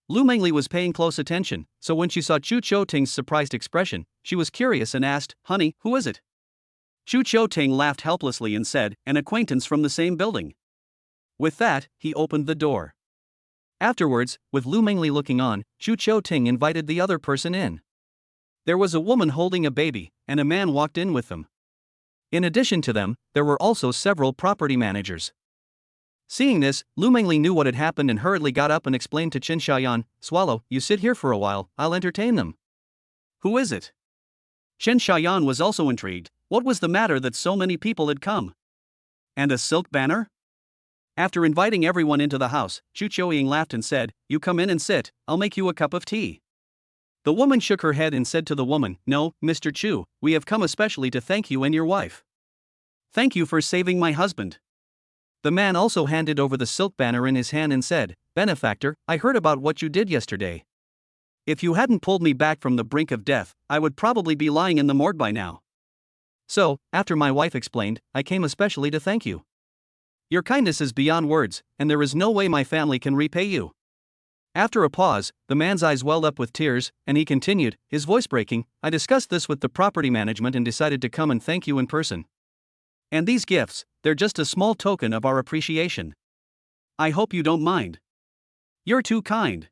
Lu Mengli was paying close attention, so when she saw Xu Qiuting's surprised expression, she was curious and asked, Honey, who is it? Xu Qiuting laughed helplessly and said, An acquaintance from the same building. With that, he opened the door. Afterwards, with Lu Mengli looking on, Xu Qiuting invited the other person in. There was a woman holding a baby, and a man walked in with them. In addition to them, there were also several property managers. Seeing this, Lu Mengli knew what had happened and hurriedly got up and explained to Chen Xiaoyan, Swallow, you sit here for a while, I'll entertain them. Who is it? Chen Xiaoyan was also intrigued. What was the matter that so many people had come? And a silk banner? After inviting everyone into the house, Xu Qiuting laughed and said, You come in and sit, I'll make you a cup of tea. The woman shook her head and said to the woman, No, Mr. Chu, we have come especially to thank you and your wife. Thank you for saving my husband. The man also handed over the silk banner in his hand and said, Benefactor, I heard about what you did yesterday. If you hadn't pulled me back from the brink of death, I would probably be lying in the morgue by now. So, after my wife explained, I came especially to thank you. Your kindness is beyond words, and there is no way my family can repay you. After a pause, the man's eyes welled up with tears, and he continued, his voice breaking, I discussed this with the property management and decided to come and thank you in person. And these gifts, they're just a small token of our appreciation. I hope you don't mind. You're too kind.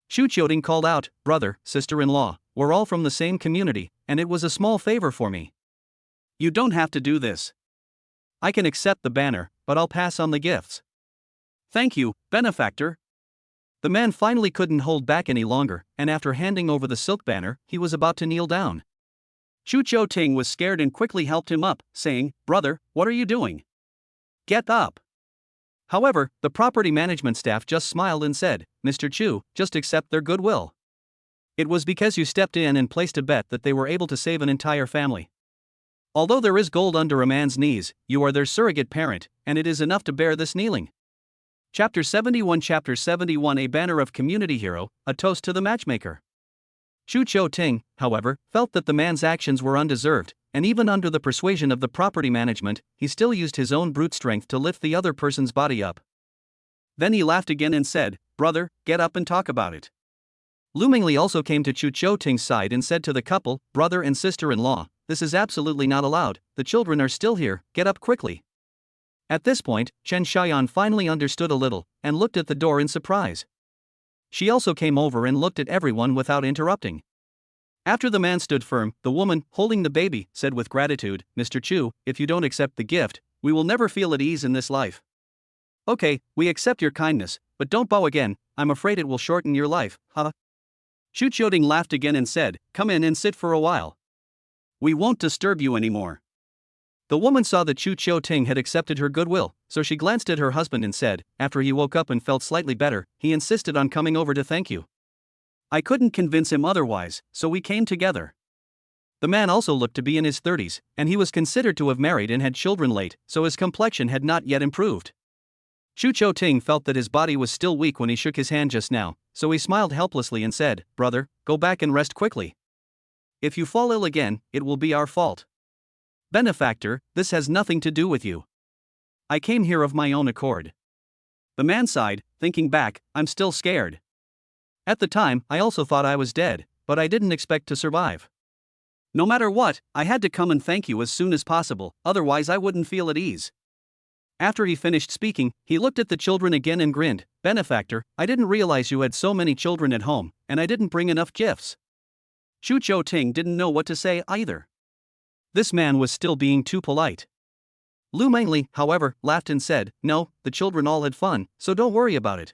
Xu Qiuting called out, Brother, sister-in-law, we're all from the same community, and it was a small favor for me. You don't have to do this. I can accept the banner, but I'll pass on the gifts. Thank you, benefactor. The man finally couldn't hold back any longer, and after handing over the silk banner, he was about to kneel down. Xu Qiuting was scared and quickly helped him up, saying, Brother, what are you doing? Get up. However, the property management staff just smiled and said, Mr. Chu, just accept their goodwill. It was because you stepped in and placed a bet that they were able to save an entire family. Although there is gold under a man's knees, you are their surrogate parent, and it is enough to bear this kneeling. Chapter 71 A banner of community hero, a toast to the matchmaker. Xu Qiuting, however, felt that the man's actions were undeserved, and even under the persuasion of the property management, he still used his own brute strength to lift the other person's body up. Then he laughed again and said, Brother, get up and talk about it. Lu Mengli also came to Xu Qiuting's side and said to the couple, Brother and sister-in-law, this is absolutely not allowed, the children are still here, get up quickly. At this point, Chen Xiaoyan finally understood a little, and looked at the door in surprise. She also came over and looked at everyone without interrupting. After the man stood firm, the woman, holding the baby, said with gratitude, Mr. Chu, if you don't accept the gift, we will never feel at ease in this life. Okay, we accept your kindness, but don't bow again, I'm afraid it will shorten your life, huh? Chu Qiuting laughed again and said, come in and sit for a while. We won't disturb you anymore. The woman saw that Chu Qiuting had accepted her goodwill, so she glanced at her husband and said, after he woke up and felt slightly better, he insisted on coming over to thank you. I couldn't convince him otherwise, so we came together. The man also looked to be in his 30s, and he was considered to have married and had children late, so his complexion had not yet improved. Chu Qiuting felt that his body was still weak when he shook his hand just now, so he smiled helplessly and said, brother, go back and rest quickly. If you fall ill again, it will be our fault. Benefactor, this has nothing to do with you. I came here of my own accord. The man sighed, thinking back, I'm still scared. At the time, I also thought I was dead, but I didn't expect to survive. No matter what, I had to come and thank you as soon as possible, otherwise I wouldn't feel at ease. After he finished speaking, he looked at the children again and grinned, Benefactor, I didn't realize you had so many children at home, and I didn't bring enough gifts. Chu Qiuting didn't know what to say either. This man was still being too polite. Lu Mengli, however, laughed and said, no, the children all had fun, so don't worry about it.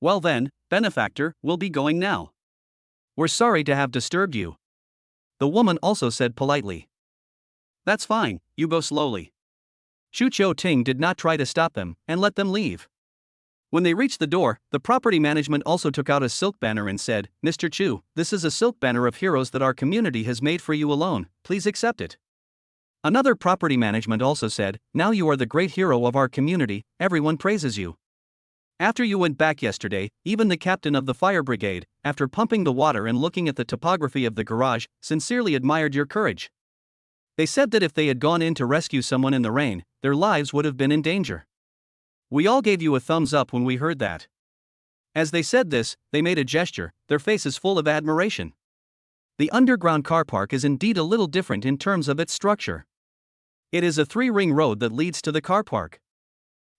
Well then, Benefactor, we'll be going now. We're sorry to have disturbed you. The woman also said politely. That's fine, you go slowly. Chu Qiuting did not try to stop them, and let them leave. When they reached the door, the property management also took out a silk banner and said, Mr. Chu, this is a silk banner of heroes that our community has made for you alone, please accept it. Another property management also said, now you are the great hero of our community, everyone praises you. After you went back yesterday, even the captain of the fire brigade, after pumping the water and looking at the topography of the garage, sincerely admired your courage. They said that if they had gone in to rescue someone in the rain, their lives would have been in danger. We all gave you a thumbs up when we heard that. As they said this, they made a gesture, their faces full of admiration. The underground car park is indeed a little different in terms of its structure. It is a 3-ring road that leads to the car park.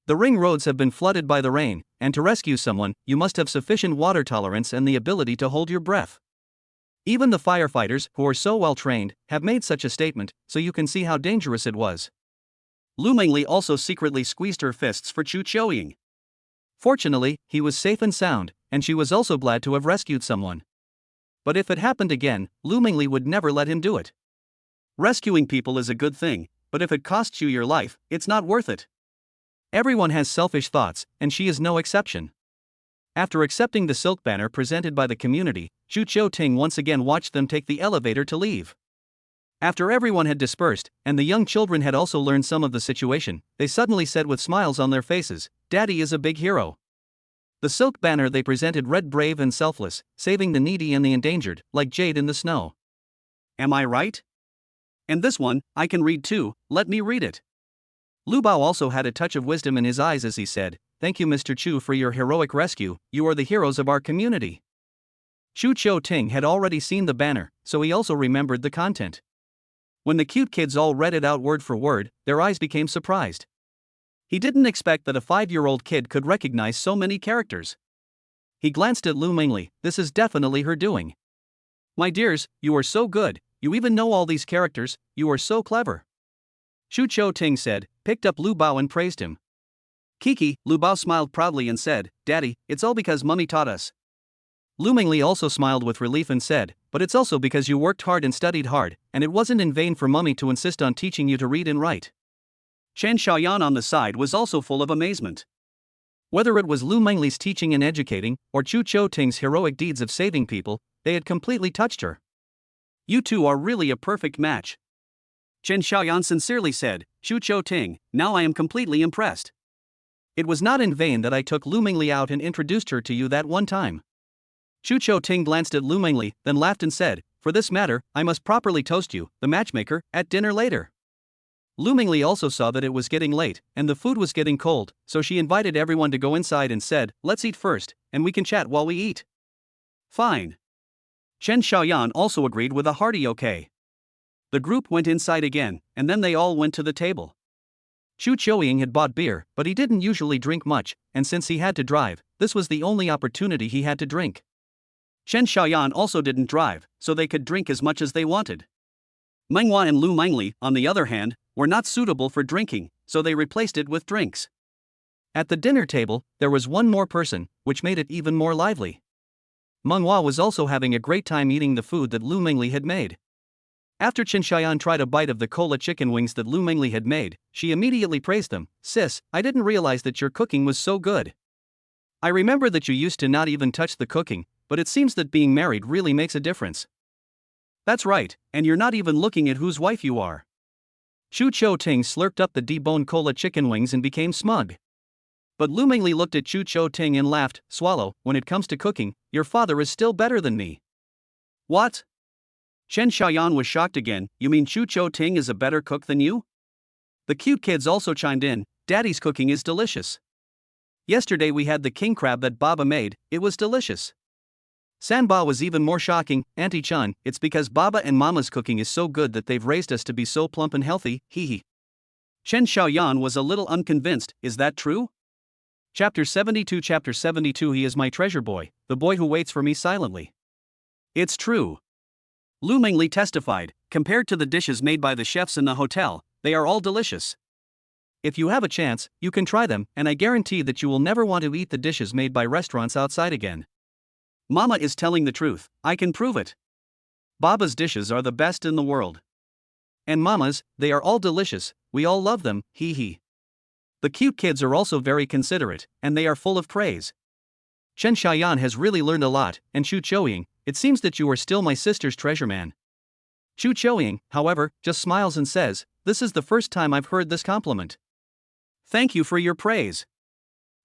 The ring roads have been flooded by the rain, and to rescue someone, you must have sufficient water tolerance and the ability to hold your breath. Even the firefighters, who are so well trained, have made such a statement, so you can see how dangerous it was. Lu Mengli also secretly squeezed her fists for Chu Qiuting. Fortunately, he was safe and sound, and she was also glad to have rescued someone. But if it happened again, Lu Mengli would never let him do it. Rescuing people is a good thing, but if it costs you your life, it's not worth it. Everyone has selfish thoughts, and she is no exception. After accepting the silk banner presented by the community, Chu Qiuting once again watched them take the elevator to leave. After everyone had dispersed, and the young children had also learned some of the situation, they suddenly said with smiles on their faces, Daddy is a big hero. The silk banner they presented read brave and selfless, saving the needy and the endangered, like jade in the snow. Am I right? And this one, I can read too, let me read it. Lu Bao also had a touch of wisdom in his eyes as he said, Thank you Mr. Chu for your heroic rescue, you are the heroes of our community. Chu Qiuting had already seen the banner, so he also remembered the content. When the cute kids all read it out word for word, their eyes became surprised. He didn't expect that a 5-year-old kid could recognize so many characters. He glanced at Lu Mengli, this is definitely her doing. My dears, you are so good, you even know all these characters, you are so clever. Chu Qiuting said, picked up Lu Bao and praised him. Kiki, Lu Bao smiled proudly and said, Daddy, it's all because Mummy taught us. Lu Mengli also smiled with relief and said, but it's also because you worked hard and studied hard, and it wasn't in vain for Mummy to insist on teaching you to read and write. Chen Xiaoyan on the side was also full of amazement. Whether it was Lu Mengli's teaching and educating, or Chu Qiuting's heroic deeds of saving people, they had completely touched her. You two are really a perfect match. Chen Xiaoyan sincerely said, Chu Qiuting, now I am completely impressed. It was not in vain that I took Lu Mengli out and introduced her to you that one time. Chu Qiuting glanced at Lu Mengli, then laughed and said, for this matter, I must properly toast you, the matchmaker, at dinner later. Lu Mengli also saw that it was getting late, and the food was getting cold, so she invited everyone to go inside and said, let's eat first, and we can chat while we eat. Fine. Chen Xiaoyan also agreed with a hearty okay. The group went inside again, and then they all went to the table. Chu Qiuting had bought beer, but he didn't usually drink much, and since he had to drive, this was the only opportunity he had to drink. Chen Xiaoyan also didn't drive, so they could drink as much as they wanted. Menghua and Lu Mengli, on the other hand, were not suitable for drinking, so they replaced it with drinks. At the dinner table, there was one more person, which made it even more lively. Menghua was also having a great time eating the food that Lu Mengli had made. After Chen Xiaoyan tried a bite of the cola chicken wings that Lu Mengli had made, she immediately praised them. "Sis, I didn't realize that your cooking was so good. I remember that you used to not even touch the cooking, but it seems that being married really makes a difference." "That's right, and you're not even looking at whose wife you are." Chu Chou Ting slurped up the deboned cola chicken wings and became smug. But Lu Mengli looked at Chu Chou Ting and laughed. "Swallow, when it comes to cooking, your father is still better than me." "What?" Chen Xiaoyan was shocked again. "You mean Chu Chou Ting is a better cook than you?" The cute kids also chimed in. "Daddy's cooking is delicious. Yesterday we had the king crab that Baba made, it was delicious." Sanba was even more shocking. "Auntie Chun, it's because Baba and Mama's cooking is so good that they've raised us to be so plump and healthy, hee hee." Chen Xiaoyan was a little unconvinced. "Is that true?" Chapter 72. He is my treasure boy, the boy who waits for me silently. "It's true." Lu Mengli testified. "Compared to the dishes made by the chefs in the hotel, they are all delicious. If you have a chance, you can try them, and I guarantee that you will never want to eat the dishes made by restaurants outside again." "Mama is telling the truth, I can prove it. Baba's dishes are the best in the world. And Mama's, they are all delicious, we all love them, hee hee." The cute kids are also very considerate, and they are full of praise. "Chen Xiaoyan has really learned a lot, and Chu Chouying, it seems that you are still my sister's treasure man." Chu Chouying, however, just smiles and says, "This is the first time I've heard this compliment. Thank you for your praise.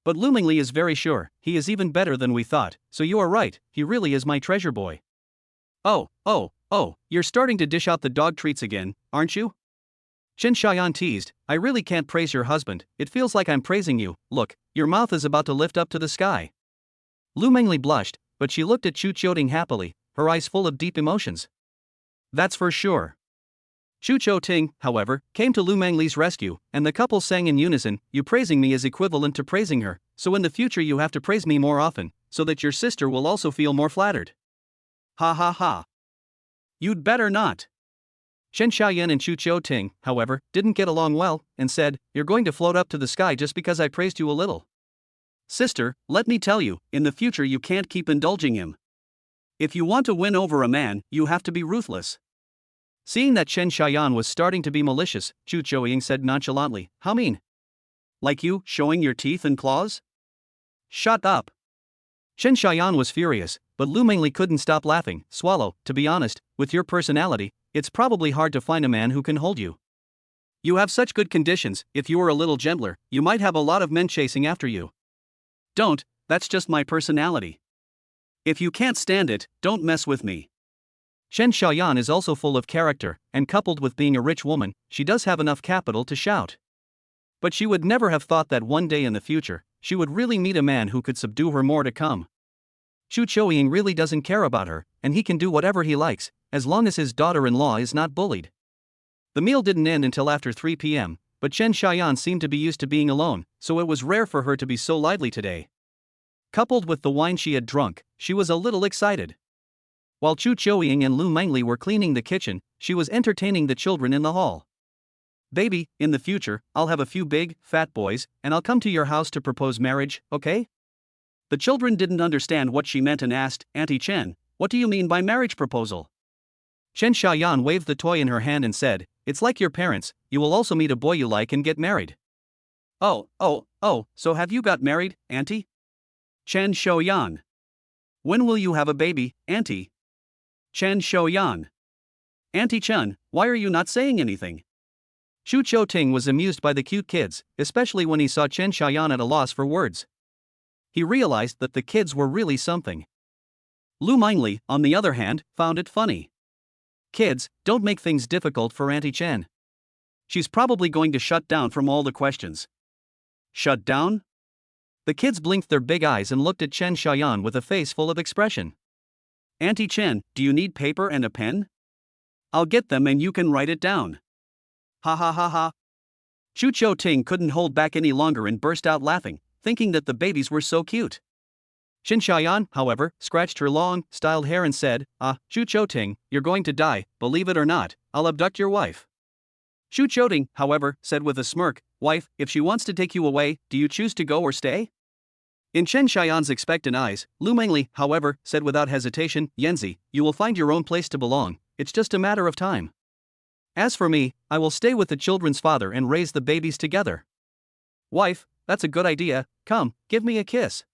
But Lu Mengli is very sure, he is even better than we thought, so you are right, he really is my treasure boy." Oh, you're starting to dish out the dog treats again, aren't you?" Chen Xiaoyan teased. "I really can't praise your husband, it feels like I'm praising you. Look, your mouth is about to lift up to the sky." Lu Mengli blushed, but she looked at Chu Chouting happily, her eyes full of deep emotions. "That's for sure." Chu Chou Ting, however, came to Lu Mengli's rescue, and the couple sang in unison. "You praising me is equivalent to praising her, so in the future you have to praise me more often, so that your sister will also feel more flattered." "Ha ha ha. You'd better not." Chen Xiaoyan and Chu Chou Ting, however, didn't get along well, and said, "You're going to float up to the sky just because I praised you a little. Sister, let me tell you, in the future you can't keep indulging him. If you want to win over a man, you have to be ruthless." Seeing that Chen Xiaoyan was starting to be malicious, Chu Chouying said nonchalantly, "How mean? Like you, showing your teeth and claws?" "Shut up." Chen Xiaoyan was furious, but Lu Mengli couldn't stop laughing. "Swallow, to be honest, with your personality, it's probably hard to find a man who can hold you. You have such good conditions, if you were a little gentler, you might have a lot of men chasing after you." "Don't, that's just my personality. If you can't stand it, don't mess with me." Chen Xiaoyan is also full of character, and coupled with being a rich woman, she does have enough capital to shout. But she would never have thought that one day in the future, she would really meet a man who could subdue her. More to come. Chu Chouying really doesn't care about her, and he can do whatever he likes, as long as his daughter-in-law is not bullied. The meal didn't end until after 3 p.m., but Chen Xiaoyan seemed to be used to being alone, so it was rare for her to be so lively today. Coupled with the wine she had drunk, she was a little excited. While Chu Chouying and Lu Mengli were cleaning the kitchen, she was entertaining the children in the hall. "Baby, in the future, I'll have a few big, fat boys, and I'll come to your house to propose marriage, okay?" The children didn't understand what she meant and asked, "Auntie Chen, what do you mean by marriage proposal?" Chen Xiaoyan waved the toy in her hand and said, "It's like your parents, you will also meet a boy you like and get married." Oh, so have you got married, Auntie? Chen Xiaoyan. "When will you have a baby, Auntie?" Chen Xiaoyan. "Auntie Chen, why are you not saying anything?" Chu Chou Ting was amused by the cute kids, especially when he saw Chen Xiaoyan at a loss for words. He realized that the kids were really something. Lu Mengli, on the other hand, found it funny. "Kids, don't make things difficult for Auntie Chen. She's probably going to shut down from all the questions." "Shut down?" The kids blinked their big eyes and looked at Chen Xiaoyan with a face full of expression. "Auntie Chen, do you need paper and a pen? I'll get them and you can write it down." Ha ha ha ha. Chu Chou Ting couldn't hold back any longer and burst out laughing, thinking that the babies were so cute. Qin Xiaoyan, however, scratched her long, styled hair and said, Zhu Qiuting, you're going to die, believe it or not, I'll abduct your wife. Zhu Qiuting, however, said with a smirk, wife, if she wants to take you away, do you choose to go or stay? In Chen Xiaoyan's expectant eyes, Lu Mengli, however, said without hesitation, Yanzi, you will find your own place to belong, it's just a matter of time. As for me, I will stay with the children's father and raise the babies together. Wife, that's a good idea, come, give me a kiss.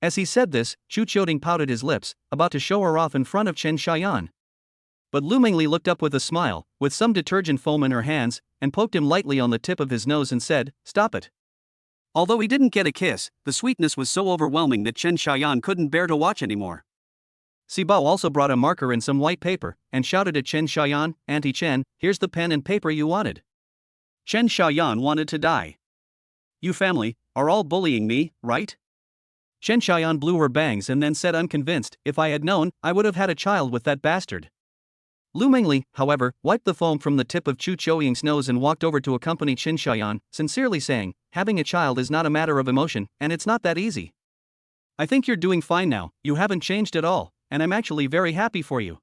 As he said this, Zhu Qiuting pouted his lips, about to show her off in front of Chen Xiaoyan. But Lu Mengli looked up with a smile, with some detergent foam in her hands, and poked him lightly on the tip of his nose and said, stop it. Although he didn't get a kiss, the sweetness was so overwhelming that Chen Xiaoyan couldn't bear to watch anymore. Sibao also brought a marker and some white paper, and shouted at Chen Xiaoyan, Auntie Chen, here's the pen and paper you wanted. Chen Xiaoyan wanted to die. You family, are all bullying me, right? Chen Xiaoyan blew her bangs and then said unconvinced, if I had known, I would have had a child with that bastard. Lu Mengli, however, wiped the foam from the tip of Zhu Qiuting's nose and walked over to accompany Chen Xiaoyan, sincerely saying, having a child is not a matter of emotion, and it's not that easy. I think you're doing fine now, you haven't changed at all, and I'm actually very happy for you.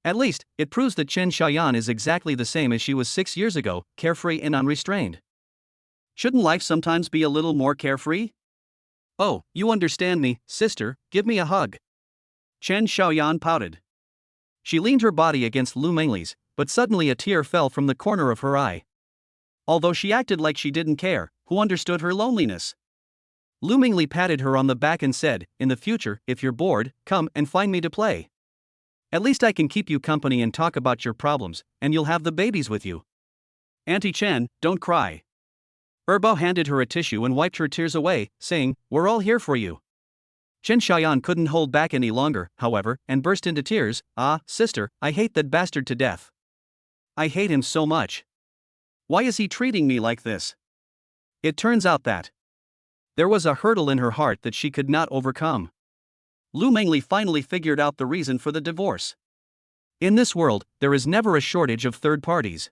At least, it proves that Chen Xiaoyan is exactly the same as she was 6 years ago, carefree and unrestrained. Shouldn't life sometimes be a little more carefree? Oh, you understand me, sister, give me a hug. Chen Xiaoyan pouted. She leaned her body against Lu Mengli's, but suddenly a tear fell from the corner of her eye. Although she acted like she didn't care, who understood her loneliness? Lu Mengli patted her on the back and said, in the future, if you're bored, come and find me to play. At least I can keep you company and talk about your problems, and you'll have the babies with you. Auntie Chen, don't cry. Bao handed her a tissue and wiped her tears away, saying, we're all here for you. Chen Xiaoyan couldn't hold back any longer, however, and burst into tears, sister, I hate that bastard to death. I hate him so much. Why is he treating me like this? It turns out that there was a hurdle in her heart that she could not overcome. Lu Mengli finally figured out the reason for the divorce. In this world, there is never a shortage of third parties.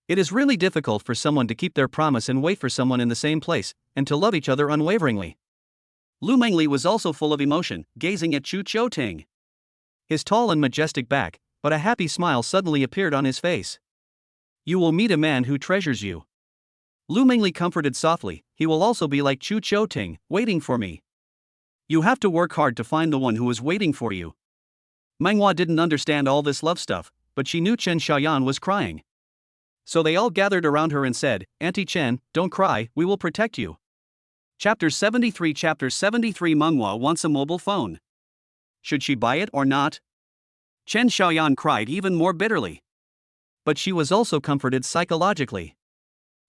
It is really difficult for someone to keep their promise and wait for someone in the same place, and to love each other unwaveringly. Lu Mengli was also full of emotion, gazing at Zhu Qiuting. His tall and majestic back, but a happy smile suddenly appeared on his face. You will meet a man who treasures you. Lu Mengli comforted softly, he will also be like Zhu Qiuting, waiting for me. You have to work hard to find the one who is waiting for you. Menghua didn't understand all this love stuff, but she knew Chen Xiaoyan was crying. So they all gathered around her and said, Auntie Chen, don't cry, we will protect you. Chapter 73 Menghua wants a mobile phone. Should she buy it or not? Chen Xiaoyan cried even more bitterly. But she was also comforted psychologically.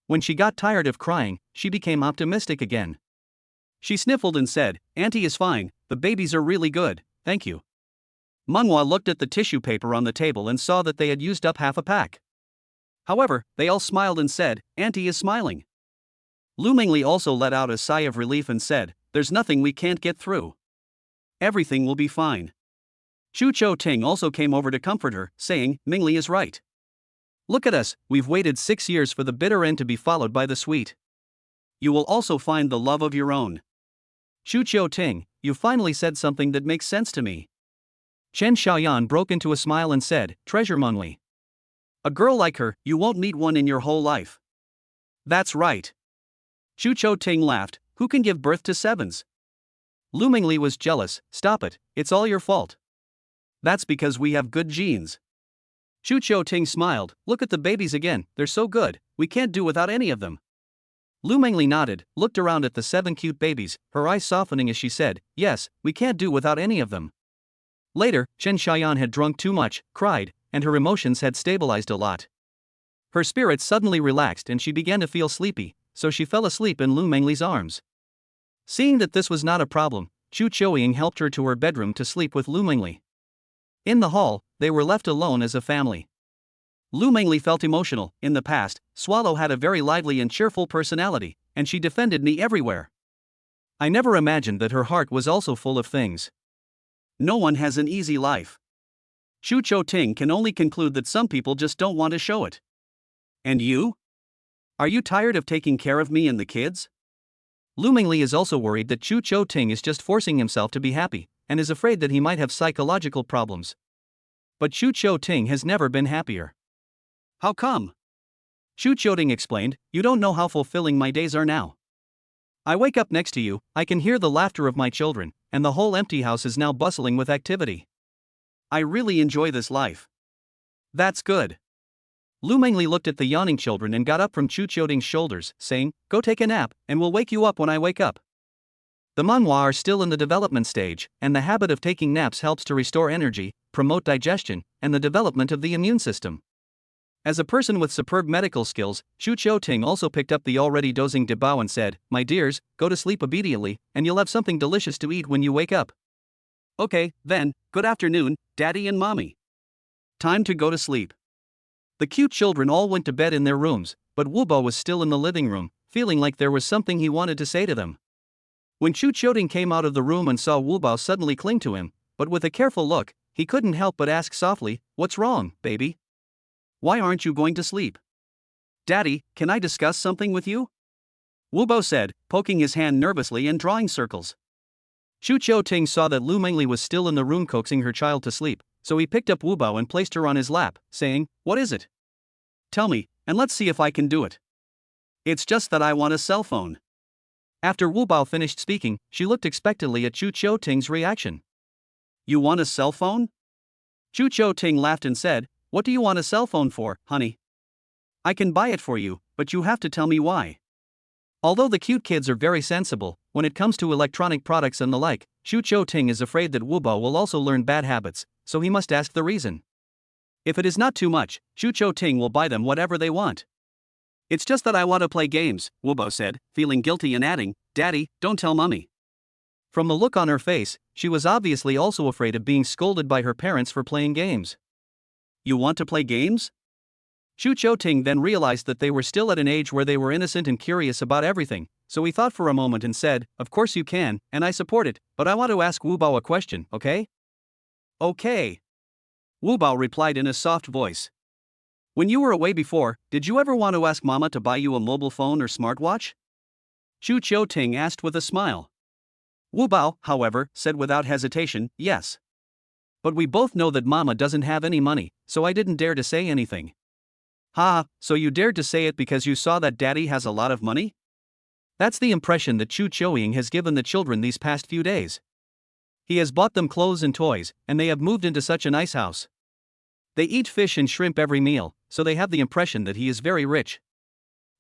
When she got tired of crying, she became optimistic again. She sniffled and said, Auntie is fine, the babies are really good, thank you. Menghua looked at the tissue paper on the table and saw that they had used up half a pack. However, they all smiled and said, Auntie is smiling. Lu Mengli also let out a sigh of relief and said, there's nothing we can't get through. Everything will be fine. Zhu Qiuting also came over to comfort her, saying, Mengli is right. Look at us, we've waited 6 years for the bitter end to be followed by the sweet. You will also find the love of your own. Zhu Qiuting, you finally said something that makes sense to me. Chen Xiaoyan broke into a smile and said, treasure Mengli. A girl like her, you won't meet one in your whole life. That's right. Zhu Qiuting laughed, who can give birth to sevens? Lu Mengli was jealous, stop it, it's all your fault. That's because we have good genes. Zhu Qiuting smiled, look at the babies again, they're so good, we can't do without any of them. Lu Mengli nodded, looked around at the 7 cute babies, her eyes softening as she said, yes, we can't do without any of them. Later, Chen Xiaoyan had drunk too much, cried, and her emotions had stabilized a lot. Her spirits suddenly relaxed and she began to feel sleepy, so she fell asleep in Lu Mengli's arms. Seeing that this was not a problem, Zhu Qiuting helped her to her bedroom to sleep with Lu Mengli. In the hall, they were left alone as a family. Lu Mengli felt emotional. In the past, Swallow had a very lively and cheerful personality, and she defended me everywhere. I never imagined that her heart was also full of things. No one has an easy life. Zhu Qiuting can only conclude that some people just don't want to show it. And you? Are you tired of taking care of me and the kids? Lu Mingli is also worried that Chu Chou Ting is just forcing himself to be happy, and is afraid that he might have psychological problems. But Chu Chou Ting has never been happier. How come? Chu Chou Ting explained, you don't know how fulfilling my days are now. I wake up next to you, I can hear the laughter of my children, and the whole empty house is now bustling with activity. I really enjoy this life. That's good. Lu Mengli looked at the yawning children and got up from Chu Chou Ting's shoulders, saying, go take a nap, and we'll wake you up when I wake up. The manhwa are still in the development stage, and the habit of taking naps helps to restore energy, promote digestion, and the development of the immune system. As a person with superb medical skills, Chu Chou Ting also picked up the already dozing De Bao and said, my dears, go to sleep obediently, and you'll have something delicious to eat when you wake up. Okay, then, good afternoon, Daddy and Mommy. Time to go to sleep. The cute children all went to bed in their rooms, but Wu Bo was still in the living room, feeling like there was something he wanted to say to them. When Chu Chou Ting came out of the room and saw Wu Bao suddenly cling to him, but with a careful look, he couldn't help but ask softly, what's wrong, baby? Why aren't you going to sleep? Daddy, can I discuss something with you? Wu Bo said, poking his hand nervously and drawing circles. Chu Chou Ting saw that Lu Mengli was still in the room coaxing her child to sleep, so he picked up Wu Bao and placed her on his lap, saying, what is it? Tell me, and let's see if I can do it. It's just that I want a cell phone. After Wu Bao finished speaking, she looked expectantly at Chu Chou Ting's reaction. You want a cell phone? Chu Chou Ting laughed and said, what do you want a cell phone for, honey? I can buy it for you, but you have to tell me why. Although the cute kids are very sensible, when it comes to electronic products and the like, Chu Chou Ting is afraid that Wu Bao will also learn bad habits, so he must ask the reason. If it is not too much, Chu Chou Ting will buy them whatever they want. It's just that I want to play games, Wu Bao said, feeling guilty and adding, Daddy, don't tell Mummy. From the look on her face, she was obviously also afraid of being scolded by her parents for playing games. You want to play games? Chu Chou Ting then realized that they were still at an age where they were innocent and curious about everything, so he thought for a moment and said, of course you can, and I support it, but I want to ask Wu Bao a question, okay? Okay. Wu Bao replied in a soft voice. When you were away before, did you ever want to ask Mama to buy you a mobile phone or smartwatch? Chu Chou Ting asked with a smile. Wu Bao, however, said without hesitation, yes. But we both know that Mama doesn't have any money, so I didn't dare to say anything. Ha, so you dared to say it because you saw that Daddy has a lot of money? That's the impression that Chu Chou-ying has given the children these past few days. He has bought them clothes and toys, and they have moved into such a nice house. They eat fish and shrimp every meal, so they have the impression that he is very rich.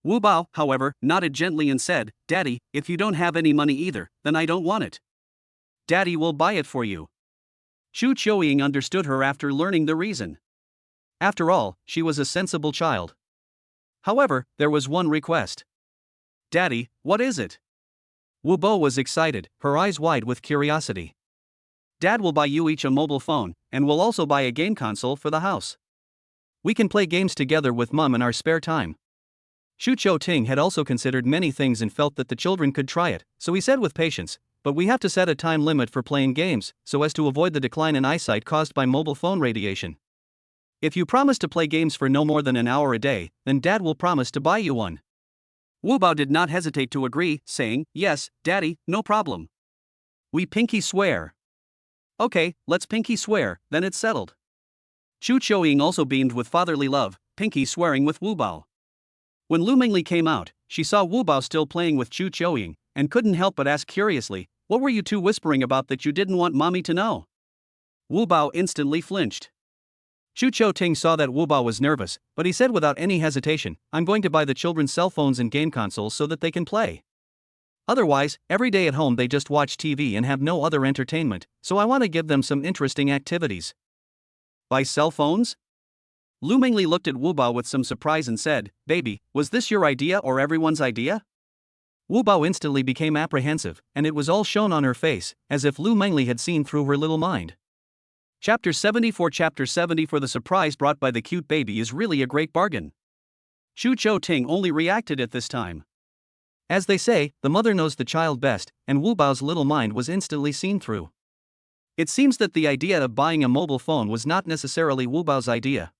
Wu Bao, however, nodded gently and said, Daddy, if you don't have any money either, then I don't want it. Daddy will buy it for you. Chu Chou-ying understood her after learning the reason. After all, she was a sensible child. However, there was one request. Daddy, what is it? Wu Bo was excited, her eyes wide with curiosity. Dad will buy you each a mobile phone, and will also buy a game console for the house. We can play games together with Mum in our spare time. Chu Chou Ting had also considered many things and felt that the children could try it, so he said with patience, but we have to set a time limit for playing games, so as to avoid the decline in eyesight caused by mobile phone radiation. If you promise to play games for no more than an hour a day, then Dad will promise to buy you one. Wu Bao did not hesitate to agree, saying, yes, Daddy, no problem. We pinky swear. Okay, let's pinky swear, then it's settled. Chu Chou-ying also beamed with fatherly love, pinky swearing with Wu Bao. When Lu Mingli came out, she saw Wu Bao still playing with Chu Chou-ying, and couldn't help but ask curiously, what were you two whispering about that you didn't want Mommy to know? Wu Bao instantly flinched. Chu Chou Ting saw that Wu Bao was nervous, but he said without any hesitation, I'm going to buy the children cell phones and game consoles so that they can play. Otherwise, every day at home they just watch TV and have no other entertainment, so I want to give them some interesting activities. Buy cell phones? Lu Mingli looked at Wu Bao with some surprise and said, Baby, was this your idea or everyone's idea? Wu Bao instantly became apprehensive, and it was all shown on her face, as if Lu Mingli had seen through her little mind. Chapter 74 Chapter 70 For the surprise brought by the cute baby is really a great bargain. Chu Chou Ting only reacted at this time. As they say, the mother knows the child best, and Wu Bao's little mind was instantly seen through. It seems that the idea of buying a mobile phone was not necessarily Wu Bao's idea.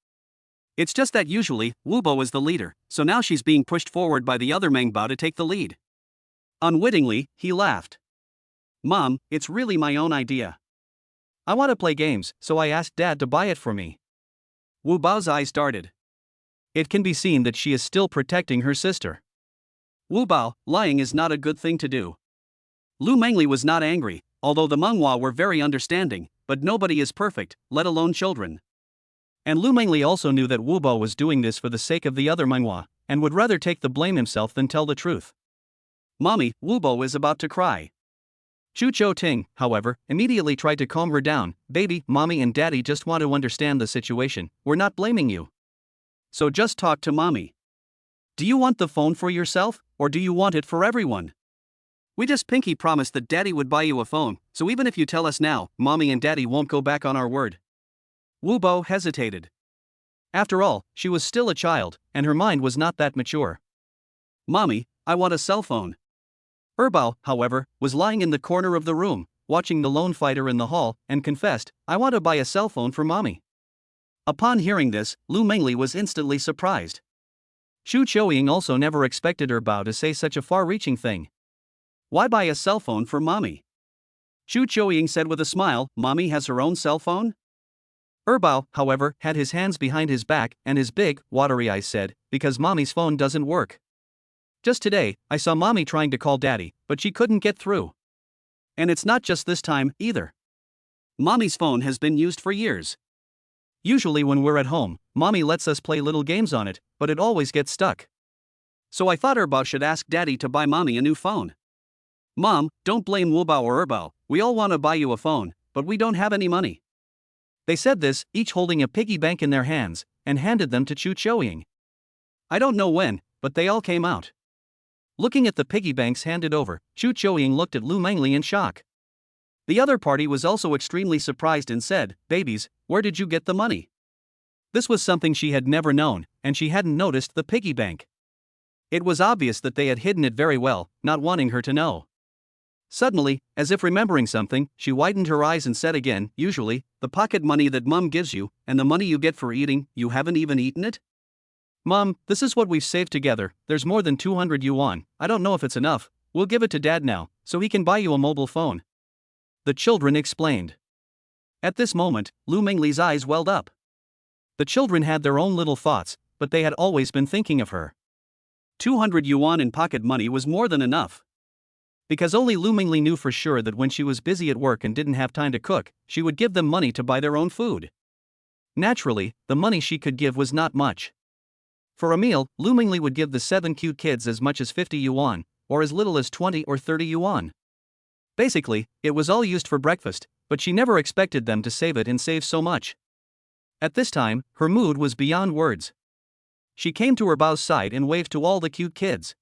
It's just that usually, Wu Bao is the leader, so now she's being pushed forward by the other Meng Bao to take the lead. Unwittingly, he laughed. Mom, it's really my own idea. I want to play games, so I asked Dad to buy it for me. Wu Bao's eyes darted. It can be seen that she is still protecting her sister. Wu Bao, lying is not a good thing to do. Lu Mengli was not angry, although the Menghua were very understanding, but nobody is perfect, let alone children. And Lu Mengli also knew that Wu Bao was doing this for the sake of the other Menghua, and would rather take the blame himself than tell the truth. Mommy, Wu Bao is about to cry. Chu Chou Ting, however, immediately tried to calm her down. Baby, mommy and daddy just want to understand the situation, we're not blaming you. So just talk to mommy. Do you want the phone for yourself, or do you want it for everyone? We just pinky promised that daddy would buy you a phone, so even if you tell us now, mommy and daddy won't go back on our word. Wu Bao hesitated. After all, she was still a child, and her mind was not that mature. Mommy, I want a cell phone. Bao, however, was lying in the corner of the room, watching the lone fighter in the hall, and confessed, I want to buy a cell phone for mommy. Upon hearing this, Lu Mengli was instantly surprised. Xu Qiuying also never expected Bao to say such a far-reaching thing. Why buy a cell phone for mommy? Xu Qiuying said with a smile, mommy has her own cell phone? Bao, however, had his hands behind his back, and his big, watery eyes said, because mommy's phone doesn't work. Just today, I saw mommy trying to call daddy, but she couldn't get through. And it's not just this time, either. Mommy's phone has been used for years. Usually when we're at home, mommy lets us play little games on it, but it always gets stuck. So I thought Bao should ask daddy to buy mommy a new phone. Mom, don't blame Wu Bao or Bao, we all want to buy you a phone, but we don't have any money. They said this, each holding a piggy bank in their hands, and handed them to Chu Qiuying. I don't know when, but they all came out. Looking at the piggy banks handed over, Chu Qiuying looked at Lu Mengli in shock. The other party was also extremely surprised and said, babies, where did you get the money? This was something she had never known, and she hadn't noticed the piggy bank. It was obvious that they had hidden it very well, not wanting her to know. Suddenly, as if remembering something, she widened her eyes and said again, usually, the pocket money that mom gives you, and the money you get for eating, you haven't even eaten it? Mom, this is what we've saved together, there's more than 200 yuan, I don't know if it's enough, we'll give it to dad now, so he can buy you a mobile phone. The children explained. At this moment, Lu Mengli's eyes welled up. The children had their own little thoughts, but they had always been thinking of her. 200 yuan in pocket money was more than enough. Because only Lu Mengli knew for sure that when she was busy at work and didn't have time to cook, she would give them money to buy their own food. Naturally, the money she could give was not much. For a meal, Lu Mengli would give the 7 cute kids as much as 50 yuan, or as little as 20 or 30 yuan. Basically, it was all used for breakfast, but she never expected them to save it and save so much. At this time, her mood was beyond words. She came to Bao's side and waved to all the cute kids.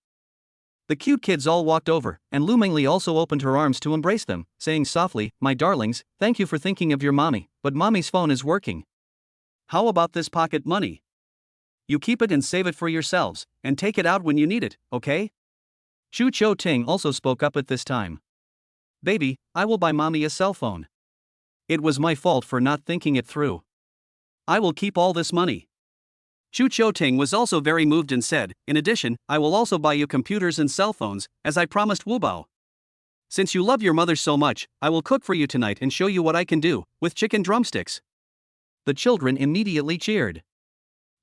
The cute kids all walked over, and Lu Mengli also opened her arms to embrace them, saying softly, my darlings, thank you for thinking of your mommy, but mommy's phone is working. How about this pocket money? You keep it and save it for yourselves, and take it out when you need it, okay? Chu Chou Ting also spoke up at this time. Baby, I will buy mommy a cell phone. It was my fault for not thinking it through. I will keep all this money. Chu Chou Ting was also very moved and said, in addition, I will also buy you computers and cell phones, as I promised Wu Bao. Since you love your mother so much, I will cook for you tonight and show you what I can do, with chicken drumsticks. The children immediately cheered.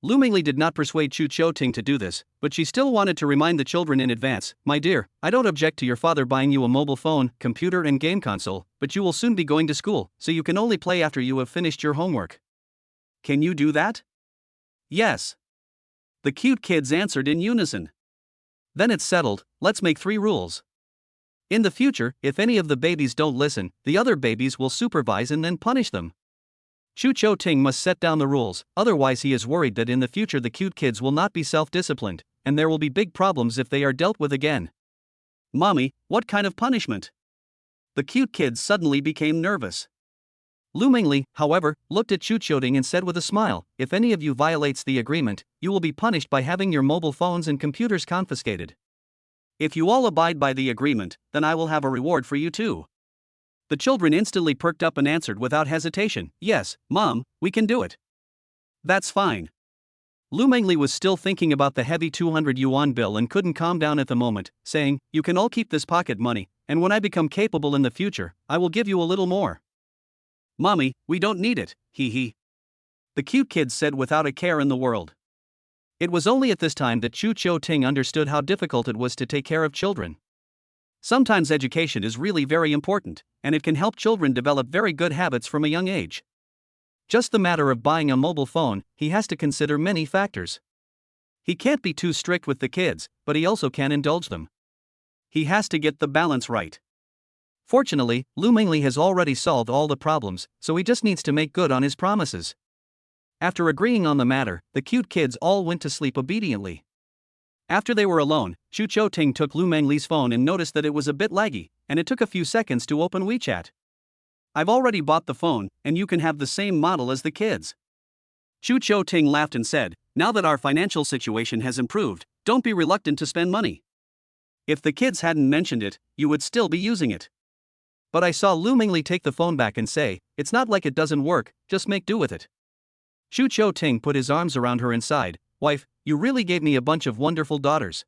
Lu Mengli did not persuade Chu Chou Ting to do this, but she still wanted to remind the children in advance, my dear, I don't object to your father buying you a mobile phone, computer and game console, but you will soon be going to school, so you can only play after you have finished your homework. Can you do that? Yes. The cute kids answered in unison. Then it's settled, let's make 3 rules. In the future, if any of the babies don't listen, the other babies will supervise and then punish them. Chu Chou Ting must set down the rules, otherwise he is worried that in the future the cute kids will not be self-disciplined, and there will be big problems if they are dealt with again. Mommy, what kind of punishment? The cute kids suddenly became nervous. Lu Mengli, however, looked at Chu Chou Ting and said with a smile, if any of you violates the agreement, you will be punished by having your mobile phones and computers confiscated. If you all abide by the agreement, then I will have a reward for you too. The children instantly perked up and answered without hesitation, yes, Mom, we can do it. That's fine. Lu Mengli was still thinking about the heavy 200 yuan bill and couldn't calm down at the moment, saying, "You can all keep this pocket money, and when I become capable in the future, I will give you a little more." "Mommy, we don't need it, hee hee," the cute kid said without a care in the world. It was only at this time that Chu Chou Ting understood how difficult it was to take care of children. Sometimes education is really very important, and it can help children develop very good habits from a young age. Just the matter of buying a mobile phone, he has to consider many factors. He can't be too strict with the kids, but he also can't indulge them. He has to get the balance right. Fortunately, Lu Mengli has already solved all the problems, so he just needs to make good on his promises. After agreeing on the matter, the cute kids all went to sleep obediently. After they were alone, Chu Chou Ting took Lu Mengli's phone and noticed that it was a bit laggy, and it took a few seconds to open WeChat. "I've already bought the phone, and you can have the same model as the kids." Chu Chou Ting laughed and said, "Now that our financial situation has improved, don't be reluctant to spend money. If the kids hadn't mentioned it, you would still be using it." But I saw Lu Mengli take the phone back and say, "It's not like it doesn't work, just make do with it." Chu Chou Ting put his arms around her and sighed, "Wife, you really gave me a bunch of wonderful daughters.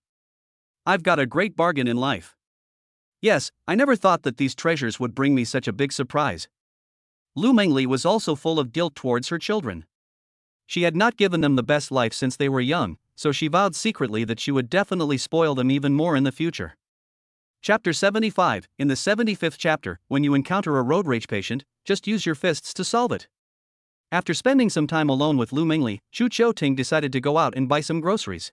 I've got a great bargain in life. Yes, I never thought that these treasures would bring me such a big surprise." Lu Mengli was also full of guilt towards her children. She had not given them the best life since they were young, so she vowed secretly that she would definitely spoil them even more in the future. Chapter 75. In the 75th chapter, when you encounter a road rage patient, just use your fists to solve it. After spending some time alone with Lu Mengli, Chu Chou Ting decided to go out and buy some groceries.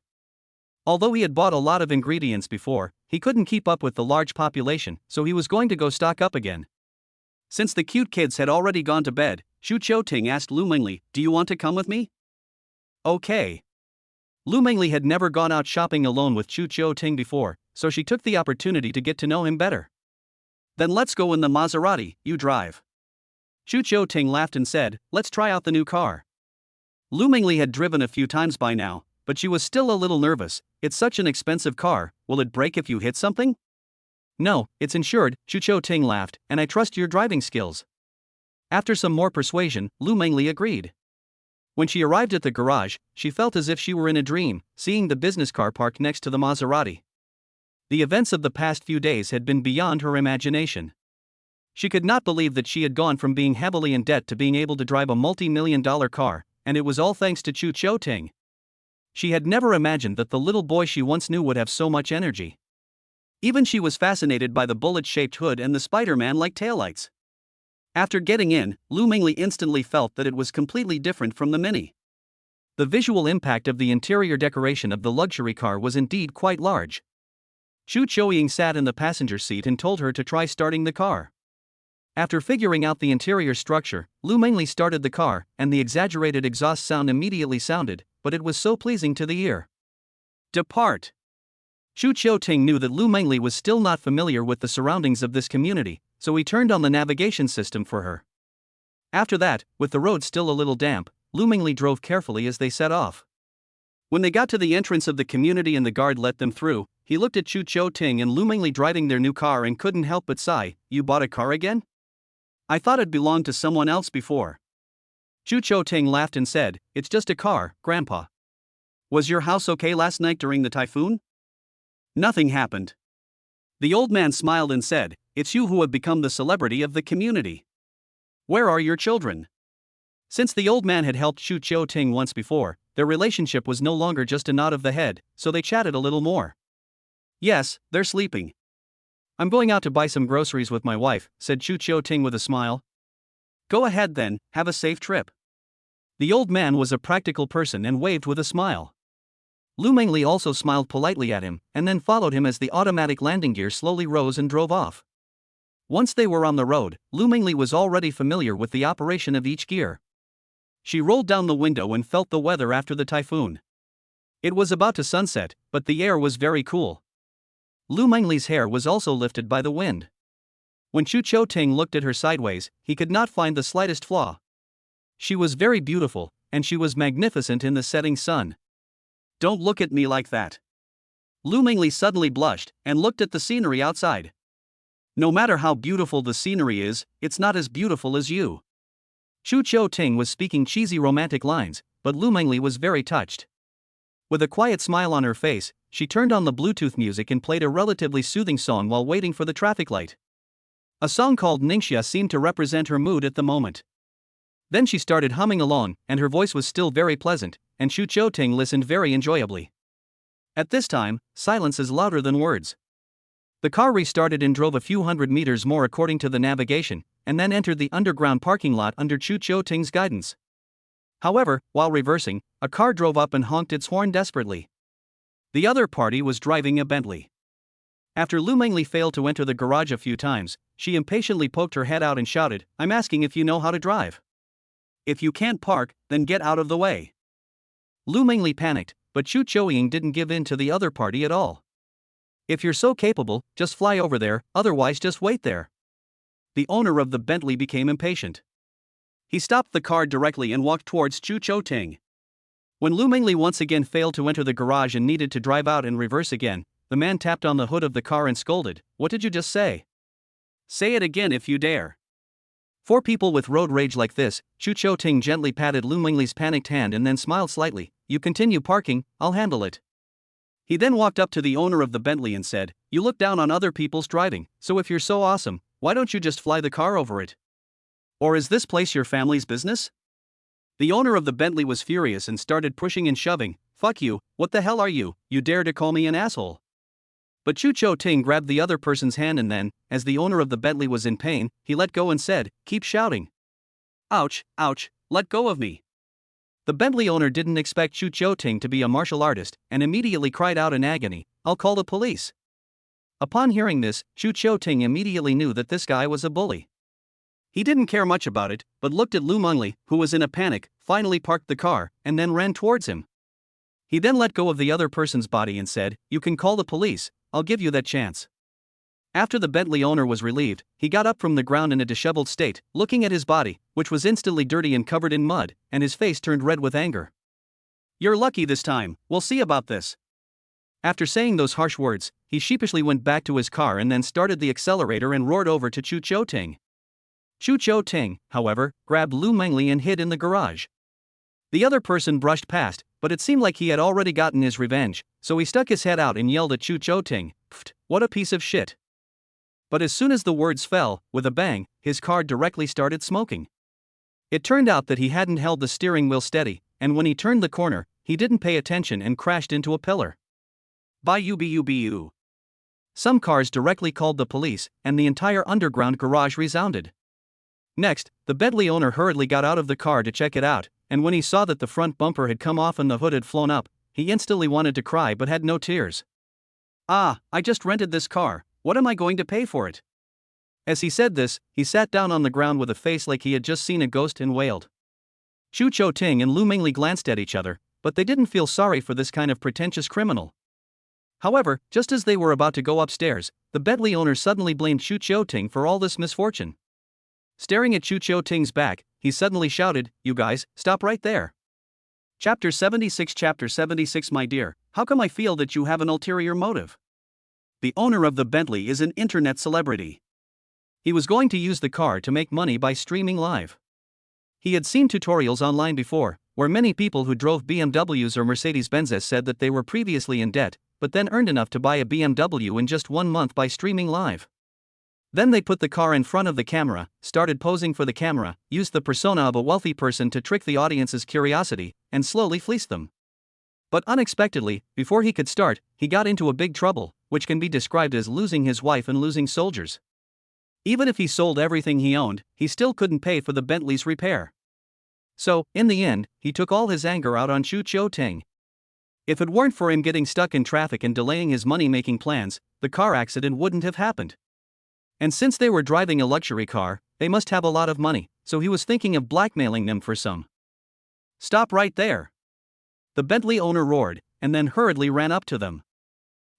Although he had bought a lot of ingredients before, he couldn't keep up with the large population, so he was going to go stock up again. Since the cute kids had already gone to bed, Chu Chou Ting asked Lu Mengli, "Do you want to come with me?" "Okay." Lu Mengli had never gone out shopping alone with Chu Chou Ting before, so she took the opportunity to get to know him better. "Then let's go in the Maserati, you drive." Chu Chou Ting laughed and said, "Let's try out the new car." Lu Mengli had driven a few times by now, but she was still a little nervous. "It's such an expensive car, will it break if you hit something?" "No, it's insured," Chu Chou Ting laughed, "and I trust your driving skills." After some more persuasion, Lu Mengli agreed. When she arrived at the garage, she felt as if she were in a dream, seeing the business car parked next to the Maserati. The events of the past few days had been beyond her imagination. She could not believe that she had gone from being heavily in debt to being able to drive a multi-million-dollar car, and it was all thanks to Chu Chou Ting. She had never imagined that the little boy she once knew would have so much energy. Even she was fascinated by the bullet-shaped hood and the Spider-Man-like taillights. After getting in, Lu Mengli instantly felt that it was completely different from the Mini. The visual impact of the interior decoration of the luxury car was indeed quite large. Chu Chou-ying sat in the passenger seat and told her to try starting the car. After figuring out the interior structure, Lu Mengli started the car, and the exaggerated exhaust sound immediately sounded, but it was so pleasing to the ear. "Depart." Chu Chou Ting knew that Lu Mengli was still not familiar with the surroundings of this community, so he turned on the navigation system for her. After that, with the road still a little damp, Lu Mengli drove carefully as they set off. When they got to the entrance of the community and the guard let them through, he looked at Chu Chou Ting and Lu Mengli driving their new car and couldn't help but sigh, "You bought a car again? I thought it belonged to someone else before." Chu Chou Ting laughed and said, "It's just a car, Grandpa. Was your house okay last night during the typhoon?" "Nothing happened." The old man smiled and said, "It's you who have become the celebrity of the community. Where are your children?" Since the old man had helped Chu Chou Ting once before, their relationship was no longer just a nod of the head, so they chatted a little more. "Yes, they're sleeping. I'm going out to buy some groceries with my wife," said Chu Chou Ting with a smile. "Go ahead then, have a safe trip." The old man was a practical person and waved with a smile. Lu Mengli also smiled politely at him, and then followed him as the automatic landing gear slowly rose and drove off. Once they were on the road, Lu Mengli was already familiar with the operation of each gear. She rolled down the window and felt the weather after the typhoon. It was about to sunset, but the air was very cool. Lu Mengli's hair was also lifted by the wind. When Chu Chou Ting looked at her sideways, he could not find the slightest flaw. She was very beautiful, and she was magnificent in the setting sun. "Don't look at me like that." Lu Mengli suddenly blushed and looked at the scenery outside. "No matter how beautiful the scenery is, it's not as beautiful as you." Chu Chou Ting was speaking cheesy romantic lines, but Lu Mengli was very touched. With a quiet smile on her face, she turned on the Bluetooth music and played a relatively soothing song while waiting for the traffic light. A song called Ningxia seemed to represent her mood at the moment. Then she started humming along, and her voice was still very pleasant, and Chu Chou-ting listened very enjoyably. At this time, silence is louder than words. The car restarted and drove a few hundred meters more according to the navigation, and then entered the underground parking lot under Chu Chou-ting's guidance. However, while reversing, a car drove up and honked its horn desperately. The other party was driving a Bentley. After Lu Mengli failed to enter the garage a few times, she impatiently poked her head out and shouted, "I'm asking if you know how to drive. If you can't park, then get out of the way." Lu Mengli panicked, but Chu Chou-ying didn't give in to the other party at all. "If you're so capable, just fly over there, otherwise just wait there." The owner of the Bentley became impatient. He stopped the car directly and walked towards Chu Chou-ting. When Lu Mengli once again failed to enter the garage and needed to drive out and reverse again, the man tapped on the hood of the car and scolded, "What did you just say? Say it again if you dare." For people with road rage like this, Chu Chou-ting gently patted Lu Mengli's panicked hand and then smiled slightly. "You continue parking, I'll handle it." He then walked up to the owner of the Bentley and said, "You look down on other people's driving, so if you're so awesome, why don't you just fly the car over it? Or is this place your family's business?" The owner of the Bentley was furious and started pushing and shoving. "Fuck you, what the hell are you, you dare to call me an asshole?" But Chu Chou-ting grabbed the other person's hand and then, as the owner of the Bentley was in pain, he let go and said, "Keep shouting. Ouch, ouch, let go of me." The Bentley owner didn't expect Chu Chou-ting to be a martial artist and immediately cried out in agony, "I'll call the police." Upon hearing this, Chu Chou-ting immediately knew that this guy was a bully. He didn't care much about it, but looked at Lu Mengli, who was in a panic, finally parked the car, and then ran towards him. He then let go of the other person's body and said, "You can call the police, I'll give you that chance." After the Bentley owner was relieved, he got up from the ground in a disheveled state, looking at his body, which was instantly dirty and covered in mud, and his face turned red with anger. "You're lucky this time, we'll see about this." After saying those harsh words, he sheepishly went back to his car and then started the accelerator and roared over to Chu Chou-ting. Chu Chou-ting, however, grabbed Lu Mengli and hid in the garage. The other person brushed past, but it seemed like he had already gotten his revenge, so he stuck his head out and yelled at Chu Chou-ting, "Pfft, what a piece of shit." But as soon as the words fell, with a bang, his car directly started smoking. It turned out that he hadn't held the steering wheel steady, and when he turned the corner, he didn't pay attention and crashed into a pillar. Bubu. Some cars directly called the police, and the entire underground garage resounded. Next, the Bentley owner hurriedly got out of the car to check it out, and when he saw that the front bumper had come off and the hood had flown up, he instantly wanted to cry but had no tears. "Ah, I just rented this car, what am I going to pay for it?" As he said this, he sat down on the ground with a face like he had just seen a ghost and wailed. Chu Chou-ting and Lu Mengli glanced at each other, but they didn't feel sorry for this kind of pretentious criminal. However, just as they were about to go upstairs, the Bentley owner suddenly blamed Chu Chou-ting for all this misfortune. Staring at Chu Chou-ting's back, he suddenly shouted, "You guys, stop right there." Chapter 76. My dear, how come I feel that you have an ulterior motive? The owner of the Bentley is an internet celebrity. He was going to use the car to make money by streaming live. He had seen tutorials online before, where many people who drove BMWs or Mercedes-Benzes said that they were previously in debt, but then earned enough to buy a BMW in just 1 month by streaming live. Then they put the car in front of the camera, started posing for the camera, used the persona of a wealthy person to trick the audience's curiosity, and slowly fleeced them. But unexpectedly, before he could start, he got into a big trouble, which can be described as losing his wife and losing soldiers. Even if he sold everything he owned, he still couldn't pay for the Bentley's repair. So, in the end, he took all his anger out on Chu Chou-ting. If it weren't for him getting stuck in traffic and delaying his money-making plans, the car accident wouldn't have happened. And since they were driving a luxury car, they must have a lot of money, so he was thinking of blackmailing them for some. "Stop right there!" The Bentley owner roared, and then hurriedly ran up to them.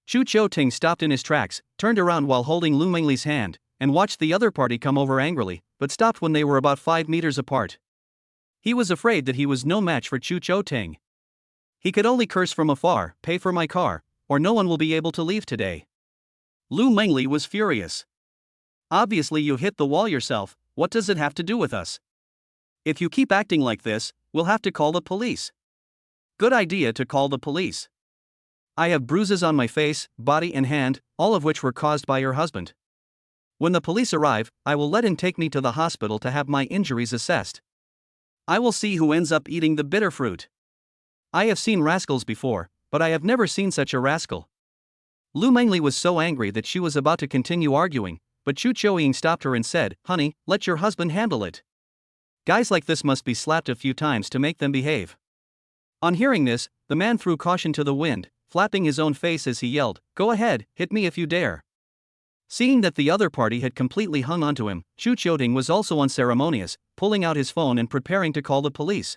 Chu Chou-ting stopped in his tracks, turned around while holding Lu Mengli's hand, and watched the other party come over angrily, but stopped when they were about 5 meters apart. He was afraid that he was no match for Chu Chou-ting. He could only curse from afar, "Pay for my car, or no one will be able to leave today." Lu Mengli was furious. "Obviously you hit the wall yourself, what does it have to do with us? If you keep acting like this, we'll have to call the police." Good idea to call the police. I have bruises on my face, body and hand, all of which were caused by your husband. When the police arrive, I will let him take me to the hospital to have my injuries assessed. I will see who ends up eating the bitter fruit. I have seen rascals before, but I have never seen such a rascal. Lu Mengli was so angry that she was about to continue arguing, but Chu Choying stopped her and said, "Honey, let your husband handle it. Guys like this must be slapped a few times to make them behave." On hearing this, the man threw caution to the wind, flapping his own face as he yelled, "Go ahead, hit me if you dare." Seeing that the other party had completely hung onto him, Chu Choting was also unceremonious, pulling out his phone and preparing to call the police.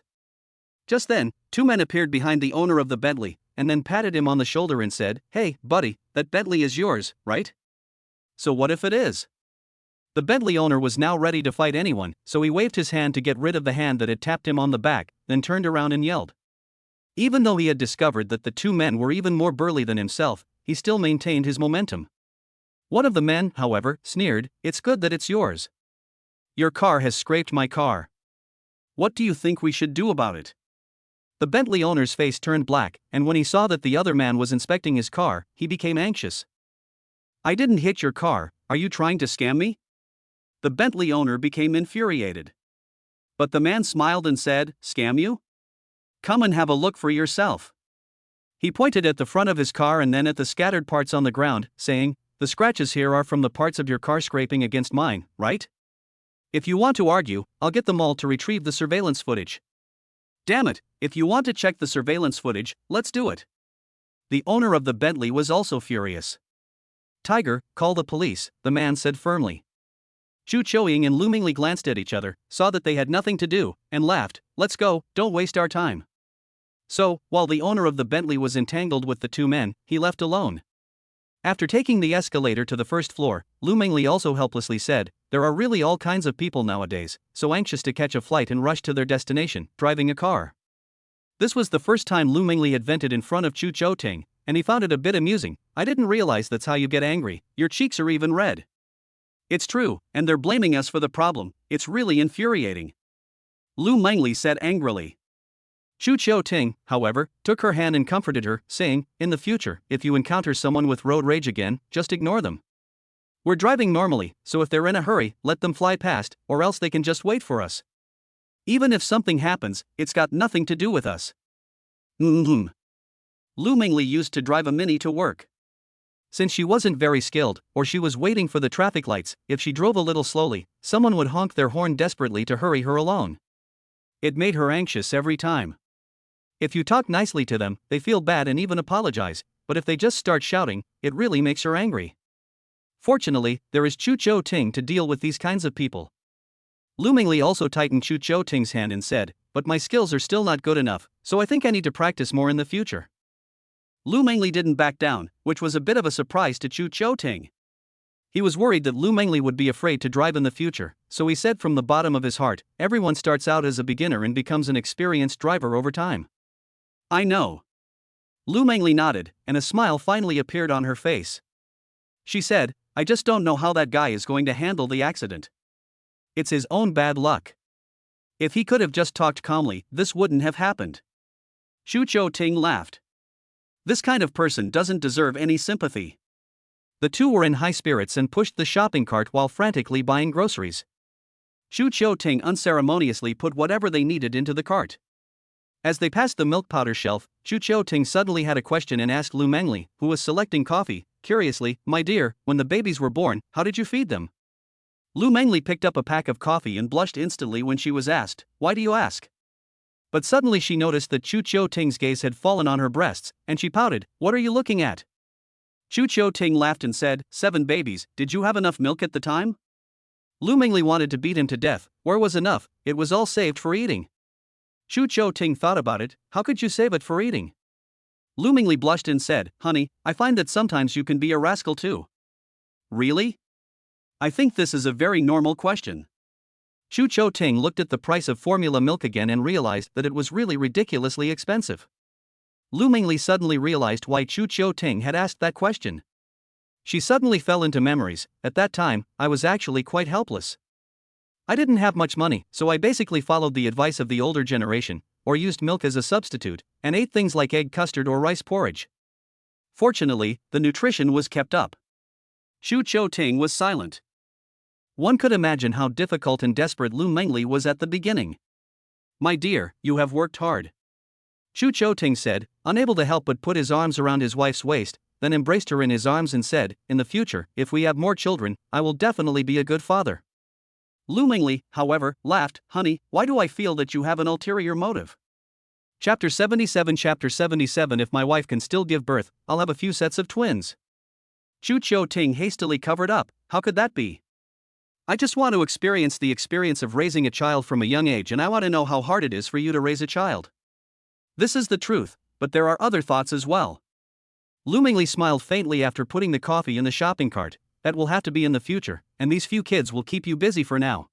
Just then, two men appeared behind the owner of the Bentley, and then patted him on the shoulder and said, "Hey, buddy, that Bentley is yours, right? So what if it is?" The Bentley owner was now ready to fight anyone, so he waved his hand to get rid of the hand that had tapped him on the back, then turned around and yelled. Even though he had discovered that the two men were even more burly than himself, he still maintained his momentum. One of the men, however, sneered, "It's good that it's yours. Your car has scraped my car. What do you think we should do about it?" The Bentley owner's face turned black, and when he saw that the other man was inspecting his car, he became anxious. "I didn't hit your car, are you trying to scam me?" The Bentley owner became infuriated. But the man smiled and said, "Scam you? Come and have a look for yourself." He pointed at the front of his car and then at the scattered parts on the ground, saying, "The scratches here are from the parts of your car scraping against mine, right? If you want to argue, I'll get them all to retrieve the surveillance footage." "Damn it, if you want to check the surveillance footage, let's do it." The owner of the Bentley was also furious. "Tiger, call the police," the man said firmly. Chu Choying and Lu Mingli glanced at each other, saw that they had nothing to do, and laughed, "Let's go, don't waste our time." So, while the owner of the Bentley was entangled with the two men, he left alone. After taking the escalator to the first floor, Lu Mingli also helplessly said, "There are really all kinds of people nowadays, so anxious to catch a flight and rush to their destination, driving a car." This was the first time Lu Mingli had vented in front of Chu Choting, and he found it a bit amusing. "I didn't realize that's how you get angry, your cheeks are even red." "It's true, and they're blaming us for the problem, it's really infuriating," Lu Mingli said angrily. Chu Choting, however, took her hand and comforted her, saying, "In the future, if you encounter someone with road rage again, just ignore them. We're driving normally, so if they're in a hurry, let them fly past, or else they can just wait for us. Even if something happens, it's got nothing to do with us." Lu Mingli used to drive a Mini to work. Since she wasn't very skilled, or she was waiting for the traffic lights, if she drove a little slowly, someone would honk their horn desperately to hurry her along. It made her anxious every time. If you talk nicely to them, they feel bad and even apologize, but if they just start shouting, it really makes her angry. Fortunately, there is Chu Choting to deal with these kinds of people. Lu Mingli also tightened Chu Choting's hand and said, "But my skills are still not good enough, so I think I need to practice more in the future." Lu Mingli didn't back down, which was a bit of a surprise to Chu Choting. He was worried that Lu Mingli would be afraid to drive in the future, so he said from the bottom of his heart, "Everyone starts out as a beginner and becomes an experienced driver over time." "I know." Lu Mingli nodded, and a smile finally appeared on her face. She said, "I just don't know how that guy is going to handle the accident. It's his own bad luck. If he could have just talked calmly, this wouldn't have happened." Chu Choting laughed. "This kind of person doesn't deserve any sympathy." The two were in high spirits and pushed the shopping cart while frantically buying groceries. Chu Choting unceremoniously put whatever they needed into the cart. As they passed the milk powder shelf, Chu Choting suddenly had a question and asked Lu Mengli, who was selecting coffee, curiously, "My dear, when the babies were born, how did you feed them?" Lu Mengli picked up a pack of coffee and blushed instantly when she was asked, "Why do you ask?" But suddenly she noticed that Chu Choting's gaze had fallen on her breasts, and she pouted, "What are you looking at?" Chu Choting laughed and said, "7 babies, did you have enough milk at the time?" Lu Mingli wanted to beat him to death. Where was enough? It was all saved for eating. Chu Choting thought about it. How could you save it for eating? Lu Mingli blushed and said, "Honey, I find that sometimes you can be a rascal too." "Really? I think this is a very normal question." Chu Choting looked at the price of formula milk again and realized that it was really ridiculously expensive. Lu Mingli suddenly realized why Chu Choting had asked that question. She suddenly fell into memories. At that time, I was actually quite helpless. I didn't have much money, so I basically followed the advice of the older generation, or used milk as a substitute, and ate things like egg custard or rice porridge. Fortunately, the nutrition was kept up. Xu Chou-ting was silent. One could imagine how difficult and desperate Lu Mengli was at the beginning. "My dear, you have worked hard," Xu Chou-ting said, unable to help but put his arms around his wife's waist, then embraced her in his arms and said, "In the future, if we have more children, I will definitely be a good father." Lu Mengli, however, laughed. "Honey, why do I feel that you have an ulterior motive?" Chapter 77. If my wife can still give birth, I'll have a few sets of twins. Xu Chou-ting hastily covered up. "How could that be? I just want to experience the experience of raising a child from a young age, and I want to know how hard it is for you to raise a child. This is the truth, but there are other thoughts as well." Lu Mengli smiled faintly after putting the coffee in the shopping cart. "That will have to be in the future, and these few kids will keep you busy for now."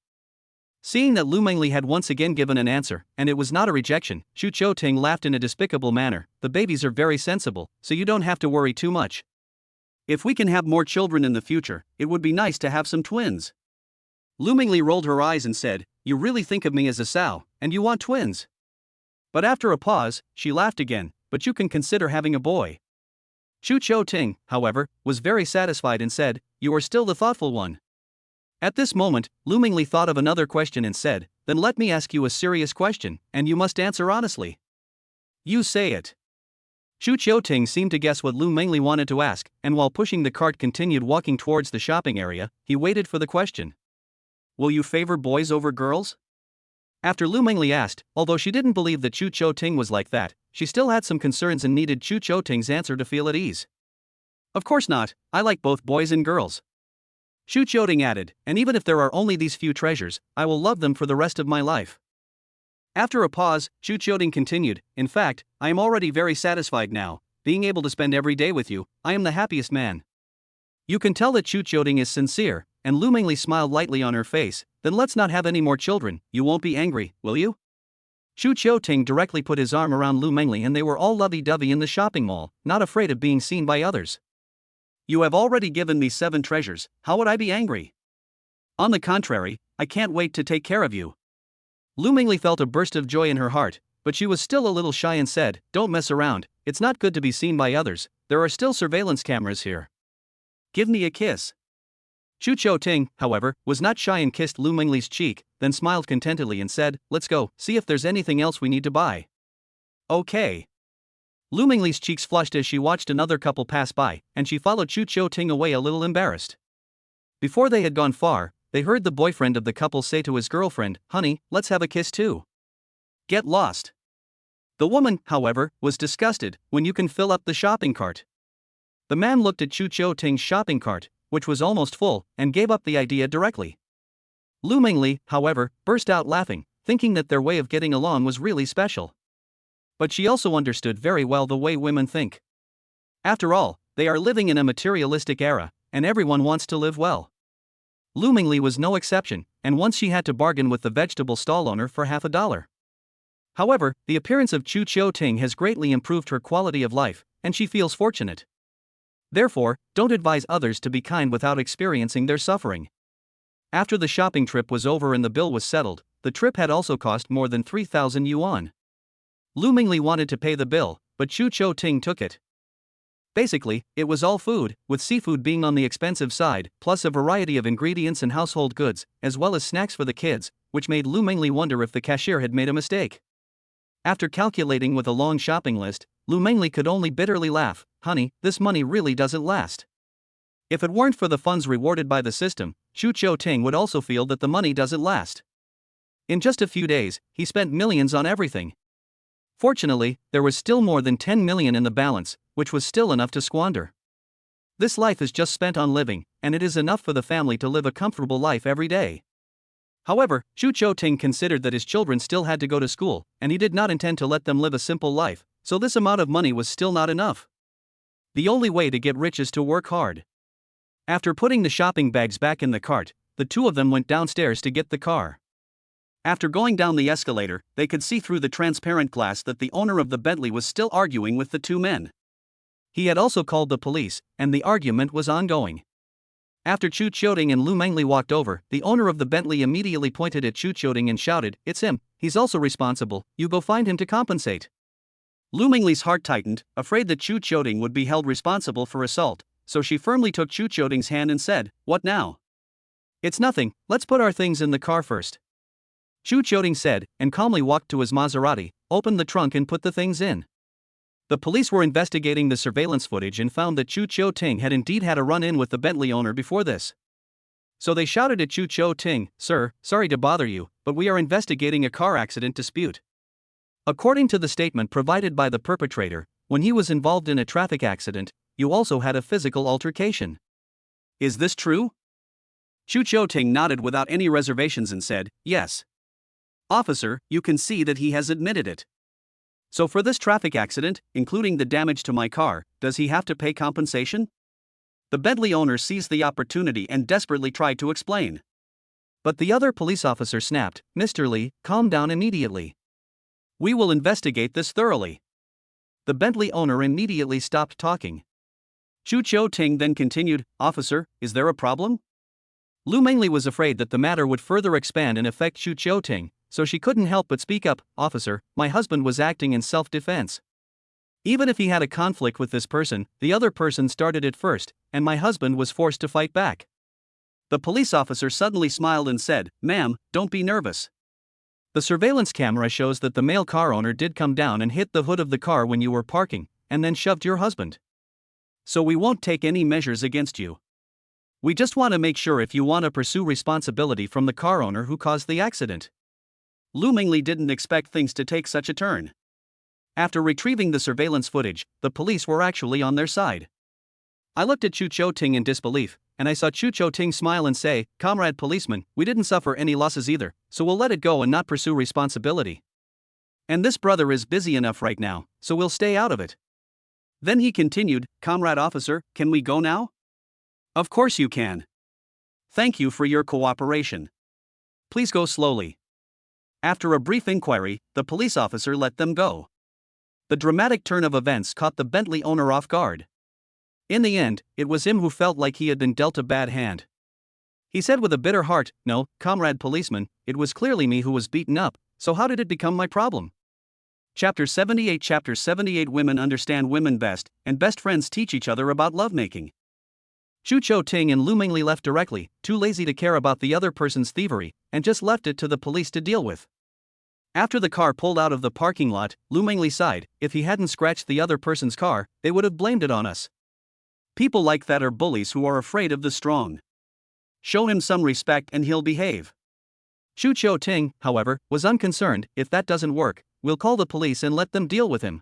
Seeing that Lu Mengli had once again given an answer, and it was not a rejection, Xu Chou-ting laughed in a despicable manner. "The babies are very sensible, so you don't have to worry too much. If we can have more children in the future, it would be nice to have some twins." Lu Mengli rolled her eyes and said, "You really think of me as a sow, and you want twins?" But after a pause, she laughed again. "But you can consider having a boy." Xu Chou-ting, however, was very satisfied and said, "You are still the thoughtful one." At this moment, Lu Mengli thought of another question and said, "Then let me ask you a serious question, and you must answer honestly." "You say it." Xu Chou-ting seemed to guess what Lu Mengli wanted to ask, and while pushing the cart continued walking towards the shopping area, he waited for the question. "Will you favor boys over girls?" After Lu Mengli asked, although she didn't believe that Xu Chou-ting was like that, she still had some concerns and needed Xu Chou-ting's answer to feel at ease. "Of course not, I like both boys and girls," Xu Chou-ting added, "and even if there are only these few treasures, I will love them for the rest of my life." After a pause, Xu Chou-ting continued, "In fact, I am already very satisfied now, being able to spend every day with you, I am the happiest man." You can tell that Xu Chou-ting is sincere, and Lu Mengli smiled lightly on her face. "Then let's not have any more children, you won't be angry, will you?" Xu Chou-ting directly put his arm around Lu Mengli and they were all lovey-dovey in the shopping mall, not afraid of being seen by others. "You have already given me 7 treasures, how would I be angry? On the contrary, I can't wait to take care of you." Lu Mengli felt a burst of joy in her heart, but she was still a little shy and said, "Don't mess around, it's not good to be seen by others, there are still surveillance cameras here. Give me a kiss." Xu Chou-ting, however, was not shy and kissed Lu Mengli's cheek, then smiled contentedly and said, "Let's go, see if there's anything else we need to buy." "Okay." Lu Mengli's cheeks flushed as she watched another couple pass by, and she followed Xu Chou-ting away a little embarrassed. Before they had gone far, they heard the boyfriend of the couple say to his girlfriend, "Honey, let's have a kiss too." "Get lost." The woman, however, was disgusted. "When you can fill up the shopping cart." The man looked at Xu Chou-ting's shopping cart, which was almost full, and gave up the idea directly. Lu Mengli, however, burst out laughing, thinking that their way of getting along was really special. But she also understood very well the way women think. After all, they are living in a materialistic era, and everyone wants to live well. Lu Mengli was no exception, and once she had to bargain with the vegetable stall owner for $50. However, the appearance of Xu Chou-ting has greatly improved her quality of life, and she feels fortunate. Therefore, don't advise others to be kind without experiencing their suffering. After the shopping trip was over and the bill was settled, the trip had also cost more than 3,000 yuan. Lu Mengli wanted to pay the bill, but Xu Chou-ting took it. Basically, it was all food, with seafood being on the expensive side, plus a variety of ingredients and household goods, as well as snacks for the kids, which made Lu Mengli wonder if the cashier had made a mistake. After calculating with a long shopping list, Lu Mengli could only bitterly laugh. "Honey, this money really doesn't last. If it weren't for the funds rewarded by the system, Xu Chou-ting would also feel that the money doesn't last." In just a few days, he spent millions on everything. Fortunately, there was still more than 10 million in the balance, which was still enough to squander. This life is just spent on living, and it is enough for the family to live a comfortable life every day. However, Xu Chou-ting considered that his children still had to go to school, and he did not intend to let them live a simple life, so this amount of money was still not enough. The only way to get rich is to work hard. After putting the shopping bags back in the cart, the two of them went downstairs to get the car. After going down the escalator, they could see through the transparent glass that the owner of the Bentley was still arguing with the two men. He had also called the police, and the argument was ongoing. After Chu Qiuting and Lu Mengli walked over, the owner of the Bentley immediately pointed at Chu Qiuting and shouted, "It's him, he's also responsible, you go find him to compensate." Lu Mengli's heart tightened, afraid that Chu Qiuting would be held responsible for assault, so she firmly took Chu Qiuting's hand and said, "What now?" "It's nothing, let's put our things in the car first," Chu Qiuting said, and calmly walked to his Maserati, opened the trunk and put the things in. The police were investigating the surveillance footage and found that Chu Qiuting had indeed had a run-in with the Bentley owner before this. So they shouted at Chu Qiuting, "Sir, sorry to bother you, but we are investigating a car accident dispute." According to the statement provided by the perpetrator, when he was involved in a traffic accident, you also had a physical altercation. "Is this true?" Chu Qiuting nodded without any reservations and said, "Yes. Officer, you can see that he has admitted it. So for this traffic accident, including the damage to my car, does he have to pay compensation?" The Bentley owner seized the opportunity and desperately tried to explain. But the other police officer snapped, "Mr. Lee, calm down immediately. We will investigate this thoroughly." The Bentley owner immediately stopped talking. Chu Qiuting then continued, "Officer, is there a problem?" Lu Mengli was afraid that the matter would further expand and affect Chu Qiuting, so she couldn't help but speak up, "Officer, my husband was acting in self-defense. Even if he had a conflict with this person, the other person started it first, and my husband was forced to fight back." The police officer suddenly smiled and said, "Ma'am, don't be nervous. The surveillance camera shows that the male car owner did come down and hit the hood of the car when you were parking, and then shoved your husband. So we won't take any measures against you. We just want to make sure if you want to pursue responsibility from the car owner who caused the accident." Lu Mengli didn't expect things to take such a turn. After retrieving the surveillance footage, the police were actually on their side. I looked at Chu Qiuting in disbelief, and I saw Chu Qiuting smile and say, "Comrade policeman, we didn't suffer any losses either, so we'll let it go and not pursue responsibility. And this brother is busy enough right now, so we'll stay out of it." Then he continued, "Comrade officer, can we go now?" "Of course you can. Thank you for your cooperation. Please go slowly." After a brief inquiry, the police officer let them go. The dramatic turn of events caught the Bentley owner off guard. In the end, it was him who felt like he had been dealt a bad hand. He said with a bitter heart, "No, comrade policeman, it was clearly me who was beaten up, so how did it become my problem?" Chapter 78 Women understand women best, and best friends teach each other about lovemaking. Chu Qiuting and Lu Mengli left directly, too lazy to care about the other person's thievery, and just left it to the police to deal with. After the car pulled out of the parking lot, Lu Mengli sighed, "If he hadn't scratched the other person's car, they would have blamed it on us. People like that are bullies who are afraid of the strong. Show him some respect and he'll behave." Chu Qiuting, however, was unconcerned. "If that doesn't work, we'll call the police and let them deal with him.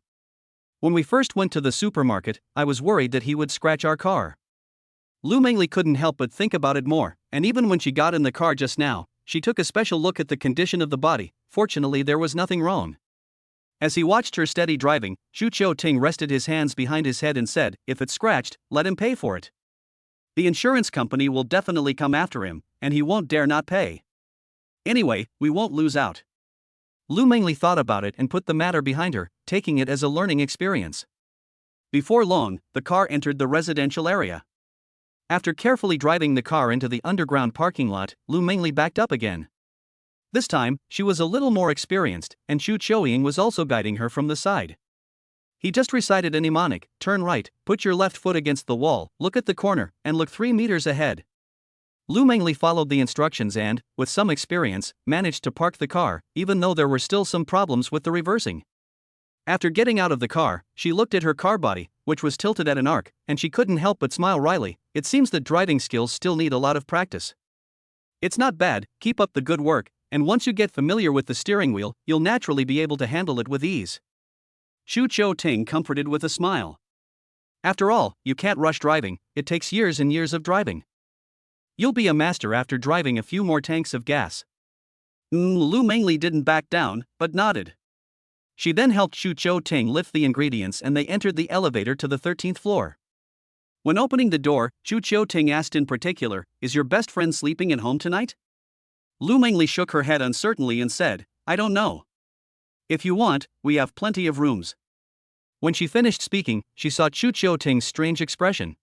When we first went to the supermarket, I was worried that he would scratch our car." Lu Mengli couldn't help but think about it more, and even when she got in the car just now, she took a special look at the condition of the body. Fortunately, there was nothing wrong. As he watched her steady driving, Chu Qiuting rested his hands behind his head and said, "If it's scratched, let him pay for it. The insurance company will definitely come after him, and he won't dare not pay. Anyway, we won't lose out." Lu Mengli thought about it and put the matter behind her, taking it as a learning experience. Before long, the car entered the residential area. After carefully driving the car into the underground parking lot, Lu Mengli backed up again. This time, she was a little more experienced, and Chu Qiuting was also guiding her from the side. He just recited a mnemonic: "Turn right, put your left foot against the wall, look at the corner, and look 3 meters ahead." Lu Mengli followed the instructions and, with some experience, managed to park the car, even though there were still some problems with the reversing. After getting out of the car, she looked at her car body, which was tilted at an arc, and she couldn't help but smile wryly. It seems that driving skills still need a lot of practice. "It's not bad, keep up the good work, and once you get familiar with the steering wheel, you'll naturally be able to handle it with ease." Chu Qiuting comforted with a smile. After all, you can't rush driving, it takes years and years of driving. You'll be a master after driving a few more tanks of gas. Lu Mengli didn't back down, but nodded. She then helped Chu Qiuting lift the ingredients and they entered the elevator to the 13th floor. When opening the door, Chu Qiuting asked in particular, "Is your best friend sleeping at home tonight?" Lu Mengli shook her head uncertainly and said, "I don't know. If you want, we have plenty of rooms." When she finished speaking, she saw Chu Qiuting's strange expression.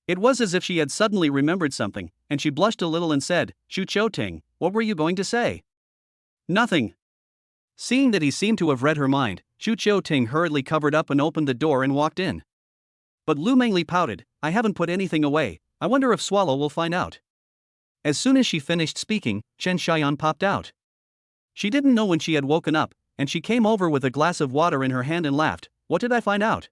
It was as if she had suddenly remembered something, and she blushed a little and said, Shu Ting, what were you going to say? Nothing. Seeing that he seemed to have read her mind, Shu Ting hurriedly covered up and opened the door and walked in. But Lu Mengli pouted, I haven't put anything away, I wonder if Swallow will find out. As soon as she finished speaking, Chen Xiaoyan popped out. She didn't know when she had woken up, and she came over with a glass of water in her hand and laughed, what did I find out?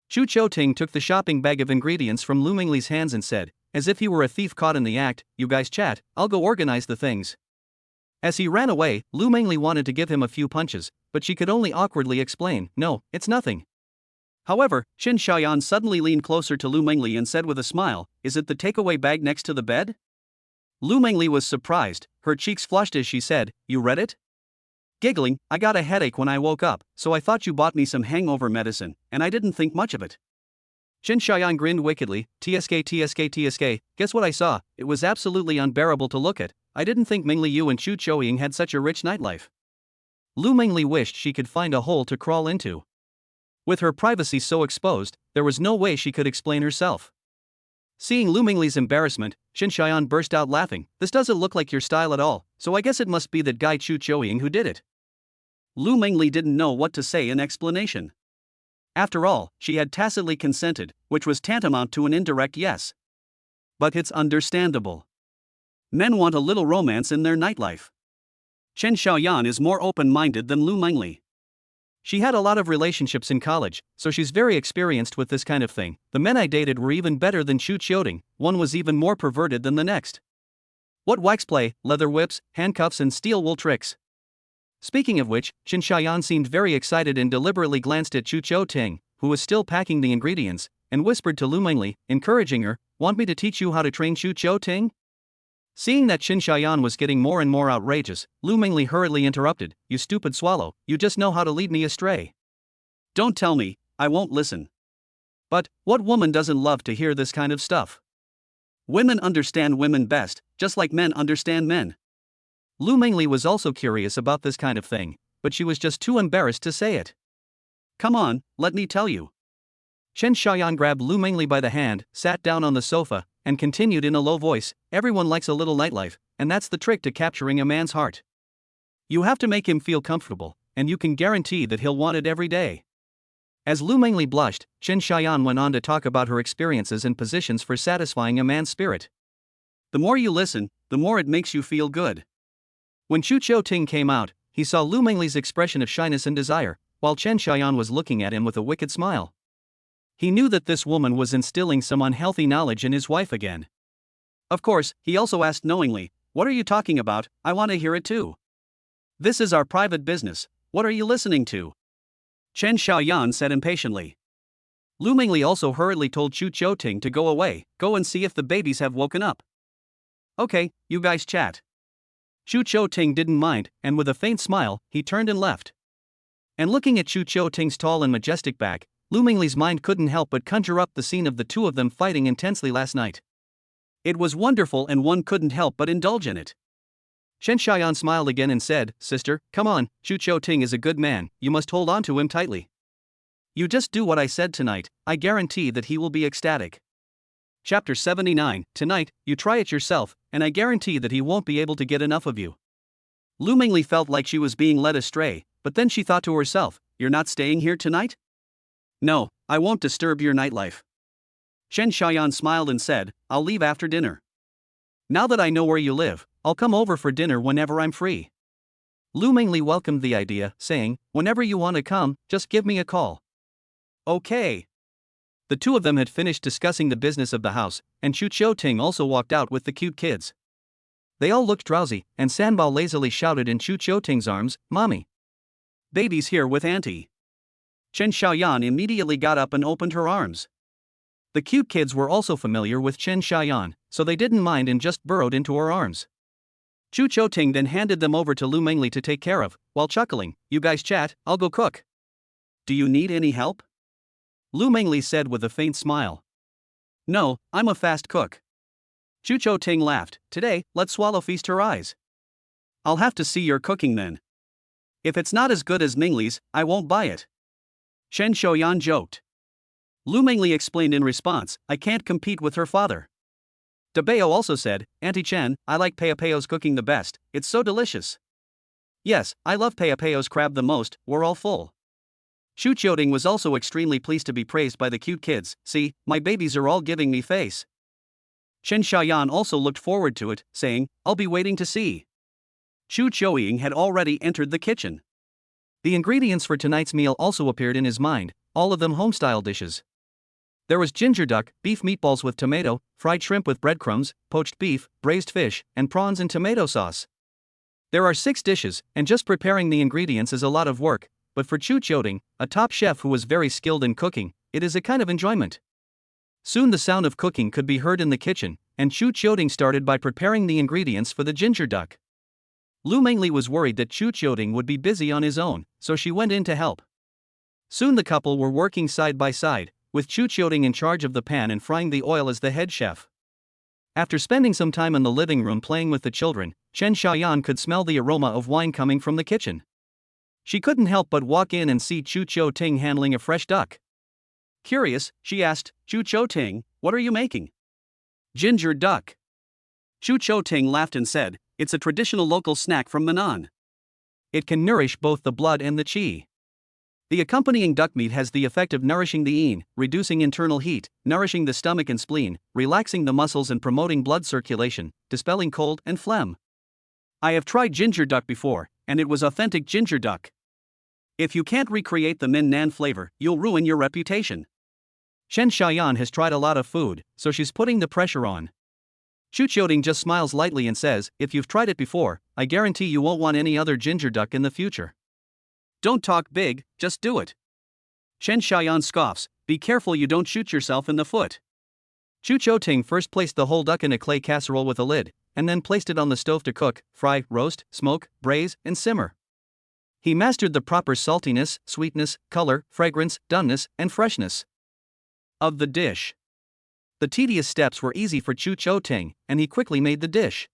Shu Ting took the shopping bag of ingredients from Lu Mengli's hands and said, as if he were a thief caught in the act, you guys chat, I'll go organize the things. As he ran away, Lu Mengli wanted to give him a few punches, but she could only awkwardly explain, no, it's nothing. However, Chen Xiaoyan suddenly leaned closer to Lu Mengli and said with a smile, is it the takeaway bag next to the bed? Lu Mengli was surprised, her cheeks flushed as she said, you read it? Giggling, I got a headache when I woke up, so I thought you bought me some hangover medicine, and I didn't think much of it. Chen Xiaoyan grinned wickedly, TSK, guess what I saw, it was absolutely unbearable to look at, I didn't think Mengli you and Chu Chouying had such a rich nightlife. Lu Mengli wished she could find a hole to crawl into. With her privacy so exposed, there was no way she could explain herself. Seeing Lu Mengli's embarrassment, Chen Xiaoyan burst out laughing, this doesn't look like your style at all, so I guess it must be that guy Chu Chouying who did it. Lu Mengli didn't know what to say in explanation. After all, she had tacitly consented, which was tantamount to an indirect yes. But it's understandable. Men want a little romance in their nightlife. Chen Xiaoyan is more open-minded than Lu Mengli. She had a lot of relationships in college, so she's very experienced with this kind of thing. The men I dated were even better than Chu Chouying, one was even more perverted than the next. What wax play, leather whips, handcuffs and steel wool tricks. Speaking of which, Chen Xiaoyan seemed very excited and deliberately glanced at Chu Ting, who was still packing the ingredients, and whispered to Lu Mengli, encouraging her, want me to teach you how to train Chu Ting? Seeing that Chen Xiaoyan was getting more and more outrageous, Lu Mengli hurriedly interrupted, you stupid swallow, you just know how to lead me astray. Don't tell me, I won't listen. But, what woman doesn't love to hear this kind of stuff? Women understand women best, just like men understand men. Lu Mengli was also curious about this kind of thing, but she was just too embarrassed to say it. Come on, let me tell you. Chen Xiaoyan grabbed Lu Mengli by the hand, sat down on the sofa, and continued in a low voice, everyone likes a little nightlife, and that's the trick to capturing a man's heart. You have to make him feel comfortable, and you can guarantee that he'll want it every day. As Lu Mengli blushed, Chen Xiaoyan went on to talk about her experiences and positions for satisfying a man's spirit. The more you listen, the more it makes you feel good. When Chu Ting came out, he saw Lu Mengli's expression of shyness and desire, while Chen Xiaoyan was looking at him with a wicked smile. He knew that this woman was instilling some unhealthy knowledge in his wife again. Of course, he also asked knowingly, what are you talking about, I want to hear it too. This is our private business, what are you listening to? Chen Xiaoyan said impatiently. Lu Mengli also hurriedly told Chu Ting to go away, go and see if the babies have woken up. Okay, you guys chat. Chu Ting didn't mind, and with a faint smile, he turned and left. And looking at Chu Ting's tall and majestic back, Lu Mengli's mind couldn't help but conjure up the scene of the two of them fighting intensely last night. It was wonderful and one couldn't help but indulge in it. Chen Xiaoyan smiled again and said, sister, come on, Chu Ting is a good man, you must hold on to him tightly. You just do what I said tonight, I guarantee that he will be ecstatic. Chapter 79, tonight, you try it yourself, and I guarantee that he won't be able to get enough of you. Lu Mengli felt like she was being led astray, but then she thought to herself, you're not staying here tonight? No, I won't disturb your nightlife. Chen Xiaoyan smiled and said, I'll leave after dinner. Now that I know where you live, I'll come over for dinner whenever I'm free. Lu Mengli welcomed the idea, saying, whenever you want to come, just give me a call. Okay. The two of them had finished discussing the business of the house, and Chu Ting also walked out with the cute kids. They all looked drowsy, and Sanbao lazily shouted in Chu Ting's arms, Mommy. Baby's here with Auntie. Chen Xiaoyan immediately got up and opened her arms. The cute kids were also familiar with Chen Xiaoyan, so they didn't mind and just burrowed into her arms. Chu Ting then handed them over to Lu Mengli to take care of, while chuckling, you guys chat, I'll go cook. Do you need any help? Lu Mengli said with a faint smile. No, I'm a fast cook. Chu Ting laughed, today, let Swallow feast her eyes. I'll have to see your cooking then. If it's not as good as Mengli's, I won't buy it. Chen Xiaoyan joked. Lu Mengli explained in response, I can't compete with her father. Dabeo also said, Auntie Chen, I like Peopeo's cooking the best, it's so delicious. Yes, I love Peopeo's crab the most, we're all full. Shu Qiuting was also extremely pleased to be praised by the cute kids, see, my babies are all giving me face. Chen Xiaoyan also looked forward to it, saying, I'll be waiting to see. Shu Qiuting had already entered the kitchen. The ingredients for tonight's meal also appeared in his mind, all of them home-style dishes. There was ginger duck, beef meatballs with tomato, fried shrimp with breadcrumbs, poached beef, braised fish, and prawns in tomato sauce. There are 6 dishes, and just preparing the ingredients is a lot of work, but for Shu Qiuting, a top chef who was very skilled in cooking, it is a kind of enjoyment. Soon the sound of cooking could be heard in the kitchen, and Shu Qiuting started by preparing the ingredients for the ginger duck. Lu Mengli was worried that Shu Qiuting would be busy on his own, so she went in to help. Soon the couple were working side by side, with Shu Qiuting in charge of the pan and frying the oil as the head chef. After spending some time in the living room playing with the children, Chen Xiaoyan could smell the aroma of wine coming from the kitchen. She couldn't help but walk in and see Shu Qiuting handling a fresh duck. Curious, she asked, Shu Qiuting, what are you making? Ginger duck. Shu Qiuting laughed and said, it's a traditional local snack from Minnan. It can nourish both the blood and the qi. The accompanying duck meat has the effect of nourishing the yin, reducing internal heat, nourishing the stomach and spleen, relaxing the muscles and promoting blood circulation, dispelling cold and phlegm. I have tried ginger duck before, and it was authentic ginger duck. If you can't recreate the Minnan flavor, you'll ruin your reputation. Chen Xiaoyan has tried a lot of food, so she's putting the pressure on. Shu Qiuting just smiles lightly and says, if you've tried it before, I guarantee you won't want any other ginger duck in the future. Don't talk big, just do it. Chen Xiaoyan scoffs, be careful you don't shoot yourself in the foot. Shu Qiuting first placed the whole duck in a clay casserole with a lid, and then placed it on the stove to cook, fry, roast, smoke, braise, and simmer. He mastered the proper saltiness, sweetness, color, fragrance, doneness, and freshness of the dish. The tedious steps were easy for Shu Qiuting, and he quickly made the dish.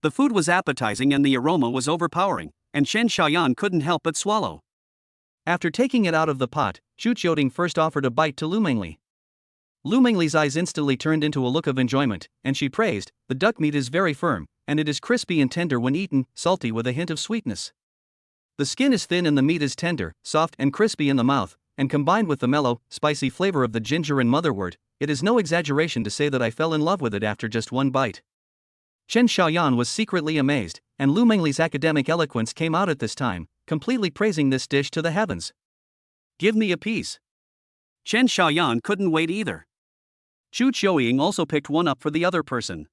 The food was appetizing and the aroma was overpowering, and Chen Xiaoyan couldn't help but swallow. After taking it out of the pot, Shu Qiuting first offered a bite to Lu Mengli. Lu Mengli's eyes instantly turned into a look of enjoyment, and she praised, the duck meat is very firm, and it is crispy and tender when eaten, salty with a hint of sweetness. The skin is thin and the meat is tender, soft and crispy in the mouth, and combined with the mellow, spicy flavor of the ginger and motherwort, it is no exaggeration to say that I fell in love with it after just one bite. Chen Xiaoyan was secretly amazed, and Lu Mengli's academic eloquence came out at this time, completely praising this dish to the heavens. Give me a piece. Chen Xiaoyan couldn't wait either. Shu Qiuting also picked one up for the other person.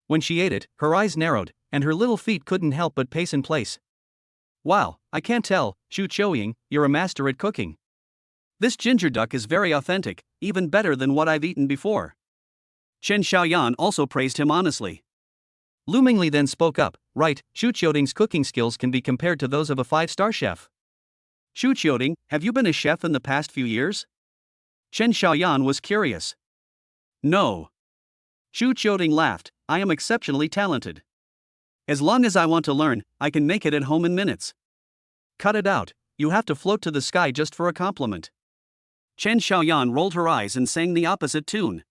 When she ate it, her eyes narrowed, and her little feet couldn't help but pace in place. Wow, I can't tell, Shu Qiuting, you're a master at cooking. This ginger duck is very authentic, even better than what I've eaten before. Chen Xiaoyan also praised him honestly. Lu Mengli then spoke up, right, Shu Qiuting's cooking skills can be compared to those of a 5-star chef. Shu Qiuting, have you been a chef in the past few years? Chen Xiaoyan was curious. No. Shu Qiuting laughed, I am exceptionally talented. As long as I want to learn, I can make it at home in minutes. Cut it out, you have to float to the sky just for a compliment. Chen Xiaoyan rolled her eyes and sang the opposite tune.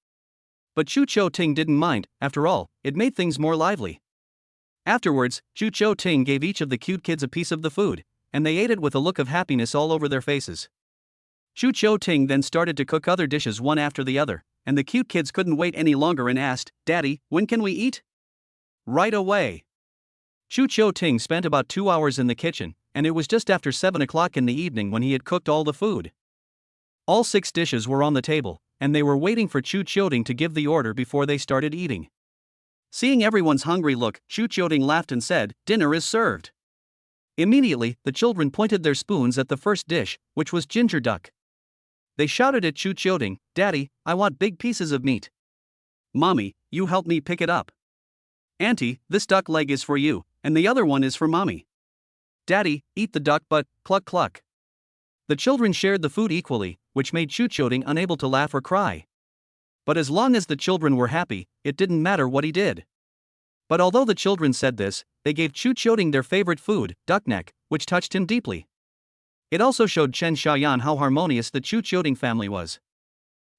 But Shu Qiuting didn't mind, after all, it made things more lively. Afterwards, Shu Qiuting gave each of the cute kids a piece of the food, and they ate it with a look of happiness all over their faces. Shu Qiuting then started to cook other dishes one after the other, and the cute kids couldn't wait any longer and asked, Daddy, when can we eat? Right away. Shu Qiuting spent about 2 hours in the kitchen, and it was just after 7 o'clock in the evening when he had cooked all the food. All 6 dishes were on the table, and they were waiting for Shu Qiuting to give the order before they started eating. Seeing everyone's hungry look, Shu Qiuting laughed and said, dinner is served. Immediately, the children pointed their spoons at the first dish, which was ginger duck. They shouted at Shu Qiuting, Daddy, I want big pieces of meat. Mommy, you help me pick it up. Auntie, this duck leg is for you, and the other one is for Mommy. Daddy, eat the duck but, cluck cluck. The children shared the food equally, which made Shu Qiuting unable to laugh or cry. But as long as the children were happy, it didn't matter what he did. But although the children said this, they gave Shu Qiuting their favorite food, duck neck, which touched him deeply. It also showed Chen Xiaoyan how harmonious the Shu Qiuting family was.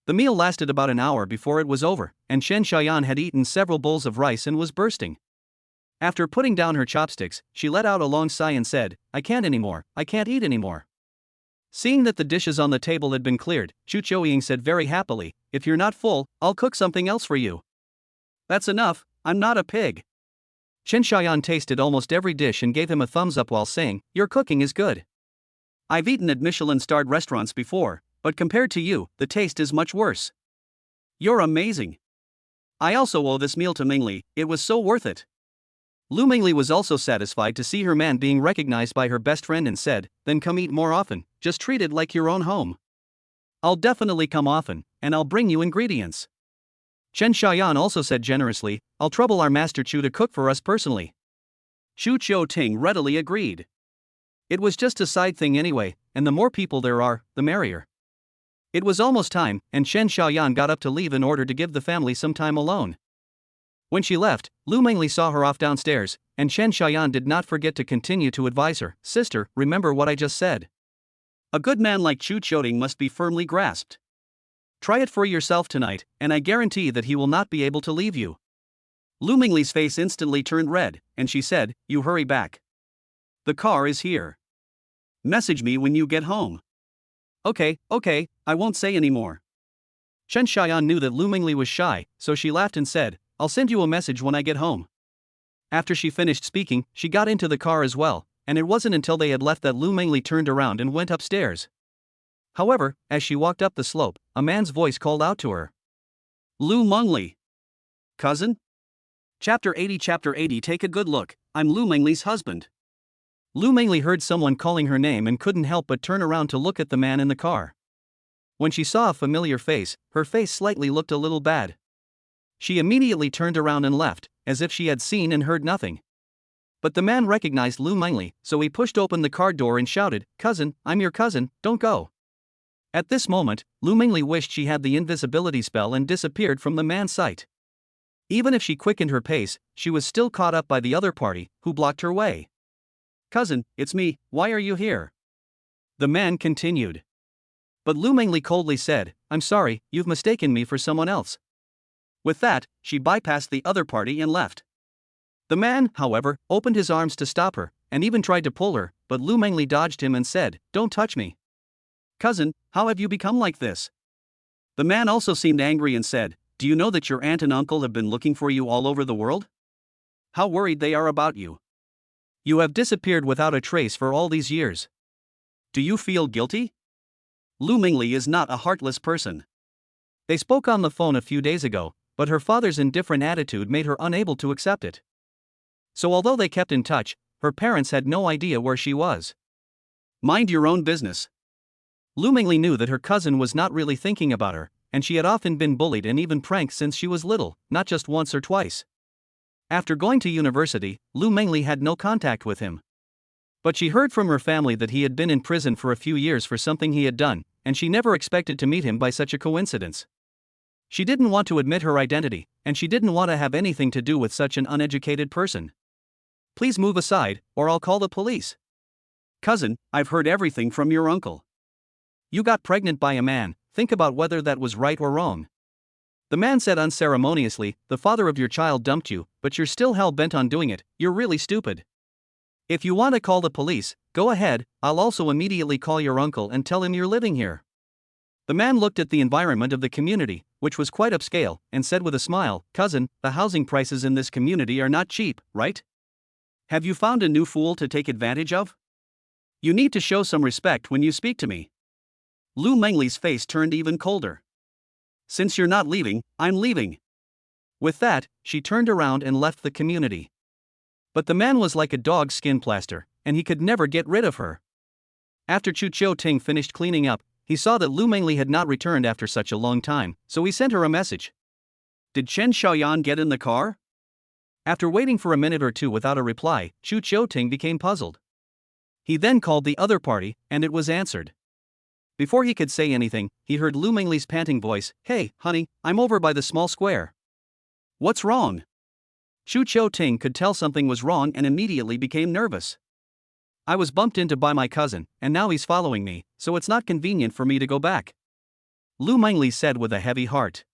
The meal lasted about an hour before it was over, and Chen Xiaoyan had eaten several bowls of rice and was bursting. After putting down her chopsticks, she let out a long sigh and said, I can't anymore, I can't eat anymore. Seeing that the dishes on the table had been cleared, Chu Choying said very happily, if you're not full, I'll cook something else for you. That's enough, I'm not a pig. Chen Xiaoyan tasted almost every dish and gave him a thumbs up while saying, your cooking is good. I've eaten at Michelin-starred restaurants before, but compared to you, the taste is much worse. You're amazing. I also owe this meal to Mingli, it was so worth it. Lu Mingli was also satisfied to see her man being recognized by her best friend and said, then come eat more often, just treat it like your own home. I'll definitely come often, and I'll bring you ingredients. Chen Xiaoyan also said generously, I'll trouble our master Chu to cook for us personally. Xu Qiuting readily agreed. It was just a side thing anyway, and the more people there are, the merrier. It was almost time, and Chen Xiaoyan got up to leave in order to give the family some time alone. When she left, Lu Mingli saw her off downstairs, and Chen Xiaoyan did not forget to continue to advise her, sister, remember what I just said. A good man like Chu Qiuting must be firmly grasped. Try it for yourself tonight, and I guarantee that he will not be able to leave you. Lu Mingli's face instantly turned red, and she said, you hurry back. The car is here. Message me when you get home. Okay, I won't say any more. Chen Xiaoyan knew that Lu Mingli was shy, so she laughed and said, I'll send you a message when I get home. After she finished speaking, she got into the car as well, and it wasn't until they had left that Lu Mingli turned around and went upstairs. However, as she walked up the slope, a man's voice called out to her. Lu Mingli. Cousin? Chapter 80 Take a good look, I'm Lu Mingli's husband. Lu Mingli heard someone calling her name and couldn't help but turn around to look at the man in the car. When she saw a familiar face, her face slightly looked a little bad. She immediately turned around and left, as if she had seen and heard nothing. But the man recognized Lu Mingli, so he pushed open the car door and shouted, Cousin, I'm your cousin, don't go. At this moment, Lu Mingli wished she had the invisibility spell and disappeared from the man's sight. Even if she quickened her pace, she was still caught up by the other party, who blocked her way. Cousin, it's me, why are you here? The man continued. But Lu Mingli coldly said, I'm sorry, you've mistaken me for someone else. With that, she bypassed the other party and left. The man, however, opened his arms to stop her, and even tried to pull her, but Lu Mingli dodged him and said, Don't touch me. Cousin, how have you become like this? The man also seemed angry and said, Do you know that your aunt and uncle have been looking for you all over the world? How worried they are about you. You have disappeared without a trace for all these years. Do you feel guilty? Lu Mingli is not a heartless person. They spoke on the phone a few days ago, but her father's indifferent attitude made her unable to accept it. So although they kept in touch, her parents had no idea where she was. Mind your own business. Lu Mingli knew that her cousin was not really thinking about her, and she had often been bullied and even pranked since she was little, not just once or twice. After going to university, Lu Mingli had no contact with him. But she heard from her family that he had been in prison for a few years for something he had done, and she never expected to meet him by such a coincidence. She didn't want to admit her identity, and she didn't want to have anything to do with such an uneducated person. Please move aside, or I'll call the police. Cousin, I've heard everything from your uncle. You got pregnant by a man, think about whether that was right or wrong. The man said unceremoniously, the father of your child dumped you, but you're still hell-bent on doing it, you're really stupid. If you want to call the police, go ahead, I'll also immediately call your uncle and tell him you're living here. The man looked at the environment of the community, which was quite upscale, and said with a smile, Cousin, the housing prices in this community are not cheap, right? Have you found a new fool to take advantage of? You need to show some respect when you speak to me. Lu Mingli's face turned even colder. Since you're not leaving, I'm leaving. With that, she turned around and left the community. But the man was like a dog's skin plaster, and he could never get rid of her. After Chu Qiuting finished cleaning up, he saw that Lu Mingli had not returned after such a long time, so he sent her a message. Did Chen Xiaoyan get in the car? After waiting for a minute or two without a reply, Chu Qiuting became puzzled. He then called the other party, and it was answered. Before he could say anything, he heard Lu Mingli's panting voice, Hey, honey, I'm over by the small square. What's wrong? Chu Qiuting could tell something was wrong and immediately became nervous. I was bumped into by my cousin, and now he's following me, so it's not convenient for me to go back. Lu Mengli said with a heavy heart.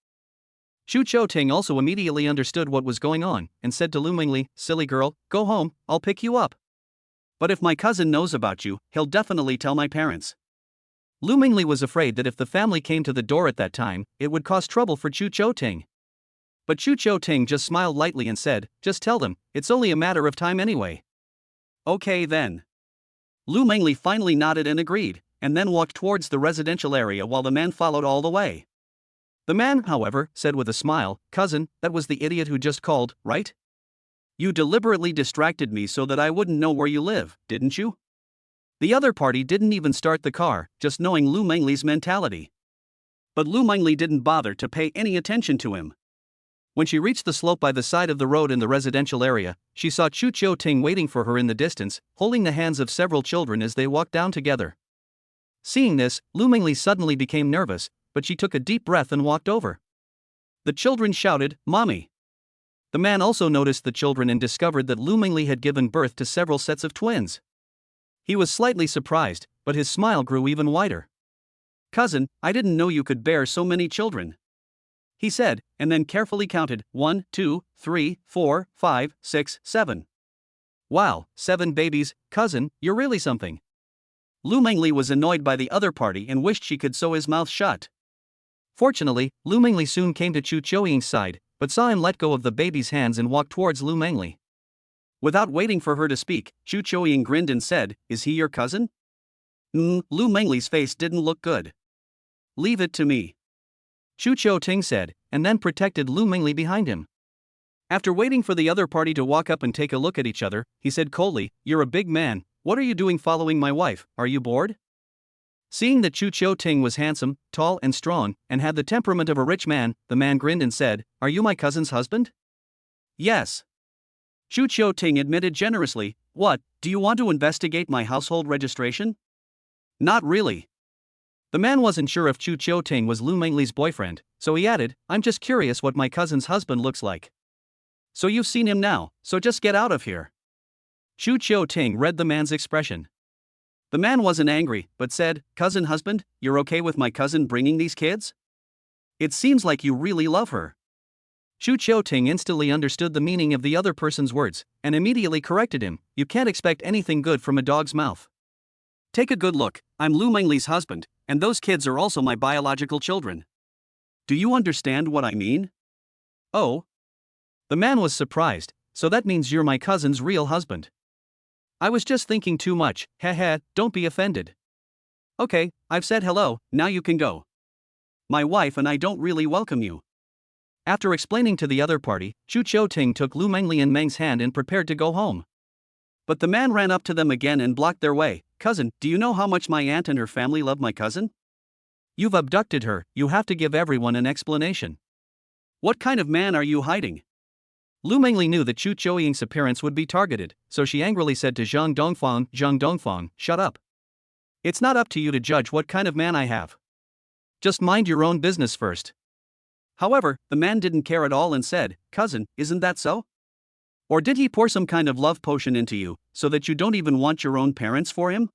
Chu Chou-ting also immediately understood what was going on, and said to Lu Mengli, silly girl, go home, I'll pick you up. But if my cousin knows about you, he'll definitely tell my parents. Lu Mengli was afraid that if the family came to the door at that time, it would cause trouble for Chu Chou-ting. But Chu Chou-ting just smiled lightly and said, just tell them, it's only a matter of time anyway. Okay then. Lu Mengli finally nodded and agreed, and then walked towards the residential area while the man followed all the way. The man, however, said with a smile, cousin, that was the idiot who just called, right? You deliberately distracted me so that I wouldn't know where you live, didn't you? The other party didn't even start the car, just knowing Lu Mengli's mentality. But Lu Mengli didn't bother to pay any attention to him. When she reached the slope by the side of the road in the residential area, she saw Chu Chou-ting waiting for her in the distance, holding the hands of several children as they walked down together. Seeing this, Lu Mengli suddenly became nervous, but she took a deep breath and walked over. The children shouted, Mommy! The man also noticed the children and discovered that Lu Mengli had given birth to several sets of twins. He was slightly surprised, but his smile grew even wider. Cousin, I didn't know you could bear so many children, he said, and then carefully counted, 1, 2, 3, 4, 5, 6, 7. Wow, 7 babies, cousin, you're really something. Lu Mengli was annoyed by the other party and wished she could sew his mouth shut. Fortunately, Lu Mengli soon came to Chu Chou-ying's side, but saw him let go of the baby's hands and walked towards Lu Mengli. Without waiting for her to speak, Chu Chou-ying grinned and said, is he your cousin? Lu Mengli's face didn't look good. Leave it to me, Chu Chou-ting said, and then protected Lu Mengli behind him. After waiting for the other party to walk up and take a look at each other, he said coldly, you're a big man, what are you doing following my wife, are you bored? Seeing that Chu Chou-ting was handsome, tall and strong, and had the temperament of a rich man, the man grinned and said, are you my cousin's husband? Yes. Chu Chou-ting admitted generously, what, do you want to investigate my household registration? Not really. The man wasn't sure if Chu Chou-ting was Lu Mengli's boyfriend, so he added, I'm just curious what my cousin's husband looks like. So you've seen him now, so just get out of here. Chu Chou-ting read the man's expression. The man wasn't angry, but said, cousin husband, you're okay with my cousin bringing these kids? It seems like you really love her. Chu Chou-ting instantly understood the meaning of the other person's words, and immediately corrected him, you can't expect anything good from a dog's mouth. Take a good look, I'm Lu Mengli's husband, and those kids are also my biological children. Do you understand what I mean? Oh. The man was surprised, so that means you're my cousin's real husband. I was just thinking too much, heh, don't be offended. Okay, I've said hello, now you can go. My wife and I don't really welcome you. After explaining to the other party, Chu Chou-ting took Lu Mengli and Meng's hand and prepared to go home. But the man ran up to them again and blocked their way. Cousin, do you know how much my aunt and her family love my cousin? You've abducted her, you have to give everyone an explanation. What kind of man are you hiding? Lu Mengli knew that Chu Chou-ying's appearance would be targeted, so she angrily said to Zhang Dongfang, shut up. It's not up to you to judge what kind of man I have. Just mind your own business first. However, the man didn't care at all and said, cousin, isn't that so? Or did he pour some kind of love potion into you, so that you don't even want your own parents for him?